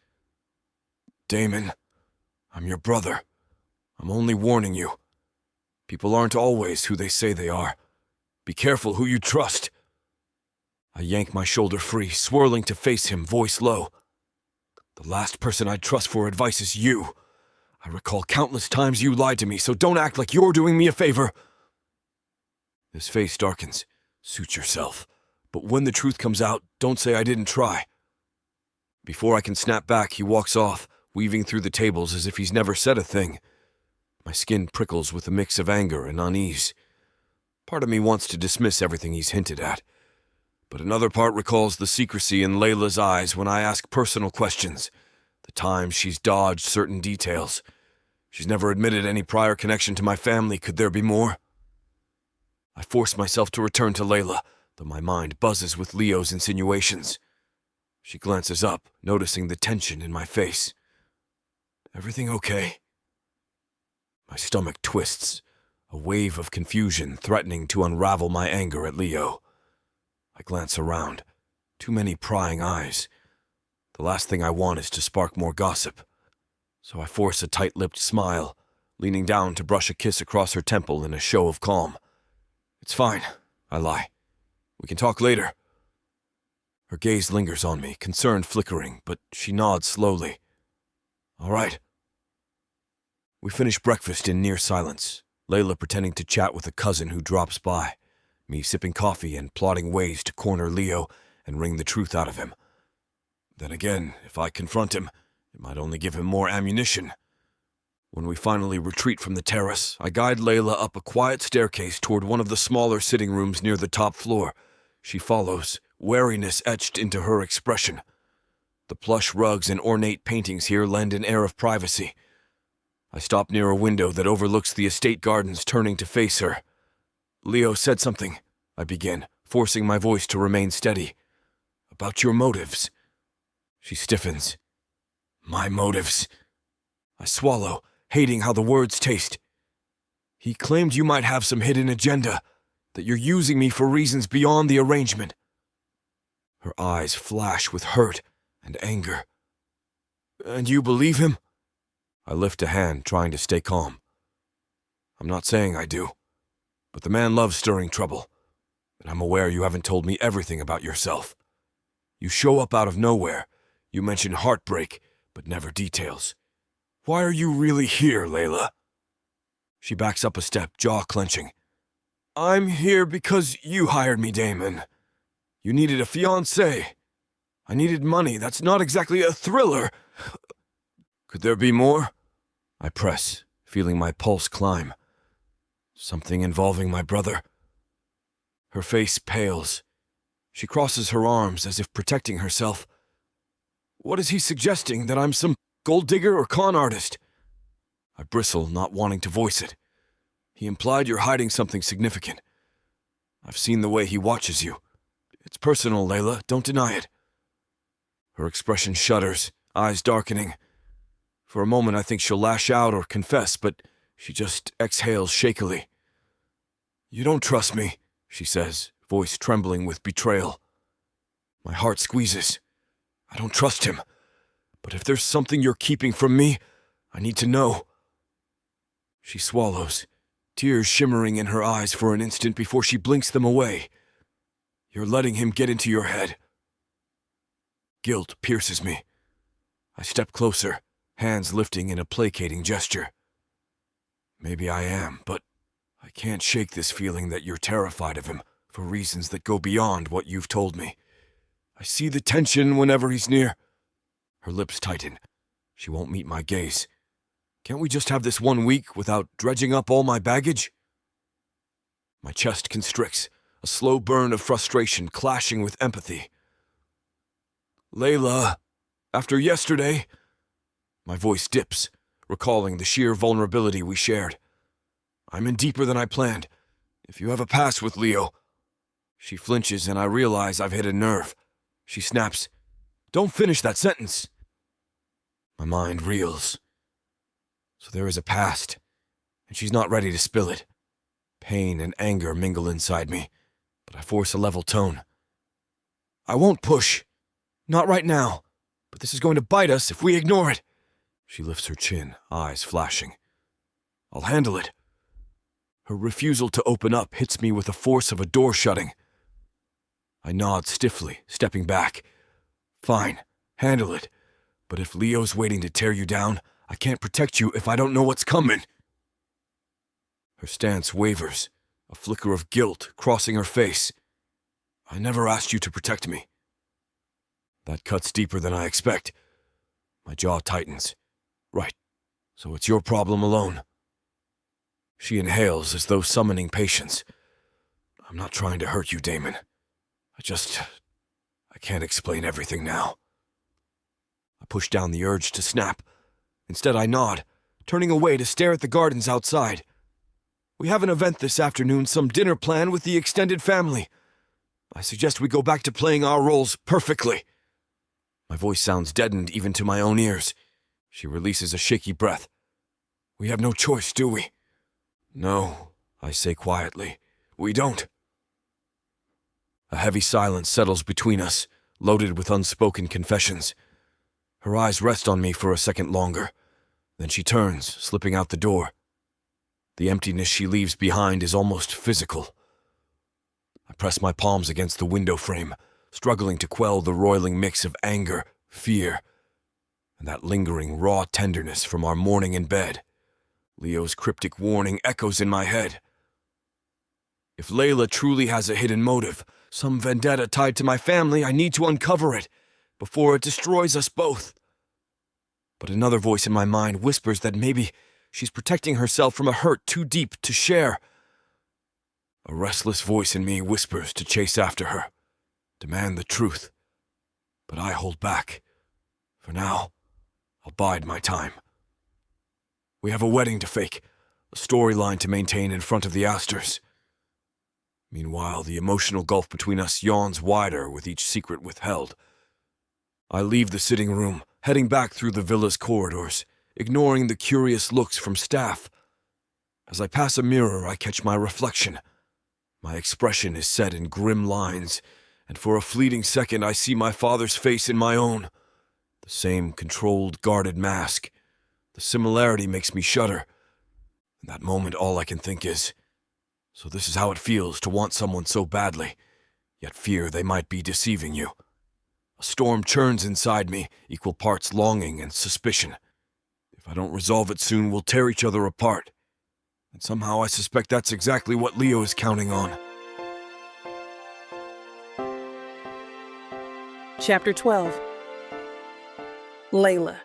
Damon, I'm your brother. I'm only warning you. People aren't always who they say they are. Be careful who you trust. I yank my shoulder free, swirling to face him, voice low. The last person I'd trust for advice is you. I recall countless times you lied to me, so don't act like you're doing me a favor. His face darkens. Suit yourself. But when the truth comes out, don't say I didn't try. Before I can snap back, he walks off, weaving through the tables as if he's never said a thing. My skin prickles with a mix of anger and unease. Part of me wants to dismiss everything he's hinted at, but another part recalls the secrecy in Leila's eyes when I ask personal questions, the times she's dodged certain details. She's never admitted any prior connection to my family. Could there be more? I force myself to return to Leila, though my mind buzzes with Leo's insinuations. She glances up, noticing the tension in my face. Everything okay? My stomach twists, a wave of confusion threatening to unravel my anger at Leo. I glance around. Too many prying eyes. The last thing I want is to spark more gossip. So I force a tight-lipped smile, leaning down to brush a kiss across her temple in a show of calm. It's fine, I lie. We can talk later. Her gaze lingers on me, concern flickering, but she nods slowly. All right. We finish breakfast in near silence, Leila pretending to chat with a cousin who drops by, me sipping coffee and plotting ways to corner Leo and wring the truth out of him. Then again, if I confront him, it might only give him more ammunition. When we finally retreat from the terrace, I guide Leila up a quiet staircase toward one of the smaller sitting rooms near the top floor. She follows, wariness etched into her expression. The plush rugs and ornate paintings here lend an air of privacy. I stop near a window that overlooks the estate gardens, turning to face her. Leo said something, I begin, forcing my voice to remain steady. About your motives. She stiffens. My motives. I swallow, hating how the words taste. He claimed you might have some hidden agenda, that you're using me for reasons beyond the arrangement. Her eyes flash with hurt and anger. And you believe him? I lift a hand, trying to stay calm. I'm not saying I do, but the man loves stirring trouble, and I'm aware you haven't told me everything about yourself. You show up out of nowhere. You mention heartbreak, but never details. Why are you really here, Leila? She backs up a step, jaw clenching. I'm here because you hired me, Damon. You needed a fiancée. I needed money. That's not exactly a thriller. Could there be more? I press, feeling my pulse climb. Something involving my brother. Her face pales. She crosses her arms as if protecting herself. What is he suggesting, that I'm some gold digger or con artist? I bristle, not wanting to voice it. He implied you're hiding something significant. I've seen the way he watches you. It's personal, Leila, don't deny it. Her expression shudders, eyes darkening. For a moment I think she'll lash out or confess, but she just exhales shakily. You don't trust me, she says, voice trembling with betrayal. My heart squeezes. I don't trust him. But if there's something you're keeping from me, I need to know. She swallows, tears shimmering in her eyes for an instant before she blinks them away. You're letting him get into your head. Guilt pierces me. I step closer, hands lifting in a placating gesture. Maybe I am, but I can't shake this feeling that you're terrified of him for reasons that go beyond what you've told me. I see the tension whenever he's near. Her lips tighten. She won't meet my gaze. Can't we just have this 1 week without dredging up all my baggage? My chest constricts, a slow burn of frustration clashing with empathy. Leila, after yesterday... My voice dips, recalling the sheer vulnerability we shared. I'm in deeper than I planned. If you have a past with Leo... She flinches and I realize I've hit a nerve. She snaps, "Don't finish that sentence." My mind reels. So there is a past, and she's not ready to spill it. Pain and anger mingle inside me, but I force a level tone. I won't push. Not right now, but this is going to bite us if we ignore it. She lifts her chin, eyes flashing. I'll handle it. Her refusal to open up hits me with the force of a door shutting. I nod stiffly, stepping back. Fine, handle it. But if Leo's waiting to tear you down, I can't protect you if I don't know what's coming. Her stance wavers, a flicker of guilt crossing her face. I never asked you to protect me. That cuts deeper than I expect. My jaw tightens. Right, so it's your problem alone. She inhales as though summoning patience. I'm not trying to hurt you, Damon. I can't explain everything now. I push down the urge to snap. Instead, I nod, turning away to stare at the gardens outside. We have an event this afternoon, some dinner plan with the extended family. I suggest we go back to playing our roles perfectly. My voice sounds deadened even to my own ears. She releases a shaky breath. We have no choice, do we? No, I say quietly. We don't. A heavy silence settles between us, loaded with unspoken confessions. Her eyes rest on me for a second longer. Then she turns, slipping out the door. The emptiness she leaves behind is almost physical. I press my palms against the window frame, struggling to quell the roiling mix of anger, fear, and that lingering raw tenderness from our morning in bed. Leo's cryptic warning echoes in my head. If Leila truly has a hidden motive, some vendetta tied to my family, I need to uncover it before it destroys us both. But another voice in my mind whispers that maybe she's protecting herself from a hurt too deep to share. A restless voice in me whispers to chase after her, demand the truth. But I hold back. For now, I'll bide my time. We have a wedding to fake, a storyline to maintain in front of the Astors. Meanwhile, the emotional gulf between us yawns wider with each secret withheld. I leave the sitting room, heading back through the villa's corridors, ignoring the curious looks from staff. As I pass a mirror, I catch my reflection. My expression is set in grim lines, and for a fleeting second I see my father's face in my own. The same controlled, guarded mask. The similarity makes me shudder. In that moment, all I can think is, so this is how it feels to want someone so badly, yet fear they might be deceiving you. A storm churns inside me, equal parts longing and suspicion. If I don't resolve it soon, we'll tear each other apart. And somehow I suspect that's exactly what Leo is counting on. Chapter 12. Leila.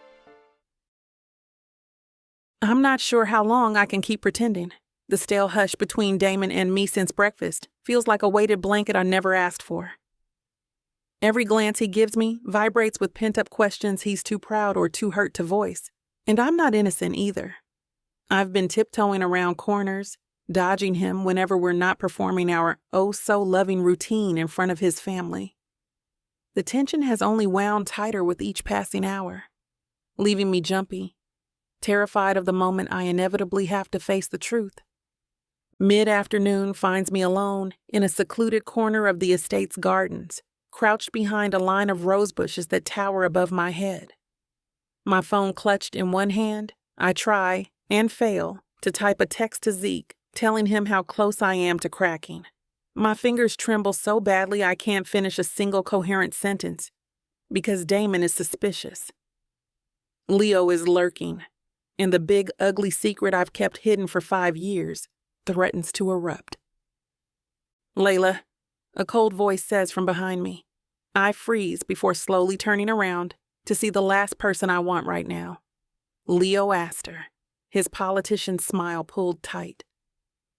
I'm not sure how long I can keep pretending. The stale hush between Damon and me since breakfast feels like a weighted blanket I never asked for. Every glance he gives me vibrates with pent-up questions he's too proud or too hurt to voice. And I'm not innocent either. I've been tiptoeing around corners, dodging him whenever we're not performing our oh-so-loving routine in front of his family. The tension has only wound tighter with each passing hour, leaving me jumpy, terrified of the moment I inevitably have to face the truth. Mid-afternoon finds me alone in a secluded corner of the estate's gardens, crouched behind a line of rose bushes that tower above my head. My phone clutched in one hand, I try, and fail, to type a text to Zeke, telling him how close I am to cracking. My fingers tremble so badly I can't finish a single coherent sentence, because Damon is suspicious. Leo is lurking, and the big, ugly secret I've kept hidden for 5 years threatens to erupt. "Leila," a cold voice says from behind me. I freeze before slowly turning around to see the last person I want right now. Leo Astor, his politician's smile pulled tight.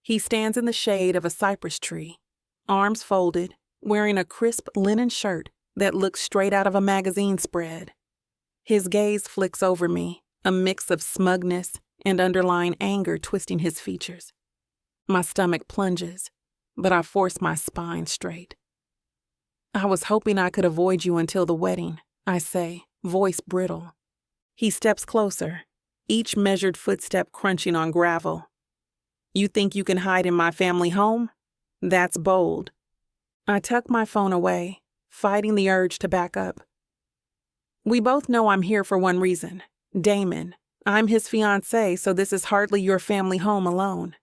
He stands in the shade of a cypress tree, arms folded, wearing a crisp linen shirt that looks straight out of a magazine spread. His gaze flicks over me, a mix of smugness and underlying anger twisting his features. My stomach plunges, but I force my spine straight. "I was hoping I could avoid you until the wedding," I say, voice brittle. He steps closer, each measured footstep crunching on gravel. "You think you can hide in my family home? That's bold." I tuck my phone away, fighting the urge to back up. "We both know I'm here for one reason. Damon, I'm his fiancée, so this is hardly your family home alone."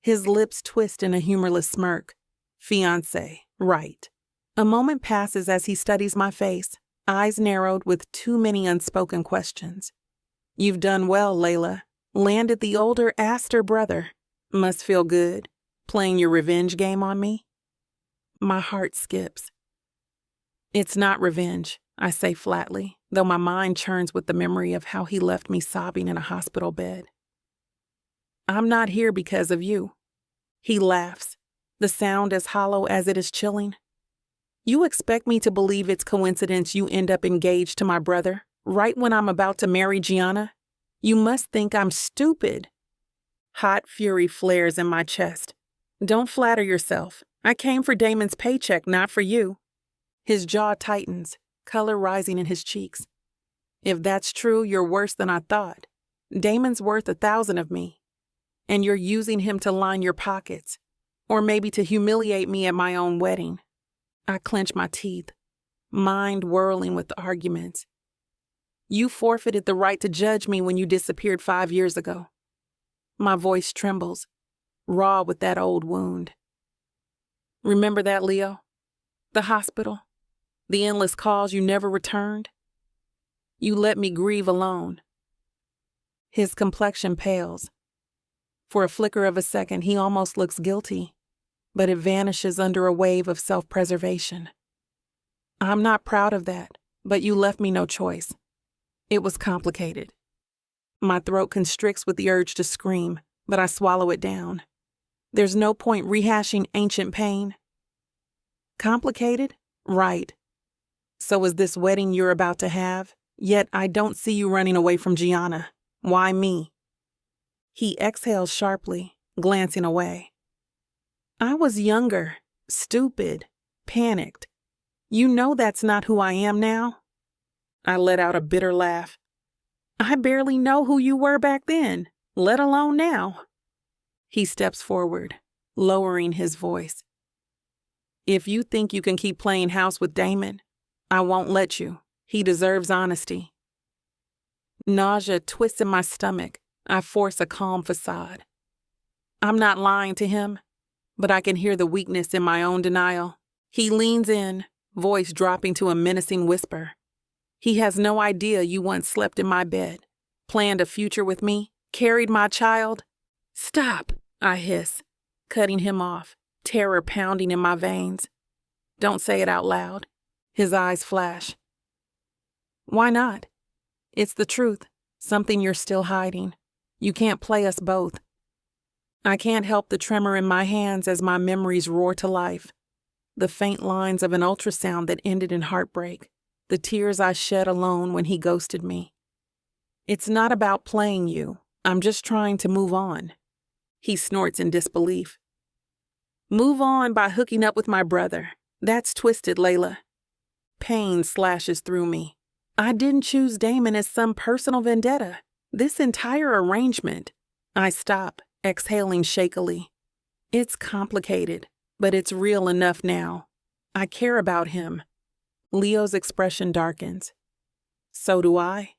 His lips twist in a humorless smirk. "Fiancée, right." A moment passes as he studies my face, eyes narrowed with too many unspoken questions. "You've done well, Leila. Landed the older Astor brother. Must feel good, playing your revenge game on me?" My heart skips. "It's not revenge," I say flatly, though my mind churns with the memory of how he left me sobbing in a hospital bed. "I'm not here because of you." He laughs, the sound as hollow as it is chilling. "You expect me to believe it's coincidence you end up engaged to my brother, right when I'm about to marry Gianna? You must think I'm stupid." Hot fury flares in my chest. "Don't flatter yourself. I came for Damon's paycheck, not for you." His jaw tightens, color rising in his cheeks. "If that's true, you're worse than I thought. Damon's worth 1,000 of me. And you're using him to line your pockets, or maybe to humiliate me at my own wedding." I clench my teeth, mind whirling with arguments. "You forfeited the right to judge me when you disappeared 5 years ago." My voice trembles, raw with that old wound. "Remember that, Leo? The hospital? The endless calls you never returned? You let me grieve alone." His complexion pales. For a flicker of a second, he almost looks guilty, but it vanishes under a wave of self-preservation. "I'm not proud of that, but you left me no choice. It was complicated." My throat constricts with the urge to scream, but I swallow it down. There's no point rehashing ancient pain. "Complicated? Right. So is this wedding you're about to have? Yet I don't see you running away from Gianna. Why me?" He exhales sharply, glancing away. "I was younger, stupid, panicked. You know that's not who I am now." I let out a bitter laugh. "I barely know who you were back then, let alone now." He steps forward, lowering his voice. "If you think you can keep playing house with Damon, I won't let you. He deserves honesty." Nausea twists in my stomach. I force a calm facade. I'm not lying to him, but I can hear the weakness in my own denial. He leans in, voice dropping to a menacing whisper. "He has no idea you once slept in my bed, planned a future with me, carried my child." "Stop," I hiss, cutting him off, terror pounding in my veins. "Don't say it out loud." His eyes flash. "Why not? It's the truth, something you're still hiding. You can't play us both." I can't help the tremor in my hands as my memories roar to life. The faint lines of an ultrasound that ended in heartbreak, the tears I shed alone when he ghosted me. "It's not about playing you. I'm just trying to move on." He snorts in disbelief. "Move on by hooking up with my brother. That's twisted, Leila." Pain slashes through me. I didn't choose Damon as some personal vendetta. This entire arrangement. I stop, exhaling shakily. It's complicated, but it's real enough now. I care about him. Leo's expression darkens. So do I.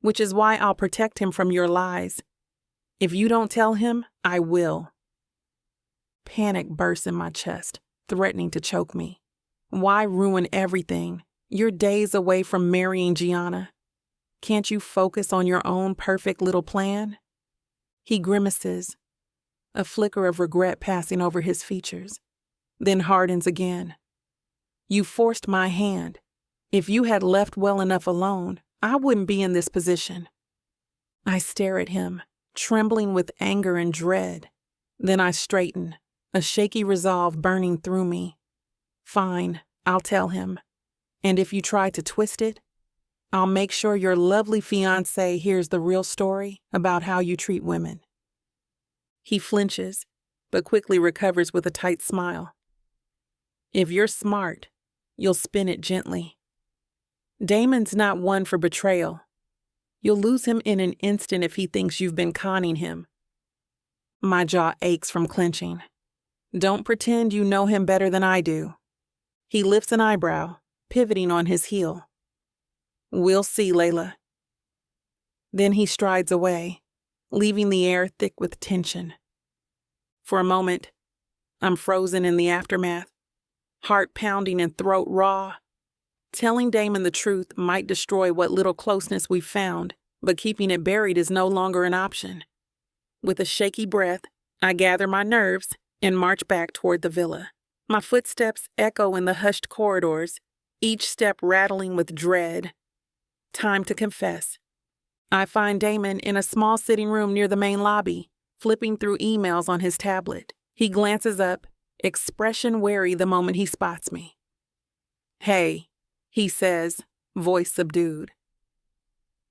Which is why I'll protect him from your lies. If you don't tell him, I will. Panic bursts in my chest, threatening to choke me. Why ruin everything? You're days away from marrying Gianna. Can't you focus on your own perfect little plan? He grimaces, a flicker of regret passing over his features, then hardens again. You forced my hand. If you had left well enough alone, I wouldn't be in this position. I stare at him, trembling with anger and dread. Then I straighten, a shaky resolve burning through me. Fine, I'll tell him. And if you try to twist it, I'll make sure your lovely fiancé hears the real story about how you treat women. He flinches, but quickly recovers with a tight smile. If you're smart, you'll spin it gently. Damon's not one for betrayal. You'll lose him in an instant if he thinks you've been conning him. My jaw aches from clenching. Don't pretend you know him better than I do. He lifts an eyebrow, pivoting on his heel. We'll see, Leila. Then he strides away, leaving the air thick with tension. For a moment, I'm frozen in the aftermath, heart pounding and throat raw. Telling Damon the truth might destroy what little closeness we've found, but keeping it buried is no longer an option. With a shaky breath, I gather my nerves and march back toward the villa. My footsteps echo in the hushed corridors, each step rattling with dread. Time to confess. I find Damon in a small sitting room near the main lobby, flipping through emails on his tablet. He glances up, expression wary the moment he spots me. Hey, he says, voice subdued.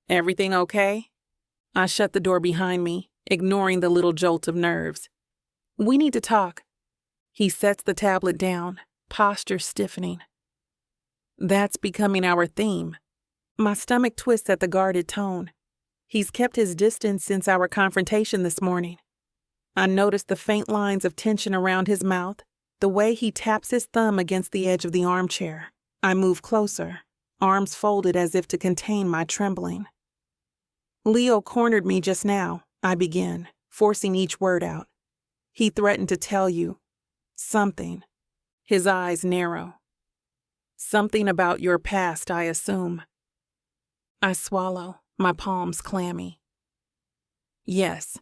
Everything okay? I shut the door behind me, ignoring the little jolt of nerves. We need to talk. He sets the tablet down, posture stiffening. That's becoming our theme. My stomach twists at the guarded tone. He's kept his distance since our confrontation this morning. I notice the faint lines of tension around his mouth, the way he taps his thumb against the edge of the armchair. I move closer, arms folded as if to contain my trembling. Leo cornered me just now, I begin, forcing each word out. He threatened to tell you something. His eyes narrow. Something about your past, I assume. I swallow, my palms clammy. Yes.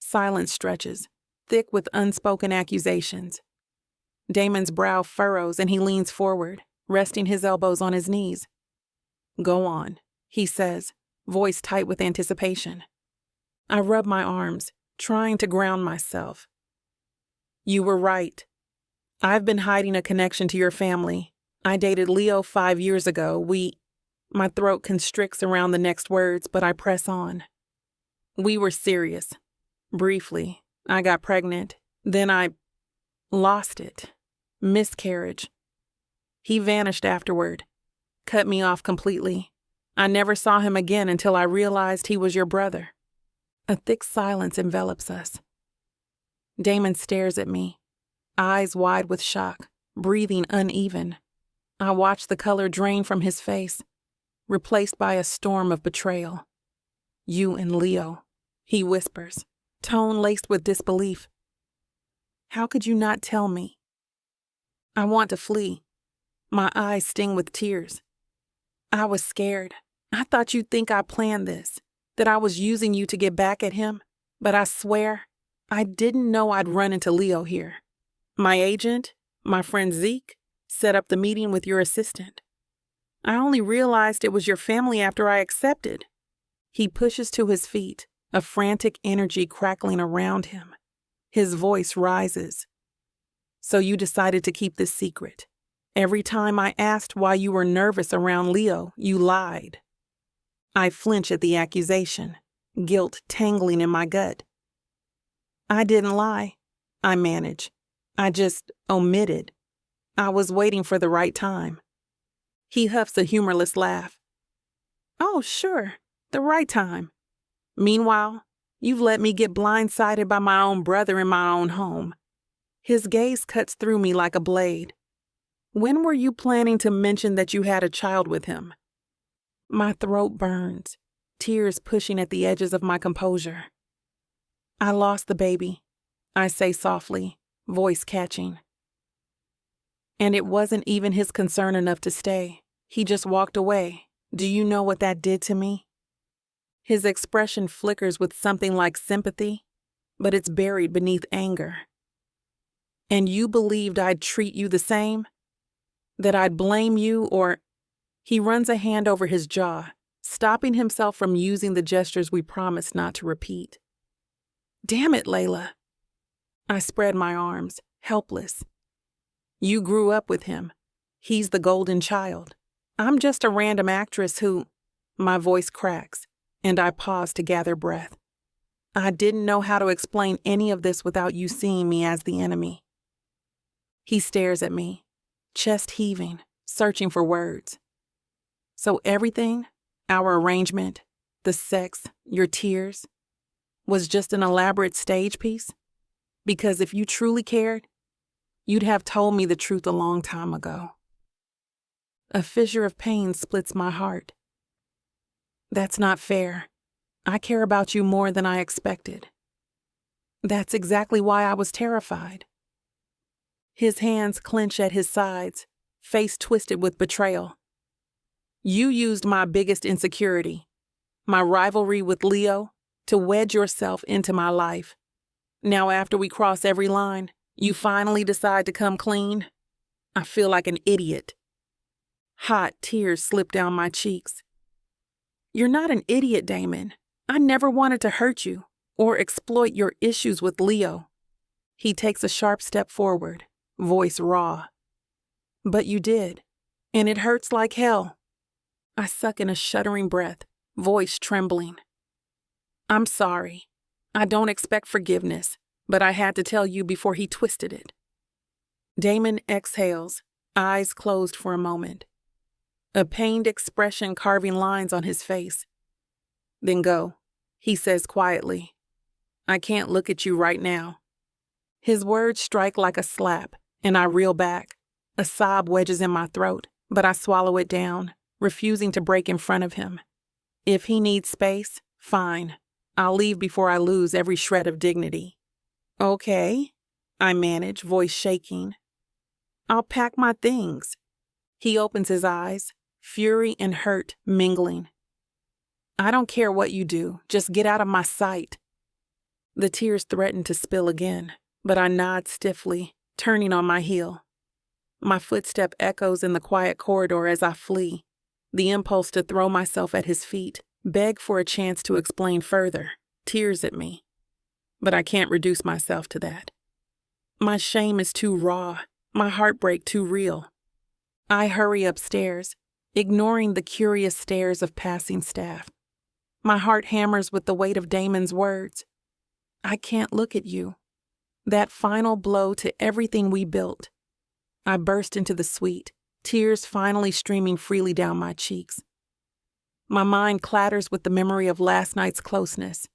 Silence stretches, thick with unspoken accusations. Damon's brow furrows and he leans forward, resting his elbows on his knees. Go on, he says, voice tight with anticipation. I rub my arms, trying to ground myself. You were right. I've been hiding a connection to your family. I dated Leo 5 years ago. My throat constricts around the next words, but I press on. We were serious. Briefly, I got pregnant. Then I lost it. Miscarriage. He vanished afterward. Cut me off completely. I never saw him again until I realized he was your brother. A thick silence envelops us. Damon stares at me, eyes wide with shock, breathing uneven. I watch the color drain from his face, replaced by a storm of betrayal. You and Leo, he whispers, tone laced with disbelief. How could you not tell me? I want to flee. My eyes sting with tears. I was scared. I thought you'd think I planned this, that I was using you to get back at him, but I swear, I didn't know I'd run into Leo here. My agent, my friend Zeke, set up the meeting with your assistant. I only realized it was your family after I accepted. He pushes to his feet, a frantic energy crackling around him. His voice rises. So you decided to keep this secret. Every time I asked why you were nervous around Leo, you lied. I flinch at the accusation, guilt tangling in my gut. I didn't lie. I manage. I just omitted. I was waiting for the right time. He huffs a humorless laugh. Oh, sure, the right time. Meanwhile, You've let me get blindsided by my own brother in my own home. His gaze cuts through me like a blade. When were you planning to mention that you had a child with him? My throat burns, tears pushing at the edges of my composure. I lost the baby, I say softly, voice catching. And it wasn't even his concern enough to stay. He just walked away. Do you know what that did to me? His expression flickers with something like sympathy, but it's buried beneath anger. And you believed I'd treat you the same? That I'd blame you or... He runs a hand over his jaw, stopping himself from using the gestures we promised not to repeat. Damn it, Leila. I spread my arms, helpless. You grew up with him. He's the golden child. I'm just a random actress who... My voice cracks, and I pause to gather breath. I didn't know how to explain any of this without you seeing me as the enemy. He stares at me, chest heaving, searching for words. So everything, our arrangement, the sex, your tears, was just an elaborate stage piece? Because if you truly cared, you'd have told me the truth a long time ago. A fissure of pain splits my heart. That's not fair. I care about you more than I expected. That's exactly why I was terrified. His hands clench at his sides, face twisted with betrayal. You used my biggest insecurity, my rivalry with Leo, to wedge yourself into my life. Now after we cross every line, you finally decide to come clean? I feel like an idiot. Hot tears slip down my cheeks. You're not an idiot, Damon. I never wanted to hurt you or exploit your issues with Leo. He takes a sharp step forward, voice raw. But you did, and it hurts like hell. I suck in a shuddering breath, voice trembling. I'm sorry. I don't expect forgiveness, but I had to tell you before he twisted it. Damon exhales, eyes closed for a moment. A pained expression carving lines on his face. Then go, he says quietly. I can't look at you right now. His words strike like a slap, and I reel back. A sob wedges in my throat, but I swallow it down, refusing to break in front of him. If he needs space, fine. I'll leave before I lose every shred of dignity. Okay, I manage, voice shaking. I'll pack my things. He opens his eyes, fury and hurt mingling. I don't care what you do, just get out of my sight. The tears threaten to spill again, but I nod stiffly, turning on my heel. My footstep echoes in the quiet corridor as I flee, the impulse to throw myself at his feet, beg for a chance to explain further, tears at me. But I can't reduce myself to that. My shame is too raw, my heartbreak too real. I hurry upstairs, ignoring the curious stares of passing staff. My heart hammers with the weight of Damon's words. I can't look at you. That final blow to everything we built. I burst into the suite, tears finally streaming freely down my cheeks. My mind clatters with the memory of last night's closeness,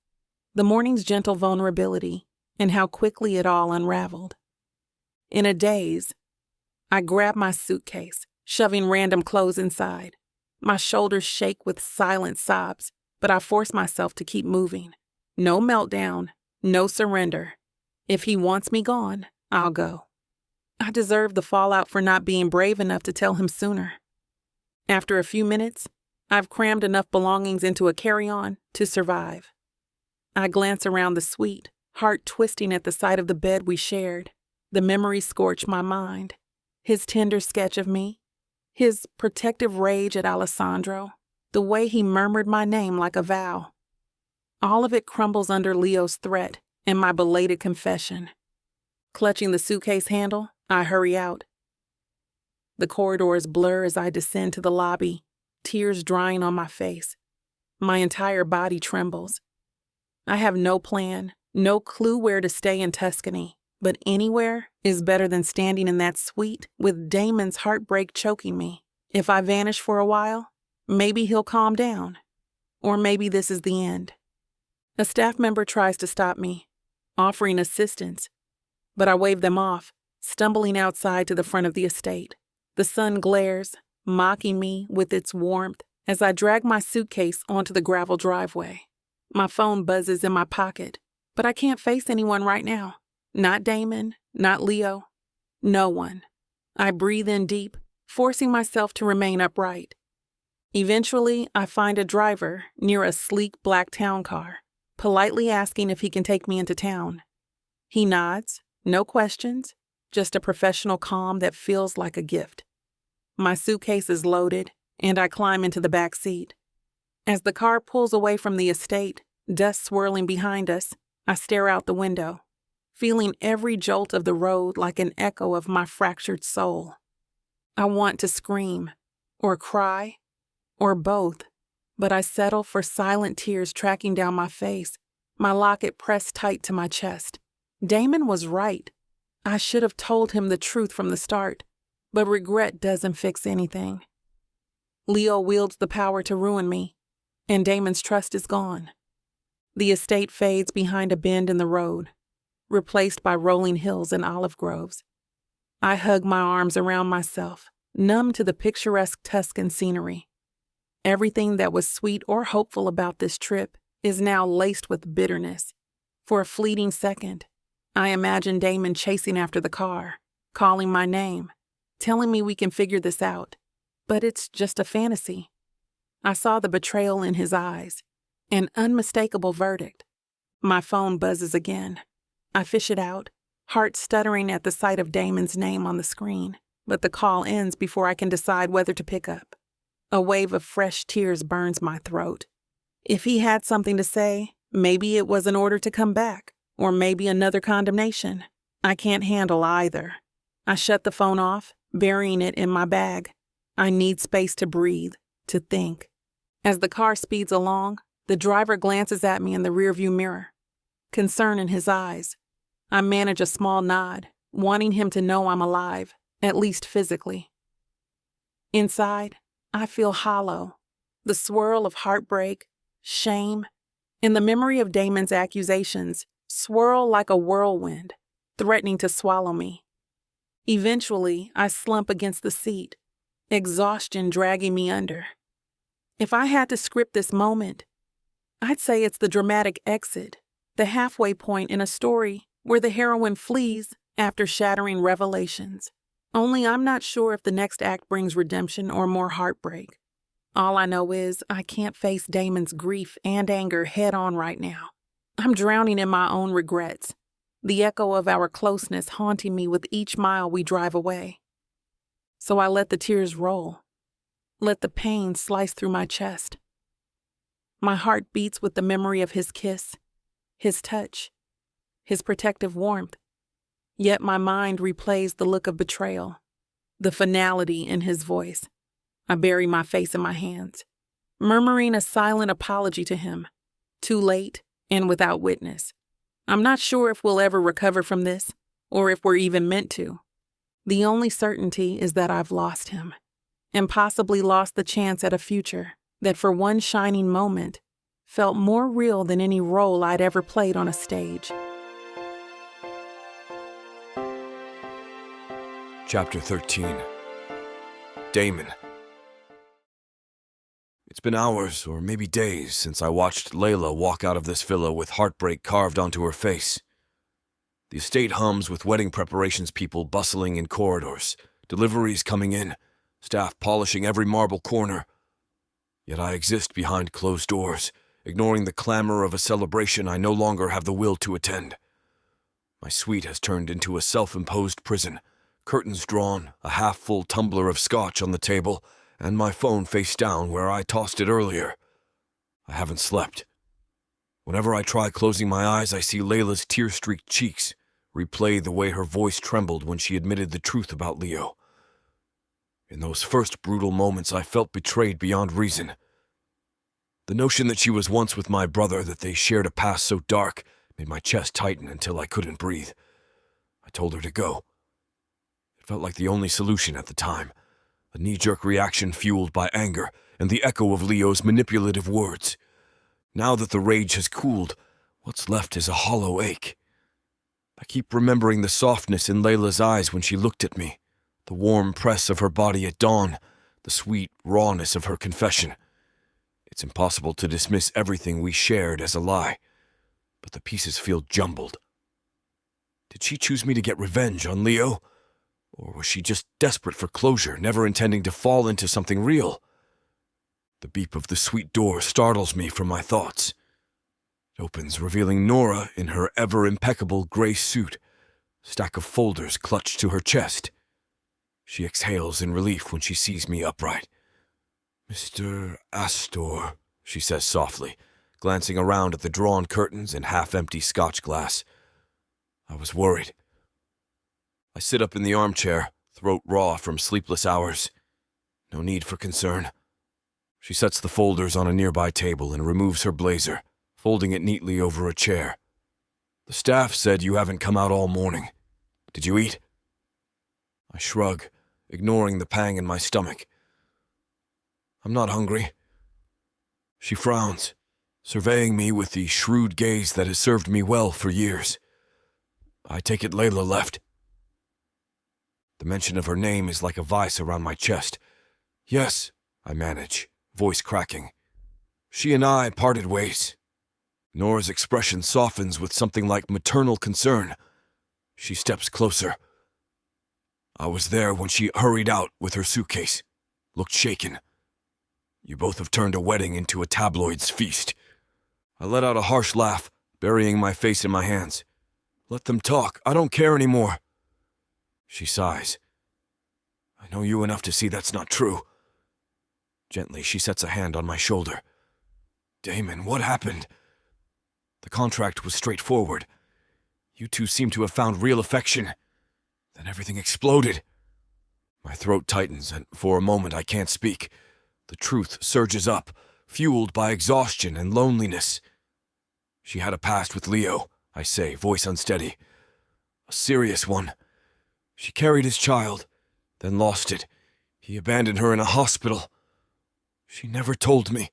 the morning's gentle vulnerability, and how quickly it all unraveled. In a daze, I grab my suitcase, shoving random clothes inside. My shoulders shake with silent sobs, but I force myself to keep moving. No meltdown, no surrender. If he wants me gone, I'll go. I deserve the fallout for not being brave enough to tell him sooner. After a few minutes, I've crammed enough belongings into a carry-on to survive. I glance around the suite, heart twisting at the sight of the bed we shared. The memories scorch my mind. His tender sketch of me, his protective rage at Alessandro, the way he murmured my name like a vow. All of it crumbles under Leo's threat and my belated confession. Clutching the suitcase handle, I hurry out. The corridors blur as I descend to the lobby, tears drying on my face. My entire body trembles. I have no plan, no clue where to stay in Tuscany, but anywhere is better than standing in that suite with Damon's heartbreak choking me. If I vanish for a while, maybe he'll calm down. Or maybe this is the end. A staff member tries to stop me, offering assistance, but I wave them off, stumbling outside to the front of the estate. The sun glares, mocking me with its warmth as I drag my suitcase onto the gravel driveway. My phone buzzes in my pocket, but I can't face anyone right now. Not Damon, not Leo, no one. I breathe in deep, forcing myself to remain upright. Eventually, I find a driver near a sleek black town car, politely asking if he can take me into town. He nods, no questions, just a professional calm that feels like a gift. My suitcase is loaded, and I climb into the back seat. As the car pulls away from the estate, dust swirling behind us, I stare out the window, feeling every jolt of the road like an echo of my fractured soul. I want to scream, or cry, or both, but I settle for silent tears tracking down my face, my locket pressed tight to my chest. Damon was right. I should have told him the truth from the start, but regret doesn't fix anything. Leo wields the power to ruin me, and Damon's trust is gone. The estate fades behind a bend in the road, replaced by rolling hills and olive groves. I hug my arms around myself, numb to the picturesque Tuscan scenery. Everything that was sweet or hopeful about this trip is now laced with bitterness. For a fleeting second, I imagine Damon chasing after the car, calling my name, telling me we can figure this out. But it's just a fantasy. I saw the betrayal in his eyes, an unmistakable verdict. My phone buzzes again. I fish it out, heart stuttering at the sight of Damon's name on the screen, but the call ends before I can decide whether to pick up. A wave of fresh tears burns my throat. If he had something to say, maybe it was an order to come back, or maybe another condemnation. I can't handle either. I shut the phone off, burying it in my bag. I need space to breathe, to think. As the car speeds along, the driver glances at me in the rearview mirror, concern in his eyes. I manage a small nod, wanting him to know I'm alive, at least physically. Inside, I feel hollow, the swirl of heartbreak, shame, and the memory of Damon's accusations swirl like a whirlwind, threatening to swallow me. Eventually, I slump against the seat, exhaustion dragging me under. If I had to script this moment, I'd say it's the dramatic exit, the halfway point in a story where the heroine flees after shattering revelations. Only I'm not sure if the next act brings redemption or more heartbreak. All I know is I can't face Damon's grief and anger head on right now. I'm drowning in my own regrets, the echo of our closeness haunting me with each mile we drive away. So I let the tears roll, let the pain slice through my chest. My heart beats with the memory of his kiss, his touch, his protective warmth. Yet my mind replays the look of betrayal, the finality in his voice. I bury my face in my hands, murmuring a silent apology to him, too late and without witness. I'm not sure if we'll ever recover from this, or if we're even meant to. The only certainty is that I've lost him, and possibly lost the chance at a future that for one shining moment felt more real than any role I'd ever played on a stage. Chapter 13. Damon. It's been hours, or maybe days, since I watched Leila walk out of this villa with heartbreak carved onto her face. The estate hums with wedding preparations people bustling in corridors, deliveries coming in, staff polishing every marble corner. Yet I exist behind closed doors, ignoring the clamor of a celebration I no longer have the will to attend. My suite has turned into a self-imposed prison, curtains drawn, a half-full tumbler of scotch on the table, and my phone face down where I tossed it earlier. I haven't slept. Whenever I try closing my eyes, I see Leila's tear-streaked cheeks replay the way her voice trembled when she admitted the truth about Leo. In those first brutal moments, I felt betrayed beyond reason. The notion that she was once with my brother, that they shared a past so dark, made my chest tighten until I couldn't breathe. I told her to go. It felt like the only solution at the time, a knee-jerk reaction fueled by anger and the echo of Leo's manipulative words. Now that the rage has cooled, What's left is a hollow ache. I keep remembering the softness in Leila's eyes when she looked at me, the warm press of her body at dawn, the sweet rawness of her confession. It's impossible to dismiss everything we shared as a lie, but the pieces feel jumbled. Did she choose me to get revenge on Leo? Or was she just desperate for closure, never intending to fall into something real? The beep of the suite door startles me from my thoughts. It opens, revealing Nora in her ever-impeccable gray suit, a stack of folders clutched to her chest. She exhales in relief when she sees me upright. "Mr. Astor," she says softly, glancing around at the drawn curtains and half-empty scotch glass. I was worried. I sit up in the armchair, throat raw from sleepless hours. No need for concern. She sets the folders on a nearby table and removes her blazer, folding it neatly over a chair. "The staff said you haven't come out all morning. Did you eat?" I shrug, ignoring the pang in my stomach. "I'm not hungry." She frowns, surveying me with the shrewd gaze that has served me well for years. I take it Leila left. The mention of her name is like a vice around my chest. "Yes," I manage, voice cracking. "She and I parted ways." Nora's expression softens with something like maternal concern. She steps closer. "I was there when she hurried out with her suitcase, looked shaken. You both have turned a wedding into a tabloid's feast." I let out a harsh laugh, burying my face in my hands. "Let them talk. I don't care anymore." She sighs. "I know you enough to see that's not true." Gently, she sets a hand on my shoulder. "Damon, what happened?" "The contract was straightforward. You two seem to have found real affection. Then everything exploded." My throat tightens, and for a moment I can't speak. The truth surges up, fueled by exhaustion and loneliness. "She had a past with Leo," I say, voice unsteady. "A serious one. She carried his child, then lost it. He abandoned her in a hospital. She never told me."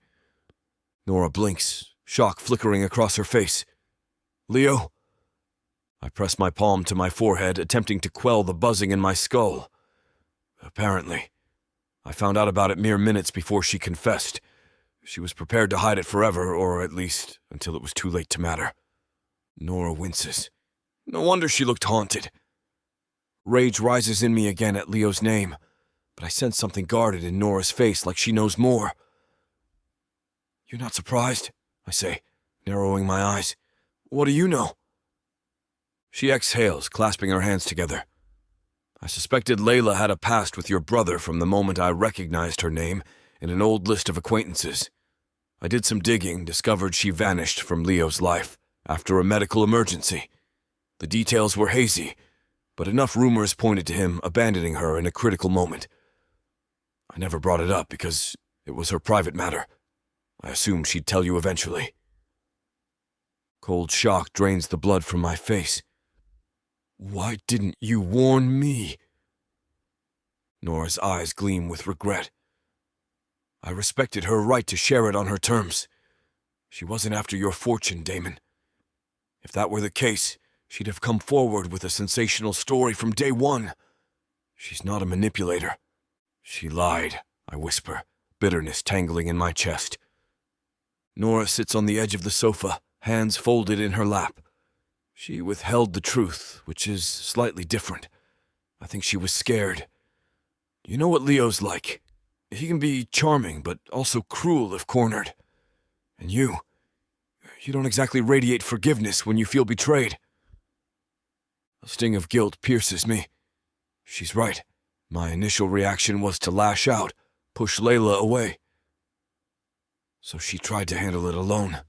Nora blinks, shock flickering across her face. "Leo?" I press my palm to my forehead, attempting to quell the buzzing in my skull. "Apparently. I found out about it mere minutes before she confessed. She was prepared to hide it forever, or at least until it was too late to matter." Nora winces. No wonder she looked haunted. Rage rises in me again at Leo's name, but I sense something guarded in Nora's face, like she knows more. "You're not surprised?" I say, narrowing my eyes. "What do you know?" She exhales, clasping her hands together. "I suspected Leila had a past with your brother from the moment I recognized her name in an old list of acquaintances. I did some digging, discovered she vanished from Leo's life after a medical emergency. The details were hazy, but enough rumors pointed to him abandoning her in a critical moment. I never brought it up because it was her private matter. I assumed she'd tell you eventually." Cold shock drains the blood from my face. "Why didn't you warn me?" Nora's eyes gleam with regret. "I respected her right to share it on her terms. She wasn't after your fortune, Damon. If that were the case, she'd have come forward with a sensational story from day one. She's not a manipulator." "She lied," I whisper, bitterness tangling in my chest. Nora sits on the edge of the sofa, hands folded in her lap. She withheld the truth, which is slightly different. I think she was scared. "You know what Leo's like. He can be charming, but also cruel if cornered. And you don't exactly radiate forgiveness when you feel betrayed." A sting of guilt pierces me. She's right. My initial reaction was to lash out, push Leila away. So she tried to handle it alone.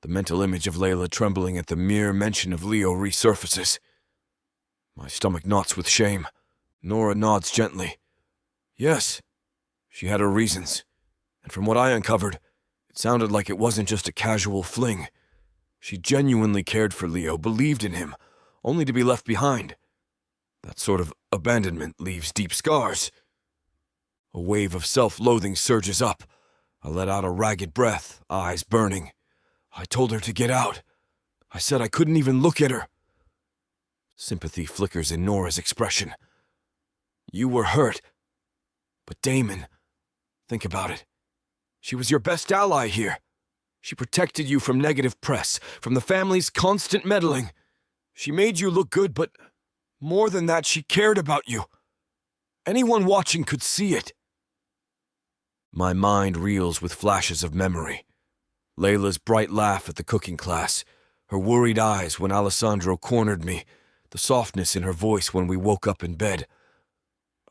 The mental image of Leila trembling at the mere mention of Leo resurfaces. My stomach knots with shame. Nora nods gently. "Yes, she had her reasons, and from what I uncovered, it sounded like it wasn't just a casual fling. She genuinely cared for Leo, believed in him, only to be left behind. That sort of abandonment leaves deep scars." A wave of self-loathing surges up. I let out a ragged breath, eyes burning. I told her to get out. I said I couldn't even look at her. Sympathy flickers in Nora's expression. You were hurt. But Damon, think about it. She was your best ally here. She protected you from negative press, from the family's constant meddling. She made you look good, but more than that, she cared about you. Anyone watching could see it. My mind reels with flashes of memory. Leila's bright laugh at the cooking class, her worried eyes when Alessandro cornered me, the softness in her voice when we woke up in bed.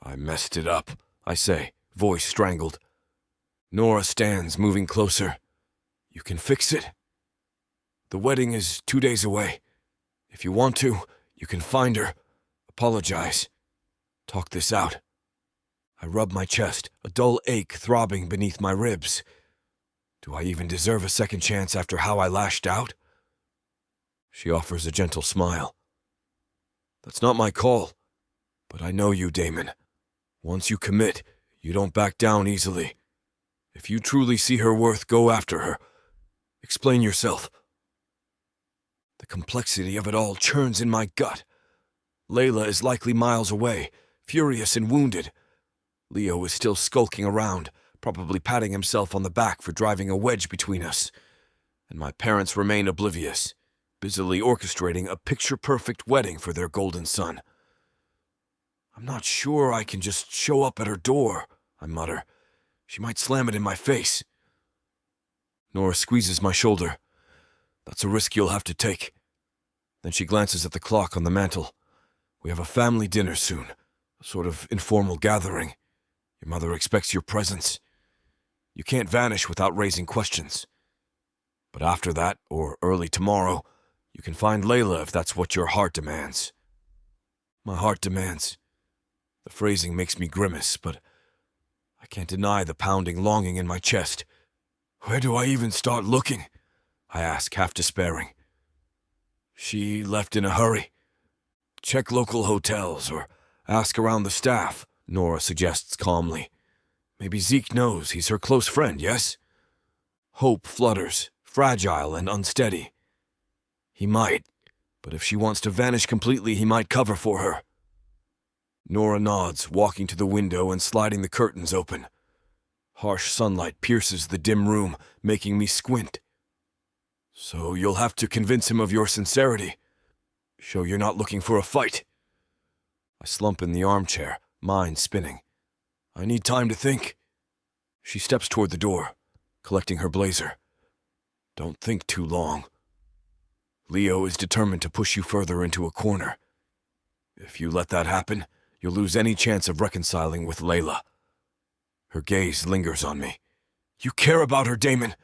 I messed it up, I say, voice strangled. Nora stands, moving closer. You can fix it. The wedding is 2 days away. If you want to, you can find her. Apologize. Talk this out. I rub my chest, a dull ache throbbing beneath my ribs. Do I even deserve a second chance after how I lashed out? She offers a gentle smile. That's not my call, but I know you, Damon. Once you commit, you don't back down easily. If you truly see her worth, go after her. Explain yourself. The complexity of it all churns in my gut. Leila is likely miles away, furious and wounded. Leo is still skulking around, probably patting himself on the back for driving a wedge between us. And my parents remain oblivious, busily orchestrating a picture-perfect wedding for their golden son. I'm not sure I can just show up at her door, I mutter. She might slam it in my face. Nora squeezes my shoulder. That's a risk you'll have to take. Then she glances at the clock on the mantel. We have a family dinner soon, a sort of informal gathering. Your mother expects your presence. You can't vanish without raising questions. But after that, or early tomorrow, you can find Leila if that's what your heart demands. My heart demands. The phrasing makes me grimace, but I can't deny the pounding longing in my chest. Where do I even start looking? I ask, half despairing. She left in a hurry. Check local hotels or ask around the staff, Nora suggests calmly. Maybe Zeke knows, he's her close friend, yes? Hope flutters, fragile and unsteady. He might, but if she wants to vanish completely, he might cover for her. Nora nods, walking to the window and sliding the curtains open. Harsh sunlight pierces the dim room, making me squint. So you'll have to convince him of your sincerity. Show you're not looking for a fight. I slump in the armchair, mind spinning. I need time to think. She steps toward the door, collecting her blazer. Don't think too long. Leo is determined to push you further into a corner. If you let that happen, you'll lose any chance of reconciling with Leila. Her gaze lingers on me. You care about her, Damon.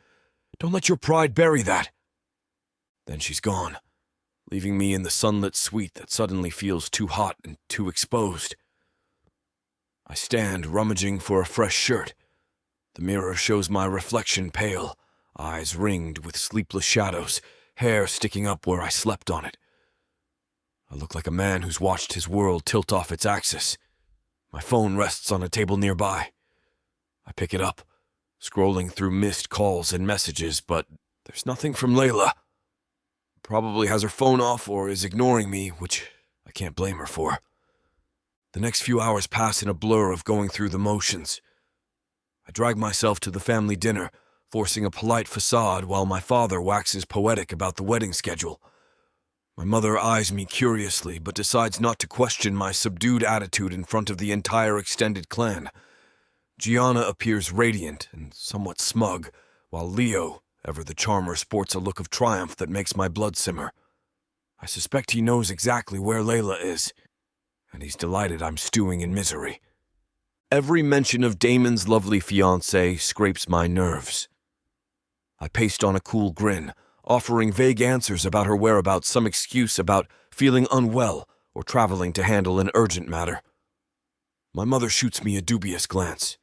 Don't let your pride bury that. Then she's gone, leaving me in the sunlit suite that suddenly feels too hot and too exposed. I stand, rummaging for a fresh shirt. The mirror shows my reflection pale, eyes ringed with sleepless shadows, hair sticking up where I slept on it. I look like a man who's watched his world tilt off its axis. My phone rests on a table nearby. I pick it up, scrolling through missed calls and messages, but there's nothing from Leila. Probably has her phone off or is ignoring me, which I can't blame her for. The next few hours pass in a blur of going through the motions. I drag myself to the family dinner, forcing a polite facade while my father waxes poetic about the wedding schedule. My mother eyes me curiously, but decides not to question my subdued attitude in front of the entire extended clan. Gianna appears radiant and somewhat smug, while Leo, ever the charmer, sports a look of triumph that makes my blood simmer. I suspect he knows exactly where Leila is, and he's delighted I'm stewing in misery. Every mention of Damon's lovely fiancée scrapes my nerves. I paste on a cool grin, offering vague answers about her whereabouts, some excuse about feeling unwell or traveling to handle an urgent matter. My mother shoots me a dubious glance,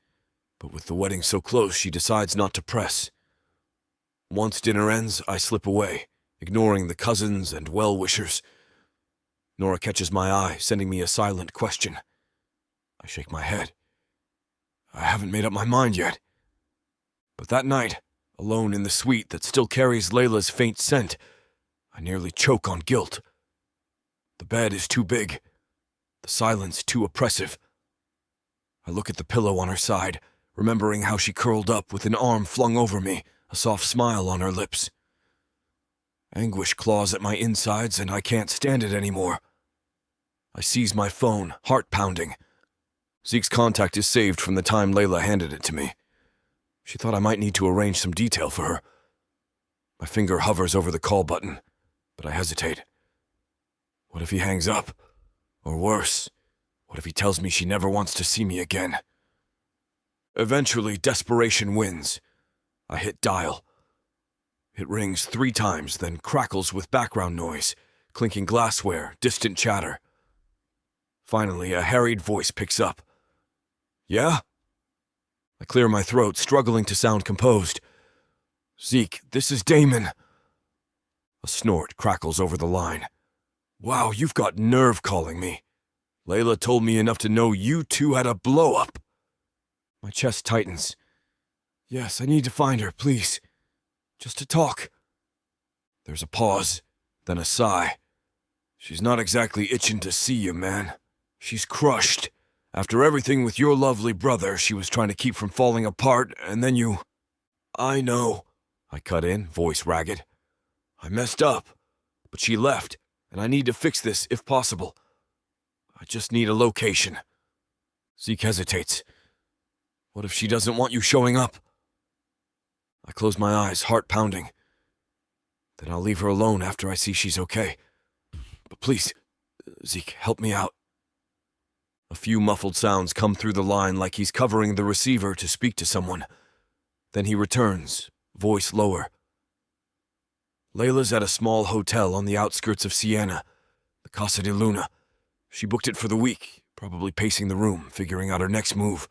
but with the wedding so close, she decides not to press. Once dinner ends, I slip away, ignoring the cousins and well-wishers. Nora catches my eye, sending me a silent question. I shake my head. I haven't made up my mind yet. But that night, Alone in the suite that still carries Leila's faint scent, I nearly choke on guilt. The bed is too big, the silence too oppressive. I look at the pillow on her side, remembering how she curled up with an arm flung over me, a soft smile on her lips. Anguish claws at my insides and I can't stand it anymore. I seize my phone, heart pounding. Zeke's contact is saved from the time Leila handed it to me. She thought I might need to arrange some detail for her. My finger hovers over the call button, but I hesitate. What if he hangs up? Or worse, what if he tells me she never wants to see me again? Eventually, desperation wins. I hit dial. It rings 3 times, then crackles with background noise, clinking glassware, distant chatter. Finally, a harried voice picks up. Yeah? I clear my throat, struggling to sound composed. Zeke, this is Damon. A snort crackles over the line. Wow, you've got nerve calling me. Leila told me enough to know you two had a blow-up. My chest tightens. Yes, I need to find her, please. Just to talk. There's a pause, then a sigh. She's not exactly itching to see you, man. She's crushed. After everything with your lovely brother she was trying to keep from falling apart, and then you... I know, I cut in, voice ragged. I messed up, but she left, and I need to fix this if possible. I just need a location. Zeke hesitates. What if she doesn't want you showing up? I close my eyes, heart pounding. Then I'll leave her alone after I see she's okay. But please, Zeke, help me out. A few muffled sounds come through the line like he's covering the receiver to speak to someone. Then he returns, voice lower. Leila's at a small hotel on the outskirts of Siena, the Casa de Luna. She booked it for the week, probably pacing the room, figuring out her next move.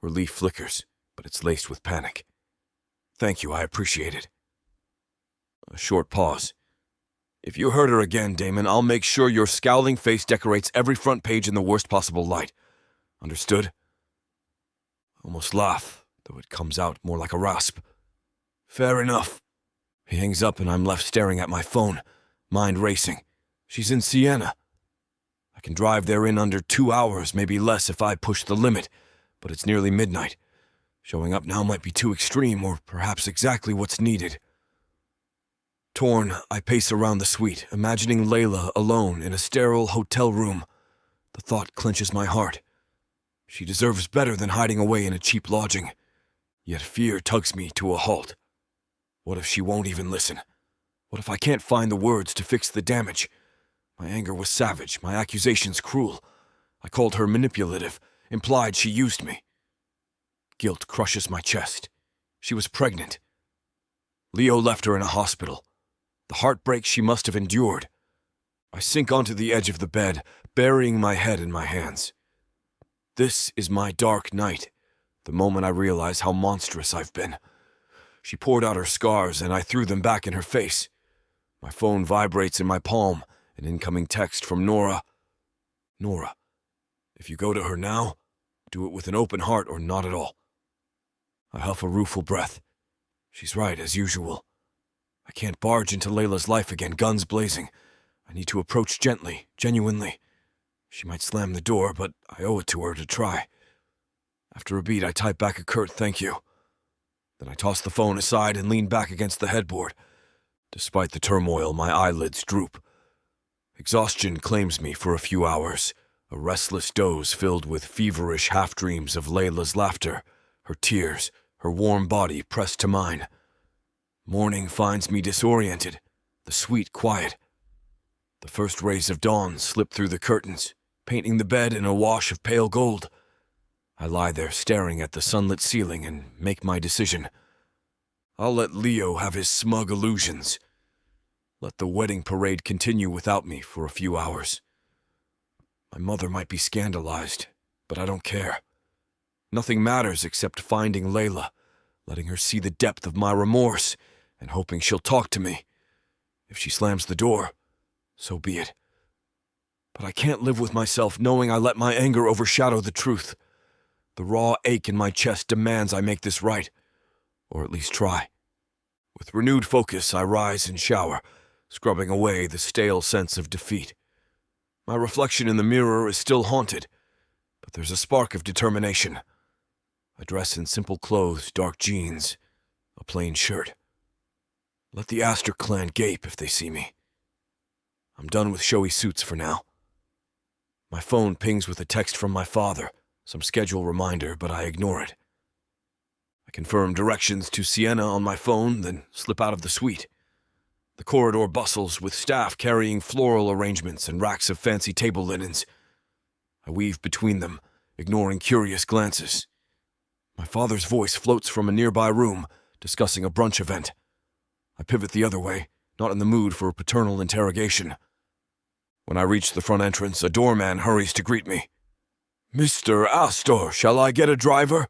Relief flickers, but it's laced with panic. Thank you, I appreciate it. A short pause. If you hurt her again, Damon, I'll make sure your scowling face decorates every front page in the worst possible light. Understood? Almost laugh, though it comes out more like a rasp. Fair enough. He hangs up and I'm left staring at my phone, mind racing. She's in Siena. I can drive there in under 2 hours, maybe less if I push the limit, but it's nearly midnight. Showing up now might be too extreme, or perhaps exactly what's needed. Torn, I pace around the suite, imagining Leila alone in a sterile hotel room. The thought clenches my heart. She deserves better than hiding away in a cheap lodging. Yet fear tugs me to a halt. What if she won't even listen? What if I can't find the words to fix the damage? My anger was savage, my accusations cruel. I called her manipulative, implied she used me. Guilt crushes my chest. She was pregnant. Leo left her in a hospital. The heartbreak she must have endured. I sink onto the edge of the bed, burying my head in my hands. This is my dark night, the moment I realize how monstrous I've been. She poured out her scars, and I threw them back in her face. My phone vibrates in my palm, an incoming text from Nora. Nora, if you go to her now, do it with an open heart or not at all. I huff a rueful breath. She's right, as usual. I can't barge into Leila's life again, guns blazing. I need to approach gently, genuinely. She might slam the door, but I owe it to her to try. After a beat, I type back a curt thank you. Then I toss the phone aside and lean back against the headboard. Despite the turmoil, my eyelids droop. Exhaustion claims me for a few hours, a restless doze filled with feverish half-dreams of Leila's laughter, her tears, her warm body pressed to mine. Morning finds me disoriented, the suite quiet. The first rays of dawn slip through the curtains, painting the bed in a wash of pale gold. I lie there staring at the sunlit ceiling and make my decision. I'll let Leo have his smug illusions. Let the wedding parade continue without me for a few hours. My mother might be scandalized, but I don't care. Nothing matters except finding Leila, letting her see the depth of my remorse, and hoping she'll talk to me. If she slams the door, so be it. But I can't live with myself knowing I let my anger overshadow the truth. The raw ache in my chest demands I make this right. or at least try. With renewed focus, I rise and shower, scrubbing away the stale sense of defeat. My reflection in the mirror is still haunted, but there's a spark of determination. I dress in simple clothes, dark jeans, a plain shirt. Let the Astor clan gape if they see me. I'm done with showy suits for now. My phone pings with a text from my father, some schedule reminder, but I ignore it. I confirm directions to Sienna on my phone, then slip out of the suite. The corridor bustles with staff carrying floral arrangements and racks of fancy table linens. I weave between them, ignoring curious glances. My father's voice floats from a nearby room, discussing a brunch event. I pivot the other way, not in the mood for a paternal interrogation. When I reach the front entrance, a doorman hurries to greet me. "Mr. Astor, shall I get a driver?"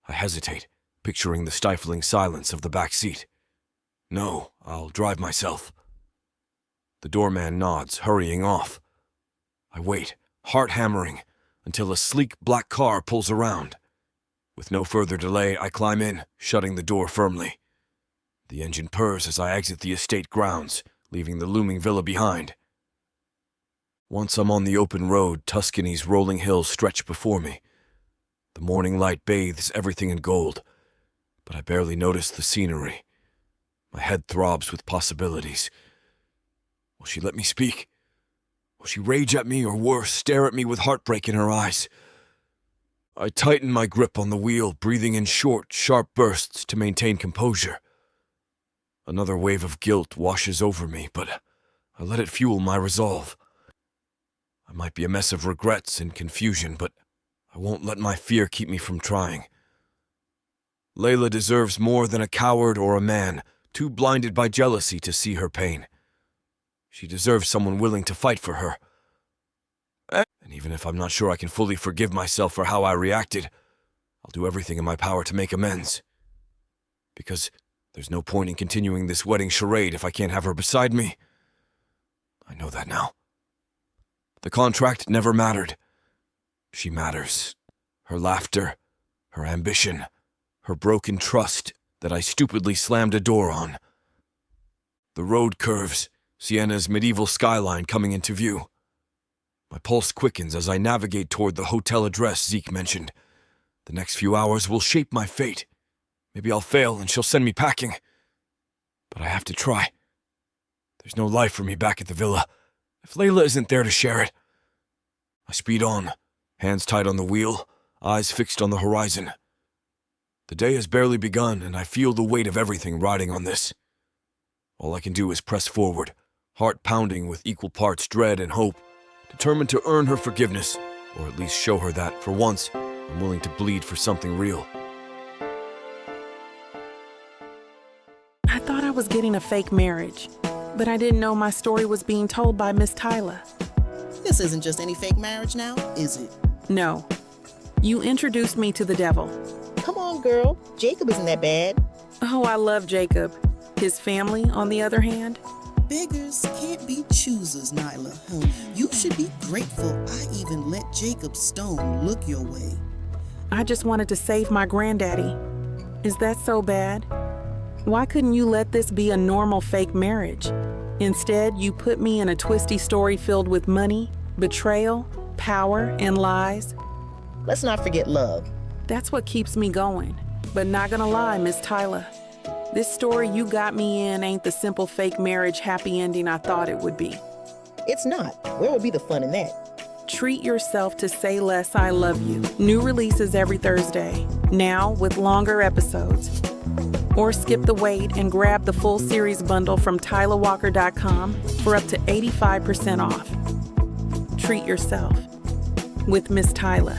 I hesitate, picturing the stifling silence of the back seat. "No, I'll drive myself." The doorman nods, hurrying off. I wait, heart hammering, until a sleek black car pulls around. With no further delay, I climb in, shutting the door firmly. The engine purrs as I exit the estate grounds, leaving the looming villa behind. Once I'm on the open road, Tuscany's rolling hills stretch before me. The morning light bathes everything in gold, but I barely notice the scenery. My head throbs with possibilities. Will she let me speak? Will she rage at me, or worse, stare at me with heartbreak in her eyes? I tighten my grip on the wheel, breathing in short, sharp bursts to maintain composure. Another wave of guilt washes over me, but I let it fuel my resolve. I might be a mess of regrets and confusion, but I won't let my fear keep me from trying. Leila deserves more than a coward or a man, too blinded by jealousy to see her pain. She deserves someone willing to fight for her. And even if I'm not sure I can fully forgive myself for how I reacted, I'll do everything in my power to make amends. Because there's no point in continuing this wedding charade if I can't have her beside me. I know that now. The contract never mattered. She matters. Her laughter, her ambition, her broken trust that I stupidly slammed a door on. The road curves, Sienna's medieval skyline coming into view. My pulse quickens as I navigate toward the hotel address Zeke mentioned. The next few hours will shape my fate. Maybe I'll fail and she'll send me packing. But I have to try. There's no life for me back at the villa if Leila isn't there to share it. I speed on, hands tight on the wheel, eyes fixed on the horizon. The day has barely begun, and I feel the weight of everything riding on this. All I can do is press forward, heart pounding with equal parts dread and hope, determined to earn her forgiveness, or at least show her that, for once, I'm willing to bleed for something real. I thought I was getting a fake marriage, but I didn't know my story was being told by Miss Tyler. This isn't just any fake marriage now, is it? No. You introduced me to the devil. Come on, girl. Jacob isn't that bad. Oh, I love Jacob. His family, on the other hand? Beggars can't be choosers, Nyla. You should be grateful I even let Jacob Stone look your way. I just wanted to save my granddaddy. Is that so bad? Why couldn't you let this be a normal fake marriage? Instead, you put me in a twisty story filled with money, betrayal, power, and lies. Let's not forget love. That's what keeps me going. But not gonna lie, Miss Tyler. This story you got me in ain't the simple fake marriage happy ending I thought it would be. It's not. Where would be the fun in that? Treat yourself to Say Less, I Love You. New releases every Thursday, now with longer episodes. Or skip the wait and grab the full series bundle from TylerWalker.com for up to 85% off. Treat yourself with Miss Tyler.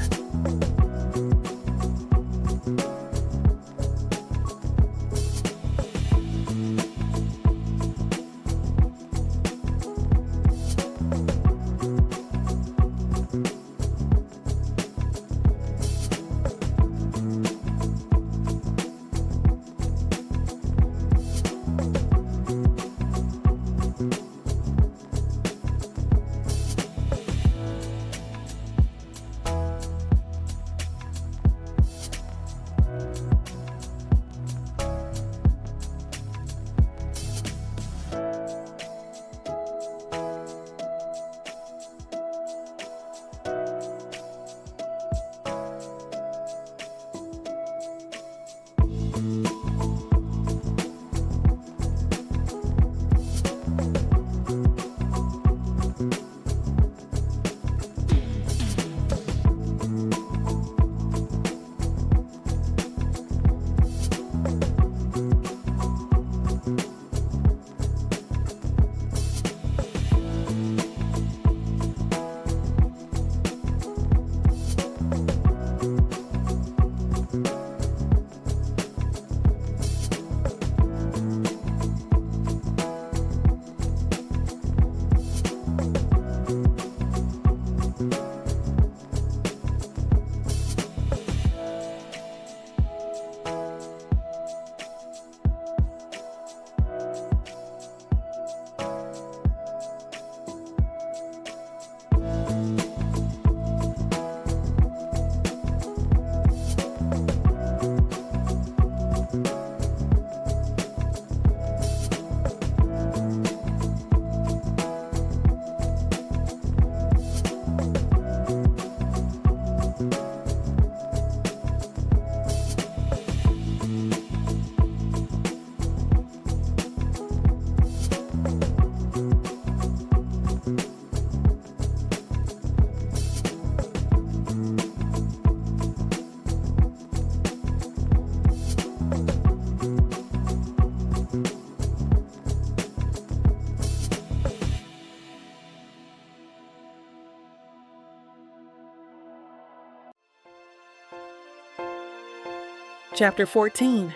Chapter 14.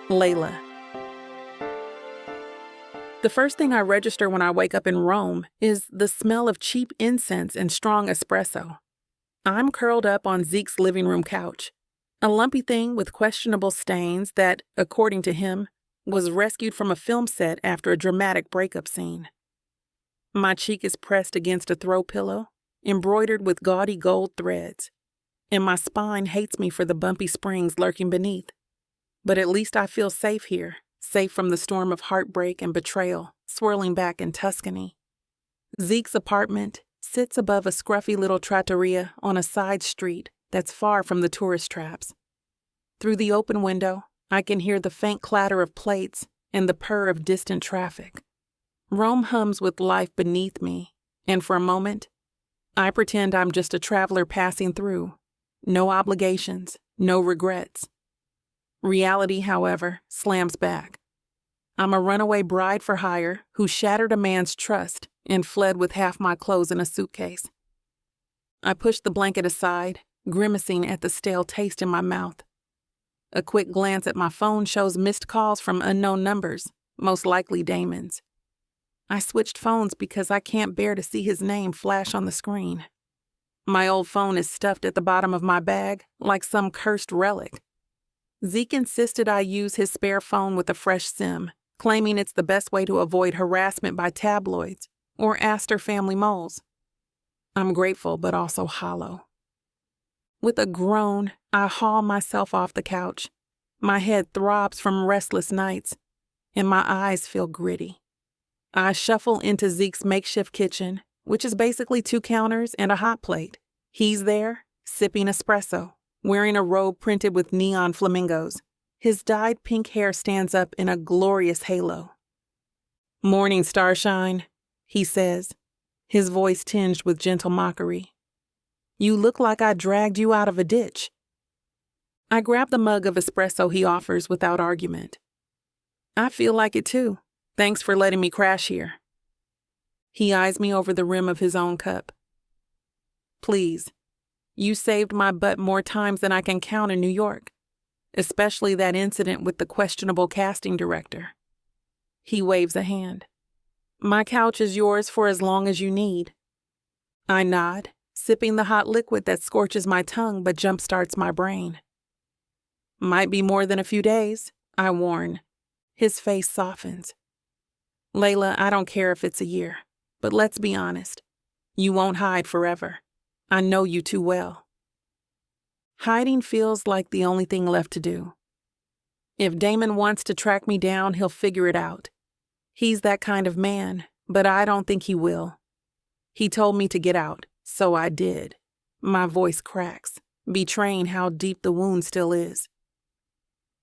Leila. The first thing I register when I wake up in Rome is the smell of cheap incense and strong espresso. I'm curled up on Zeke's living room couch, a lumpy thing with questionable stains that, according to him, was rescued from a film set after a dramatic breakup scene. My cheek is pressed against a throw pillow, embroidered with gaudy gold threads, and my spine hates me for the bumpy springs lurking beneath. But at least I feel safe here, safe from the storm of heartbreak and betrayal swirling back in Tuscany. Zeke's apartment sits above a scruffy little trattoria on a side street that's far from the tourist traps. Through the open window, I can hear the faint clatter of plates and the purr of distant traffic. Rome hums with life beneath me, and for a moment, I pretend I'm just a traveler passing through. No obligations, no regrets. Reality, however, slams back. I'm a runaway bride for hire who shattered a man's trust and fled with half my clothes in a suitcase. I push the blanket aside, grimacing at the stale taste in my mouth. A quick glance at my phone shows missed calls from unknown numbers, most likely Damon's. I switched phones because I can't bear to see his name flash on the screen. My old phone is stuffed at the bottom of my bag like some cursed relic. Zeke insisted I use his spare phone with a fresh SIM, claiming it's the best way to avoid harassment by tabloids or Astor family moles. I'm grateful but also hollow. With a groan, I haul myself off the couch. My head throbs from restless nights, and my eyes feel gritty. I shuffle into Zeke's makeshift kitchen, which is basically 2 counters and a hot plate. He's there, sipping espresso, wearing a robe printed with neon flamingos. His dyed pink hair stands up in a glorious halo. "Morning, Starshine," he says, his voice tinged with gentle mockery. "You look like I dragged you out of a ditch." I grab the mug of espresso he offers without argument. "I feel like it too. Thanks for letting me crash here." He eyes me over the rim of his own cup. "Please, you saved my butt more times than I can count in New York, especially that incident with the questionable casting director." He waves a hand. "My couch is yours for as long as you need." I nod, sipping the hot liquid that scorches my tongue but jumpstarts my brain. "Might be more than a few days," I warn. His face softens. "Leila, I don't care if it's a year, but let's be honest. You won't hide forever. I know you too well." Hiding feels like the only thing left to do. If Damon wants to track me down, he'll figure it out. He's that kind of man, but I don't think he will. He told me to get out, so I did. My voice cracks, betraying how deep the wound still is.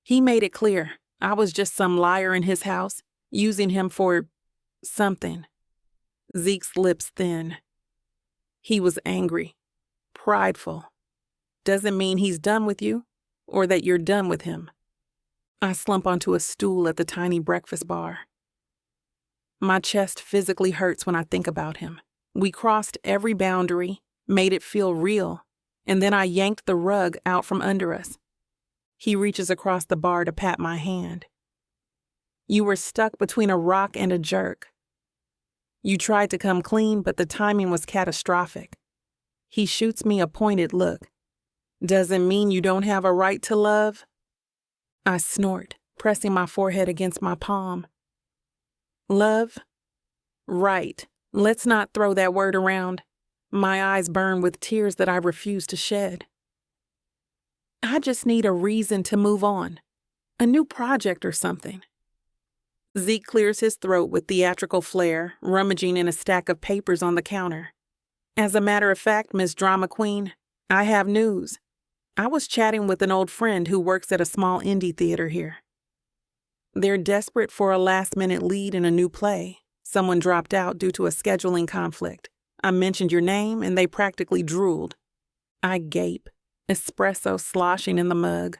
He made it clear I was just some liar in his house, using him for something. Zeke's lips thin. He was angry, prideful. Doesn't mean he's done with you, or that you're done with him. I slump onto a stool at the tiny breakfast bar. My chest physically hurts when I think about him. We crossed every boundary, made it feel real, and then I yanked the rug out from under us. He reaches across the bar to pat my hand. "You were stuck between a rock and a jerk. You tried to come clean, but the timing was catastrophic." He shoots me a pointed look. "Doesn't mean you don't have a right to love." I snort, pressing my forehead against my palm. "Love? Right. Let's not throw that word around." My eyes burn with tears that I refuse to shed. "I just need a reason to move on. A new project or something." Zeke clears his throat with theatrical flair, rummaging in a stack of papers on the counter. "As a matter of fact, Miss Drama Queen, I have news. I was chatting with an old friend who works at a small indie theater here. They're desperate for a last-minute lead in a new play. Someone dropped out due to a scheduling conflict. I mentioned your name and they practically drooled." I gape, espresso sloshing in the mug.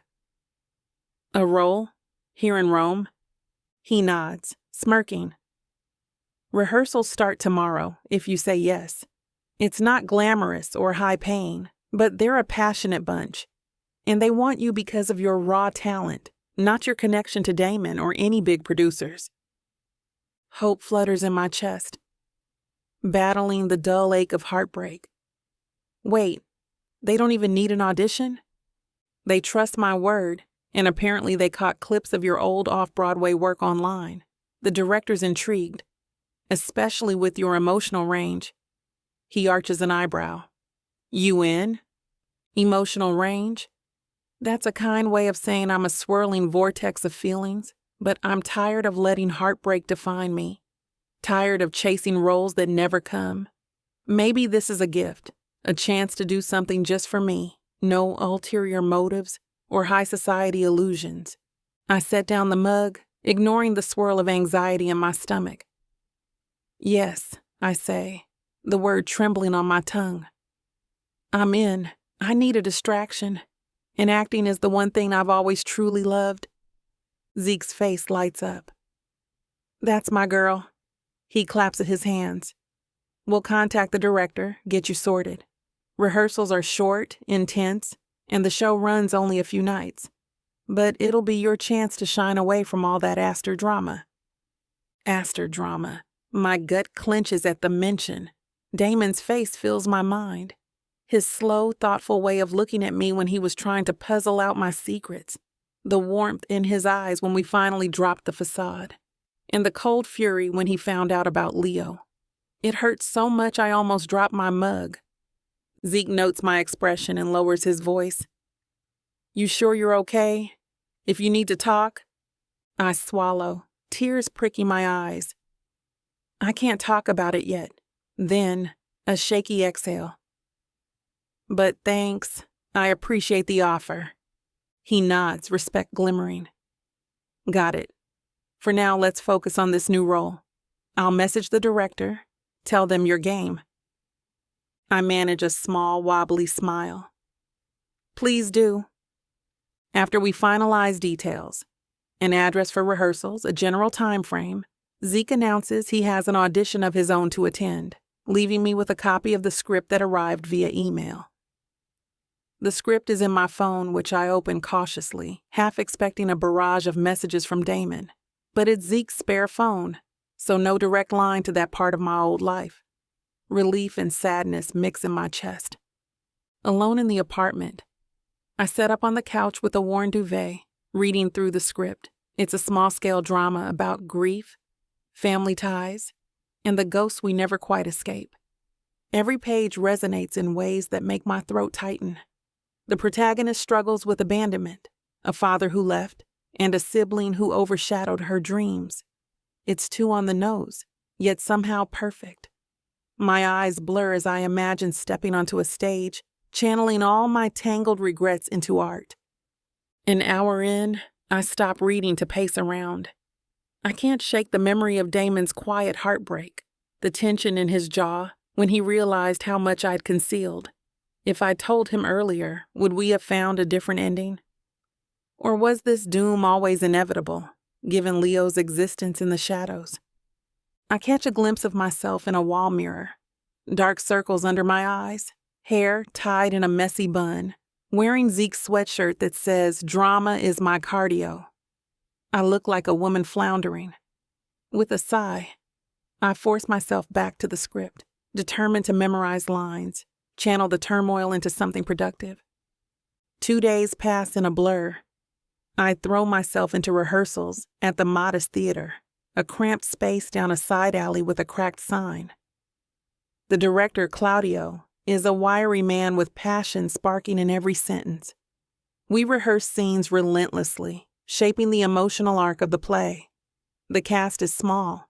"A role? Here in Rome?" He nods, smirking. "Rehearsals start tomorrow, if you say yes. It's not glamorous or high-paying, but they're a passionate bunch. And they want you because of your raw talent, not your connection to Damon or any big producers. Hope flutters in my chest, battling the dull ache of heartbreak. Wait, they don't even need an audition? They trust my word, and apparently they caught clips of your old off-Broadway work online. The director's intrigued, especially with your emotional range. He arches an eyebrow. You in? Emotional range? That's a kind way of saying I'm a swirling vortex of feelings, but I'm tired of letting heartbreak define me. Tired of chasing roles that never come. Maybe this is a gift, a chance to do something just for me. No ulterior motives or high society illusions. I set down the mug, ignoring the swirl of anxiety in my stomach. Yes, I say, the word trembling on my tongue. I'm in. I need a distraction, and acting is the one thing I've always truly loved. Zeke's face lights up. That's my girl. He claps at his hands. We'll contact the director, get you sorted. Rehearsals are short, intense, and the show runs only a few nights. But it'll be your chance to shine away from all that Astor drama. Astor drama. My gut clenches at the mention. Damon's face fills my mind. His slow, thoughtful way of looking at me when he was trying to puzzle out my secrets. The warmth in his eyes when we finally dropped the facade. And the cold fury when he found out about Leo. It hurt so much I almost dropped my mug. Zeke notes my expression and lowers his voice. You sure you're okay? If you need to talk? I swallow, tears pricking my eyes. I can't talk about it yet. Then, a shaky exhale. But thanks. I appreciate the offer. He nods, respect glimmering. Got it. For now, let's focus on this new role. I'll message the director, tell them your game. I manage a small, wobbly smile. Please do. After we finalize details, an address for rehearsals, a general time frame, Zeke announces he has an audition of his own to attend, leaving me with a copy of the script that arrived via email. The script is in my phone, which I open cautiously, half expecting a barrage of messages from Damon. But it's Zeke's spare phone, so no direct line to that part of my old life. Relief and sadness mix in my chest. Alone in the apartment, I set up on the couch with a worn duvet, reading through the script. It's a small-scale drama about grief, family ties, and the ghosts we never quite escape. Every page resonates in ways that make my throat tighten. The protagonist struggles with abandonment, a father who left, and a sibling who overshadowed her dreams. It's too on the nose, yet somehow perfect. My eyes blur as I imagine stepping onto a stage, channeling all my tangled regrets into art. An hour in, I stop reading to pace around. I can't shake the memory of Damon's quiet heartbreak, the tension in his jaw when he realized how much I'd concealed. If I'd told him earlier, would we have found a different ending? Or was this doom always inevitable, given Leo's existence in the shadows? I catch a glimpse of myself in a wall mirror. Dark circles under my eyes, hair tied in a messy bun, wearing Zeke's sweatshirt that says, "Drama is my cardio." I look like a woman floundering. With a sigh, I force myself back to the script, determined to memorize lines, channel the turmoil into something productive. 2 days pass in a blur. I throw myself into rehearsals at the Modest Theater, a cramped space down a side alley with a cracked sign. The director, Claudio, is a wiry man with passion sparking in every sentence. We rehearse scenes relentlessly, shaping the emotional arc of the play. The cast is small.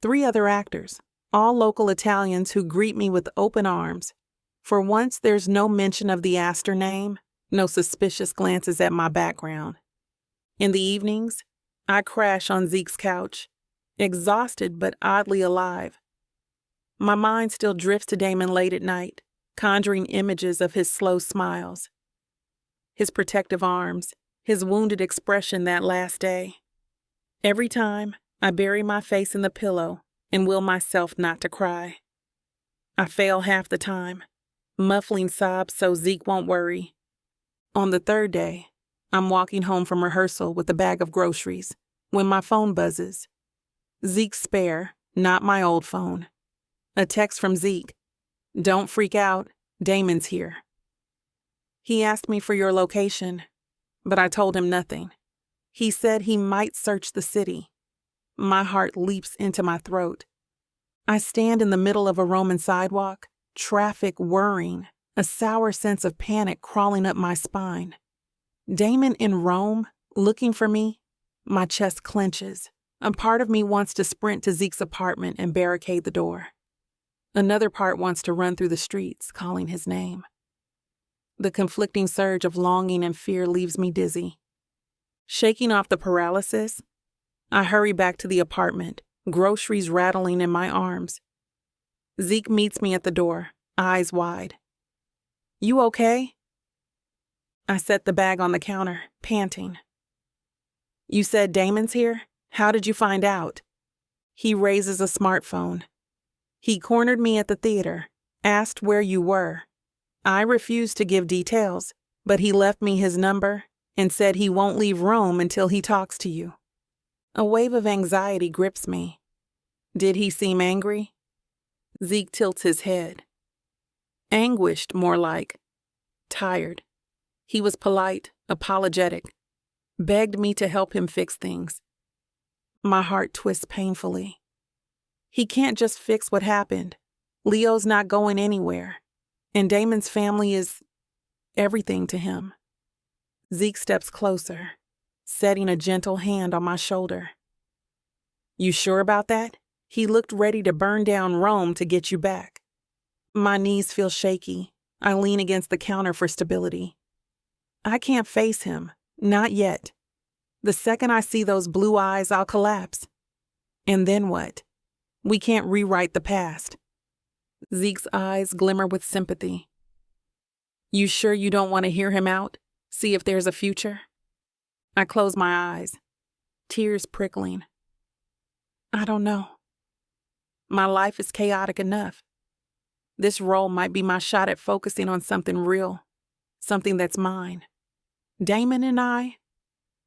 3 other actors, all local Italians who greet me with open arms. For once, there's no mention of the Astor name, no suspicious glances at my background. In the evenings, I crash on Zeke's couch, exhausted but oddly alive. My mind still drifts to Damon late at night, conjuring images of his slow smiles, his protective arms, his wounded expression that last day. Every time, I bury my face in the pillow and will myself not to cry. I fail half the time, muffling sobs so Zeke won't worry. On the third day, I'm walking home from rehearsal with a bag of groceries when my phone buzzes. Zeke's spare, not my old phone. A text from Zeke. "Don't freak out, Damon's here." He asked me for your location, but I told him nothing. He said he might search the city. My heart leaps into my throat. I stand in the middle of a Roman sidewalk, traffic whirring, a sour sense of panic crawling up my spine. Damon in Rome, looking for me? My chest clenches. A part of me wants to sprint to Zeke's apartment and barricade the door. Another part wants to run through the streets, calling his name. The conflicting surge of longing and fear leaves me dizzy. Shaking off the paralysis, I hurry back to the apartment, groceries rattling in my arms. Zeke meets me at the door, eyes wide. "You okay?" I set the bag on the counter, panting. "You said Damon's here? How did you find out?" He raises a smartphone. "He cornered me at the theater, asked where you were. I refused to give details, but he left me his number and said he won't leave Rome until he talks to you." A wave of anxiety grips me. Did he seem angry? Zeke tilts his head. Anguished, more like. Tired. He was polite, apologetic, begged me to help him fix things. My heart twists painfully. He can't just fix what happened. Leo's not going anywhere, and Damon's family is everything to him. Zeke steps closer, setting a gentle hand on my shoulder. "You sure about that? He looked ready to burn down Rome to get you back." My knees feel shaky. I lean against the counter for stability. I can't face him, not yet. The second I see those blue eyes, I'll collapse. And then what? We can't rewrite the past. Zeke's eyes glimmer with sympathy. "You sure you don't want to hear him out? See if there's a future?" I close my eyes, tears prickling. I don't know. My life is chaotic enough. This role might be my shot at focusing on something real, something that's mine. Damon and I,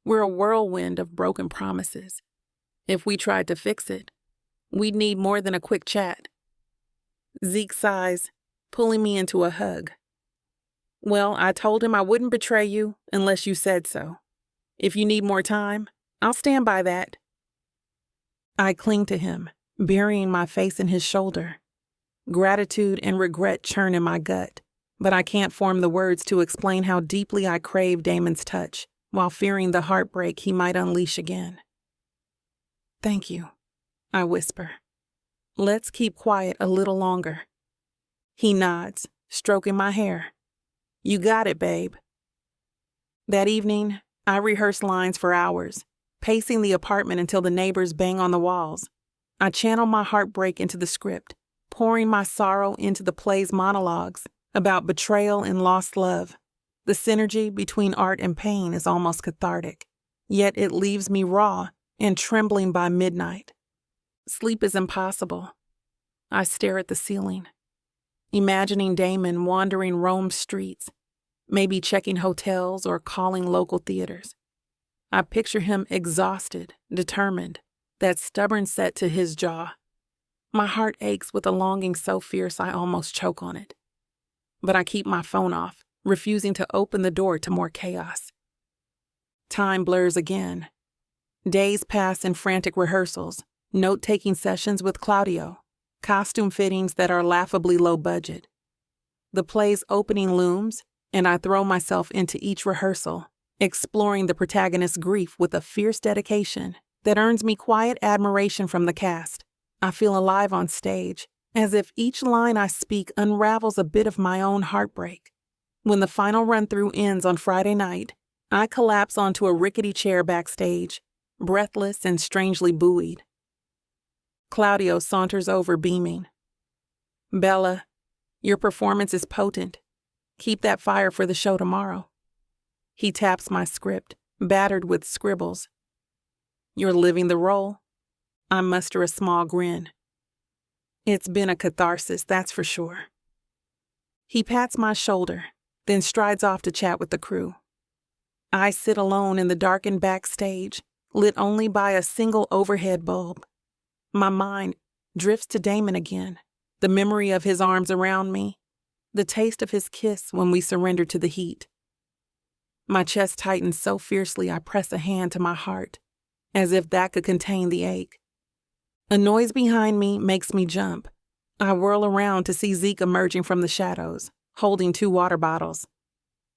we're a whirlwind of broken promises. If we tried to fix it, we'd need more than a quick chat. Zeke sighs, pulling me into a hug. "Well, I told him I wouldn't betray you unless you said so. If you need more time, I'll stand by that." I cling to him, burying my face in his shoulder. Gratitude and regret churn in my gut, but I can't form the words to explain how deeply I crave Damon's touch, while fearing the heartbreak he might unleash again. "Thank you," I whisper. "Let's keep quiet a little longer." He nods, stroking my hair. "You got it, babe." That evening, I rehearse lines for hours, pacing the apartment until the neighbors bang on the walls. I channel my heartbreak into the script, pouring my sorrow into the play's monologues about betrayal and lost love. The synergy between art and pain is almost cathartic, yet it leaves me raw and trembling by midnight. Sleep is impossible. I stare at the ceiling, imagining Damon wandering Rome's streets, maybe checking hotels or calling local theaters. I picture him exhausted, determined, that stubborn set to his jaw. My heart aches with a longing so fierce I almost choke on it. But I keep my phone off, refusing to open the door to more chaos. Time blurs again. Days pass in frantic rehearsals, note-taking sessions with Claudio, costume fittings that are laughably low budget. The play's opening looms, and I throw myself into each rehearsal, exploring the protagonist's grief with a fierce dedication that earns me quiet admiration from the cast. I feel alive on stage, as if each line I speak unravels a bit of my own heartbreak. When the final run-through ends on Friday night, I collapse onto a rickety chair backstage, breathless and strangely buoyed. Claudio saunters over, beaming. "Bella, your performance is potent. Keep that fire for the show tomorrow." He taps my script, battered with scribbles. "You're living the role." I muster a small grin. "It's been a catharsis, that's for sure." He pats my shoulder, then strides off to chat with the crew. I sit alone in the darkened backstage, lit only by a single overhead bulb. My mind drifts to Damon again, the memory of his arms around me, the taste of his kiss when we surrendered to the heat. My chest tightens so fiercely I press a hand to my heart, as if that could contain the ache. A noise behind me makes me jump. I whirl around to see Zeke emerging from the shadows, holding 2 water bottles.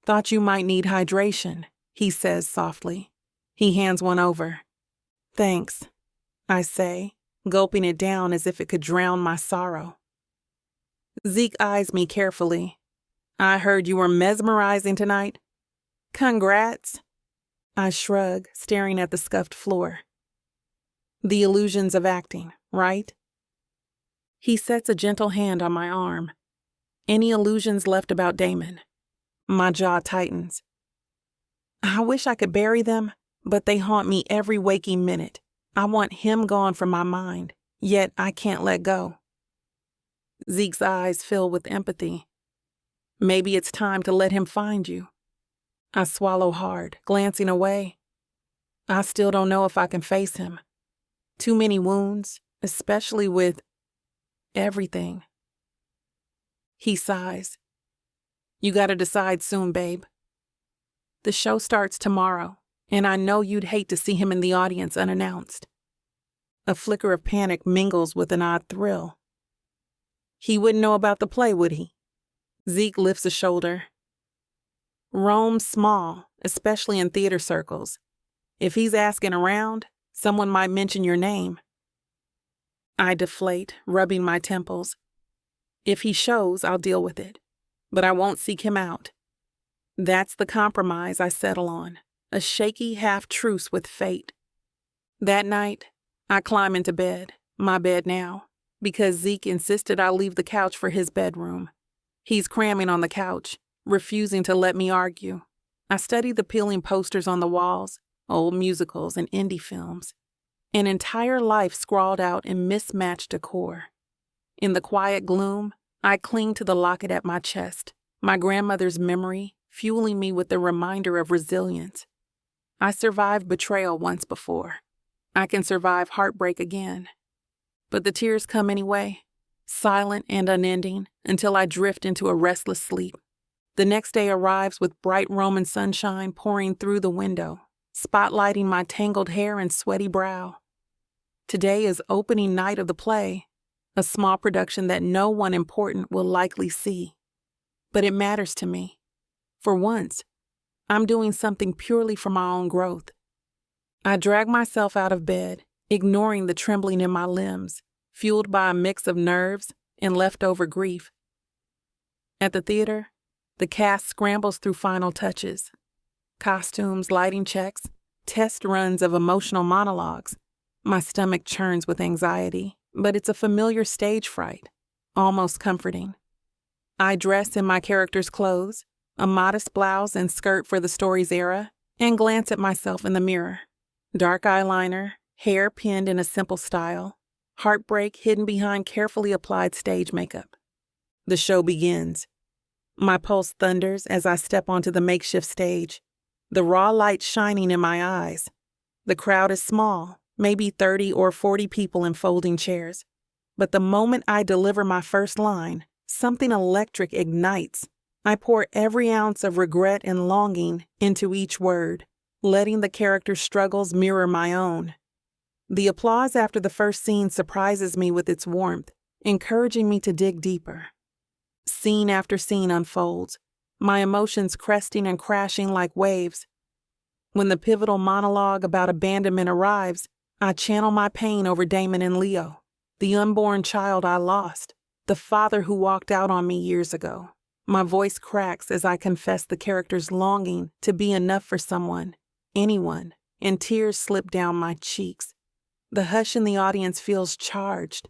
"Thought you might need hydration," he says softly. He hands one over. "Thanks," I say, gulping it down as if it could drown my sorrow. Zeke eyes me carefully. "I heard you were mesmerizing tonight." "Congrats." I shrug, staring at the scuffed floor. The illusions of acting, right? He sets a gentle hand on my arm. "Any illusions left about Damon?" My jaw tightens. I wish I could bury them, but they haunt me every waking minute. I want him gone from my mind, yet I can't let go. Zeke's eyes fill with empathy. "Maybe it's time to let him find you." I swallow hard, glancing away. I still don't know if I can face him. Too many wounds, especially with everything. He sighs. "You gotta decide soon, babe. The show starts tomorrow, and I know you'd hate to see him in the audience unannounced." A flicker of panic mingles with an odd thrill. "He wouldn't know about the play, would he?" Zeke lifts a shoulder. "Rome's small, especially in theater circles. If he's asking around, someone might mention your name." I deflate, rubbing my temples. If he shows, I'll deal with it, but I won't seek him out. That's the compromise I settle on, a shaky half-truce with fate. That night, I climb into bed, my bed now, because Zeke insisted I leave the couch for his bedroom. He's cramming on the couch, refusing to let me argue. I study the peeling posters on the walls, old musicals and indie films. An entire life scrawled out in mismatched decor. In the quiet gloom, I cling to the locket at my chest, my grandmother's memory fueling me with the reminder of resilience. I survived betrayal once before. I can survive heartbreak again. But the tears come anyway, silent and unending, until I drift into a restless sleep. The next day arrives with bright Roman sunshine pouring through the window, spotlighting my tangled hair and sweaty brow. Today is opening night of the play, a small production that no one important will likely see. But it matters to me. For once, I'm doing something purely for my own growth. I drag myself out of bed, ignoring the trembling in my limbs, fueled by a mix of nerves and leftover grief. At the theater, the cast scrambles through final touches. Costumes, lighting checks, test runs of emotional monologues. My stomach churns with anxiety, but it's a familiar stage fright, almost comforting. I dress in my character's clothes, a modest blouse and skirt for the story's era, and glance at myself in the mirror. Dark eyeliner, hair pinned in a simple style, heartbreak hidden behind carefully applied stage makeup. The show begins. My pulse thunders as I step onto the makeshift stage, the raw light shining in my eyes. The crowd is small, maybe 30 or 40 people in folding chairs. But the moment I deliver my first line, something electric ignites. I pour every ounce of regret and longing into each word, letting the character's struggles mirror my own. The applause after the first scene surprises me with its warmth, encouraging me to dig deeper. Scene after scene unfolds, my emotions cresting and crashing like waves. When the pivotal monologue about abandonment arrives, I channel my pain over Damon and Leo, the unborn child I lost, the father who walked out on me years ago. My voice cracks as I confess the character's longing to be enough for someone, anyone, and tears slip down my cheeks. The hush in the audience feels charged,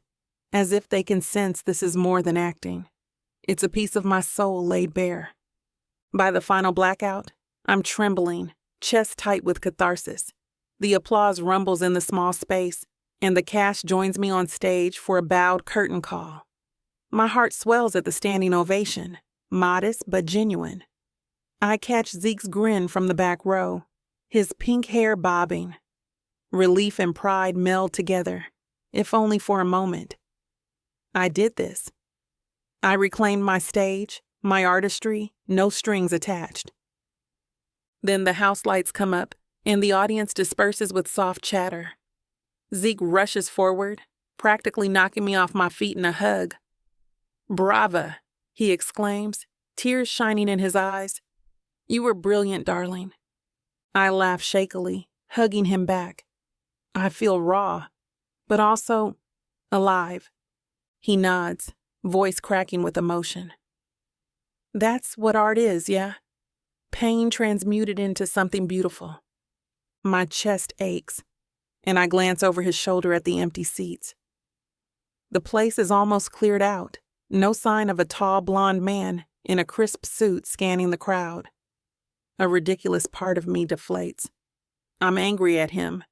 as if they can sense this is more than acting. It's a piece of my soul laid bare. By the final blackout, I'm trembling, chest tight with catharsis. The applause rumbles in the small space, and the cast joins me on stage for a bowed curtain call. My heart swells at the standing ovation, modest but genuine. I catch Zeke's grin from the back row, his pink hair bobbing. Relief and pride meld together, if only for a moment. I did this. I reclaimed my stage, my artistry, no strings attached. Then the house lights come up, and the audience disperses with soft chatter. Zeke rushes forward, practically knocking me off my feet in a hug. "Brava," he exclaims, tears shining in his eyes. "You were brilliant, darling." I laugh shakily, hugging him back. I feel raw, but also alive. He nods, voice cracking with emotion. "That's what art is, yeah? Pain transmuted into something beautiful." My chest aches, and I glance over his shoulder at the empty seats. The place is almost cleared out, no sign of a tall blonde man in a crisp suit scanning the crowd. A ridiculous part of me deflates. I'm angry at him,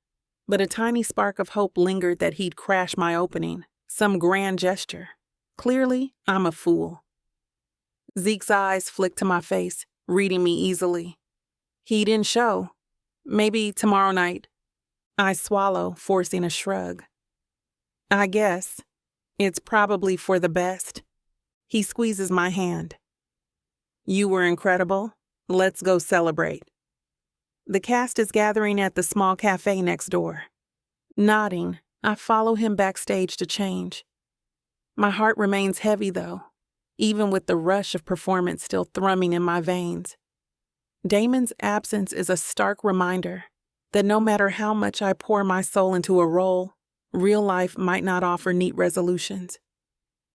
but a tiny spark of hope lingered that he'd crash my opening, some grand gesture. Clearly, I'm a fool. Zeke's eyes flick to my face, reading me easily. He didn't show. Maybe tomorrow night. I swallow, forcing a shrug. I guess. It's probably for the best. He squeezes my hand. "You were incredible. Let's go celebrate." The cast is gathering at the small cafe next door. Nodding, I follow him backstage to change. My heart remains heavy, though, even with the rush of performance still thrumming in my veins. Damon's absence is a stark reminder that no matter how much I pour my soul into a role, real life might not offer neat resolutions.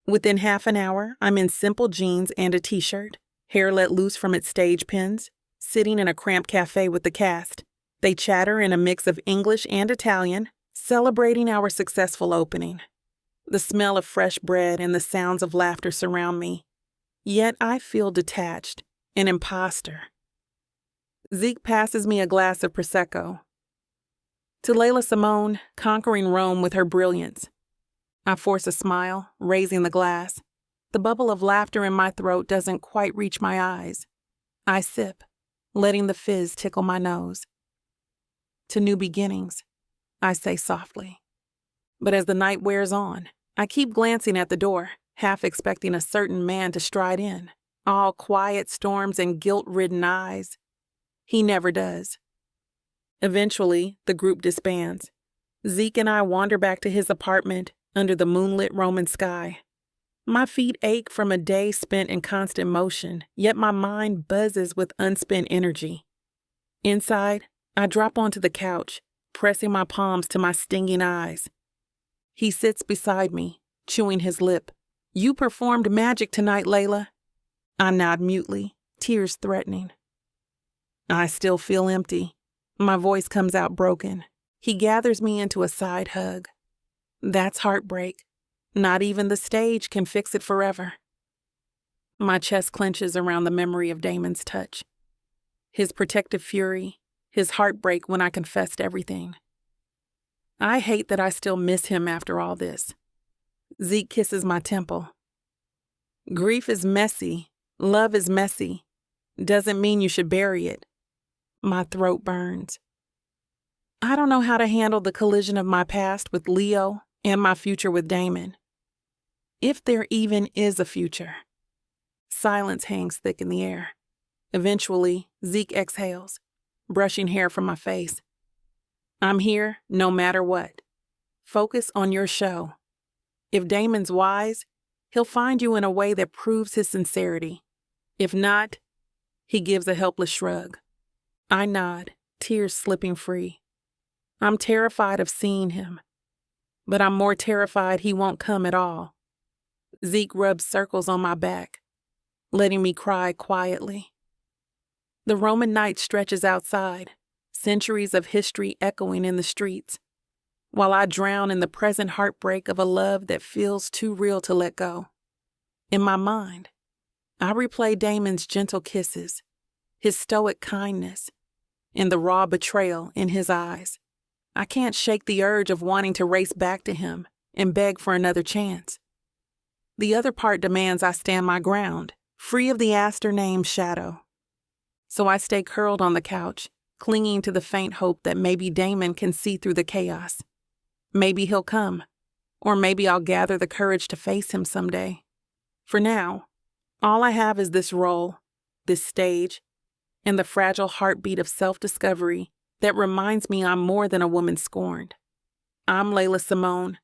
Within half an hour, I'm in simple jeans and a t-shirt, hair let loose from its stage pins, sitting in a cramped cafe with the cast. They chatter in a mix of English and Italian, celebrating our successful opening. The smell of fresh bread and the sounds of laughter surround me. Yet I feel detached, an imposter. Zeke passes me a glass of Prosecco. To Leila Simone, conquering Rome with her brilliance. I force a smile, raising the glass. The bubble of laughter in my throat doesn't quite reach my eyes. I sip, letting the fizz tickle my nose. "To new beginnings," I say softly. But as the night wears on, I keep glancing at the door, half expecting a certain man to stride in, all quiet storms and guilt-ridden eyes. He never does. Eventually, the group disbands. Zeke and I wander back to his apartment under the moonlit Roman sky. My feet ache from a day spent in constant motion, yet my mind buzzes with unspent energy. Inside, I drop onto the couch, pressing my palms to my stinging eyes. He sits beside me, chewing his lip. "You performed magic tonight, Leila." I nod mutely, tears threatening. I still feel empty. My voice comes out broken. He gathers me into a side hug. That's heartbreak. Not even the stage can fix it forever. My chest clenches around the memory of Damon's touch. His protective fury, his heartbreak when I confessed everything. I hate that I still miss him after all this. Zeke kisses my temple. "Grief is messy. Love is messy. Doesn't mean you should bury it." My throat burns. I don't know how to handle the collision of my past with Leo and my future with Damon. If there even is a future. Silence hangs thick in the air. Eventually, Zeke exhales, brushing hair from my face. "I'm here no matter what. Focus on your show. If Damon's wise, he'll find you in a way that proves his sincerity. If not," he gives a helpless shrug. I nod, tears slipping free. I'm terrified of seeing him, but I'm more terrified he won't come at all. Zeke rubs circles on my back, letting me cry quietly. The Roman night stretches outside, centuries of history echoing in the streets, while I drown in the present heartbreak of a love that feels too real to let go. In my mind, I replay Damon's gentle kisses, his stoic kindness, and the raw betrayal in his eyes. I can't shake the urge of wanting to race back to him and beg for another chance. The other part demands I stand my ground, free of the Astor name's shadow. So I stay curled on the couch, clinging to the faint hope that maybe Damon can see through the chaos. Maybe he'll come, or maybe I'll gather the courage to face him someday. For now, all I have is this role, this stage, and the fragile heartbeat of self-discovery that reminds me I'm more than a woman scorned. I'm Leila Simone,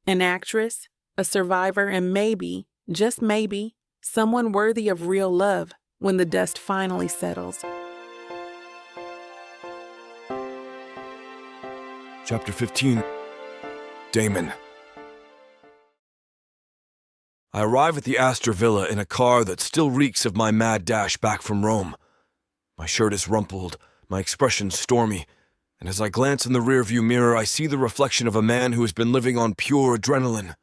an actress, a survivor, and maybe, just maybe, someone worthy of real love when the dust finally settles. Chapter 15. Damon. I arrive at the Astor Villa in a car that still reeks of my mad dash back from Rome. My shirt is rumpled, my expression stormy, and as I glance in the rearview mirror, I see the reflection of a man who has been living on pure adrenaline.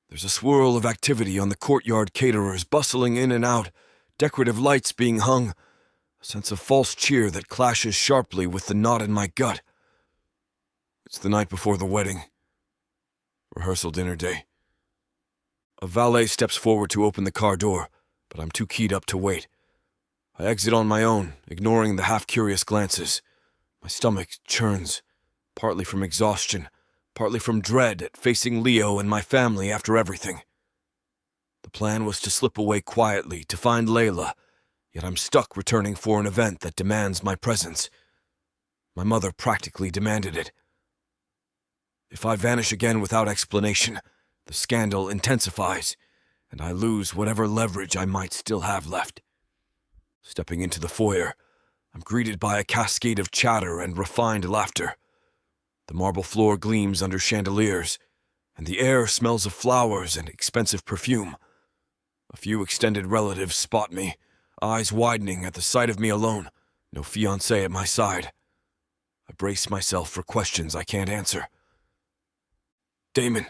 There's a swirl of activity on the courtyard, caterers bustling in and out, decorative lights being hung, a sense of false cheer that clashes sharply with the knot in my gut. It's the night before the wedding. Rehearsal dinner day. A valet steps forward to open the car door, but I'm too keyed up to wait. I exit on my own, ignoring the half-curious glances. My stomach churns, partly from exhaustion, partly from dread at facing Leo and my family after everything. The plan was to slip away quietly, to find Leila, yet I'm stuck returning for an event that demands my presence. My mother practically demanded it. If I vanish again without explanation, the scandal intensifies, and I lose whatever leverage I might still have left. Stepping into the foyer, I'm greeted by a cascade of chatter and refined laughter. The marble floor gleams under chandeliers, and the air smells of flowers and expensive perfume. A few extended relatives spot me, eyes widening at the sight of me alone, no fiancée at my side. I brace myself for questions I can't answer. Damon.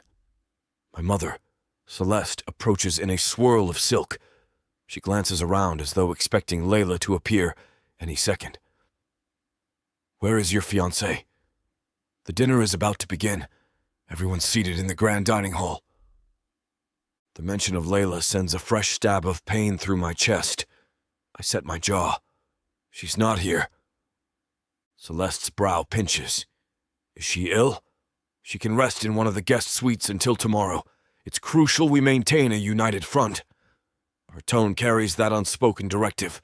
My mother, Celeste, approaches in a swirl of silk. She glances around as though expecting Leila to appear any second. Where is your fiancé? The dinner is about to begin. Everyone's seated in the grand dining hall. The mention of Leila sends a fresh stab of pain through my chest. I set my jaw. She's not here. Celeste's brow pinches. Is she ill? She can rest in one of the guest suites until tomorrow. It's crucial we maintain a united front. Her tone carries that unspoken directive.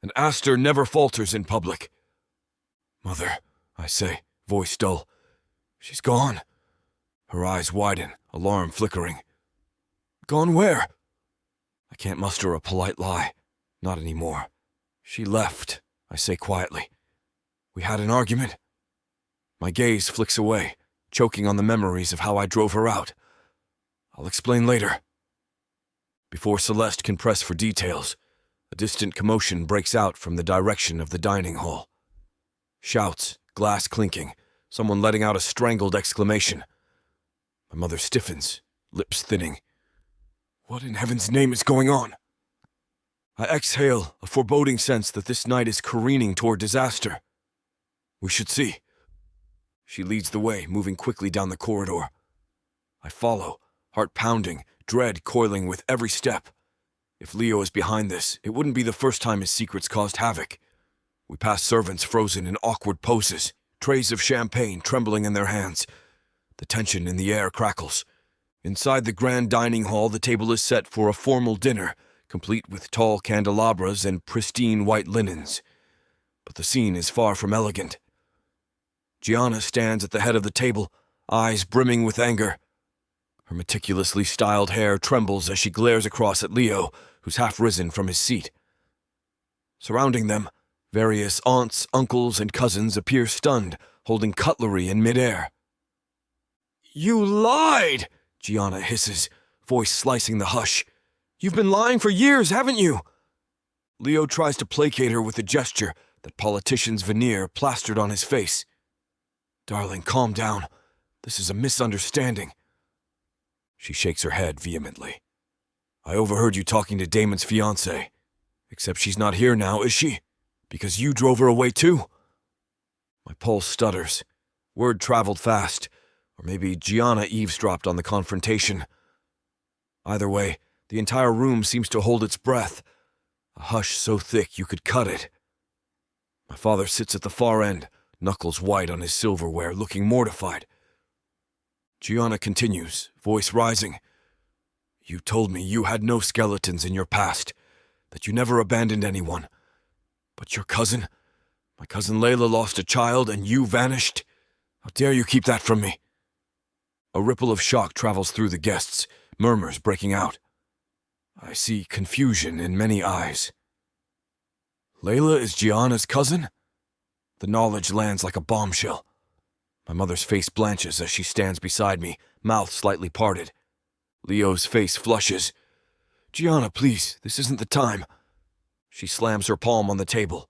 And Astor never falters in public. Mother, I say, voice dull. She's gone. Her eyes widen, alarm flickering. Gone where? I can't muster a polite lie. Not anymore. She left, I say quietly. We had an argument. My gaze flicks away, choking on the memories of how I drove her out. I'll explain later. Before Celeste can press for details, a distant commotion breaks out from the direction of the dining hall. Shouts, glass clinking, someone letting out a strangled exclamation. My mother stiffens, lips thinning. What in heaven's name is going on? I exhale, a foreboding sense that this night is careening toward disaster. We should see. She leads the way, moving quickly down the corridor. I follow, heart pounding, dread coiling with every step. If Leo is behind this, it wouldn't be the first time his secrets caused havoc. We pass servants frozen in awkward poses, trays of champagne trembling in their hands. The tension in the air crackles. Inside the grand dining hall, the table is set for a formal dinner, complete with tall candelabras and pristine white linens. But the scene is far from elegant. Gianna stands at the head of the table, eyes brimming with anger. Her meticulously styled hair trembles as she glares across at Leo, who's half risen from his seat. Surrounding them, various aunts, uncles, and cousins appear stunned, holding cutlery in midair. You lied! Gianna hisses, voice slicing the hush. You've been lying for years, haven't you? Leo tries to placate her with a gesture, that politician's veneer plastered on his face. Darling, calm down. This is a misunderstanding. She shakes her head vehemently. I overheard you talking to Damon's fiancée. Except she's not here now, is she? Because you drove her away too? My pulse stutters. Word traveled fast. Or maybe Gianna eavesdropped on the confrontation. Either way, the entire room seems to hold its breath. A hush so thick you could cut it. My father sits at the far end, knuckles white on his silverware, looking mortified. Gianna continues, voice rising. You told me you had no skeletons in your past, that you never abandoned anyone. But your cousin, my cousin Leila, lost a child and you vanished? How dare you keep that from me? A ripple of shock travels through the guests, murmurs breaking out. I see confusion in many eyes. Leila is Gianna's cousin? The knowledge lands like a bombshell. My mother's face blanches as she stands beside me, mouth slightly parted. Leo's face flushes. Gianna, please, this isn't the time. She slams her palm on the table.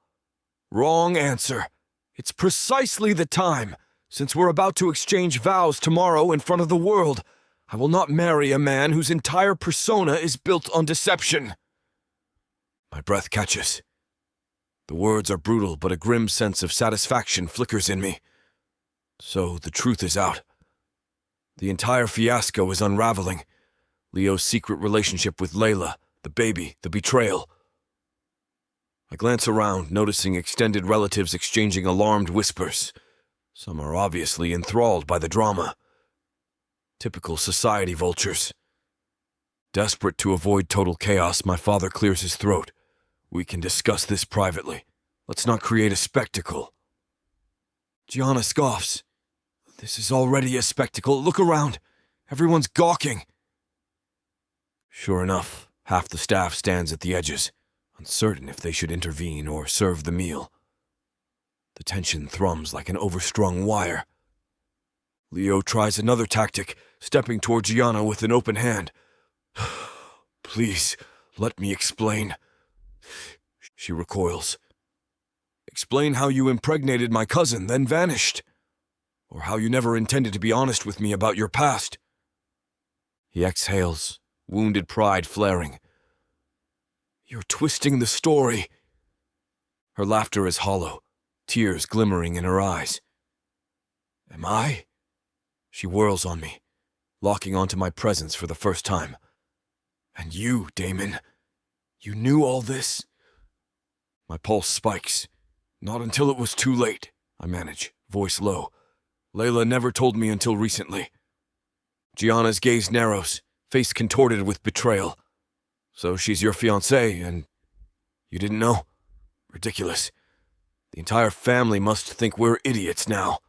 Wrong answer. It's precisely the time. Since we're about to exchange vows tomorrow in front of the world, I will not marry a man whose entire persona is built on deception. My breath catches. The words are brutal, but a grim sense of satisfaction flickers in me. So the truth is out. The entire fiasco is unraveling. Leo's secret relationship with Leila, the baby, the betrayal. I glance around, noticing extended relatives exchanging alarmed whispers. Some are obviously enthralled by the drama. Typical society vultures. Desperate to avoid total chaos, my father clears his throat. We can discuss this privately. Let's not create a spectacle. Gianna scoffs. This is already a spectacle. Look around. Everyone's gawking. Sure enough, half the staff stands at the edges, uncertain if they should intervene or serve the meal. The tension thrums like an overstrung wire. Leo tries another tactic, stepping toward Gianna with an open hand. Please, let me explain. She recoils. Explain how you impregnated my cousin, then vanished. Or how you never intended to be honest with me about your past. He exhales, wounded pride flaring. You're twisting the story. Her laughter is hollow, tears glimmering in her eyes. Am I? She whirls on me, locking onto my presence for the first time. And you, Damon, you knew all this? My pulse spikes. Not until it was too late, I manage, voice low. Leila never told me until recently. Gianna's gaze narrows, face contorted with betrayal. So she's your fiancée, and you didn't know? Ridiculous. The entire family must think we're idiots now.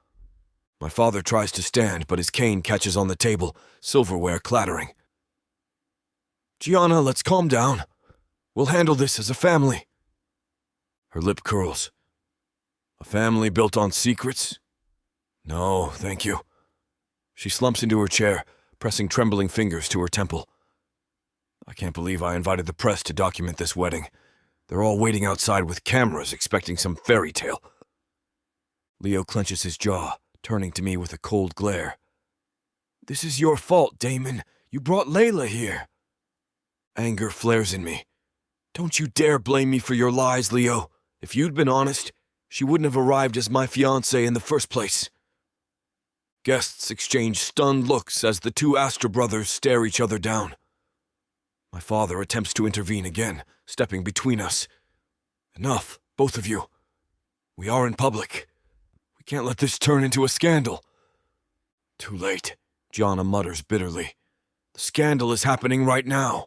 My father tries to stand, but his cane catches on the table, silverware clattering. Gianna, let's calm down. We'll handle this as a family. Her lip curls. A family built on secrets? No, thank you. She slumps into her chair, pressing trembling fingers to her temple. I can't believe I invited the press to document this wedding. They're all waiting outside with cameras, expecting some fairy tale. Leo clenches his jaw, turning to me with a cold glare. This is your fault, Damon. You brought Leila here. Anger flares in me. Don't you dare blame me for your lies, Leo. If you'd been honest, she wouldn't have arrived as my fiancée in the first place. Guests exchange stunned looks as the two Astor brothers stare each other down. My father attempts to intervene again, stepping between us. Enough, both of you. We are in public. We can't let this turn into a scandal. Too late, Gianna mutters bitterly. The scandal is happening right now.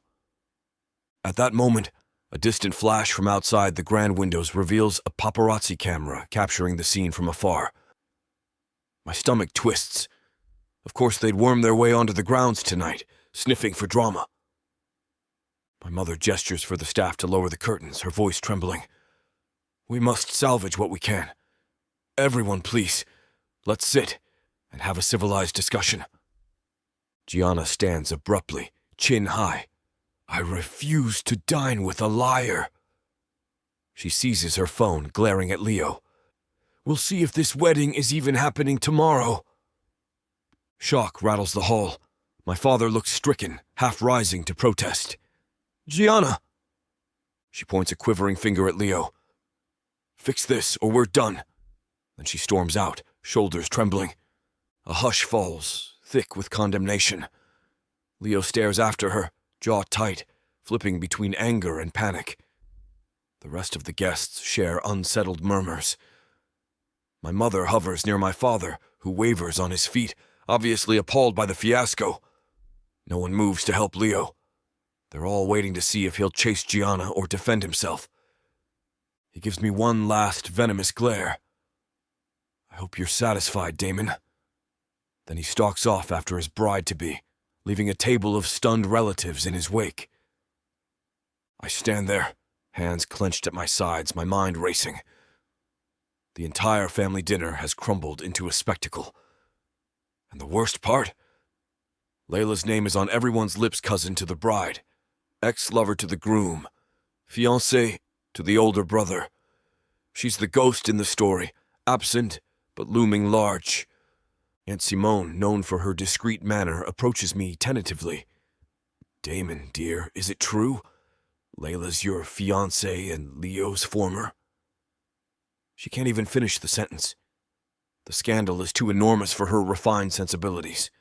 At that moment, a distant flash from outside the grand windows reveals a paparazzi camera capturing the scene from afar. My stomach twists. Of course they'd worm their way onto the grounds tonight, sniffing for drama. My mother gestures for the staff to lower the curtains, her voice trembling. We must salvage what we can. Everyone, please, let's sit and have a civilized discussion. Gianna stands abruptly, chin high. I refuse to dine with a liar. She seizes her phone, glaring at Leo. We'll see if this wedding is even happening tomorrow. Shock rattles the hall. My father looks stricken, half rising to protest. Gianna! She points a quivering finger at Leo. Fix this, or we're done. Then she storms out, shoulders trembling. A hush falls, thick with condemnation. Leo stares after her, jaw tight, flipping between anger and panic. The rest of the guests share unsettled murmurs. My mother hovers near my father, who wavers on his feet, obviously appalled by the fiasco. No one moves to help Leo. They're all waiting to see if he'll chase Gianna or defend himself. He gives me one last venomous glare. I hope you're satisfied, Damon. Then he stalks off after his bride-to-be, leaving a table of stunned relatives in his wake. I stand there, hands clenched at my sides, my mind racing. The entire family dinner has crumbled into a spectacle. And the worst part? Leila's name is on everyone's lips, cousin to the bride, ex-lover to the groom, fiancé to the older brother. She's the ghost in the story, absent but looming large. Aunt Simone, known for her discreet manner, approaches me tentatively. Damon, dear, is it true? Leila's your fiancé and Leo's former? She can't even finish the sentence. The scandal is too enormous for her refined sensibilities.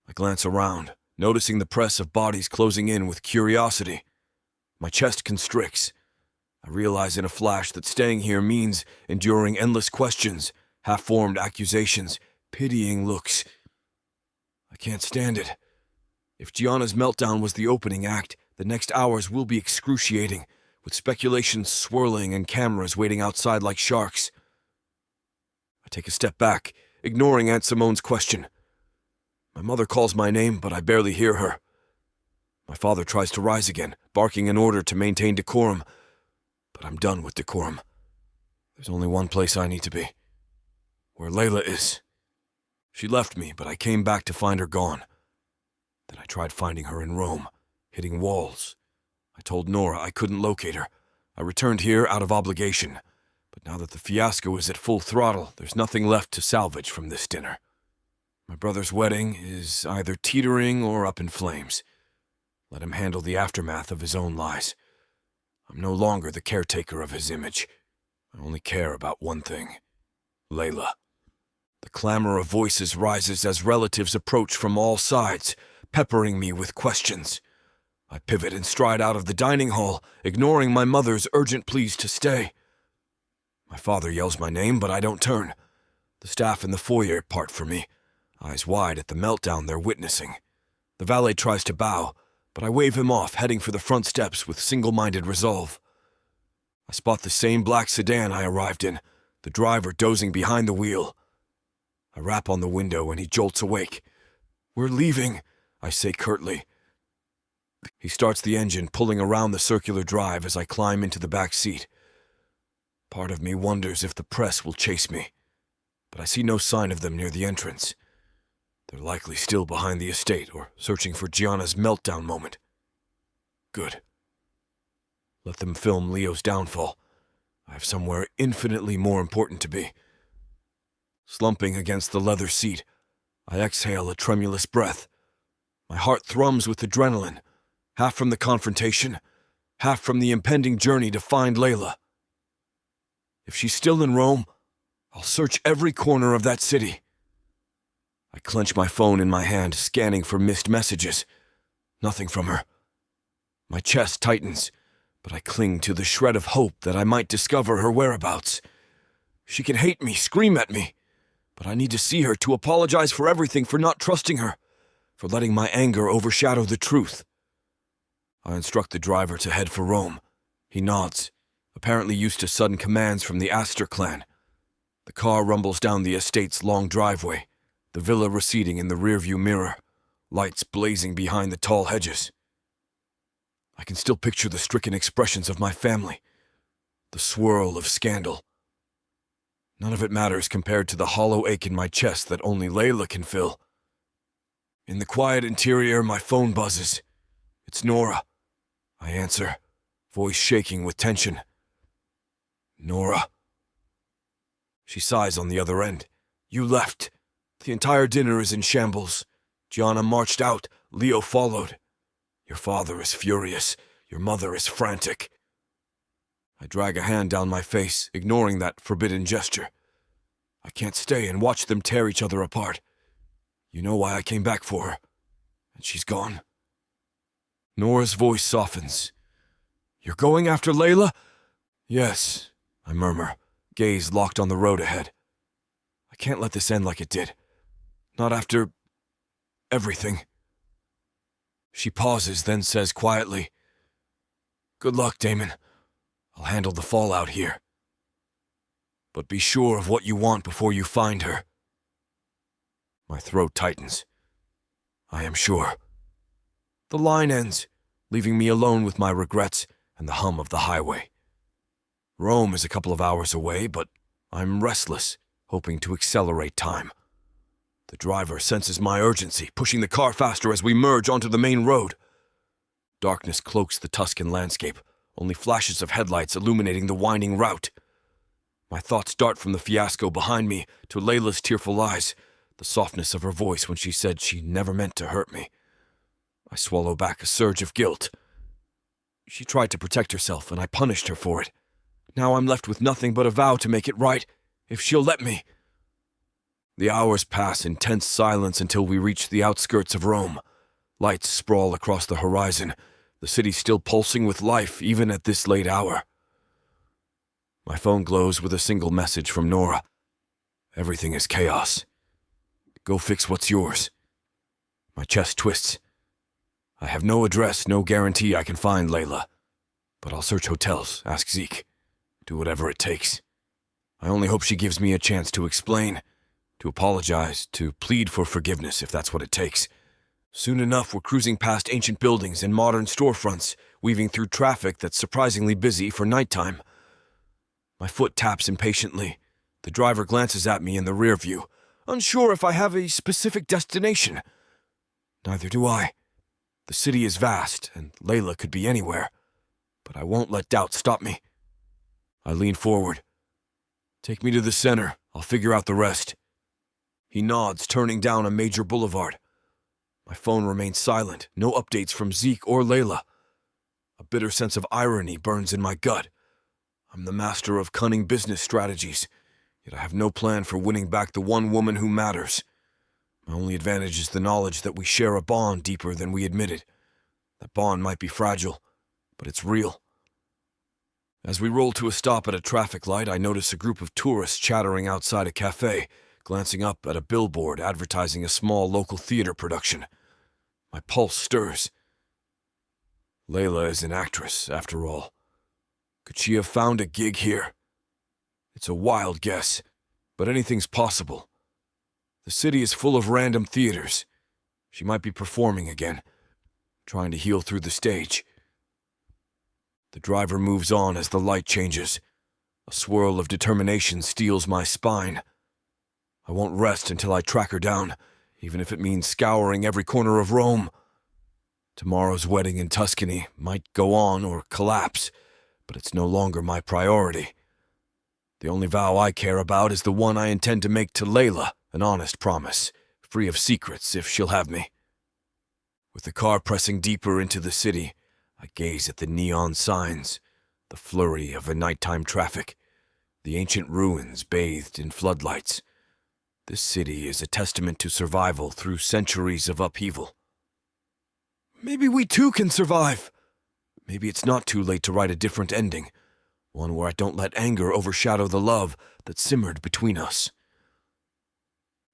I glance around, noticing the press of bodies closing in with curiosity. My chest constricts. I realize in a flash that staying here means enduring endless questions, half-formed accusations, pitying looks. I can't stand it. If Gianna's meltdown was the opening act, the next hours will be excruciating, with speculations swirling and cameras waiting outside like sharks. I take a step back, ignoring Aunt Simone's question. My mother calls my name, but I barely hear her. My father tries to rise again, barking an order to maintain decorum, but I'm done with decorum. There's only one place I need to be. Where Leila is. She left me, but I came back to find her gone. Then I tried finding her in Rome, hitting walls. I told Nora I couldn't locate her. I returned here out of obligation. But now that the fiasco is at full throttle, there's nothing left to salvage from this dinner. My brother's wedding is either teetering or up in flames. Let him handle the aftermath of his own lies. I'm no longer the caretaker of his image. I only care about one thing. Leila. The clamor of voices rises as relatives approach from all sides, peppering me with questions. I pivot and stride out of the dining hall, ignoring my mother's urgent pleas to stay. My father yells my name, but I don't turn. The staff in the foyer part for me, eyes wide at the meltdown they're witnessing. The valet tries to bow, but I wave him off, heading for the front steps with single-minded resolve. I spot the same black sedan I arrived in, the driver dozing behind the wheel. I rap on the window and he jolts awake. "We're leaving," I say curtly. He starts the engine, pulling around the circular drive as I climb into the back seat. Part of me wonders if the press will chase me, but I see no sign of them near the entrance. They're likely still behind the estate or searching for Gianna's meltdown moment. Good. Let them film Leo's downfall. I have somewhere infinitely more important to be. Slumping against the leather seat, I exhale a tremulous breath. My heart thrums with adrenaline, half from the confrontation, half from the impending journey to find Leila. If she's still in Rome, I'll search every corner of that city. I clench my phone in my hand, scanning for missed messages. Nothing from her. My chest tightens, but I cling to the shred of hope that I might discover her whereabouts. She can hate me, scream at me, but I need to see her to apologize for everything, for not trusting her, for letting my anger overshadow the truth. I instruct the driver to head for Rome. He nods, apparently used to sudden commands from the Astor clan. The car rumbles down the estate's long driveway, the villa receding in the rearview mirror, lights blazing behind the tall hedges. I can still picture the stricken expressions of my family, the swirl of scandal. None of it matters compared to the hollow ache in my chest that only Leila can fill. In the quiet interior, my phone buzzes. It's Nora. I answer, voice shaking with tension. Nora. She sighs on the other end. You left. The entire dinner is in shambles. Gianna marched out. Leo followed. Your father is furious. Your mother is frantic. I drag a hand down my face, ignoring that forbidden gesture. I can't stay and watch them tear each other apart. You know why I came back for her. And she's gone. Nora's voice softens. You're going after Leila? Yes, I murmur, gaze locked on the road ahead. I can't let this end like it did. Not after everything. She pauses, then says quietly, "Good luck, Damon. I'll handle the fallout here. But be sure of what you want before you find her." My throat tightens. I am sure. The line ends, leaving me alone with my regrets and the hum of the highway. Rome is a couple of hours away, but I'm restless, hoping to accelerate time. The driver senses my urgency, pushing the car faster as we merge onto the main road. Darkness cloaks the Tuscan landscape, only flashes of headlights illuminating the winding route. My thoughts dart from the fiasco behind me to Leila's tearful eyes, the softness of her voice when she said she never meant to hurt me. I swallow back a surge of guilt. She tried to protect herself, and I punished her for it. Now I'm left with nothing but a vow to make it right, if she'll let me. The hours pass in tense silence until we reach the outskirts of Rome. Lights sprawl across the horizon, the city still pulsing with life even at this late hour. My phone glows with a single message from Nora. Everything is chaos. Go fix what's yours. My chest twists. I have no address, no guarantee I can find Leila. But I'll search hotels, ask Zeke. Do whatever it takes. I only hope she gives me a chance to explain, to apologize, to plead for forgiveness if that's what it takes. Soon enough, we're cruising past ancient buildings and modern storefronts, weaving through traffic that's surprisingly busy for nighttime. My foot taps impatiently. The driver glances at me in the rear view, unsure if I have a specific destination. Neither do I. The city is vast, and Leila could be anywhere, but I won't let doubt stop me. I lean forward. Take me to the center. I'll figure out the rest. He nods, turning down a major boulevard. My phone remains silent, no updates from Zeke or Leila. A bitter sense of irony burns in my gut. I'm the master of cunning business strategies, yet I have no plan for winning back the one woman who matters. My only advantage is the knowledge that we share a bond deeper than we admitted. That bond might be fragile, but it's real. As we roll to a stop at a traffic light, I notice a group of tourists chattering outside a cafe, glancing up at a billboard advertising a small local theater production. My pulse stirs. Leila is an actress, after all. Could she have found a gig here? It's a wild guess, but anything's possible. The city is full of random theaters. She might be performing again, trying to heal through the stage. The driver moves on as the light changes. A swirl of determination steals my spine. I won't rest until I track her down, even if it means scouring every corner of Rome. Tomorrow's wedding in Tuscany might go on or collapse, but it's no longer my priority. The only vow I care about is the one I intend to make to Leila, an honest promise, free of secrets if she'll have me. With the car pressing deeper into the city, I gaze at the neon signs, the flurry of a nighttime traffic, the ancient ruins bathed in floodlights. This city is a testament to survival through centuries of upheaval. Maybe we too can survive. Maybe it's not too late to write a different ending, one where I don't let anger overshadow the love that simmered between us.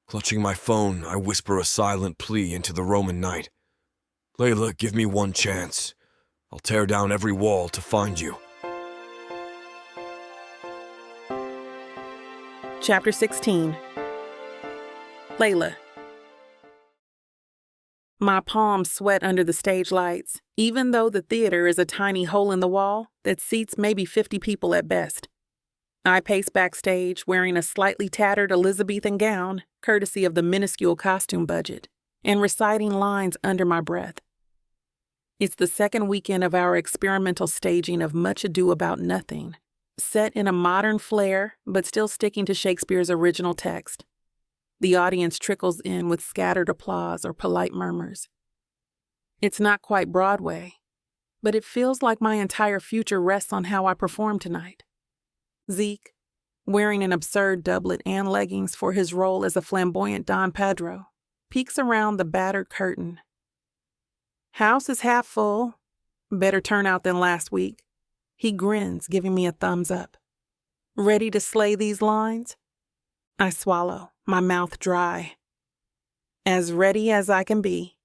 Clutching my phone, I whisper a silent plea into the Roman night. Leila, give me one chance. I'll tear down every wall to find you. Chapter 16. Leila. My palms sweat under the stage lights, even though the theater is a tiny hole in the wall that seats maybe 50 people at best. I pace backstage wearing a slightly tattered Elizabethan gown, courtesy of the minuscule costume budget, and reciting lines under my breath. It's the second weekend of our experimental staging of Much Ado About Nothing, set in a modern flair but still sticking to Shakespeare's original text. The audience trickles in with scattered applause or polite murmurs. It's not quite Broadway, but it feels like my entire future rests on how I perform tonight. Zeke, wearing an absurd doublet and leggings for his role as a flamboyant Don Pedro, peeks around the battered curtain. House is half full. Better turnout than last week. He grins, giving me a thumbs up. Ready to slay these lines? I swallow, my mouth dry. As ready as I can be.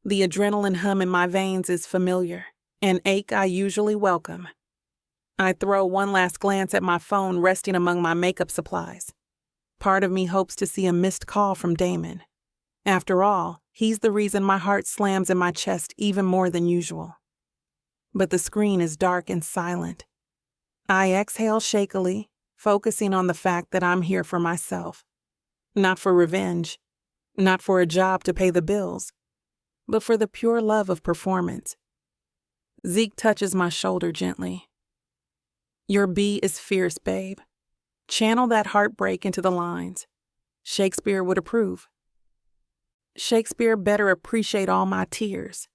The adrenaline hum in my veins is familiar, an ache I usually welcome. I throw one last glance at my phone resting among my makeup supplies. Part of me hopes to see a missed call from Damon. After all, he's the reason my heart slams in my chest even more than usual. But the screen is dark and silent. I exhale shakily, focusing on the fact that I'm here for myself. Not for revenge, not for a job to pay the bills, but for the pure love of performance. Zeke touches my shoulder gently. Your B is fierce, babe. Channel that heartbreak into the lines. Shakespeare would approve. Shakespeare better appreciate all my tears.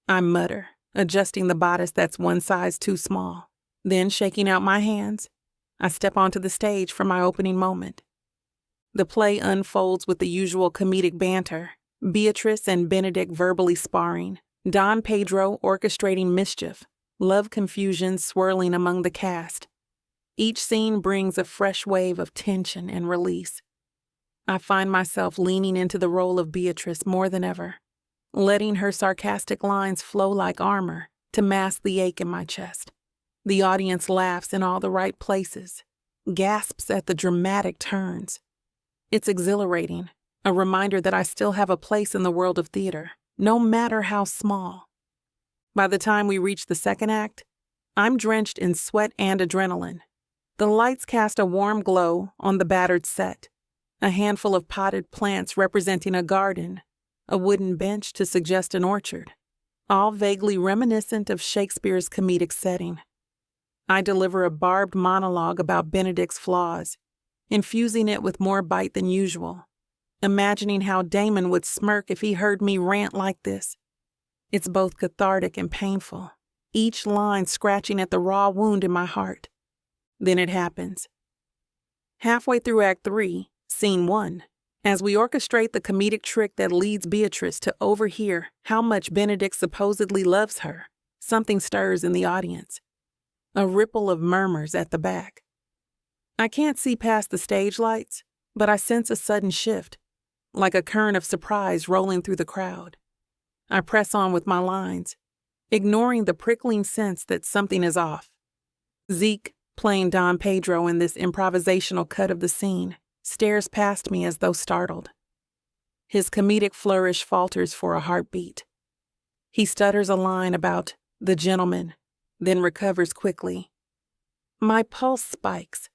I mutter, adjusting the bodice that's one size too small. Then, shaking out my hands, I step onto the stage for my opening moment. The play unfolds with the usual comedic banter, Beatrice and Benedict verbally sparring, Don Pedro orchestrating mischief, love confusion swirling among the cast. Each scene brings a fresh wave of tension and release. I find myself leaning into the role of Beatrice more than ever, letting her sarcastic lines flow like armor to mask the ache in my chest. The audience laughs in all the right places, gasps at the dramatic turns. It's exhilarating, a reminder that I still have a place in the world of theater, no matter how small. By the time we reach the second act, I'm drenched in sweat and adrenaline. The lights cast a warm glow on the battered set, a handful of potted plants representing a garden, a wooden bench to suggest an orchard, all vaguely reminiscent of Shakespeare's comedic setting. I deliver a barbed monologue about Benedict's flaws, infusing it with more bite than usual, imagining how Damon would smirk if he heard me rant like this. It's both cathartic and painful, each line scratching at the raw wound in my heart. Then it happens. Halfway through Act 3, Scene 1, as we orchestrate the comedic trick that leads Beatrice to overhear how much Benedict supposedly loves her, something stirs in the audience. A ripple of murmurs at the back. I can't see past the stage lights, but I sense a sudden shift, like a current of surprise rolling through the crowd. I press on with my lines, ignoring the prickling sense that something is off. Zeke, playing Don Pedro in this improvisational cut of the scene, stares past me as though startled. His comedic flourish falters for a heartbeat. He stutters a line about the gentleman, then recovers quickly. My pulse spikes.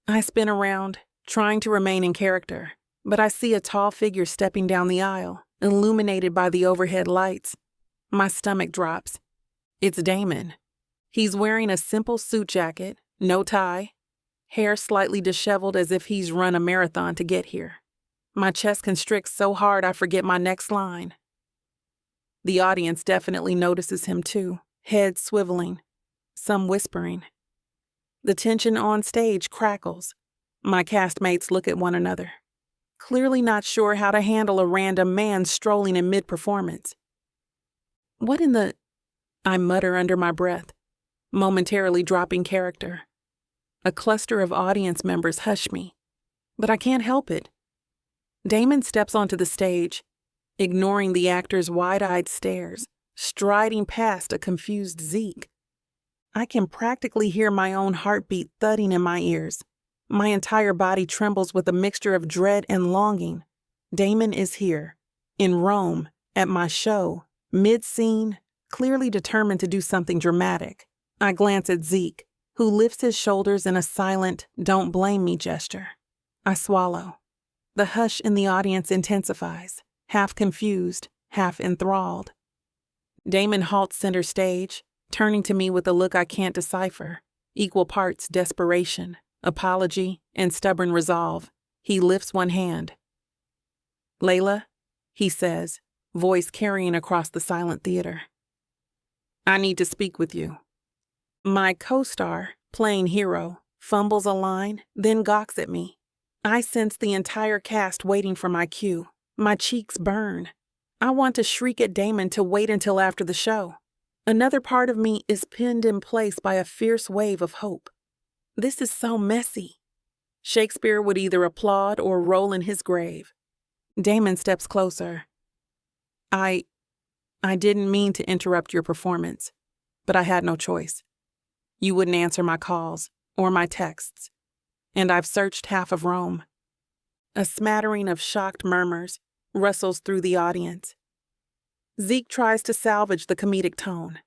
I spin around, trying to remain in character, but I see a tall figure stepping down the aisle, illuminated by the overhead lights. My stomach drops. It's Damon. He's wearing a simple suit jacket, no tie, hair slightly disheveled as if he's run a marathon to get here. My chest constricts so hard I forget my next line. The audience definitely notices him too, heads swiveling, some whispering. The tension on stage crackles. My castmates look at one another, clearly not sure how to handle a random man strolling in mid-performance. What in the... I mutter under my breath, momentarily dropping character. A cluster of audience members hush me, but I can't help it. Damon steps onto the stage, ignoring the actor's wide-eyed stares, striding past a confused Zeke. I can practically hear my own heartbeat thudding in my ears. My entire body trembles with a mixture of dread and longing. Damon is here, in Rome, at my show, mid-scene, clearly determined to do something dramatic. I glance at Zeke, who lifts his shoulders in a silent, don't blame me gesture. I swallow. The hush in the audience intensifies, half confused, half enthralled. Damon halts center stage, turning to me with a look I can't decipher, equal parts desperation, apology, and stubborn resolve. He lifts one hand. Leila, he says, voice carrying across the silent theater. I need to speak with you. My co-star, playing hero, fumbles a line, then gawks at me. I sense the entire cast waiting for my cue. My cheeks burn. I want to shriek at Damon to wait until after the show. Another part of me is pinned in place by a fierce wave of hope. This is so messy. Shakespeare would either applaud or roll in his grave. Damon steps closer. I didn't mean to interrupt your performance, but I had no choice. You wouldn't answer my calls or my texts, and I've searched half of Rome. A smattering of shocked murmurs rustles through the audience. Zeke tries to salvage the comedic tone.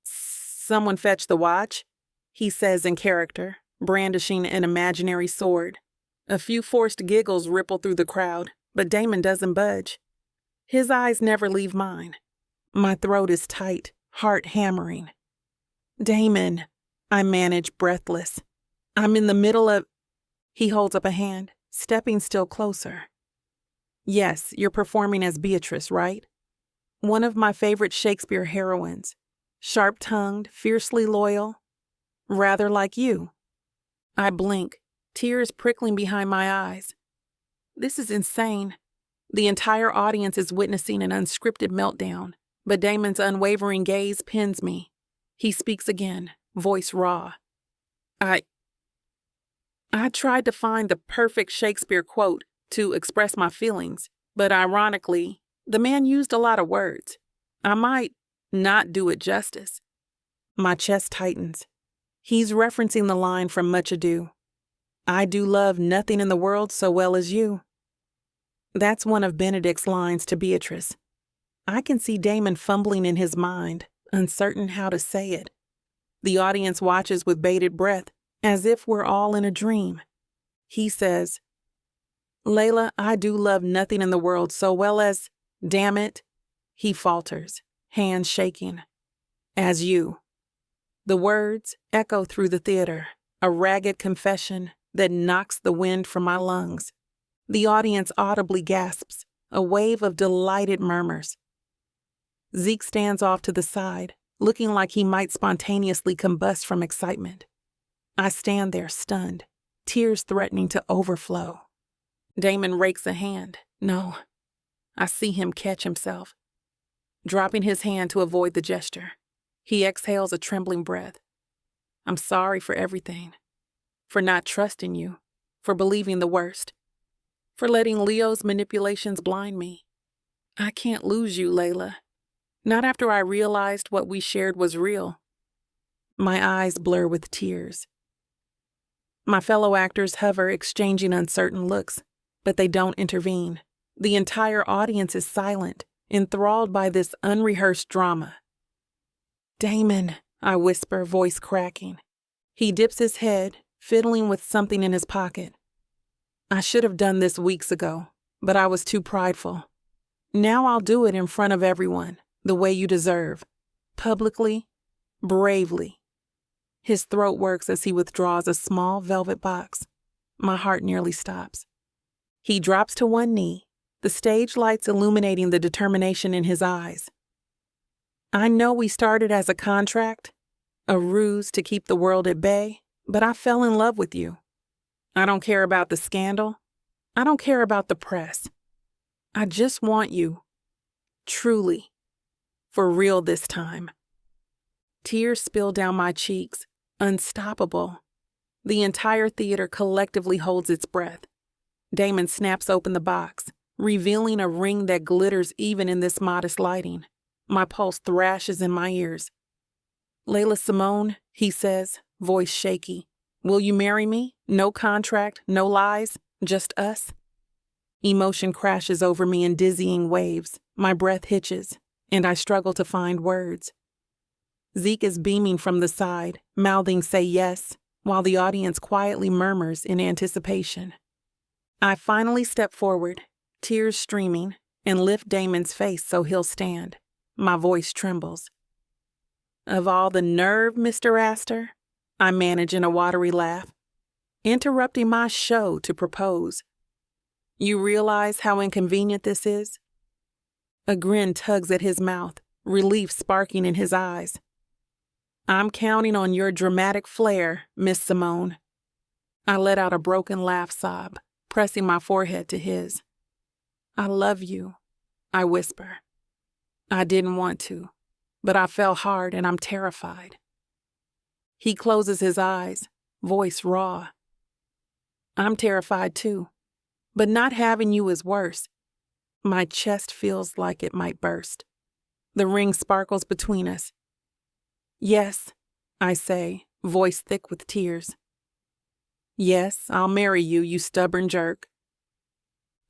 Someone fetch the watch, he says in character, brandishing an imaginary sword. A few forced giggles ripple through the crowd, but Damon doesn't budge. His eyes never leave mine. My throat is tight, heart hammering. Damon, I manage, breathless. I'm in the middle of... He holds up a hand, stepping still closer. Yes, you're performing as Beatrice, right? One of my favorite Shakespeare heroines. Sharp-tongued, fiercely loyal. Rather like you. I blink, tears prickling behind my eyes. This is insane. The entire audience is witnessing an unscripted meltdown, but Damon's unwavering gaze pins me. He speaks again, voice raw. I tried to find the perfect Shakespeare quote to express my feelings, but ironically, the man used a lot of words. I might not do it justice. My chest tightens. He's referencing the line from Much Ado. I do love nothing in the world so well as you. That's one of Benedict's lines to Beatrice. I can see Damon fumbling in his mind, uncertain how to say it. The audience watches with bated breath, as if we're all in a dream. He says, Leila, I do love nothing in the world so well as, damn it, he falters, hands shaking, as you. The words echo through the theater, a ragged confession that knocks the wind from my lungs. The audience audibly gasps, a wave of delighted murmurs. Zeke stands off to the side, looking like he might spontaneously combust from excitement. I stand there stunned, tears threatening to overflow. Damon rakes a hand. No. I see him catch himself. Dropping his hand to avoid the gesture, he exhales a trembling breath. I'm sorry for everything. For not trusting you. For believing the worst. For letting Leo's manipulations blind me. I can't lose you, Leila. Not after I realized what we shared was real. My eyes blur with tears. My fellow actors hover, exchanging uncertain looks, but they don't intervene. The entire audience is silent, enthralled by this unrehearsed drama. Damon, I whisper, voice cracking. He dips his head, fiddling with something in his pocket. I should have done this weeks ago, but I was too prideful. Now I'll do it in front of everyone, the way you deserve. Publicly, bravely. His throat works as he withdraws a small velvet box. My heart nearly stops. He drops to one knee, the stage lights illuminating the determination in his eyes. I know we started as a contract, a ruse to keep the world at bay, but I fell in love with you. I don't care about the scandal. I don't care about the press. I just want you. Truly. For real this time. Tears spill down my cheeks, unstoppable. The entire theater collectively holds its breath. Damon snaps open the box, revealing a ring that glitters even in this modest lighting. My pulse thrashes in my ears. Leila Simone, he says, voice shaky. Will you marry me? No contract, no lies, just us? Emotion crashes over me in dizzying waves. My breath hitches, and I struggle to find words. Zeke is beaming from the side, mouthing say yes, while the audience quietly murmurs in anticipation. I finally step forward, tears streaming, and lift Damon's face so he'll stand. My voice trembles. Of all the nerve, Mr. Astor, I manage in a watery laugh, interrupting my show to propose. You realize how inconvenient this is? A grin tugs at his mouth, relief sparking in his eyes. I'm counting on your dramatic flair, Miss Simone. I let out a broken laugh sob, pressing my forehead to his. I love you, I whisper. I didn't want to. but I fell hard and I'm terrified. He closes his eyes, voice raw. I'm terrified too, but not having you is worse. My chest feels like it might burst. The ring sparkles between us. Yes, I say, voice thick with tears. Yes, I'll marry you, you stubborn jerk.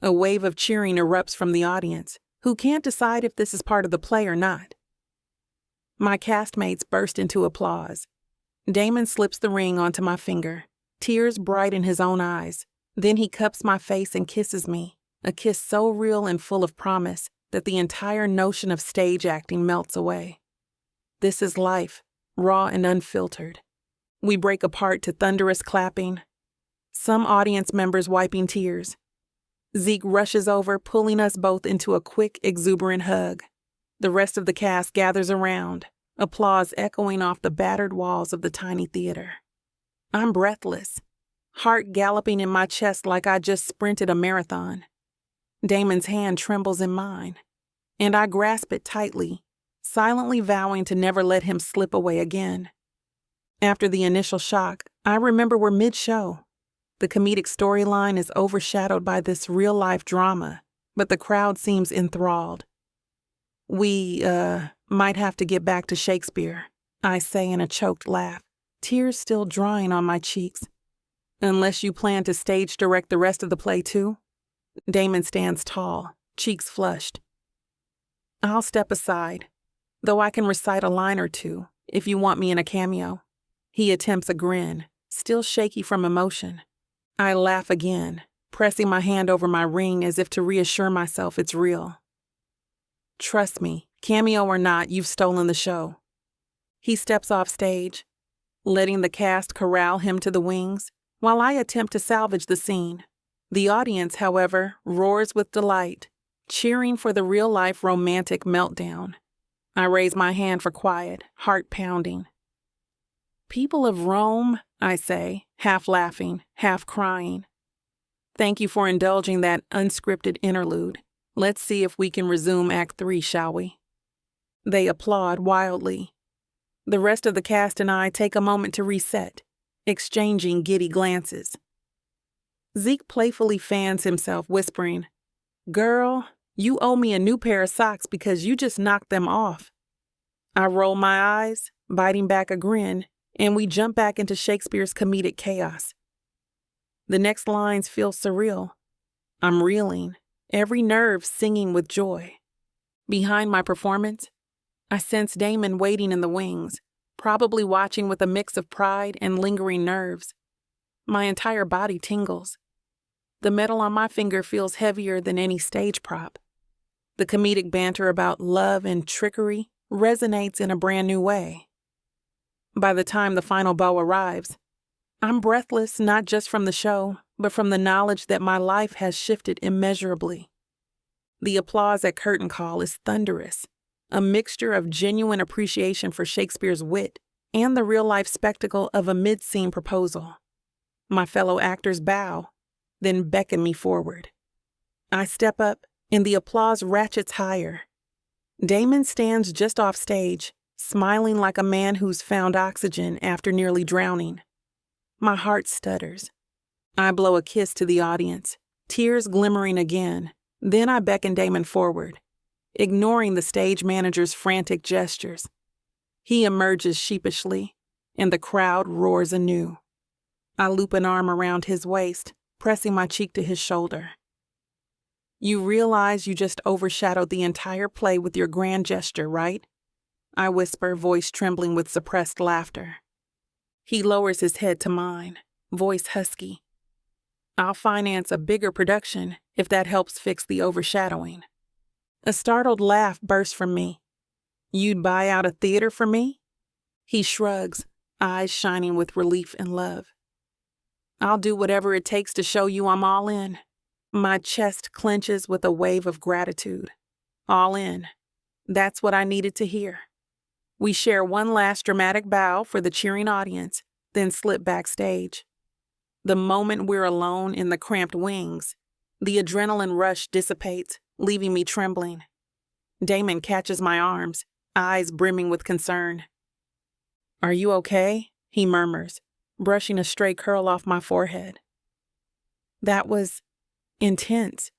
A wave of cheering erupts from the audience, who can't decide if this is part of the play or not. My castmates burst into applause. Damon slips the ring onto my finger, tears bright in his own eyes. Then he cups my face and kisses me, a kiss so real and full of promise that the entire notion of stage acting melts away. This is life, raw and unfiltered. We break apart to thunderous clapping, some audience members wiping tears. Zeke rushes over, pulling us both into a quick, exuberant hug. The rest of the cast gathers around, applause echoing off the battered walls of the tiny theater. I'm breathless, heart galloping in my chest like I just sprinted a marathon. Damon's hand trembles in mine, and I grasp it tightly, silently vowing to never let him slip away again. After the initial shock, I remember we're mid-show. The comedic storyline is overshadowed by this real-life drama, but the crowd seems enthralled. We, might have to get back to Shakespeare, I say in a choked laugh, tears still drying on my cheeks. Unless you plan to stage direct the rest of the play too? Damon stands tall, cheeks flushed. I'll step aside, though I can recite a line or two if you want me in a cameo. He attempts a grin, still shaky from emotion. I laugh again, pressing my hand over my ring as if to reassure myself it's real. Trust me, cameo or not, you've stolen the show. He steps off stage, letting the cast corral him to the wings, while I attempt to salvage the scene. The audience, however, roars with delight, cheering for the real-life romantic meltdown. I raise my hand for quiet, heart pounding. People of Rome, I say, half laughing, half crying. Thank you for indulging that unscripted interlude. Let's see if we can resume Act 3, shall we? They applaud wildly. The rest of the cast and I take a moment to reset, exchanging giddy glances. Zeke playfully fans himself, whispering, "Girl, you owe me a new pair of socks because you just knocked them off." I roll my eyes, biting back a grin, and we jump back into Shakespeare's comedic chaos. The next lines feel surreal. I'm reeling, every nerve singing with joy. Behind my performance, I sense Damon waiting in the wings, probably watching with a mix of pride and lingering nerves. My entire body tingles. The metal on my finger feels heavier than any stage prop. The comedic banter about love and trickery resonates in a brand new way. By the time the final bow arrives, I'm breathless not just from the show, but from the knowledge that my life has shifted immeasurably. The applause at curtain call is thunderous, a mixture of genuine appreciation for Shakespeare's wit and the real-life spectacle of a mid-scene proposal. My fellow actors bow, then beckon me forward. I step up, and the applause ratchets higher. Damon stands just off stage, smiling like a man who's found oxygen after nearly drowning. My heart stutters. I blow a kiss to the audience, tears glimmering again. Then I beckon Damon forward, ignoring the stage manager's frantic gestures. He emerges sheepishly, and the crowd roars anew. I loop an arm around his waist, pressing my cheek to his shoulder. You realize you just overshadowed the entire play with your grand gesture, right? I whisper, voice trembling with suppressed laughter. He lowers his head to mine, voice husky. I'll finance a bigger production if that helps fix the overshadowing. A startled laugh bursts from me. You'd buy out a theater for me? He shrugs, eyes shining with relief and love. I'll do whatever it takes to show you I'm all in. My chest clenches with a wave of gratitude. All in. That's what I needed to hear. We share one last dramatic bow for the cheering audience, then slip backstage. The moment we're alone in the cramped wings, the adrenaline rush dissipates, leaving me trembling. Damon catches my arms, eyes brimming with concern. "Are you okay?" he murmurs, brushing a stray curl off my forehead. That was intense.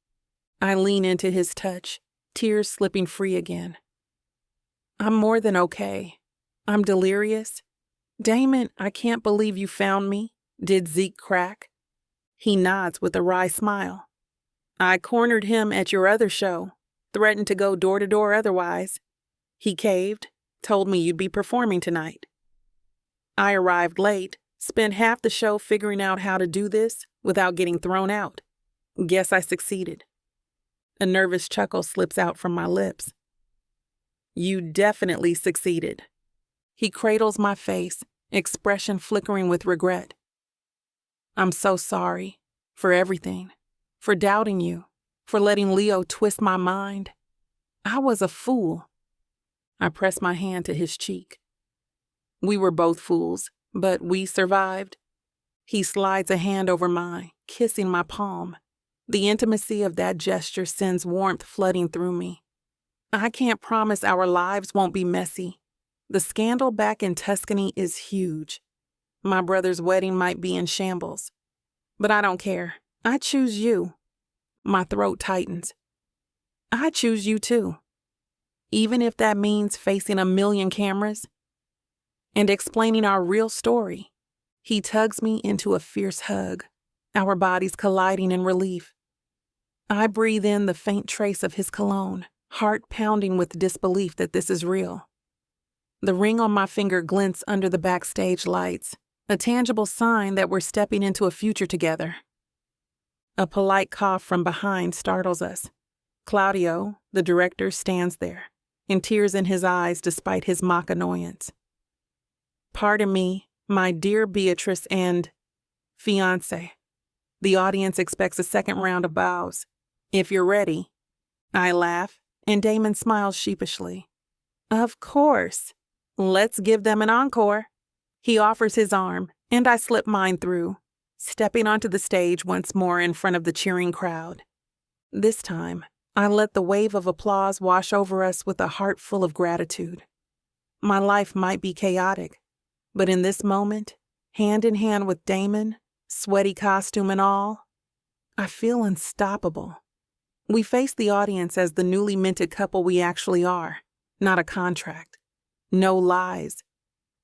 I lean into his touch, tears slipping free again. "I'm more than okay. I'm delirious. Damon, I can't believe you found me. Did Zeke crack?" He nods with a wry smile. "I cornered him at your other show, threatened to go door to door otherwise. He caved, told me you'd be performing tonight. I arrived late, spent half the show figuring out how to do this without getting thrown out. Guess I succeeded." A nervous chuckle slips out from my lips. "You definitely succeeded." He cradles my face, expression flickering with regret. "I'm so sorry for everything, for doubting you, for letting Leo twist my mind. I was a fool." I press my hand to his cheek. "We were both fools, but we survived." He slides a hand over mine, kissing my palm. The intimacy of that gesture sends warmth flooding through me. I can't promise our lives won't be messy. The scandal back in Tuscany is huge. My brother's wedding might be in shambles. But I don't care. I choose you. My throat tightens. I choose you too. Even if that means facing 1,000,000 cameras and explaining our real story. He tugs me into a fierce hug, our bodies colliding in relief. I breathe in the faint trace of his cologne, heart pounding with disbelief that this is real. The ring on my finger glints under the backstage lights, a tangible sign that we're stepping into a future together. A polite cough from behind startles us. Claudio, the director, stands there, and tears in his eyes despite his mock annoyance. "Pardon me, my dear Beatrice and fiancé." The audience expects a second round of bows. "If you're ready." I laugh, and Damon smiles sheepishly. "Of course. Let's give them an encore." He offers his arm, and I slip mine through, stepping onto the stage once more in front of the cheering crowd. This time, I let the wave of applause wash over us with a heart full of gratitude. My life might be chaotic, but in this moment, hand in hand with Damon, sweaty costume and all, I feel unstoppable. We face the audience as the newly minted couple we actually are, not a contract. No lies.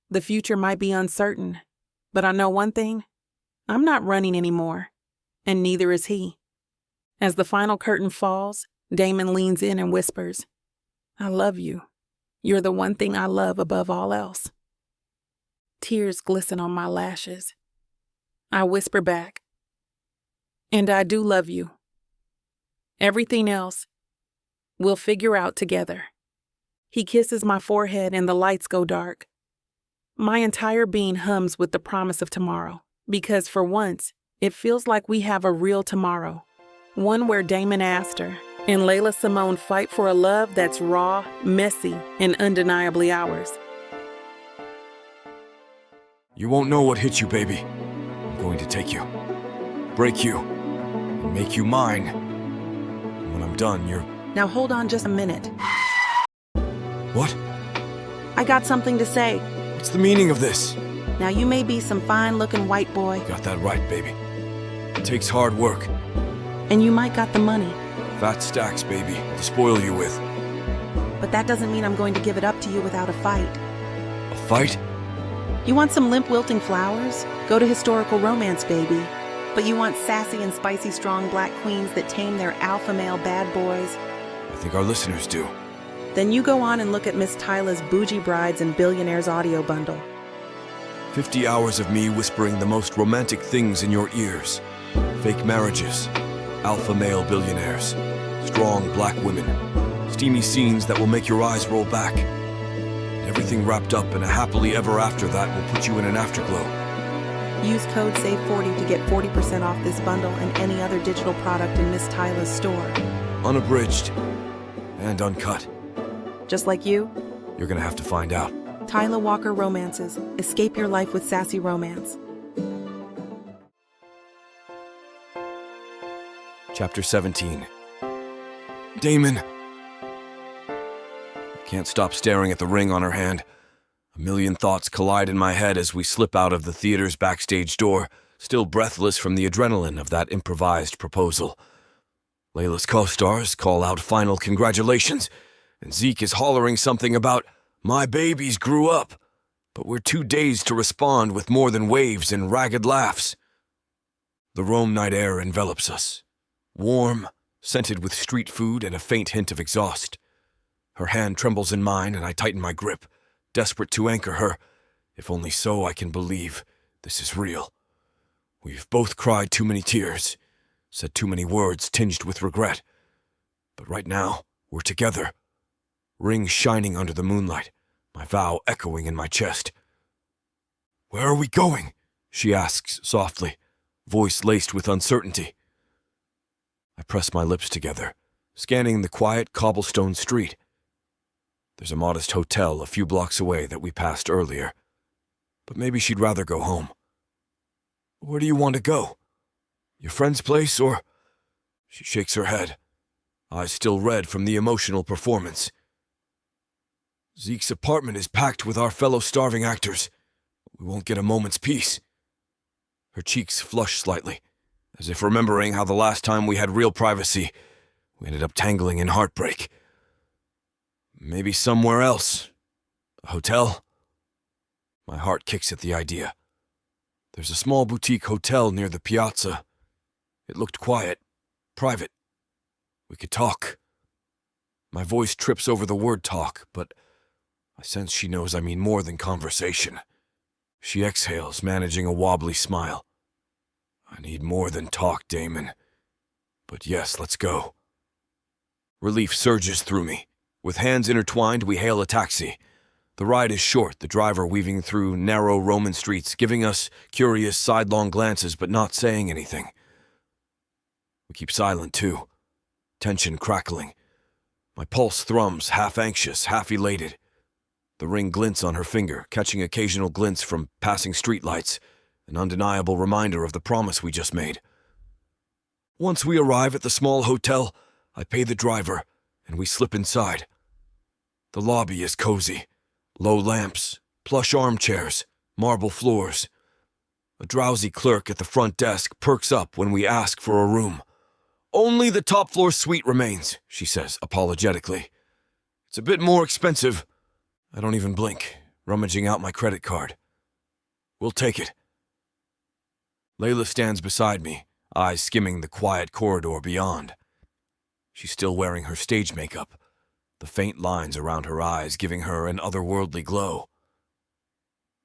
The future might be uncertain, but I know one thing. I'm not running anymore, and neither is he. As the final curtain falls, Damon leans in and whispers, "I love you. You're the one thing I love above all else." Tears glisten on my lashes. I whisper back, "And I do love you. Everything else, we'll figure out together." He kisses my forehead and the lights go dark. My entire being hums with the promise of tomorrow, because for once, it feels like we have a real tomorrow. One where Damon Astor and Leila Simone fight for a love that's raw, messy, and undeniably ours. You won't know what hit you, baby. I'm going to take you, break you, and make you mine. And when I'm done, you're... Now hold on just a minute. What? I got something to say. What's the meaning of this? Now you may be some fine-looking white boy, Got that right, baby. It takes hard work. and you might got the money, Fat stacks, baby, to spoil you with. but that doesn't mean I'm going to give it up to you without a fight. A fight? You want some limp wilting flowers? Go to historical romance, baby. But you want sassy and spicy strong black queens that tame their alpha male bad boys? I think our listeners do. Then you go on and look at Miss Tyla's Bougie Brides and Billionaires audio bundle. 50 hours of me whispering the most romantic things in your ears. Fake marriages, alpha male billionaires, strong black women, steamy scenes that will make your eyes roll back. And everything wrapped up in a happily ever after that will put you in an afterglow. Use code SAVE40 to get 40% off this bundle and any other digital product in Miss Tyla's store. Unabridged and uncut. Just like you, You're gonna have to find out. Tyla Walker Romances. Escape your life with sassy romance. Chapter 17. Damon. I Can't stop staring at the ring on her hand. A million thoughts collide in my head as we slip out of the theater's backstage door, still breathless from the adrenaline of that improvised proposal. Leila's co-stars call out final congratulations, and Zeke is hollering something about, "My babies grew up," but we're too dazed to respond with more than waves and ragged laughs. The Rome night air envelops us, warm, scented with street food and a faint hint of exhaust. Her hand trembles in mine and I tighten my grip, desperate to anchor her, if only so I can believe this is real. We've both cried too many tears, said too many words tinged with regret. But right now, we're together. Ring shining under the moonlight, my vow echoing in my chest. "Where are we going?" she asks softly, voice laced with uncertainty. I press my lips together, scanning the quiet cobblestone street. There's a modest hotel a few blocks away that we passed earlier, but maybe she'd rather go home. "Where do you want to go? Your friend's place, or—" She shakes her head, eyes still red from the emotional performance. "Zeke's apartment is packed with our fellow starving actors. We won't get a moment's peace." Her cheeks flush slightly, as if remembering how the last time we had real privacy, we ended up tangling in heartbreak. "Maybe somewhere else. A hotel?" My heart kicks at the idea. There's a small boutique hotel near the piazza. It looked quiet, private. We could talk. My voice trips over the word talk, but I sense she knows I mean more than conversation. She exhales, managing a wobbly smile. "I need more than talk, Damon. But yes, let's go." Relief surges through me. With hands intertwined, we hail a taxi. The ride is short, the driver weaving through narrow Roman streets, giving us curious sidelong glances but not saying anything. We keep silent, too, tension crackling. My pulse thrums, half anxious, half elated. The ring glints on her finger, catching occasional glints from passing streetlights, an undeniable reminder of the promise we just made. Once we arrive at the small hotel, I pay the driver, and we slip inside. The lobby is cozy. Low lamps, plush armchairs, marble floors. A drowsy clerk at the front desk perks up when we ask for a room. "Only the top-floor suite remains," she says apologetically. "It's a bit more expensive." I don't even blink, rummaging out my credit card. "We'll take it." Leila stands beside me, eyes skimming the quiet corridor beyond. She's still wearing her stage makeup, the faint lines around her eyes giving her an otherworldly glow.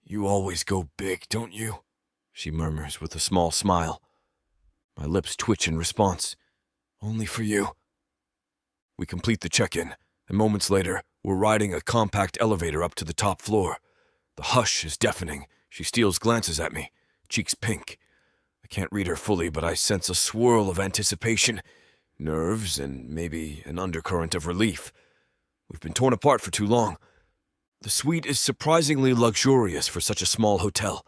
"You always go big, don't you?" she murmurs with a small smile. My lips twitch in response. "Only for you." We complete the check-in, and moments later, we're riding a compact elevator up to the top floor. The hush is deafening. She steals glances at me, cheeks pink. I can't read her fully, but I sense a swirl of anticipation, nerves, and maybe an undercurrent of relief. We've been torn apart for too long. The suite is surprisingly luxurious for such a small hotel.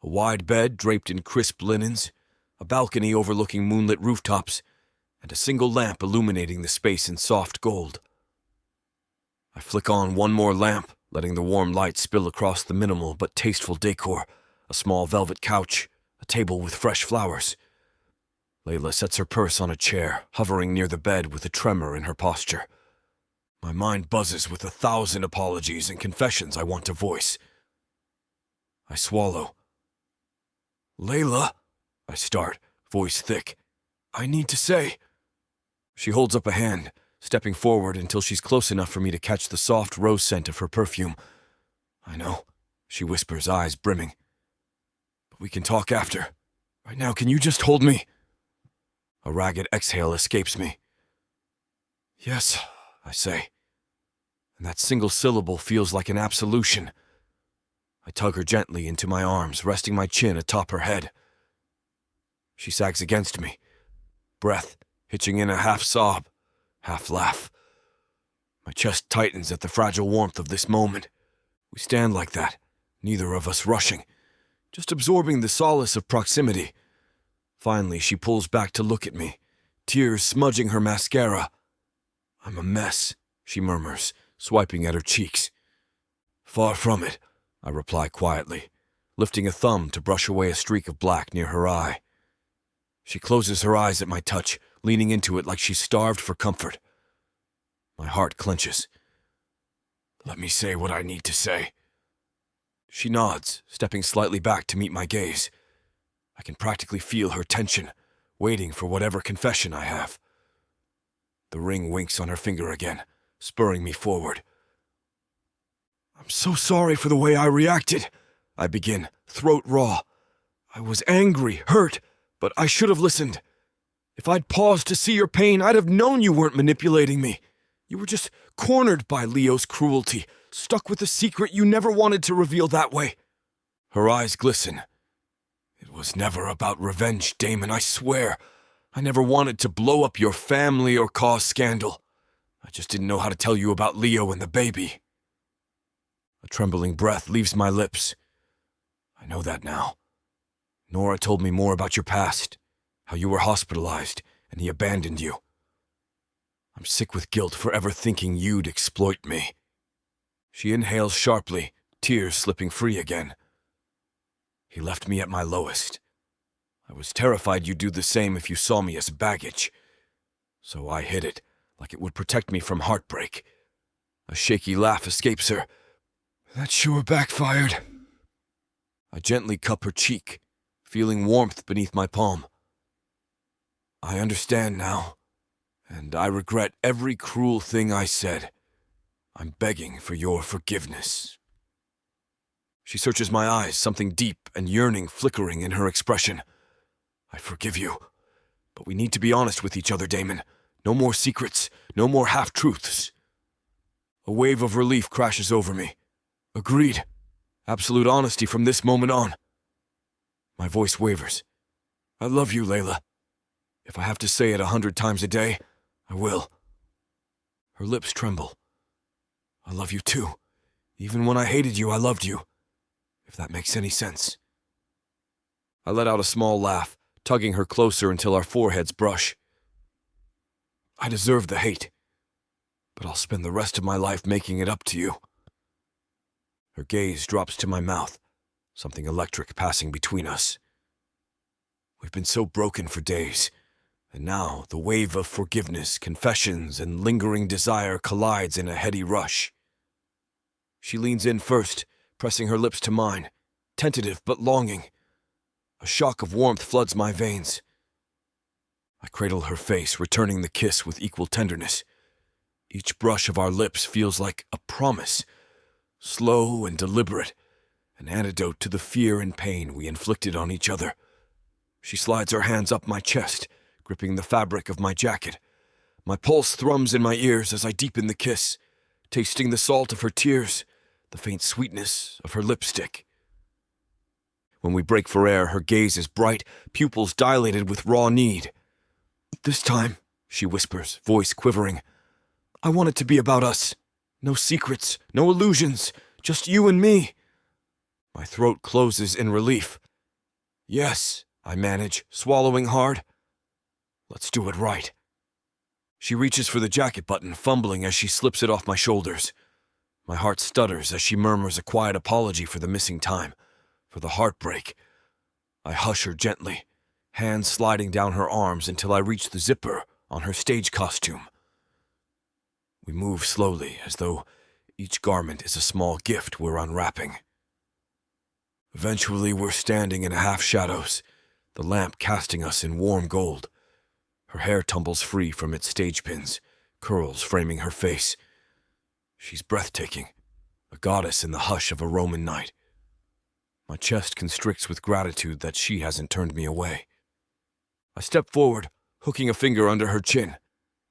A wide bed draped in crisp linens, a balcony overlooking moonlit rooftops, and a single lamp illuminating the space in soft gold. I flick on one more lamp, letting the warm light spill across the minimal but tasteful decor, a small velvet couch, a table with fresh flowers. Leila sets her purse on a chair, hovering near the bed with a tremor in her posture. My mind buzzes with 1,000 apologies and confessions I want to voice. I swallow. "Leila," I start, voice thick. "I need to say—" She holds up a hand, stepping forward until she's close enough for me to catch the soft rose scent of her perfume. "I know," she whispers, eyes brimming. "But we can talk after. Right now, can you just hold me?" A ragged exhale escapes me. "Yes," I say, and that single syllable feels like an absolution. I tug her gently into my arms, resting my chin atop her head. She sags against me, breath hitching in a half sob, half laugh. My chest tightens at the fragile warmth of this moment. We stand like that, neither of us rushing, just absorbing the solace of proximity. Finally, she pulls back to look at me, tears smudging her mascara. "I'm a mess," she murmurs, swiping at her cheeks. "Far from it," I reply quietly, lifting a thumb to brush away a streak of black near her eye. She closes her eyes at my touch, leaning into it like she's starved for comfort. My heart clenches. "Let me say what I need to say." She nods, stepping slightly back to meet my gaze. I can practically feel her tension, waiting for whatever confession I have. The ring winks on her finger again, spurring me forward. "I'm so sorry for the way I reacted," I begin, throat raw. "I was angry, hurt, but I should have listened. If I'd paused to see your pain, I'd have known you weren't manipulating me. You were just cornered by Leo's cruelty, stuck with a secret you never wanted to reveal that way." Her eyes glisten. "It was never about revenge, Damon, I swear. I never wanted to blow up your family or cause scandal. I just didn't know how to tell you about Leo and the baby." A trembling breath leaves my lips. "I know that now. Nora told me more about your past, how you were hospitalized and he abandoned you. I'm sick with guilt for ever thinking you'd exploit me." She inhales sharply, tears slipping free again. "He left me at my lowest. I was terrified you'd do the same if you saw me as baggage. So I hid it, like it would protect me from heartbreak." A shaky laugh escapes her. "That sure backfired." I gently cup her cheek, feeling warmth beneath my palm. "I understand now, and I regret every cruel thing I said. I'm begging for your forgiveness." She searches my eyes, something deep and yearning flickering in her expression. "I forgive you, but we need to be honest with each other, Damon. No more secrets, no more half-truths." A wave of relief crashes over me. "Agreed. Absolute honesty from this moment on." My voice wavers. "I love you, Leila. If I have to say it 100 times a day, I will." Her lips tremble. "I love you too. Even when I hated you, I loved you. If that makes any sense." I let out a small laugh, tugging her closer until our foreheads brush. "I deserve the hate, but I'll spend the rest of my life making it up to you." Her gaze drops to my mouth, something electric passing between us. We've been so broken for days, and now the wave of forgiveness, confessions, and lingering desire collides in a heady rush. She leans in first, pressing her lips to mine, tentative but longing. A shock of warmth floods my veins. I cradle her face, returning the kiss with equal tenderness. Each brush of our lips feels like a promise, slow and deliberate, an antidote to the fear and pain we inflicted on each other. She slides her hands up my chest, gripping the fabric of my jacket. My pulse thrums in my ears as I deepen the kiss, tasting the salt of her tears, the faint sweetness of her lipstick. When we break for air, her gaze is bright, pupils dilated with raw need. "This time," she whispers, voice quivering, "I want it to be about us. No secrets, no illusions, just you and me." My throat closes in relief. "Yes," I manage, swallowing hard. "Let's do it right." She reaches for the jacket button, fumbling as she slips it off my shoulders. My heart stutters as she murmurs a quiet apology for the missing time, for the heartbreak. I hush her gently, hands sliding down her arms until I reach the zipper on her stage costume. We move slowly, as though each garment is a small gift we're unwrapping. Eventually, we're standing in half shadows, the lamp casting us in warm gold. Her hair tumbles free from its stage pins, curls framing her face. She's breathtaking, a goddess in the hush of a Roman night. My chest constricts with gratitude that she hasn't turned me away. I step forward, hooking a finger under her chin.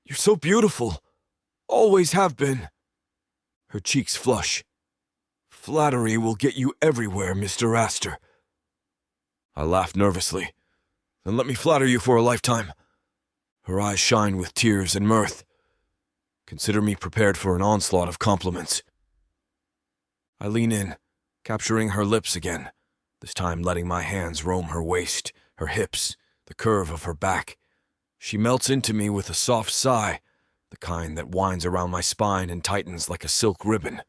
"You're so beautiful. Always have been." Her cheeks flush. "Flattery will get you everywhere, Mr. Astor." I laugh nervously. "Then let me flatter you for a lifetime." Her eyes shine with tears and mirth. Consider me prepared for an onslaught of compliments. I lean in, capturing her lips again, this time letting my hands roam her waist, her hips, the curve of her back. She melts into me with a soft sigh, the kind that winds around my spine and tightens like a silk ribbon.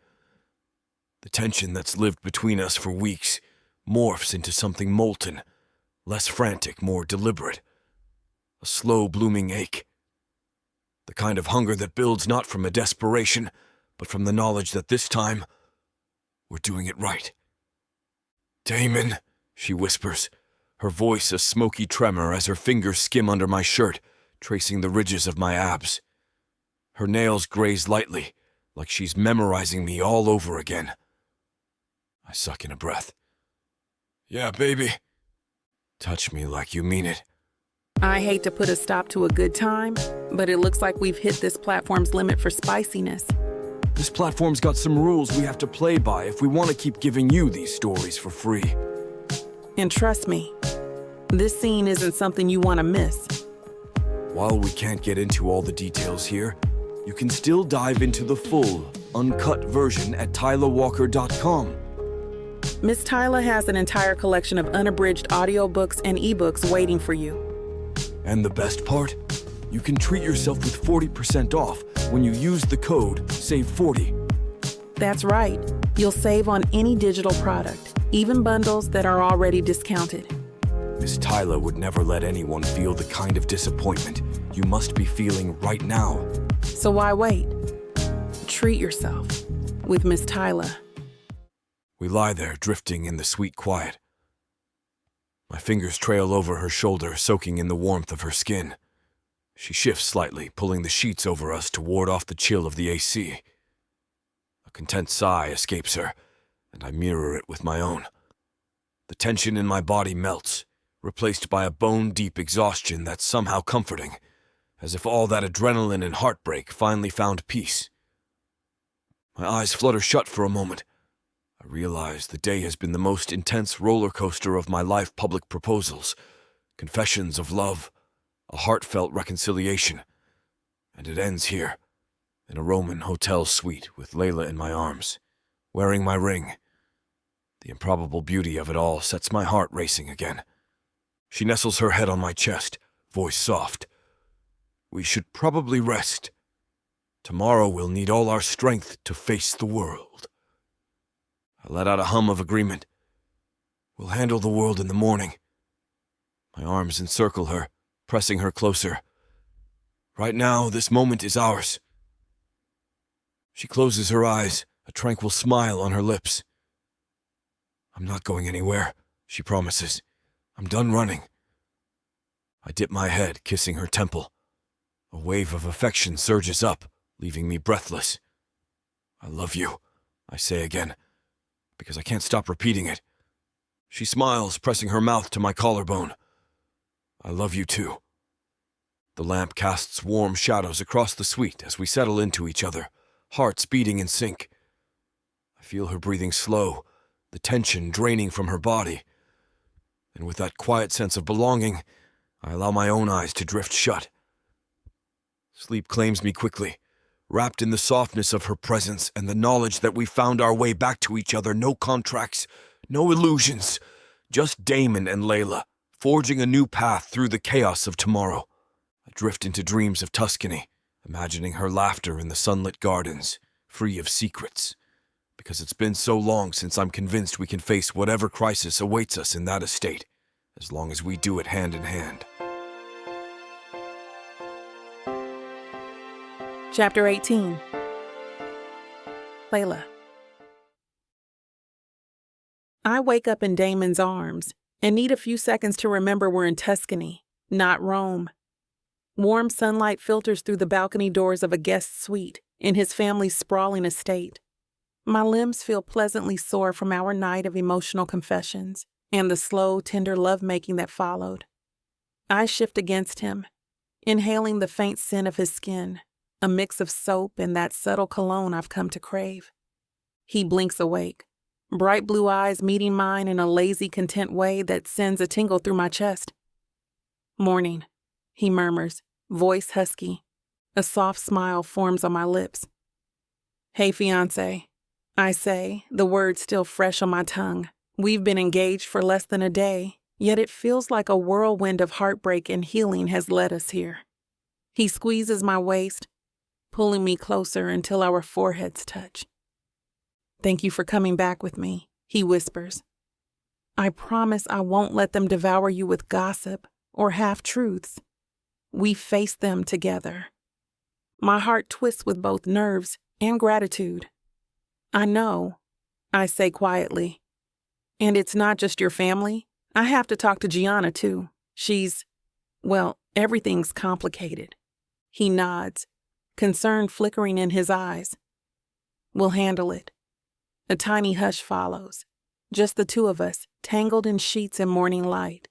The tension that's lived between us for weeks morphs into something molten, less frantic, more deliberate. A slow blooming ache. The kind of hunger that builds not from a desperation, but from the knowledge that this time, we're doing it right. "Damon," she whispers, her voice a smoky tremor as her fingers skim under my shirt, tracing the ridges of my abs. Her nails graze lightly, like she's memorizing me all over again. I suck in a breath. "Yeah, baby." "Touch me like you mean it." I hate to put a stop to a good time, but it looks like we've hit this platform's limit for spiciness. This platform's got some rules we have to play by if we want to keep giving you these stories for free. And trust me, this scene isn't something you want to miss. While we can't get into all the details here, you can still dive into the full, uncut version at TylaWalker.com. Miss Tyla has an entire collection of unabridged audiobooks and ebooks waiting for you. And the best part? You can treat yourself with 40% off when you use the code SAVE40. That's right. You'll save on any digital product, even bundles that are already discounted. Miss Tyla would never let anyone feel the kind of disappointment you must be feeling right now. So why wait? Treat yourself with Miss Tyla. We lie there, drifting in the sweet quiet. My fingers trail over her shoulder, soaking in the warmth of her skin. She shifts slightly, pulling the sheets over us to ward off the chill of the AC. A content sigh escapes her, and I mirror it with my own. The tension in my body melts, replaced by a bone-deep exhaustion that's somehow comforting, as if all that adrenaline and heartbreak finally found peace. My eyes flutter shut for a moment. I realize the day has been the most intense roller coaster of my life. Public proposals, confessions of love, a heartfelt reconciliation. And it ends here, in a Roman hotel suite with Leila in my arms, wearing my ring. The improbable beauty of it all sets my heart racing again. She nestles her head on my chest, voice soft. "We should probably rest. Tomorrow we'll need all our strength to face the world." I let out a hum of agreement. "We'll handle the world in the morning." My arms encircle her, pressing her closer. "Right now, this moment is ours." She closes her eyes, a tranquil smile on her lips. "I'm not going anywhere," she promises. "I'm done running." I dip my head, kissing her temple. A wave of affection surges up, leaving me breathless. "I love you," I say again, because I can't stop repeating it. She smiles, pressing her mouth to my collarbone. "I love you too." The lamp casts warm shadows across the suite as we settle into each other, hearts beating in sync. I feel her breathing slow, the tension draining from her body. And with that quiet sense of belonging, I allow my own eyes to drift shut. Sleep claims me quickly, wrapped in the softness of her presence and the knowledge that we found our way back to each other. No contracts, no illusions, just Damon and Leila, forging a new path through the chaos of tomorrow. I drift into dreams of Tuscany, imagining her laughter in the sunlit gardens, free of secrets, because it's been so long since I'm convinced we can face whatever crisis awaits us in that estate, as long as we do it hand in hand. Chapter 18. Leila. I wake up in Damon's arms and need a few seconds to remember we're in Tuscany, not Rome. Warm sunlight filters through the balcony doors of a guest suite in his family's sprawling estate. My limbs feel pleasantly sore from our night of emotional confessions and the slow, tender lovemaking that followed. I shift against him, inhaling the faint scent of his skin, a mix of soap and that subtle cologne I've come to crave. He blinks awake, bright blue eyes meeting mine in a lazy, content way that sends a tingle through my chest. "Morning," he murmurs, voice husky. A soft smile forms on my lips. "Hey, fiancée," I say, the words still fresh on my tongue. We've been engaged for less than a day, yet it feels like a whirlwind of heartbreak and healing has led us here. He squeezes my waist, pulling me closer until our foreheads touch. "Thank you for coming back with me," he whispers. "I promise I won't let them devour you with gossip or half-truths. We face them together." My heart twists with both nerves and gratitude. "I know," I say quietly. "And it's not just your family. I have to talk to Gianna, too. Well, everything's complicated." He nods, concern flickering in his eyes. "We'll handle it." A tiny hush follows, just the two of us, tangled in sheets and morning light.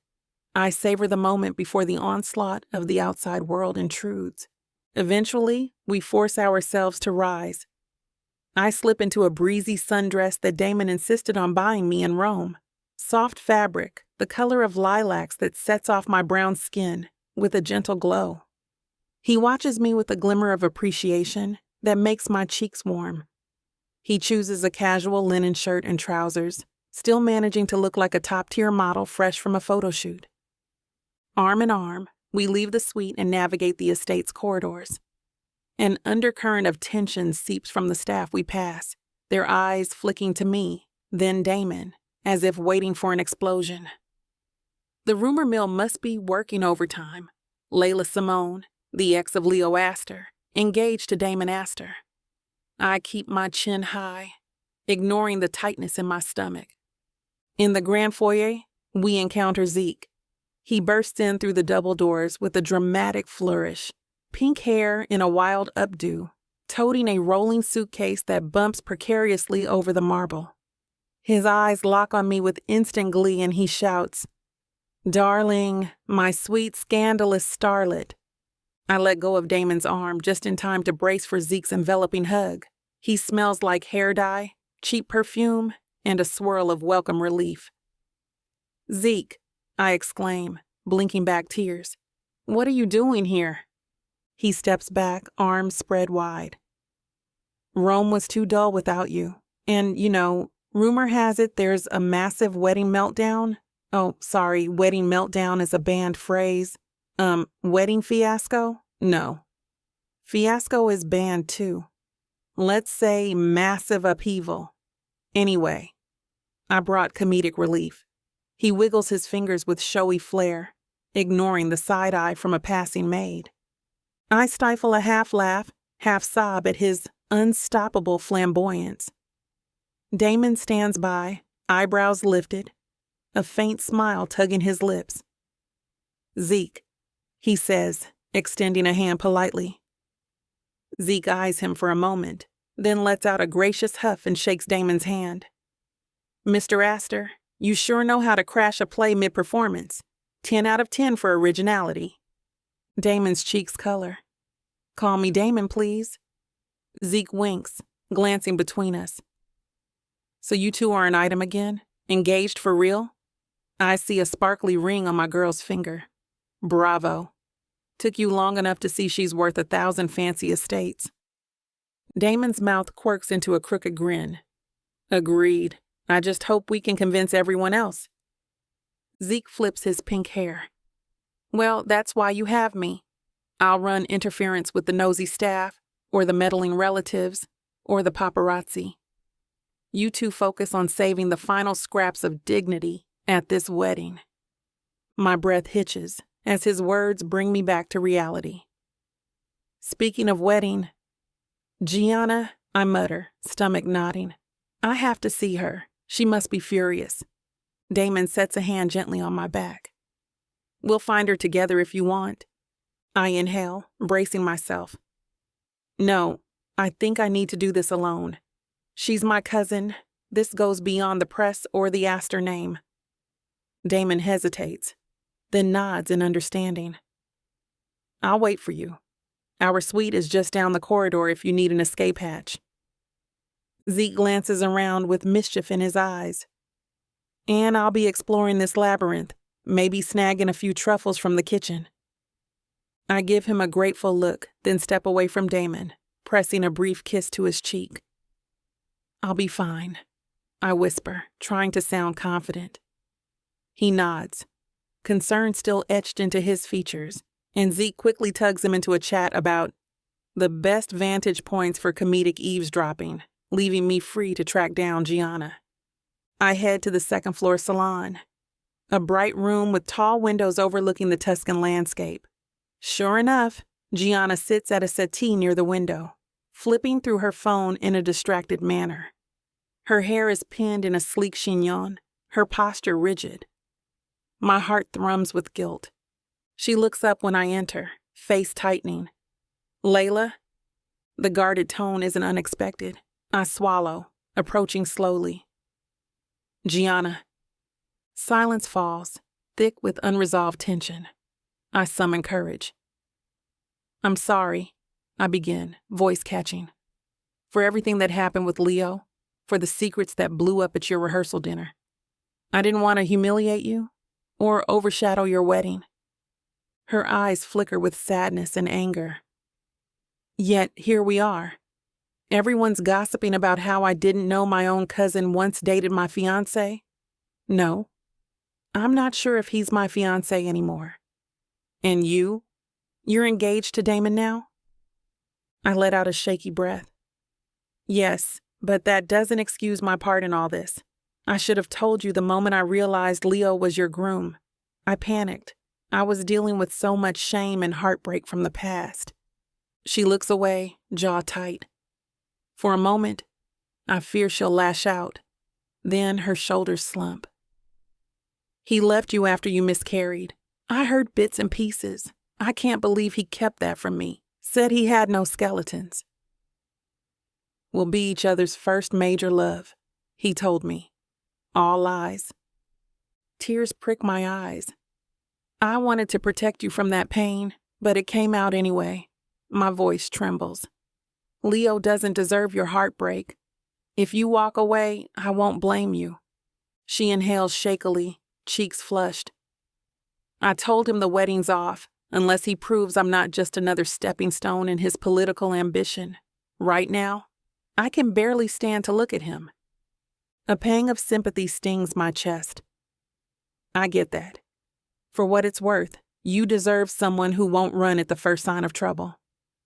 I savor the moment before the onslaught of the outside world intrudes. Eventually, we force ourselves to rise. I slip into a breezy sundress that Damon insisted on buying me in Rome. Soft fabric, the color of lilacs that sets off my brown skin with a gentle glow. He watches me with a glimmer of appreciation that makes my cheeks warm. He chooses a casual linen shirt and trousers, still managing to look like a top-tier model fresh from a photo shoot. Arm in arm, we leave the suite and navigate the estate's corridors. An undercurrent of tension seeps from the staff we pass, their eyes flicking to me, then Damon, as if waiting for an explosion. The rumor mill must be working overtime. Leila Simone, the ex of Leo Astor, engaged to Damon Astor. I keep my chin high, ignoring the tightness in my stomach. In the grand foyer, we encounter Zeke. He bursts in through the double doors with a dramatic flourish, pink hair in a wild updo, toting a rolling suitcase that bumps precariously over the marble. His eyes lock on me with instant glee and he shouts, "Darling, my sweet scandalous starlet." I let go of Damon's arm just in time to brace for Zeke's enveloping hug. He smells like hair dye, cheap perfume, and a swirl of welcome relief. "Zeke," I exclaim, blinking back tears. "What are you doing here?" He steps back, arms spread wide. "Rome was too dull without you. And, rumor has it there's a massive wedding meltdown. Oh, sorry, wedding meltdown is a banned phrase. Wedding fiasco? No. Fiasco is banned too. Let's say massive upheaval. Anyway, I brought comedic relief." He wiggles his fingers with showy flair, ignoring the side eye from a passing maid. I stifle a half laugh, half sob at his unstoppable flamboyance. Damon stands by, eyebrows lifted, a faint smile tugging his lips. "Zeke," he says, extending a hand politely. Zeke eyes him for a moment, then lets out a gracious huff and shakes Damon's hand. "Mr. Astor, you sure know how to crash a play mid-performance. 10 out of 10 for originality." Damon's cheeks color. "Call me Damon, please." Zeke winks, glancing between us. "So you two are an item again? Engaged for real?" I see a sparkly ring on my girl's finger. "Bravo. Took you long enough to see she's worth 1,000 fancy estates." Damon's mouth quirks into a crooked grin. "Agreed. I just hope we can convince everyone else." Zeke flips his pink hair. "Well, that's why you have me. I'll run interference with the nosy staff, or the meddling relatives, or the paparazzi. You two focus on saving the final scraps of dignity at this wedding." My breath hitches as his words bring me back to reality. "Speaking of wedding, Gianna," I mutter, stomach nodding. "I have to see her. She must be furious." Damon sets a hand gently on my back. "We'll find her together if you want." I inhale, bracing myself. "No, I think I need to do this alone. She's my cousin. This goes beyond the press or the Astor name." Damon hesitates, then nods in understanding. "I'll wait for you. Our suite is just down the corridor if you need an escape hatch." Zeke glances around with mischief in his eyes. "And I'll be exploring this labyrinth, maybe snagging a few truffles from the kitchen." I give him a grateful look, then step away from Damon, pressing a brief kiss to his cheek. "I'll be fine," I whisper, trying to sound confident. He nods, concern still etched into his features, and Zeke quickly tugs him into a chat about The best vantage points for comedic eavesdropping, leaving me free to track down Gianna. I head to the second-floor salon, a bright room with tall windows overlooking the Tuscan landscape. Sure enough, Gianna sits at a settee near the window, flipping through her phone in a distracted manner. Her hair is pinned in a sleek chignon, her posture rigid. My heart thrums with guilt. She looks up when I enter, face tightening. Leila? The guarded tone isn't unexpected. I swallow, approaching slowly. Gianna. Silence falls, thick with unresolved tension. I summon courage. I'm sorry, I begin, voice catching. For everything that happened with Leo, for the secrets that blew up at your rehearsal dinner. I didn't want to humiliate you or overshadow your wedding. Her eyes flicker with sadness and anger. Yet here we are. Everyone's gossiping about how I didn't know my own cousin once dated my fiancé. No, I'm not sure if he's my fiancé anymore. And you're engaged to Damon now? I let out a shaky breath. Yes, but that doesn't excuse my part in all this. I should have told you the moment I realized Leo was your groom. I panicked. I was dealing with so much shame and heartbreak from the past. She looks away, jaw tight. For a moment, I fear she'll lash out. Then her shoulders slump. He left you after you miscarried. I heard bits and pieces. I can't believe he kept that from me. Said he had no skeletons. We'll be each other's first major love, he told me. All lies. Tears prick my eyes. I wanted to protect you from that pain, but it came out anyway. My voice trembles. Leo doesn't deserve your heartbreak. If you walk away, I won't blame you. She inhales shakily, cheeks flushed. I told him the wedding's off, unless he proves I'm not just another stepping stone in his political ambition. Right now, I can barely stand to look at him. A pang of sympathy stings my chest. I get that. For what it's worth, you deserve someone who won't run at the first sign of trouble.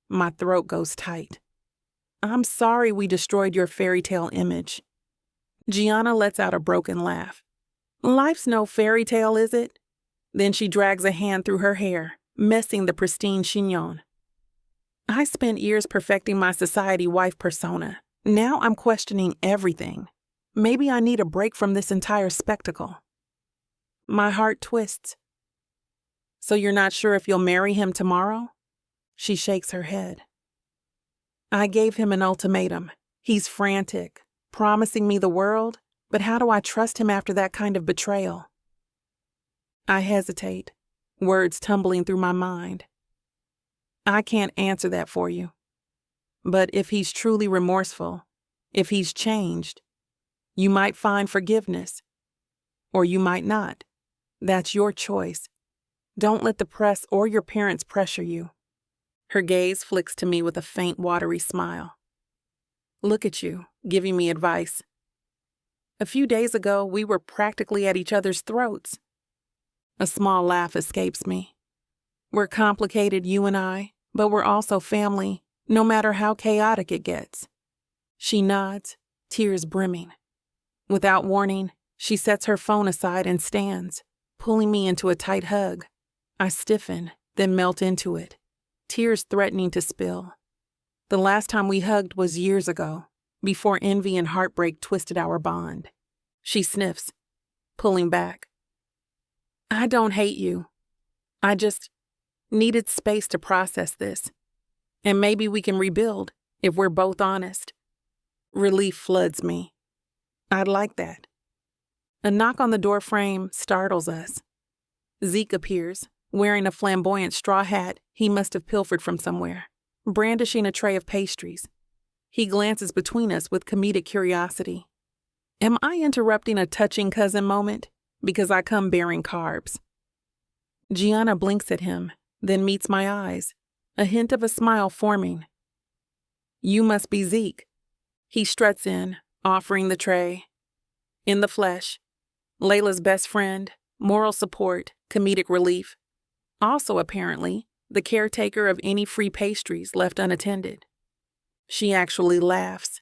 My throat goes tight. I'm sorry we destroyed your fairy tale image. Gianna lets out a broken laugh. Life's no fairy tale, is it? Then she drags a hand through her hair, messing the pristine chignon. I spent years perfecting my society wife persona. Now I'm questioning everything. Maybe I need a break from this entire spectacle. My heart twists. So you're not sure if you'll marry him tomorrow? She shakes her head. I gave him an ultimatum. He's frantic, promising me the world, but how do I trust him after that kind of betrayal? I hesitate, words tumbling through my mind. I can't answer that for you. But if he's truly remorseful, if he's changed, you might find forgiveness, or you might not. That's your choice. Don't let the press or your parents pressure you. Her gaze flicks to me with a faint, watery smile. Look at you, giving me advice. A few days ago, we were practically at each other's throats. A small laugh escapes me. We're complicated, you and I, but we're also family, no matter how chaotic it gets. She nods, tears brimming. Without warning, she sets her phone aside and stands, pulling me into a tight hug. I stiffen, then melt into it, tears threatening to spill. The last time we hugged was years ago, before envy and heartbreak twisted our bond. She sniffs, pulling back. I don't hate you. I just needed space to process this. And maybe we can rebuild if we're both honest. Relief floods me. I'd like that. A knock on the door frame startles us. Zeke appears, wearing a flamboyant straw hat he must have pilfered from somewhere, brandishing a tray of pastries. He glances between us with comedic curiosity. Am I interrupting a touching cousin moment? Because I come bearing carbs. Gianna blinks at him, then meets my eyes, a hint of a smile forming. You must be Zeke. He struts in, offering the tray. In the flesh, Leila's best friend, moral support, comedic relief. Also, apparently, the caretaker of any free pastries left unattended. She actually laughs,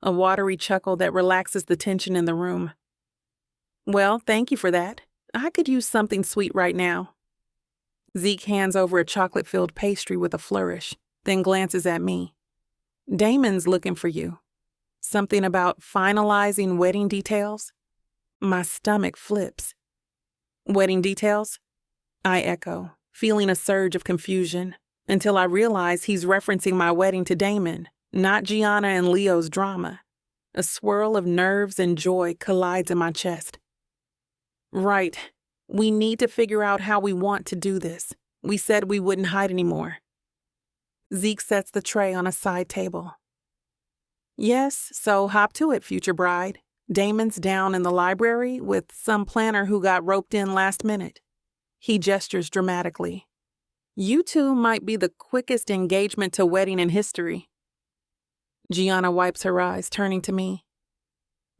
a watery chuckle that relaxes the tension in the room. Well, thank you for that. I could use something sweet right now. Zeke hands over a chocolate-filled pastry with a flourish, then glances at me. Damon's looking for you. Something about finalizing wedding details? My stomach flips. Wedding details? I echo, feeling a surge of confusion, until I realize he's referencing my wedding to Damon, not Gianna and Leo's drama. A swirl of nerves and joy collides in my chest. Right. We need to figure out how we want to do this. We said we wouldn't hide anymore. Zeke sets the tray on a side table. Yes, so hop to it, future bride. Damon's down in the library with some planner who got roped in last minute. He gestures dramatically. You two might be the quickest engagement to wedding in history. Gianna wipes her eyes, turning to me.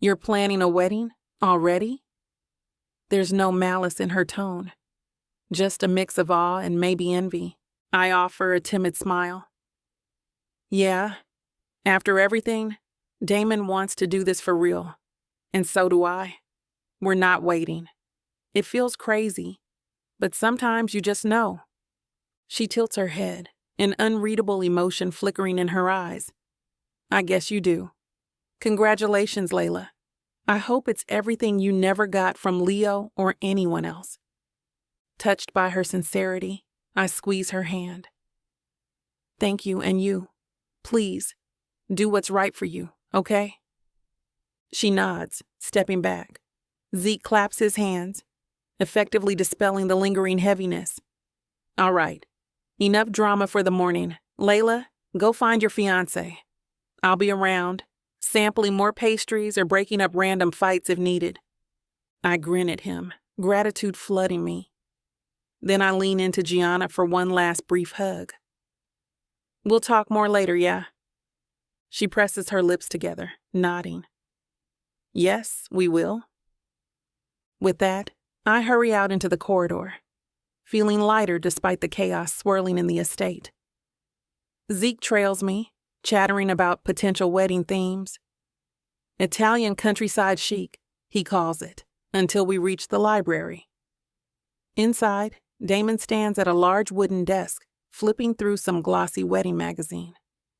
You're planning a wedding? Already? There's no malice in her tone. Just a mix of awe and maybe envy. I offer a timid smile. Yeah, after everything, Damon wants to do this for real. And so do I. We're not waiting. It feels crazy, but sometimes you just know. She tilts her head, an unreadable emotion flickering in her eyes. I guess you do. Congratulations, Leila. I hope it's everything you never got from Leo or anyone else. Touched by her sincerity, I squeeze her hand. Thank you, and you. Please, do what's right for you, okay? She nods, stepping back. Zeke claps his hands, effectively dispelling the lingering heaviness. All right, enough drama for the morning. Leila, go find your fiancé. I'll be around, sampling more pastries or breaking up random fights if needed. I grin at him, gratitude flooding me. Then I lean into Gianna for one last brief hug. We'll talk more later, yeah? She presses her lips together, nodding. Yes, we will. With that, I hurry out into the corridor, feeling lighter despite the chaos swirling in the estate. Zeke trails me, chattering about potential wedding themes. Italian countryside chic, he calls it, until we reach the library. Inside, Damon stands at a large wooden desk, flipping through some glossy wedding magazine.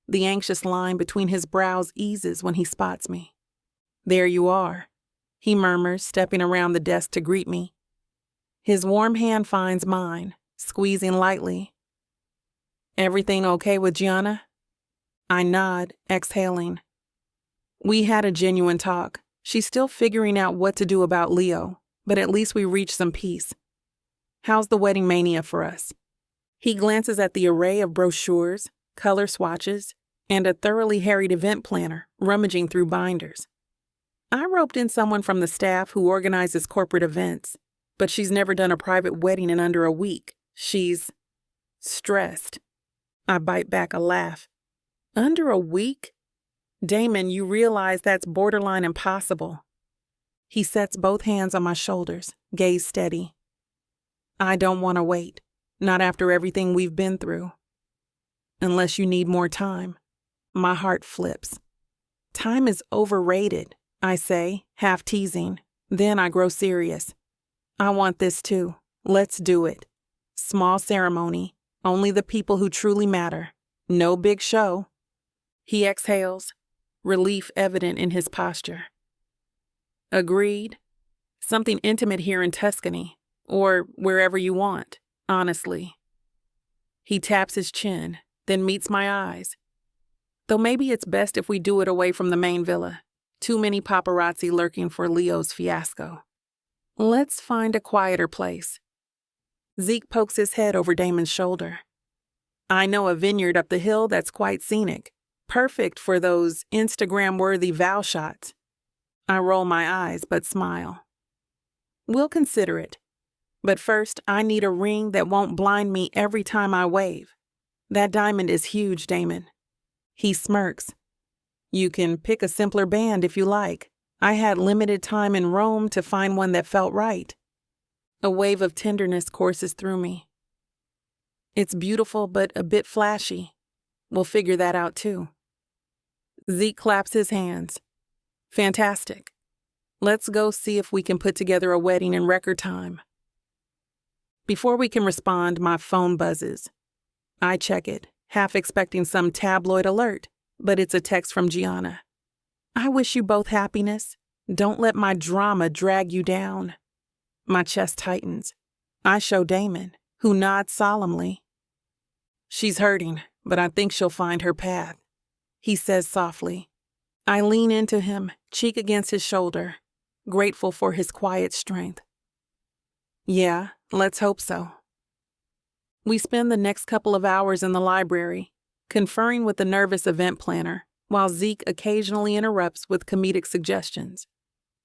The anxious line between his brows eases when he spots me. There you are, he murmurs, stepping around the desk to greet me. His warm hand finds mine, squeezing lightly. Everything okay with Gianna? I nod, exhaling. We had a genuine talk. She's still figuring out what to do about Leo, but at least we reached some peace. How's the wedding mania for us? He glances at the array of brochures, color swatches, and a thoroughly harried event planner, rummaging through binders. I roped in someone from the staff who organizes corporate events, but she's never done a private wedding in under a week. She's stressed. I bite back a laugh. Under a week? Damon, you realize that's borderline impossible. He sets both hands on my shoulders, gaze steady. I don't want to wait, not after everything we've been through. Unless you need more time. My heart flips. Time is overrated, I say, half teasing. Then I grow serious. I want this too. Let's do it. Small ceremony, only the people who truly matter. No big show. He exhales, relief evident in his posture. Agreed. Something intimate here in Tuscany, or wherever you want, honestly. He taps his chin, then meets my eyes. Though maybe it's best if we do it away from the main villa. Too many paparazzi lurking for Leo's fiasco. Let's find a quieter place. Zeke pokes his head over Damon's shoulder. I know a vineyard up the hill that's quite scenic. Perfect for those Instagram-worthy vow shots. I roll my eyes but smile. We'll consider it. But first, I need a ring that won't blind me every time I wave. That diamond is huge, Damon. He smirks. You can pick a simpler band if you like. I had limited time in Rome to find one that felt right. A wave of tenderness courses through me. It's beautiful, but a bit flashy. We'll figure that out too. Zeke claps his hands. Fantastic. Let's go see if we can put together a wedding in record time. Before we can respond, my phone buzzes. I check it, half expecting some tabloid alert, but it's a text from Gianna. I wish you both happiness. Don't let my drama drag you down. My chest tightens. I show Damon, who nods solemnly. She's hurting, but I think she'll find her path, he says softly. I lean into him, cheek against his shoulder, grateful for his quiet strength. Yeah, let's hope so. We spend the next couple of hours in the library, conferring with the nervous event planner, while Zeke occasionally interrupts with comedic suggestions,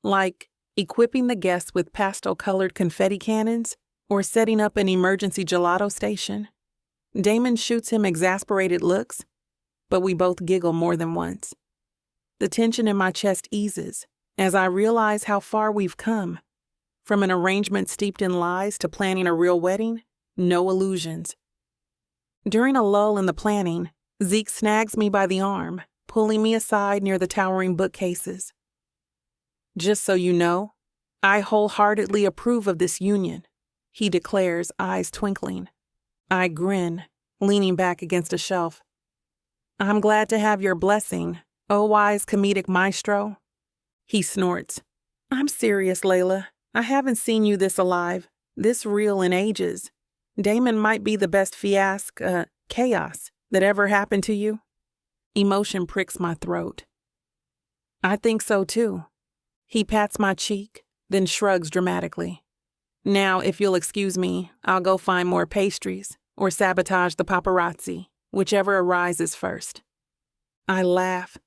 like equipping the guests with pastel-colored confetti cannons or setting up an emergency gelato station. Damon shoots him exasperated looks, but we both giggle more than once. The tension in my chest eases as I realize how far we've come. From an arrangement steeped in lies to planning a real wedding, no illusions. During a lull in the planning, Zeke snags me by the arm, pulling me aside near the towering bookcases. Just so you know, I wholeheartedly approve of this union, he declares, eyes twinkling. I grin, leaning back against a shelf. I'm glad to have your blessing, oh wise comedic maestro. He snorts. I'm serious, Leila. I haven't seen you this alive, this real in ages. Damon might be the best chaos that ever happened to you. Emotion pricks my throat. I think so too. He pats my cheek, then shrugs dramatically. Now, if you'll excuse me, I'll go find more pastries or sabotage the paparazzi, whichever arises first. I laugh,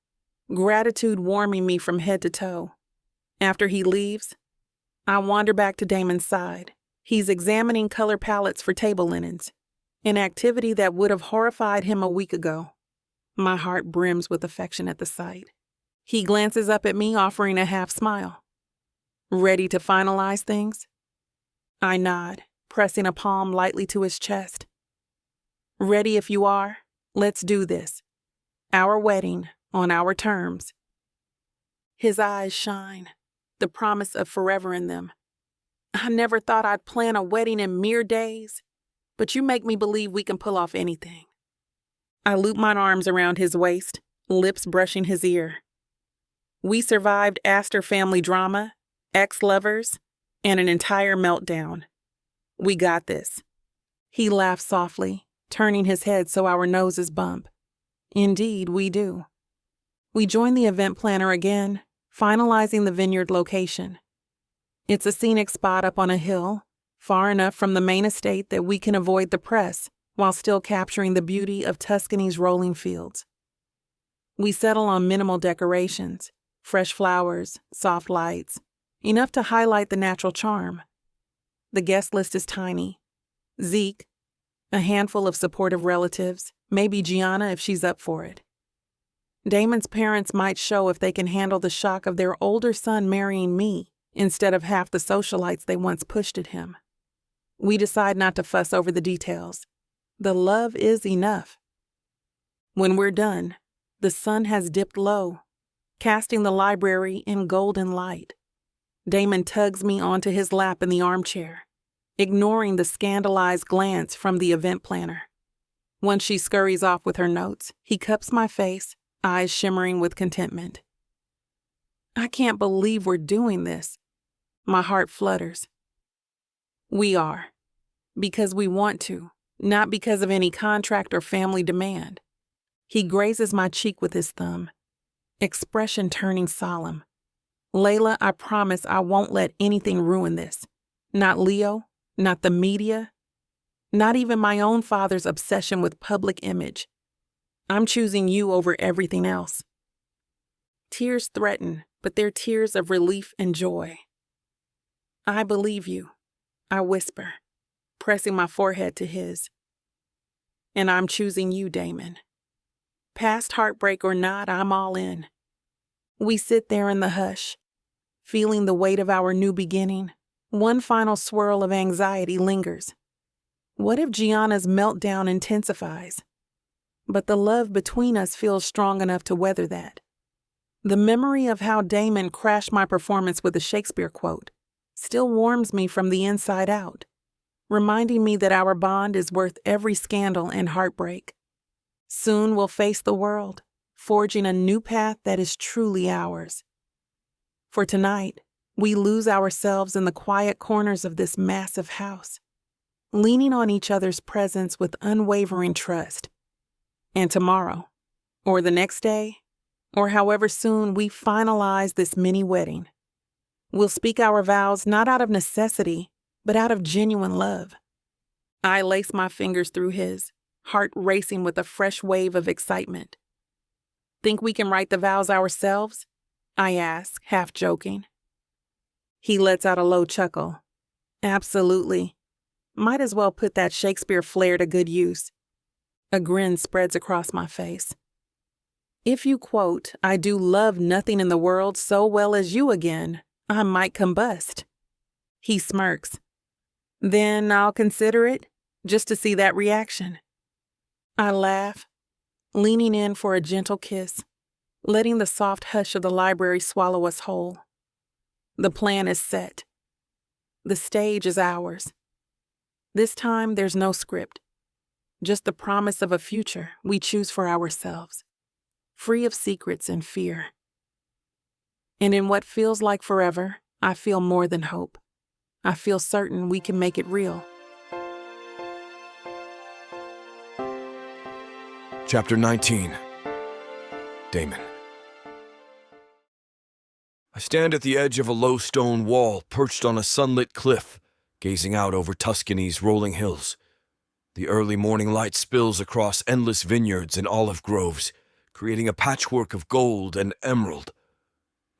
gratitude warming me from head to toe. After he leaves, I wander back to Damon's side. He's examining color palettes for table linens, an activity that would have horrified him a week ago. My heart brims with affection at the sight. He glances up at me, offering a half smile. Ready to finalize things? I nod, pressing a palm lightly to his chest. Ready if you are. Let's do this. Our wedding on our terms. His eyes shine, the promise of forever in them. I never thought I'd plan a wedding in mere days, but you make me believe we can pull off anything. I loop my arms around his waist, lips brushing his ear. We survived Astor family drama, ex-lovers, and an entire meltdown. We got this. He laughs softly, turning his head so our noses bump. Indeed, we do. We join the event planner again, finalizing the vineyard location. It's a scenic spot up on a hill, far enough from the main estate that we can avoid the press while still capturing the beauty of Tuscany's rolling fields. We settle on minimal decorations, fresh flowers, soft lights, enough to highlight the natural charm. The guest list is tiny. Zeke, a handful of supportive relatives, maybe Gianna if she's up for it. Damon's parents might show if they can handle the shock of their older son marrying me instead of half the socialites they once pushed at him. We decide not to fuss over the details. The love is enough. When we're done, the sun has dipped low, casting the library in golden light. Damon tugs me onto his lap in the armchair, ignoring the scandalized glance from the event planner. Once she scurries off with her notes, he cups my face, eyes shimmering with contentment. I can't believe we're doing this. My heart flutters. We are. Because we want to, not because of any contract or family demand. He grazes my cheek with his thumb, expression turning solemn. Leila, I promise I won't let anything ruin this. Not Leo, not the media, not even my own father's obsession with public image. I'm choosing you over everything else. Tears threaten, but they're tears of relief and joy. I believe you, I whisper, pressing my forehead to his. And I'm choosing you, Damon. Past heartbreak or not, I'm all in. We sit there in the hush, feeling the weight of our new beginning. One final swirl of anxiety lingers. What if Gianna's meltdown intensifies? But the love between us feels strong enough to weather that. The memory of how Damon crashed my performance with a Shakespeare quote still warms me from the inside out, reminding me that our bond is worth every scandal and heartbreak. Soon we'll face the world, forging a new path that is truly ours. For tonight, we lose ourselves in the quiet corners of this massive house, leaning on each other's presence with unwavering trust. And tomorrow, or the next day, or however soon we finalize this mini wedding, we'll speak our vows not out of necessity, but out of genuine love. I lace my fingers through his, heart racing with a fresh wave of excitement. Think we can write the vows ourselves? I ask, half joking. He lets out a low chuckle. Absolutely. Might as well put that Shakespeare flair to good use. A grin spreads across my face. If you quote, "I do love nothing in the world so well as you" again, I might combust. He smirks. Then I'll consider it, just to see that reaction. I laugh, leaning in for a gentle kiss, letting the soft hush of the library swallow us whole. The plan is set. The stage is ours. This time there's no script, just the promise of a future we choose for ourselves, free of secrets and fear. And in what feels like forever, I feel more than hope. I feel certain we can make it real. Chapter 19. Damon. I stand at the edge of a low stone wall perched on a sunlit cliff, gazing out over Tuscany's rolling hills. The early morning light spills across endless vineyards and olive groves, creating a patchwork of gold and emerald.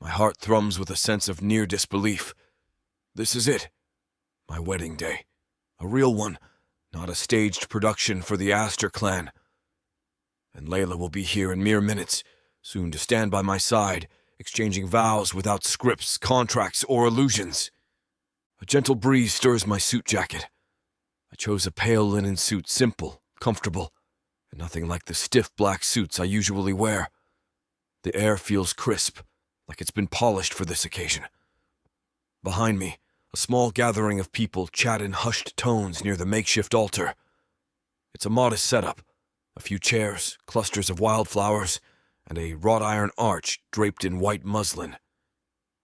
My heart thrums with a sense of near disbelief. This is it, my wedding day. A real one, not a staged production for the Astor clan. And Leila will be here in mere minutes, soon to stand by my side, exchanging vows without scripts, contracts, or illusions. A gentle breeze stirs my suit jacket. I chose a pale linen suit, simple, comfortable, and nothing like the stiff black suits I usually wear. The air feels crisp, like it's been polished for this occasion. Behind me, a small gathering of people chat in hushed tones near the makeshift altar. It's a modest setup. A few chairs, clusters of wildflowers, and a wrought iron arch draped in white muslin.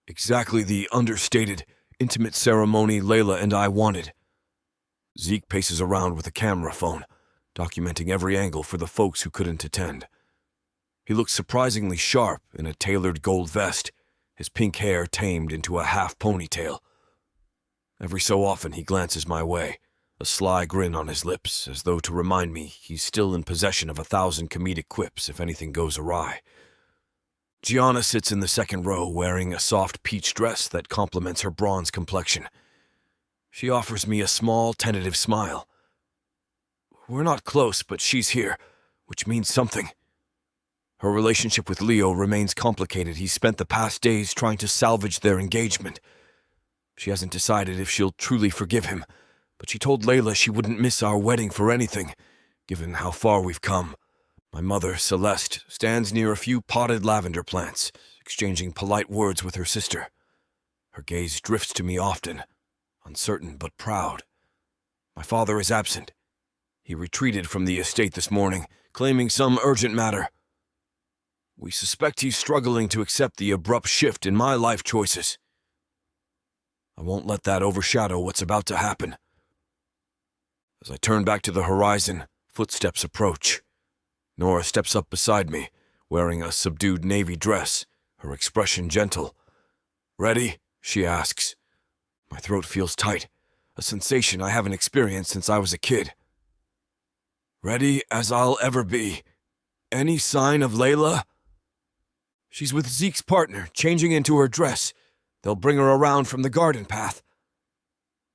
Exactly the understated, intimate ceremony Leila and I wanted. Zeke paces around with a camera phone, documenting every angle for the folks who couldn't attend. He looks surprisingly sharp in a tailored gold vest, his pink hair tamed into a half ponytail. Every so often he glances my way, a sly grin on his lips, as though to remind me he's still in possession of 1,000 comedic quips if anything goes awry. Gianna sits in the second row wearing a soft peach dress that complements her bronze complexion. She offers me a small, tentative smile. We're not close, but she's here, which means something. Her relationship with Leo remains complicated. He spent the past days trying to salvage their engagement. She hasn't decided if she'll truly forgive him, but she told Leila she wouldn't miss our wedding for anything, given how far we've come. My mother, Celeste, stands near a few potted lavender plants, exchanging polite words with her sister. Her gaze drifts to me often, uncertain but proud. My father is absent. He retreated from the estate this morning, claiming some urgent matter. We suspect he's struggling to accept the abrupt shift in my life choices. I won't let that overshadow what's about to happen. As I turn back to the horizon, footsteps approach. Nora steps up beside me, wearing a subdued navy dress, her expression gentle. "Ready?" she asks. My throat feels tight, a sensation I haven't experienced since I was a kid. "Ready as I'll ever be. Any sign of Leila?" She's with Zeke's partner, changing into her dress. They'll bring her around from the garden path.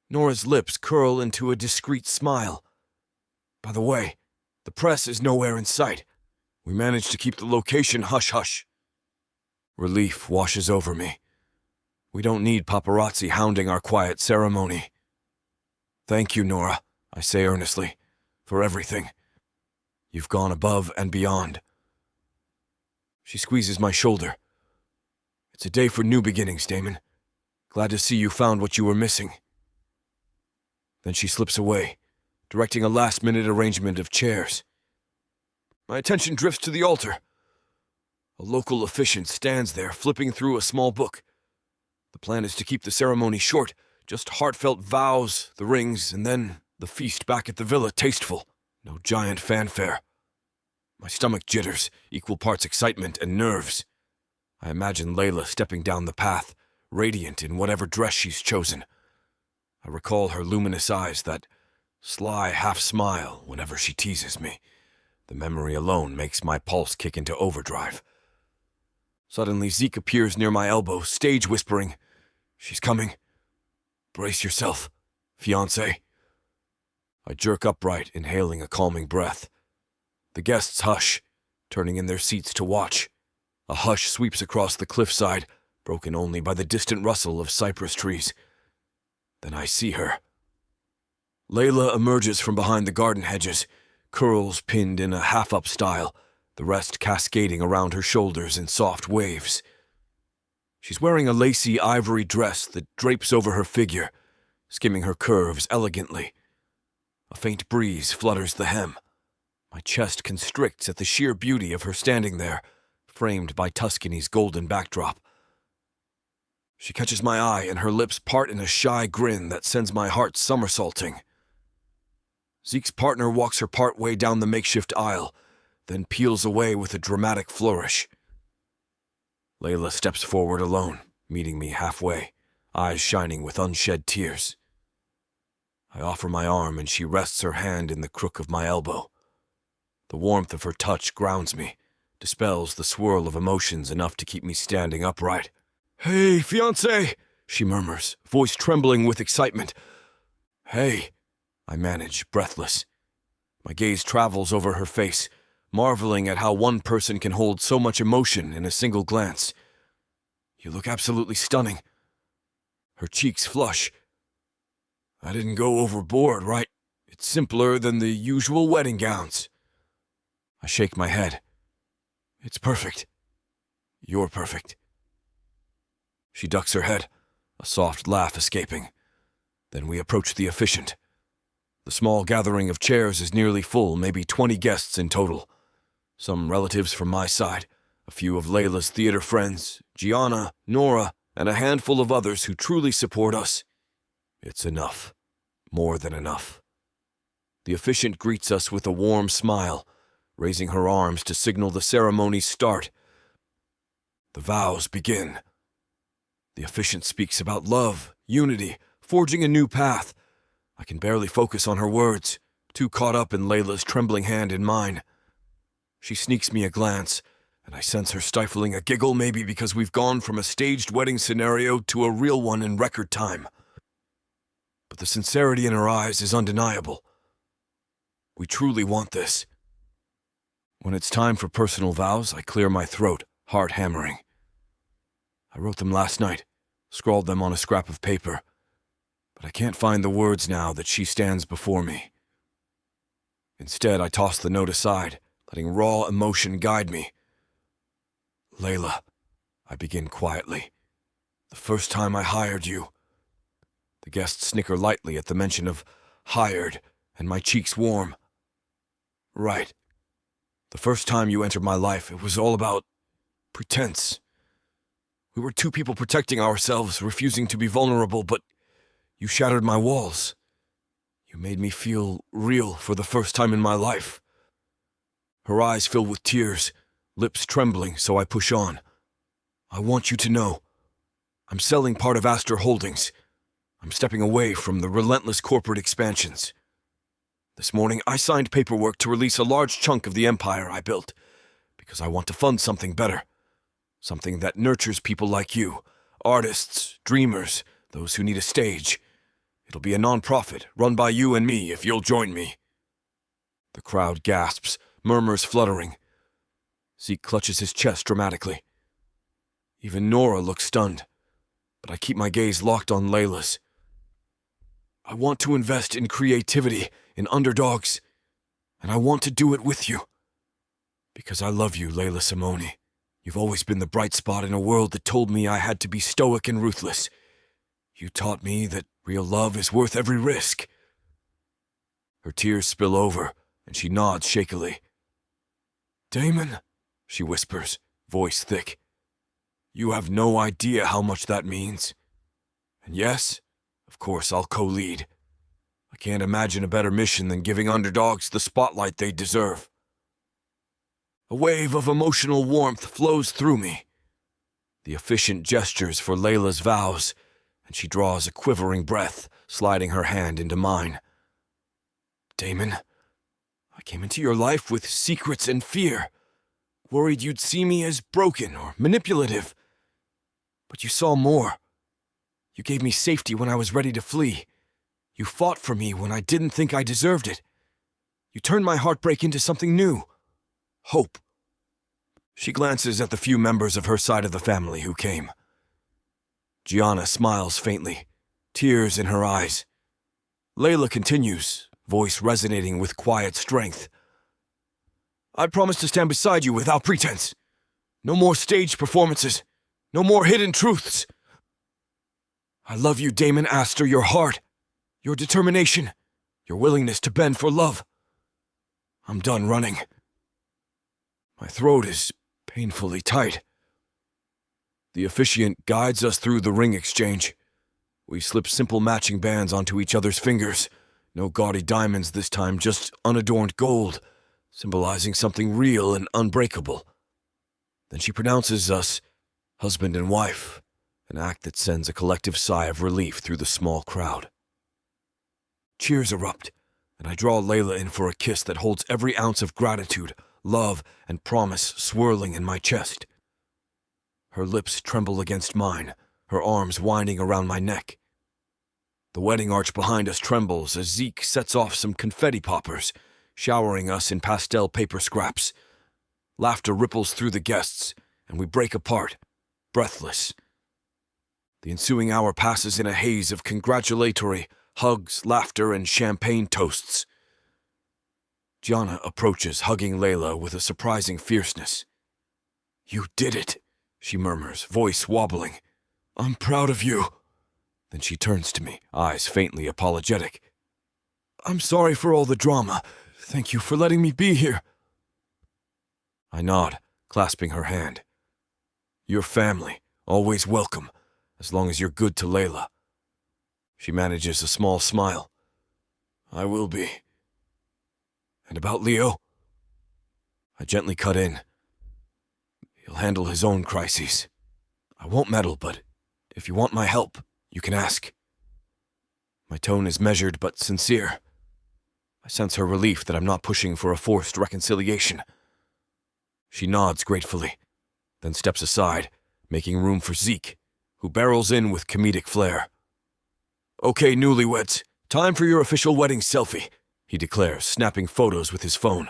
Nora's lips curl into a discreet smile. By the way, the press is nowhere in sight. We managed to keep the location hush-hush. Relief washes over me. We don't need paparazzi hounding our quiet ceremony. Thank you, Nora. I say earnestly, for everything. You've gone above and beyond. She squeezes my shoulder. It's a day for new beginnings, Damon. Glad to see you found what you were missing. Then she slips away, directing a last-minute arrangement of chairs. My attention drifts to the altar. A local officiant stands there, flipping through a small book. The plan is to keep the ceremony short, just heartfelt vows, the rings, and then the feast back at the villa tasteful. No giant fanfare. My stomach jitters, equal parts excitement and nerves. I imagine Leila stepping down the path, radiant in whatever dress she's chosen. I recall her luminous eyes, that sly half-smile whenever she teases me. The memory alone makes my pulse kick into overdrive. Suddenly, Zeke appears near my elbow, stage whispering, "She's coming. Brace yourself, fiancé." I jerk upright, inhaling a calming breath. The guests hush, turning in their seats to watch. A hush sweeps across the cliffside, broken only by the distant rustle of cypress trees. Then I see her. Leila emerges from behind the garden hedges, curls pinned in a half-up style, the rest cascading around her shoulders in soft waves. She's wearing a lacy ivory dress that drapes over her figure, skimming her curves elegantly. A faint breeze flutters the hem. My chest constricts at the sheer beauty of her standing there, framed by Tuscany's golden backdrop. She catches my eye, and her lips part in a shy grin that sends my heart somersaulting. Zeke's partner walks her part way down the makeshift aisle, then peels away with a dramatic flourish. Leila steps forward alone, meeting me halfway, eyes shining with unshed tears. I offer my arm, and she rests her hand in the crook of my elbow. The warmth of her touch grounds me, dispels the swirl of emotions enough to keep me standing upright. "Hey, fiancé," she murmurs, voice trembling with excitement. "Hey," I manage, breathless. My gaze travels over her face, marveling at how one person can hold so much emotion in a single glance. "You look absolutely stunning." Her cheeks flush. "I didn't go overboard, right? It's simpler than the usual wedding gowns." I shake my head. "It's perfect. You're perfect." She ducks her head, a soft laugh escaping. Then we approach the officiant. The small gathering of chairs is nearly full, maybe 20 guests in total. Some relatives from my side, a few of Leila's theater friends, Gianna, Nora, and a handful of others who truly support us. It's enough. More than enough. The officiant greets us with a warm smile, raising her arms to signal the ceremony's start. The vows begin. The officiant speaks about love, unity, forging a new path. I can barely focus on her words, too caught up in Leila's trembling hand in mine. She sneaks me a glance, and I sense her stifling a giggle, maybe because we've gone from a staged wedding scenario to a real one in record time. But the sincerity in her eyes is undeniable. We truly want this. When it's time for personal vows, I clear my throat, heart hammering. I wrote them last night, scrawled them on a scrap of paper, but I can't find the words now that she stands before me. Instead, I toss the note aside, letting raw emotion guide me. "Leila," I begin quietly, "the first time I hired you." The guests snicker lightly at the mention of hired, and my cheeks warm. "Right. The first time you entered my life, it was all about pretense. We were two people protecting ourselves, refusing to be vulnerable, but you shattered my walls. You made me feel real for the first time in my life." Her eyes fill with tears, lips trembling, so I push on. "I want you to know. I'm selling part of Astor Holdings. I'm stepping away from the relentless corporate expansions. This morning, I signed paperwork to release a large chunk of the empire I built, because I want to fund something better. Something that nurtures people like you, artists, dreamers, those who need a stage. It'll be a non-profit, run by you and me, if you'll join me." The crowd gasps, murmurs fluttering. Zeke clutches his chest dramatically. Even Nora looks stunned, but I keep my gaze locked on Leila's. "I want to invest in creativity, in underdogs, and I want to do it with you. Because I love you, Leila Simone. You've always been the bright spot in a world that told me I had to be stoic and ruthless. You taught me that real love is worth every risk. Her tears spill over, and she nods shakily. Damon, she whispers, voice thick. You have no idea how much that means. And yes, of course I'll co-lead. I can't imagine a better mission than giving underdogs the spotlight they deserve. A wave of emotional warmth flows through me. The efficient gestures for Leila's vows, and she draws a quivering breath, sliding her hand into mine. Damon, I came into your life with secrets and fear, worried you'd see me as broken or manipulative. But you saw more. You gave me safety when I was ready to flee. You fought for me when I didn't think I deserved it. You turned my heartbreak into something new. Hope. She glances at the few members of her side of the family who came. Gianna smiles faintly, tears in her eyes. Leila continues, voice resonating with quiet strength. I promise to stand beside you without pretense. No more staged performances. No more hidden truths. I love you, Damon Astor, your heart, your determination, your willingness to bend for love. I'm done running. My throat is painfully tight. The officiant guides us through the ring exchange. We slip simple matching bands onto each other's fingers. No gaudy diamonds this time, just unadorned gold, symbolizing something real and unbreakable. Then she pronounces us husband and wife, an act that sends a collective sigh of relief through the small crowd. Cheers erupt, and I draw Leila in for a kiss that holds every ounce of gratitude, love, and promise swirling in my chest. Her lips tremble against mine, her arms winding around my neck. The wedding arch behind us trembles as Zeke sets off some confetti poppers, showering us in pastel paper scraps. Laughter ripples through the guests, and we break apart, breathless. The ensuing hour passes in a haze of congratulatory hugs, laughter, and champagne toasts. Gianna approaches, hugging Leila with a surprising fierceness. You did it, she murmurs, voice wobbling. I'm proud of you. Then she turns to me, eyes faintly apologetic. I'm sorry for all the drama. Thank you for letting me be here. I nod, clasping her hand. Your family, always welcome, as long as you're good to Leila. She manages a small smile. I will be. And about Leo? I gently cut in. He'll handle his own crises. I won't meddle, but if you want my help, you can ask. My tone is measured but sincere. I sense her relief that I'm not pushing for a forced reconciliation. She nods gratefully, then steps aside, making room for Zeke, who barrels in with comedic flair. Okay, newlyweds, time for your official wedding selfie, he declares, snapping photos with his phone.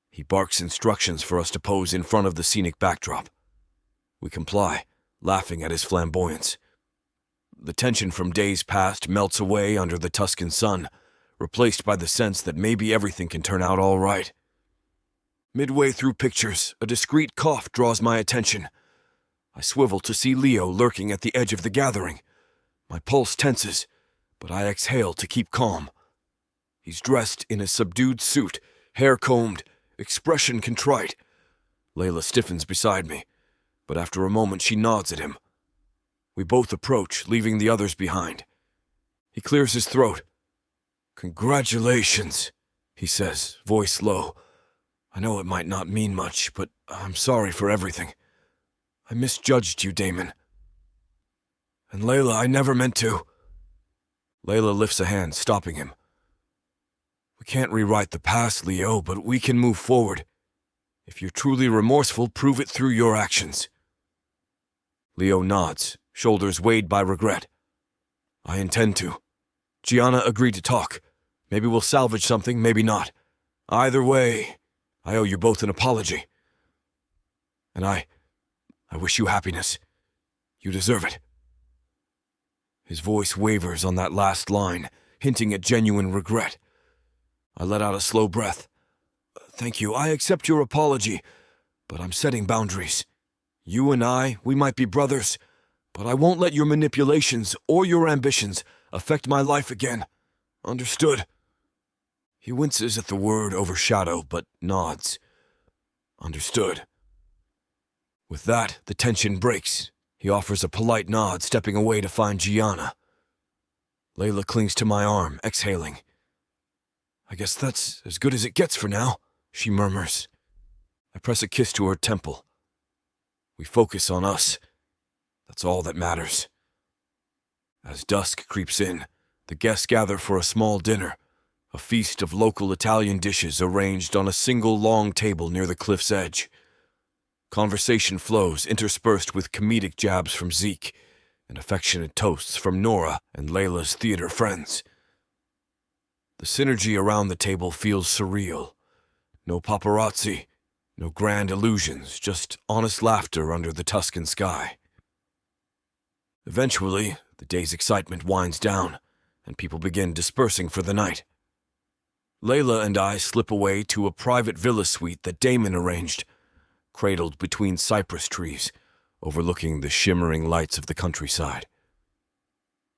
He barks instructions for us to pose in front of the scenic backdrop. We comply, laughing at his flamboyance. The tension from days past melts away under the Tuscan sun, replaced by the sense that maybe everything can turn out all right. Midway through pictures, a discreet cough draws my attention. I swivel to see Leo lurking at the edge of the gathering. My pulse tenses, but I exhale to keep calm. He's dressed in a subdued suit, hair combed, expression contrite. Leila stiffens beside me, but after a moment she nods at him. We both approach, leaving the others behind. He clears his throat. Congratulations, he says, voice low. I know it might not mean much, but I'm sorry for everything. I misjudged you, Damon. And Leila, I never meant to. Leila lifts a hand, stopping him. We can't rewrite the past, Leo, but we can move forward. If you're truly remorseful, prove it through your actions. Leo nods, shoulders weighed by regret. I intend to. Gianna agreed to talk. Maybe we'll salvage something, maybe not. Either way, I owe you both an apology. And I wish you happiness. You deserve it. His voice wavers on that last line, hinting at genuine regret. I let out a slow breath. Thank you, I accept your apology, but I'm setting boundaries. You and I, we might be brothers, but I won't let your manipulations or your ambitions affect my life again. Understood? He winces at the word overshadow, but nods. Understood. With that, the tension breaks. He offers a polite nod, stepping away to find Gianna. Leila clings to my arm, exhaling. I guess that's as good as it gets for now, she murmurs. I press a kiss to her temple. We focus on us. That's all that matters. As dusk creeps in, the guests gather for a small dinner, a feast of local Italian dishes arranged on a single long table near the cliff's edge. Conversation flows, interspersed with comedic jabs from Zeke and affectionate toasts from Nora and Leila's theater friends. The synergy around the table feels surreal. No paparazzi, no grand illusions, just honest laughter under the Tuscan sky. Eventually, the day's excitement winds down, and people begin dispersing for the night. Leila and I slip away to a private villa suite that Damon arranged, cradled between cypress trees, overlooking the shimmering lights of the countryside.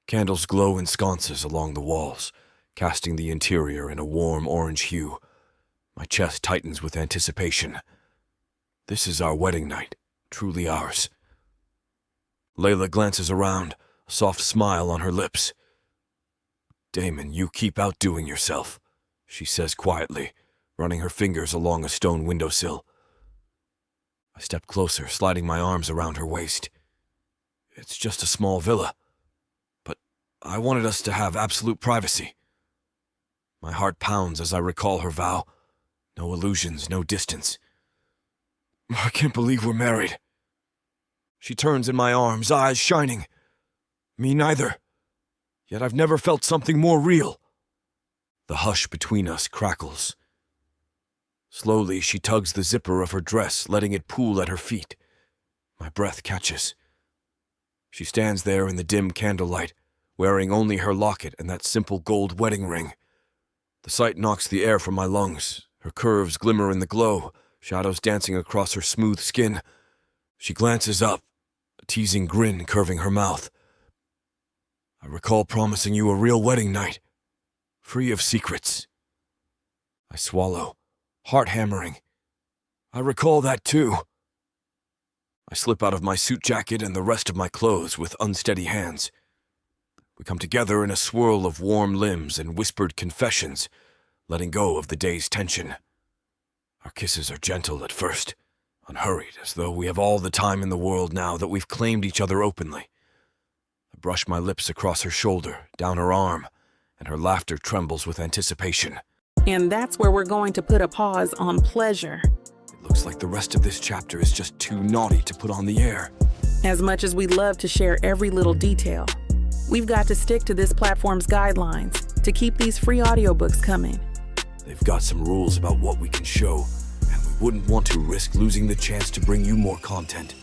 Candles glow in sconces along the walls, casting the interior in a warm orange hue. My chest tightens with anticipation. This is our wedding night, truly ours. Leila glances around, a soft smile on her lips. Damon, you keep outdoing yourself, she says quietly, running her fingers along a stone windowsill. I step closer, sliding my arms around her waist. It's just a small villa, but I wanted us to have absolute privacy. My heart pounds as I recall her vow. No illusions, no distance. I can't believe we're married. She turns in my arms, eyes shining. Me neither. Yet I've never felt something more real. The hush between us crackles. Slowly, she tugs the zipper of her dress, letting it pool at her feet. My breath catches. She stands there in the dim candlelight, wearing only her locket and that simple gold wedding ring. The sight knocks the air from my lungs. Her curves glimmer in the glow, shadows dancing across her smooth skin. She glances up, a teasing grin curving her mouth. I recall promising you a real wedding night, free of secrets. I swallow, heart hammering. I recall that too. I slip out of my suit jacket and the rest of my clothes with unsteady hands. We come together in a swirl of warm limbs and whispered confessions, letting go of the day's tension. Our kisses are gentle at first, unhurried, as though we have all the time in the world now that we've claimed each other openly. I brush my lips across her shoulder, down her arm, and her laughter trembles with anticipation. And that's where we're going to put a pause on pleasure. It looks like the rest of this chapter is just too naughty to put on the air. As much as we'd love to share every little detail, we've got to stick to this platform's guidelines to keep these free audiobooks coming. They've got some rules about what we can show, and we wouldn't want to risk losing the chance to bring you more content.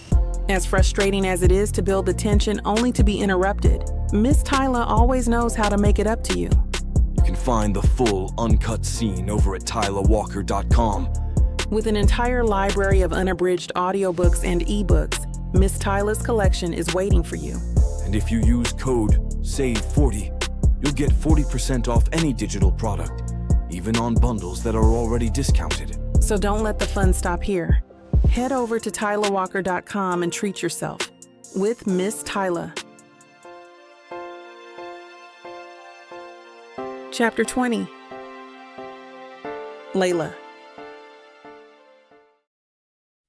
As frustrating as it is to build the tension only to be interrupted, Miss Tyla always knows how to make it up to you. You can find the full, uncut scene over at tylawalker.com. With an entire library of unabridged audiobooks and ebooks, Miss Tyla's collection is waiting for you. And if you use code SAVE40, you'll get 40% off any digital product, even on bundles that are already discounted. So don't let the fun stop here. Head over to tylawalker.com and treat yourself with Miss Tyla. Chapter 20. Leila.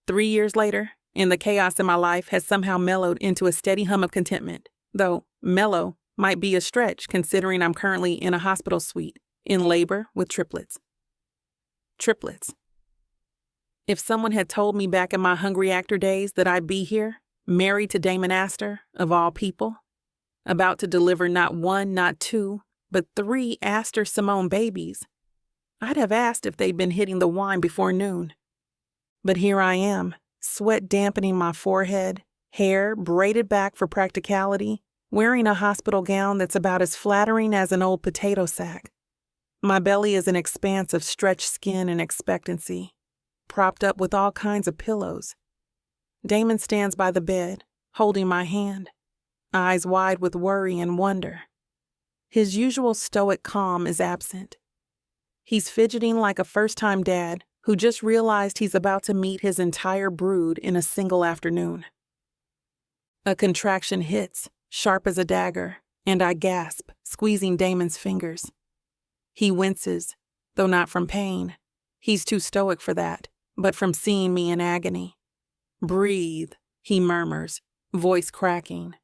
3 years later, and the chaos in my life has somehow mellowed into a steady hum of contentment, though mellow might be a stretch considering I'm currently in a hospital suite, in labor with triplets. Triplets. If someone had told me back in my Hungry Actor days that I'd be here, married to Damon Astor, of all people, about to deliver not one, not two, but 3 Astor Simone babies, I'd have asked if they'd been hitting the wine before noon. But here I am, sweat dampening my forehead, hair braided back for practicality, wearing a hospital gown that's about as flattering as an old potato sack. My belly is an expanse of stretched skin and expectancy, propped up with all kinds of pillows. Damon stands by the bed, holding my hand, eyes wide with worry and wonder. His usual stoic calm is absent. He's fidgeting like a first-time dad who just realized he's about to meet his entire brood in a single afternoon. A contraction hits, sharp as a dagger, and I gasp, squeezing Damon's fingers. He winces, though not from pain. He's too stoic for that, but from seeing me in agony. "Breathe," he murmurs, voice cracking.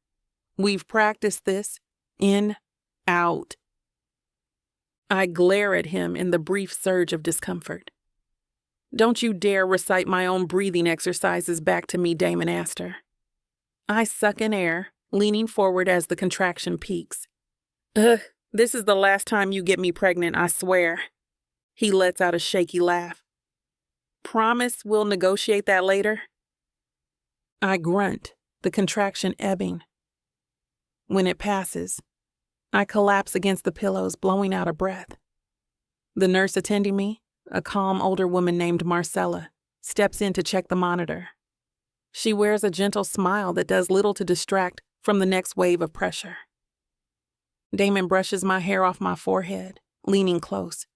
"We've practiced this. In, out." I glare at him in the brief surge of discomfort. "Don't you dare recite my own breathing exercises back to me," Damon asked her. I suck in air, leaning forward as the contraction peaks. "Ugh, this is the last time you get me pregnant, I swear." He lets out a shaky laugh. "Promise we'll negotiate that later?" I grunt, the contraction ebbing. When it passes, I collapse against the pillows, blowing out a breath. The nurse attending me, a calm older woman named Marcella, steps in to check the monitor. She wears a gentle smile that does little to distract from the next wave of pressure. Damon brushes my hair off my forehead, leaning close.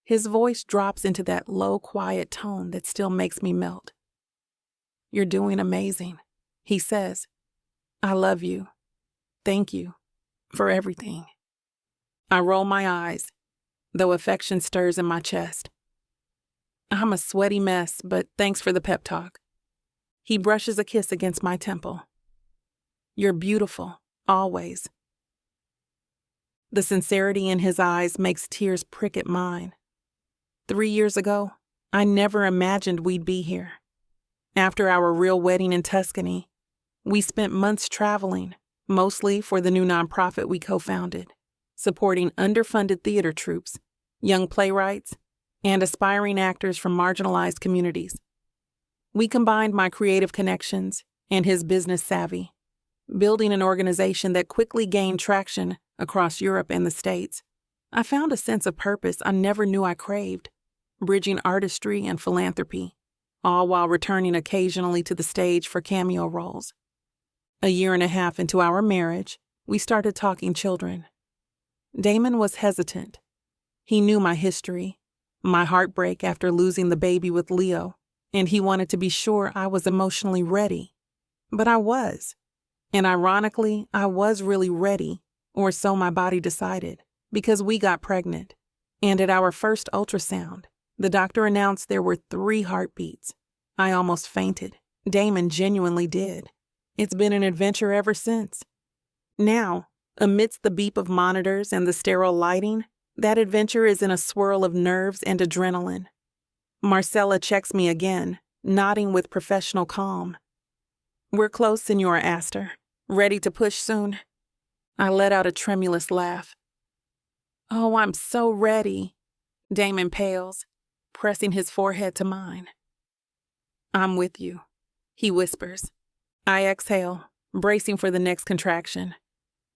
His voice drops into that low, quiet tone that still makes me melt. "You're doing amazing," he says. "I love you. Thank you for everything." I roll my eyes, though affection stirs in my chest. "I'm a sweaty mess, but thanks for the pep talk." He brushes a kiss against my temple. "You're beautiful, always." The sincerity in his eyes makes tears prick at mine. 3 years ago, I never imagined we'd be here. After our real wedding in Tuscany, we spent months traveling, mostly for the new nonprofit we co-founded, supporting underfunded theater troupes, young playwrights, and aspiring actors from marginalized communities. We combined my creative connections and his business savvy, building an organization that quickly gained traction across Europe and the States. I found a sense of purpose I never knew I craved, bridging artistry and philanthropy, all while returning occasionally to the stage for cameo roles. A year and a half into our marriage, we started talking children. Damon was hesitant. He knew my history, my heartbreak after losing the baby with Leo, and he wanted to be sure I was emotionally ready. But I was. And ironically, I was really ready, or so my body decided, because we got pregnant. And at our first ultrasound, the doctor announced there were 3 heartbeats. I almost fainted. Damon genuinely did. It's been an adventure ever since. Now, amidst the beep of monitors and the sterile lighting, that adventure is in a swirl of nerves and adrenaline. Marcella checks me again, nodding with professional calm. "We're close, Senora Astor. Ready to push soon?" I let out a tremulous laugh. "Oh, I'm so ready." Damon pales, pressing his forehead to mine. "I'm with you," he whispers. I exhale, bracing for the next contraction.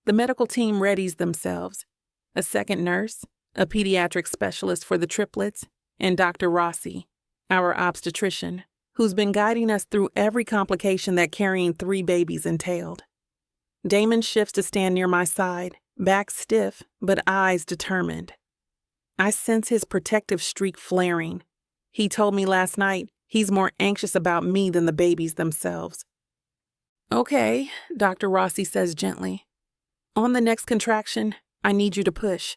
The medical team readies themselves. A second nurse, a pediatric specialist for the triplets, and Dr. Rossi, our obstetrician, who's been guiding us through every complication that carrying 3 babies entailed. Damon shifts to stand near my side, back stiff, but eyes determined. I sense his protective streak flaring. He told me last night he's more anxious about me than the babies themselves. "Okay," Dr. Rossi says gently. "On the next contraction, I need you to push."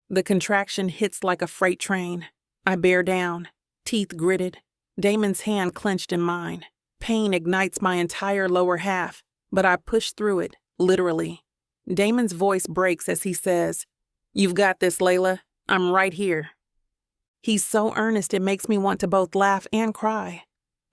The contraction hits like a freight train. I bear down, teeth gritted, Damon's hand clenched in mine. Pain ignites my entire lower half, but I push through it, literally. Damon's voice breaks as he says, "You've got this, Leila. I'm right here." He's so earnest it makes me want to both laugh and cry.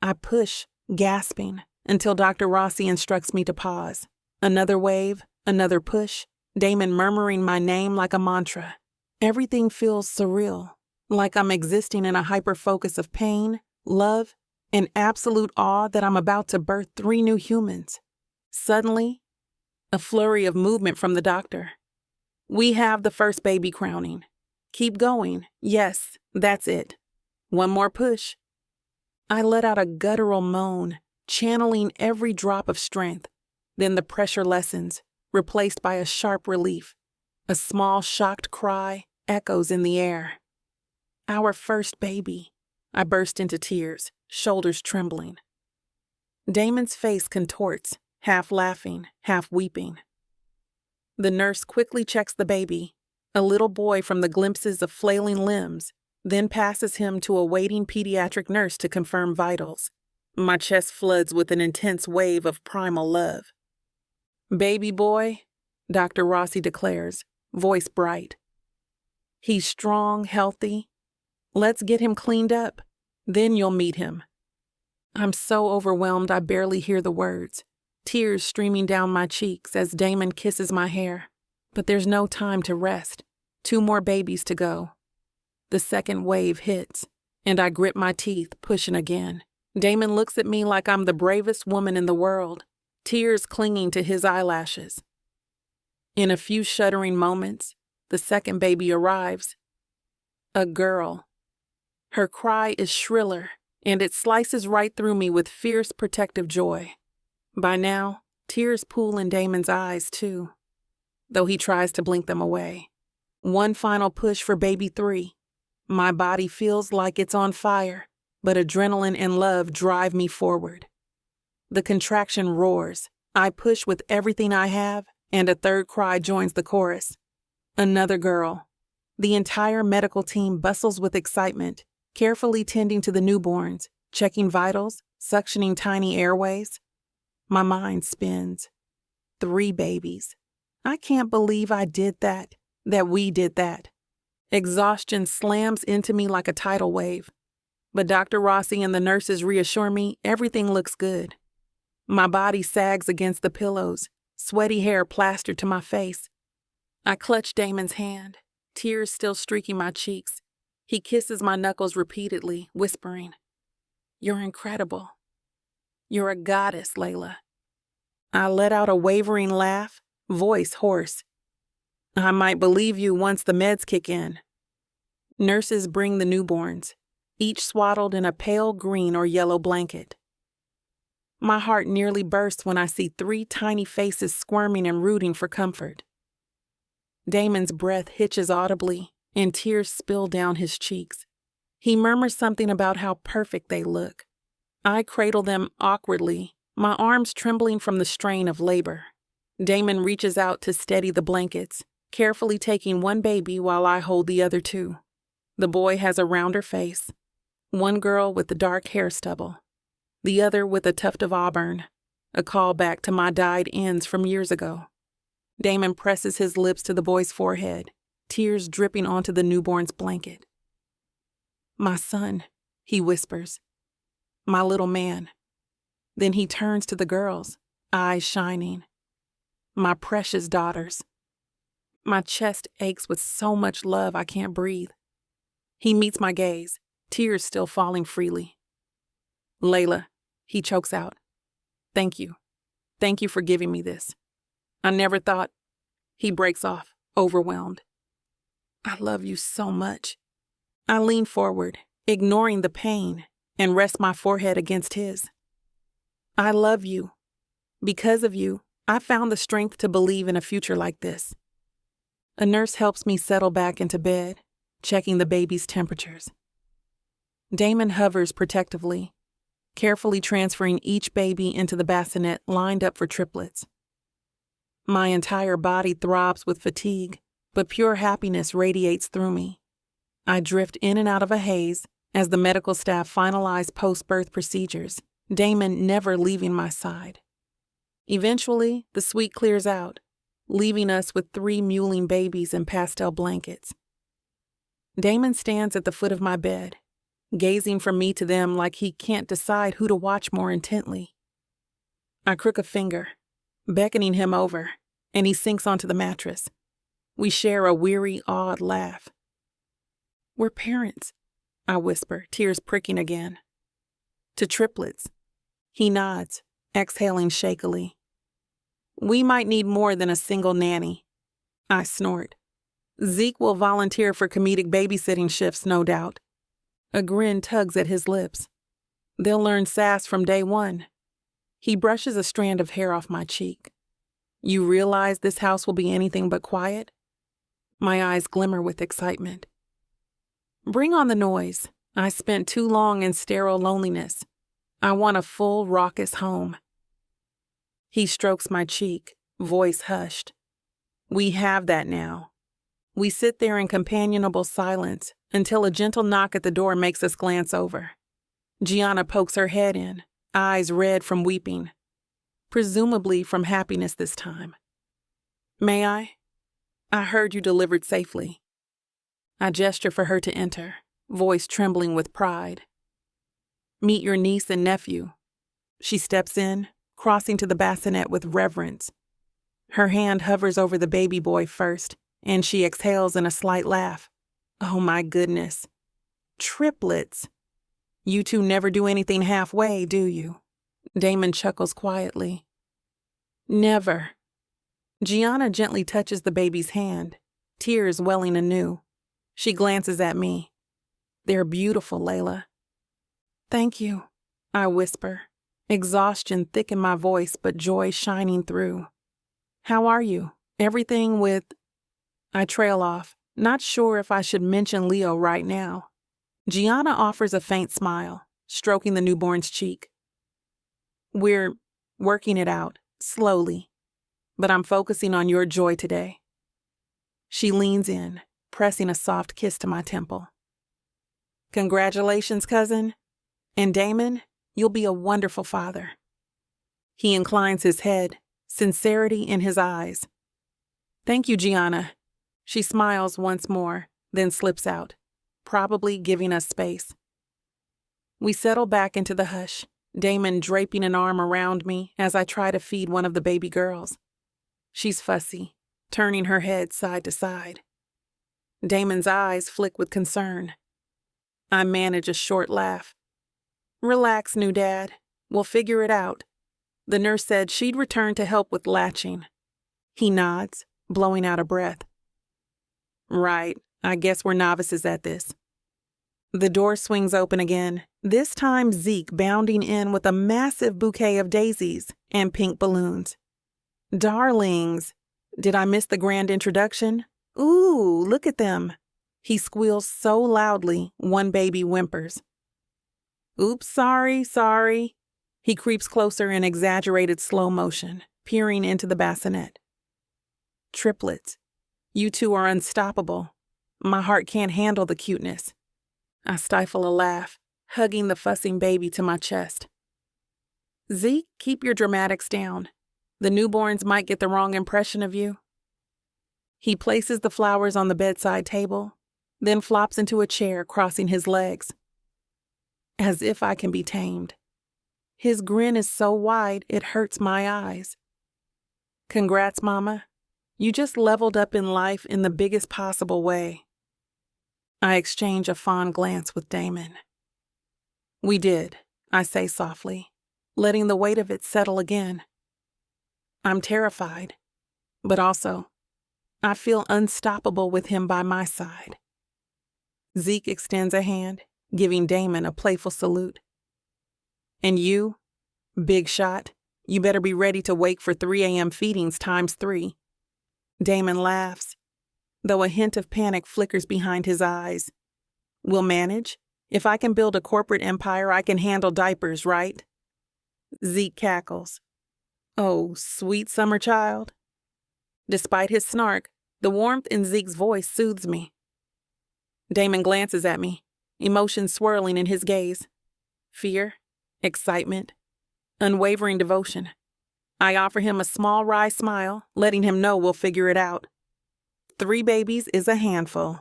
I push, gasping, until Dr. Rossi instructs me to pause. Another wave, another push, Damon murmuring my name like a mantra. Everything feels surreal, like I'm existing in a hyper-focus of pain, love, and absolute awe that I'm about to birth 3 new humans. Suddenly, a flurry of movement from the doctor. "We have the first baby crowning." Keep going. Yes, that's it. One more push. I let out a guttural moan, channeling every drop of strength. Then the pressure lessens, replaced by a sharp relief. A small, shocked cry echoes in the air. Our first baby. I burst into tears, shoulders trembling. Damon's face contorts, half laughing, half weeping. The nurse quickly checks the baby, a little boy from the glimpses of flailing limbs, then passes him to a waiting pediatric nurse to confirm vitals. My chest floods with an intense wave of primal love. Baby boy, Dr. Rossi declares, voice bright. He's strong, healthy. Let's get him cleaned up. Then you'll meet him. I'm so overwhelmed I barely hear the words, tears streaming down my cheeks as Damon kisses my hair. But there's no time to rest. 2 more babies to go. The second wave hits, and I grip my teeth, pushing again. Damon looks at me like I'm the bravest woman in the world, tears clinging to his eyelashes. In a few shuddering moments, the second baby arrives. A girl. Her cry is shriller, and it slices right through me with fierce protective joy. By now, tears pool in Damon's eyes, too, though he tries to blink them away. One final push for baby 3. My body feels like it's on fire, but adrenaline and love drive me forward. The contraction roars. I push with everything I have, and a third cry joins the chorus. Another girl. The entire medical team bustles with excitement, carefully tending to the newborns, checking vitals, suctioning tiny airways. My mind spins. 3 babies. I can't believe I did that we did that. Exhaustion slams into me like a tidal wave. But Dr. Rossi and the nurses reassure me everything looks good. My body sags against the pillows, sweaty hair plastered to my face. I clutch Damon's hand, tears still streaking my cheeks. He kisses my knuckles repeatedly, whispering, "You're incredible. You're a goddess, Leila." I let out a wavering laugh, voice hoarse. "I might believe you once the meds kick in." Nurses bring the newborns, each swaddled in a pale green or yellow blanket. My heart nearly bursts when I see 3 tiny faces squirming and rooting for comfort. Damon's breath hitches audibly, and tears spill down his cheeks. He murmurs something about how perfect they look. I cradle them awkwardly, my arms trembling from the strain of labor. Damon reaches out to steady the blankets, carefully taking one baby while I hold the other 2. The boy has a rounder face, one girl with the dark hair stubble, the other with a tuft of auburn, a callback to my dyed ends from years ago. Damon presses his lips to the boy's forehead, tears dripping onto the newborn's blanket. "My son," he whispers. "My little man." Then he turns to the girls, eyes shining. "My precious daughters." My chest aches with so much love I can't breathe. He meets my gaze, tears still falling freely. "Leila," he chokes out. "Thank you. Thank you for giving me this. I never thought..." He breaks off, overwhelmed. "I love you so much." I lean forward, ignoring the pain, and rest my forehead against his. "I love you. Because of you, I found the strength to believe in a future like this." A nurse helps me settle back into bed, checking the baby's temperatures. Damon hovers protectively, carefully transferring each baby into the bassinet lined up for triplets. My entire body throbs with fatigue, but pure happiness radiates through me. I drift in and out of a haze as the medical staff finalize post-birth procedures, Damon never leaving my side. Eventually, the suite clears out, leaving us with 3 mewling babies in pastel blankets. Damon stands at the foot of my bed, gazing from me to them like he can't decide who to watch more intently. I crook a finger, beckoning him over, and he sinks onto the mattress. We share a weary, awed laugh. "We're parents," I whisper, tears pricking again. "To triplets." He nods, exhaling shakily. "We might need more than a single nanny." I snort. Zeke will volunteer for comedic babysitting shifts, no doubt. A grin tugs at his lips. They'll learn sass from day one. He brushes a strand of hair off my cheek. You realize this house will be anything but quiet? My eyes glimmer with excitement. Bring on the noise. I spent too long in sterile loneliness. I want a full, raucous home. He strokes my cheek, voice hushed. We have that now. We sit there in companionable silence until a gentle knock at the door makes us glance over. Gianna pokes her head in, eyes red from weeping, presumably from happiness this time. May I? I heard you delivered safely. I gesture for her to enter, voice trembling with pride. Meet your niece and nephew. She steps in, crossing to the bassinet with reverence. Her hand hovers over the baby boy first, and she exhales in a slight laugh. Oh my goodness. Triplets. You two never do anything halfway, do you? Damon chuckles quietly. Never. Gianna gently touches the baby's hand, tears welling anew. She glances at me. They're beautiful, Leila. Thank you, I whisper, exhaustion thick in my voice but joy shining through. How are you? Everything with... I trail off, not sure if I should mention Leo right now. Gianna offers a faint smile, stroking the newborn's cheek. We're working it out, slowly, but I'm focusing on your joy today. She leans in, pressing a soft kiss to my temple. Congratulations, cousin. And Damon, you'll be a wonderful father. He inclines his head, sincerity in his eyes. Thank you, Gianna. She smiles once more, then slips out, probably giving us space. We settle back into the hush, Damon draping an arm around me as I try to feed one of the baby girls. She's fussy, turning her head side to side. Damon's eyes flick with concern. I manage a short laugh. Relax, new dad. We'll figure it out. The nurse said she'd return to help with latching. He nods, blowing out a breath. Right, I guess we're novices at this. The door swings open again, this time Zeke bounding in with a massive bouquet of daisies and pink balloons. Darlings, did I miss the grand introduction? Ooh, look at them. He squeals so loudly, one baby whimpers. Oops, sorry. He creeps closer in exaggerated slow motion, peering into the bassinet. Triplets. You two are unstoppable. My heart can't handle the cuteness. I stifle a laugh, hugging the fussing baby to my chest. Zeke, keep your dramatics down. The newborns might get the wrong impression of you. He places the flowers on the bedside table, then flops into a chair, crossing his legs. As if I can be tamed. His grin is so wide it hurts my eyes. Congrats, Mama. You just leveled up in life in the biggest possible way. I exchange a fond glance with Damon. We did, I say softly, letting the weight of it settle again. I'm terrified, but also, I feel unstoppable with him by my side. Zeke extends a hand, giving Damon a playful salute. And you, big shot, you better be ready to wake for 3 a.m. feedings times 3. Damon laughs, though a hint of panic flickers behind his eyes. We'll manage. If I can build a corporate empire, I can handle diapers, right? Zeke cackles. Oh, sweet summer child. Despite his snark, the warmth in Zeke's voice soothes me. Damon glances at me, emotions swirling in his gaze. Fear, excitement, unwavering devotion. I offer him a small wry smile, letting him know we'll figure it out. 3 babies is a handful.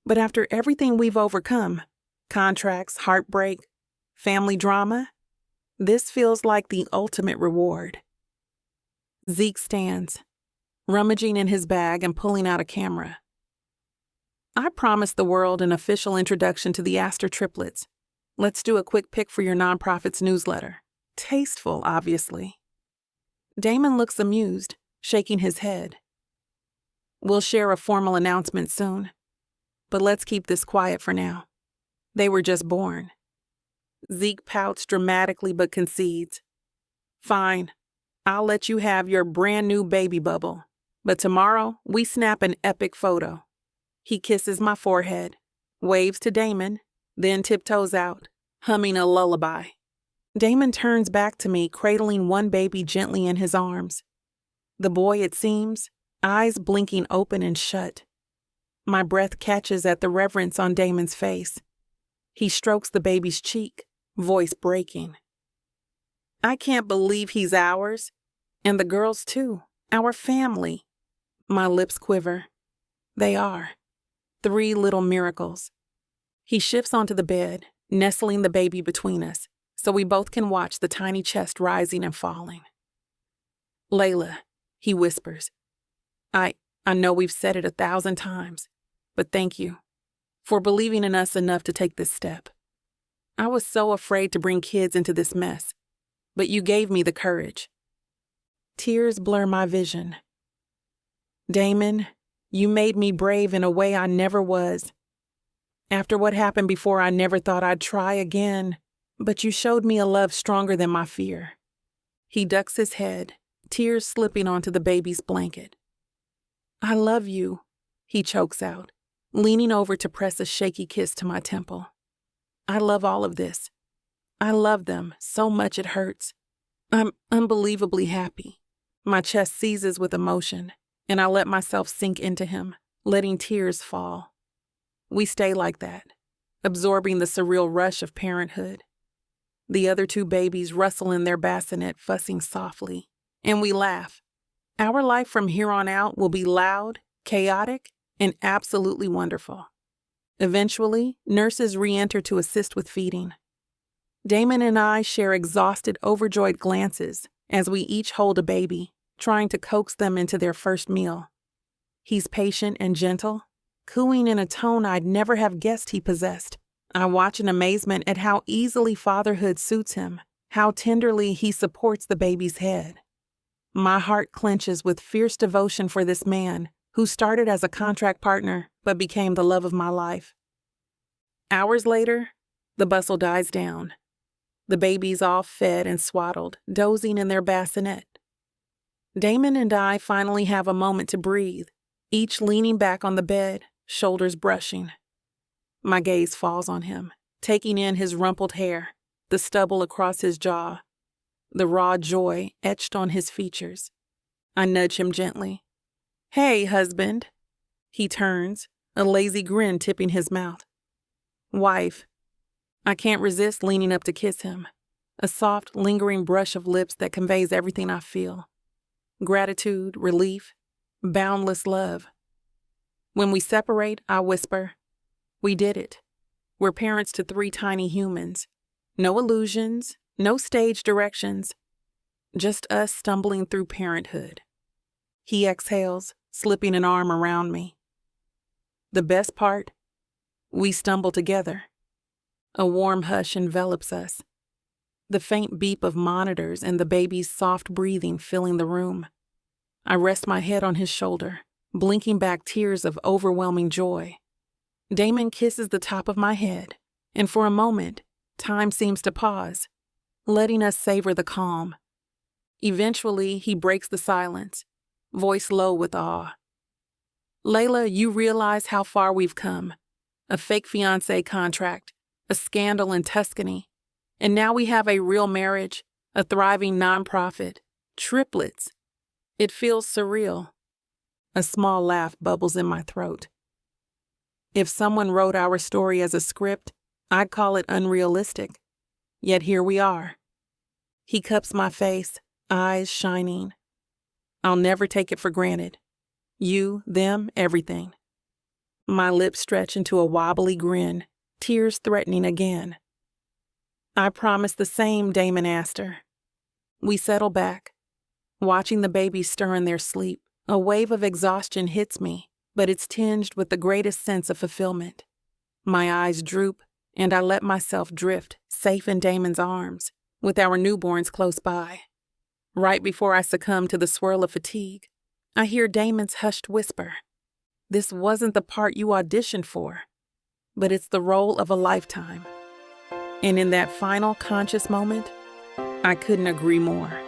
But after everything we've overcome, contracts, heartbreak, family drama, this feels like the ultimate reward. Zeke stands, rummaging in his bag and pulling out a camera. I promised the world an official introduction to the Astor triplets. Let's do a quick pic for your nonprofit's newsletter. Tasteful, obviously. Damon looks amused, shaking his head. We'll share a formal announcement soon. But let's keep this quiet for now. They were just born. Zeke pouts dramatically but concedes. Fine, I'll let you have your brand new baby bubble. But tomorrow, we snap an epic photo. He kisses my forehead, waves to Damon, then tiptoes out, humming a lullaby. Damon turns back to me, cradling one baby gently in his arms. The boy, it seems, eyes blinking open and shut. My breath catches at the reverence on Damon's face. He strokes the baby's cheek, voice breaking. I can't believe he's ours. And the girls too, our family. My lips quiver. They are. 3 little miracles. He shifts onto the bed, nestling the baby between us, so we both can watch the tiny chest rising and falling. Leila, he whispers. I know we've said it 1,000 times, but thank you for believing in us enough to take this step. I was so afraid to bring kids into this mess, but you gave me the courage. Tears blur my vision. Damon, you made me brave in a way I never was. After what happened before, I never thought I'd try again, but you showed me a love stronger than my fear. He ducks his head, tears slipping onto the baby's blanket. I love you, he chokes out, leaning over to press a shaky kiss to my temple. I love all of this. I love them so much it hurts. I'm unbelievably happy. My chest seizes with emotion, and I let myself sink into him, letting tears fall. We stay like that, absorbing the surreal rush of parenthood. The other 2 babies rustle in their bassinet, fussing softly, and we laugh. Our life from here on out will be loud, chaotic, and absolutely wonderful. Eventually, nurses re-enter to assist with feeding. Damon and I share exhausted, overjoyed glances as we each hold a baby, trying to coax them into their first meal. He's patient and gentle, cooing in a tone I'd never have guessed he possessed. I watch in amazement at how easily fatherhood suits him, how tenderly he supports the baby's head. My heart clenches with fierce devotion for this man who started as a contract partner but became the love of my life. Hours later, the bustle dies down. The babies all fed and swaddled, dozing in their bassinet. Damon and I finally have a moment to breathe, each leaning back on the bed, shoulders brushing. My gaze falls on him, taking in his rumpled hair, the stubble across his jaw, the raw joy etched on his features. I nudge him gently. Hey, husband. He turns, a lazy grin tipping his mouth. Wife. I can't resist leaning up to kiss him, a soft, lingering brush of lips that conveys everything I feel. Gratitude, relief, boundless love. When we separate, I whisper, we did it. We're parents to 3 tiny humans. No illusions, no stage directions. Just us stumbling through parenthood. He exhales, slipping an arm around me. The best part? We stumble together. A warm hush envelops us. The faint beep of monitors and the baby's soft breathing filling the room. I rest my head on his shoulder, blinking back tears of overwhelming joy. Damon kisses the top of my head, and for a moment, time seems to pause, letting us savor the calm. Eventually, he breaks the silence, voice low with awe. Leila, you realize how far we've come. A fake fiancé contract, a scandal in Tuscany, and now we have a real marriage, a thriving nonprofit, triplets. It feels surreal. A small laugh bubbles in my throat. If someone wrote our story as a script, I'd call it unrealistic. Yet here we are. He cups my face, eyes shining. I'll never take it for granted. You, them, everything. My lips stretch into a wobbly grin, tears threatening again. I promise the same, Damon asked her. We settle back, watching the babies stir in their sleep. A wave of exhaustion hits me, but it's tinged with the greatest sense of fulfillment. My eyes droop, and I let myself drift, safe in Damon's arms, with our newborns close by. Right before I succumb to the swirl of fatigue, I hear Damon's hushed whisper, This wasn't the part you auditioned for, but it's the role of a lifetime. And in that final conscious moment, I couldn't agree more.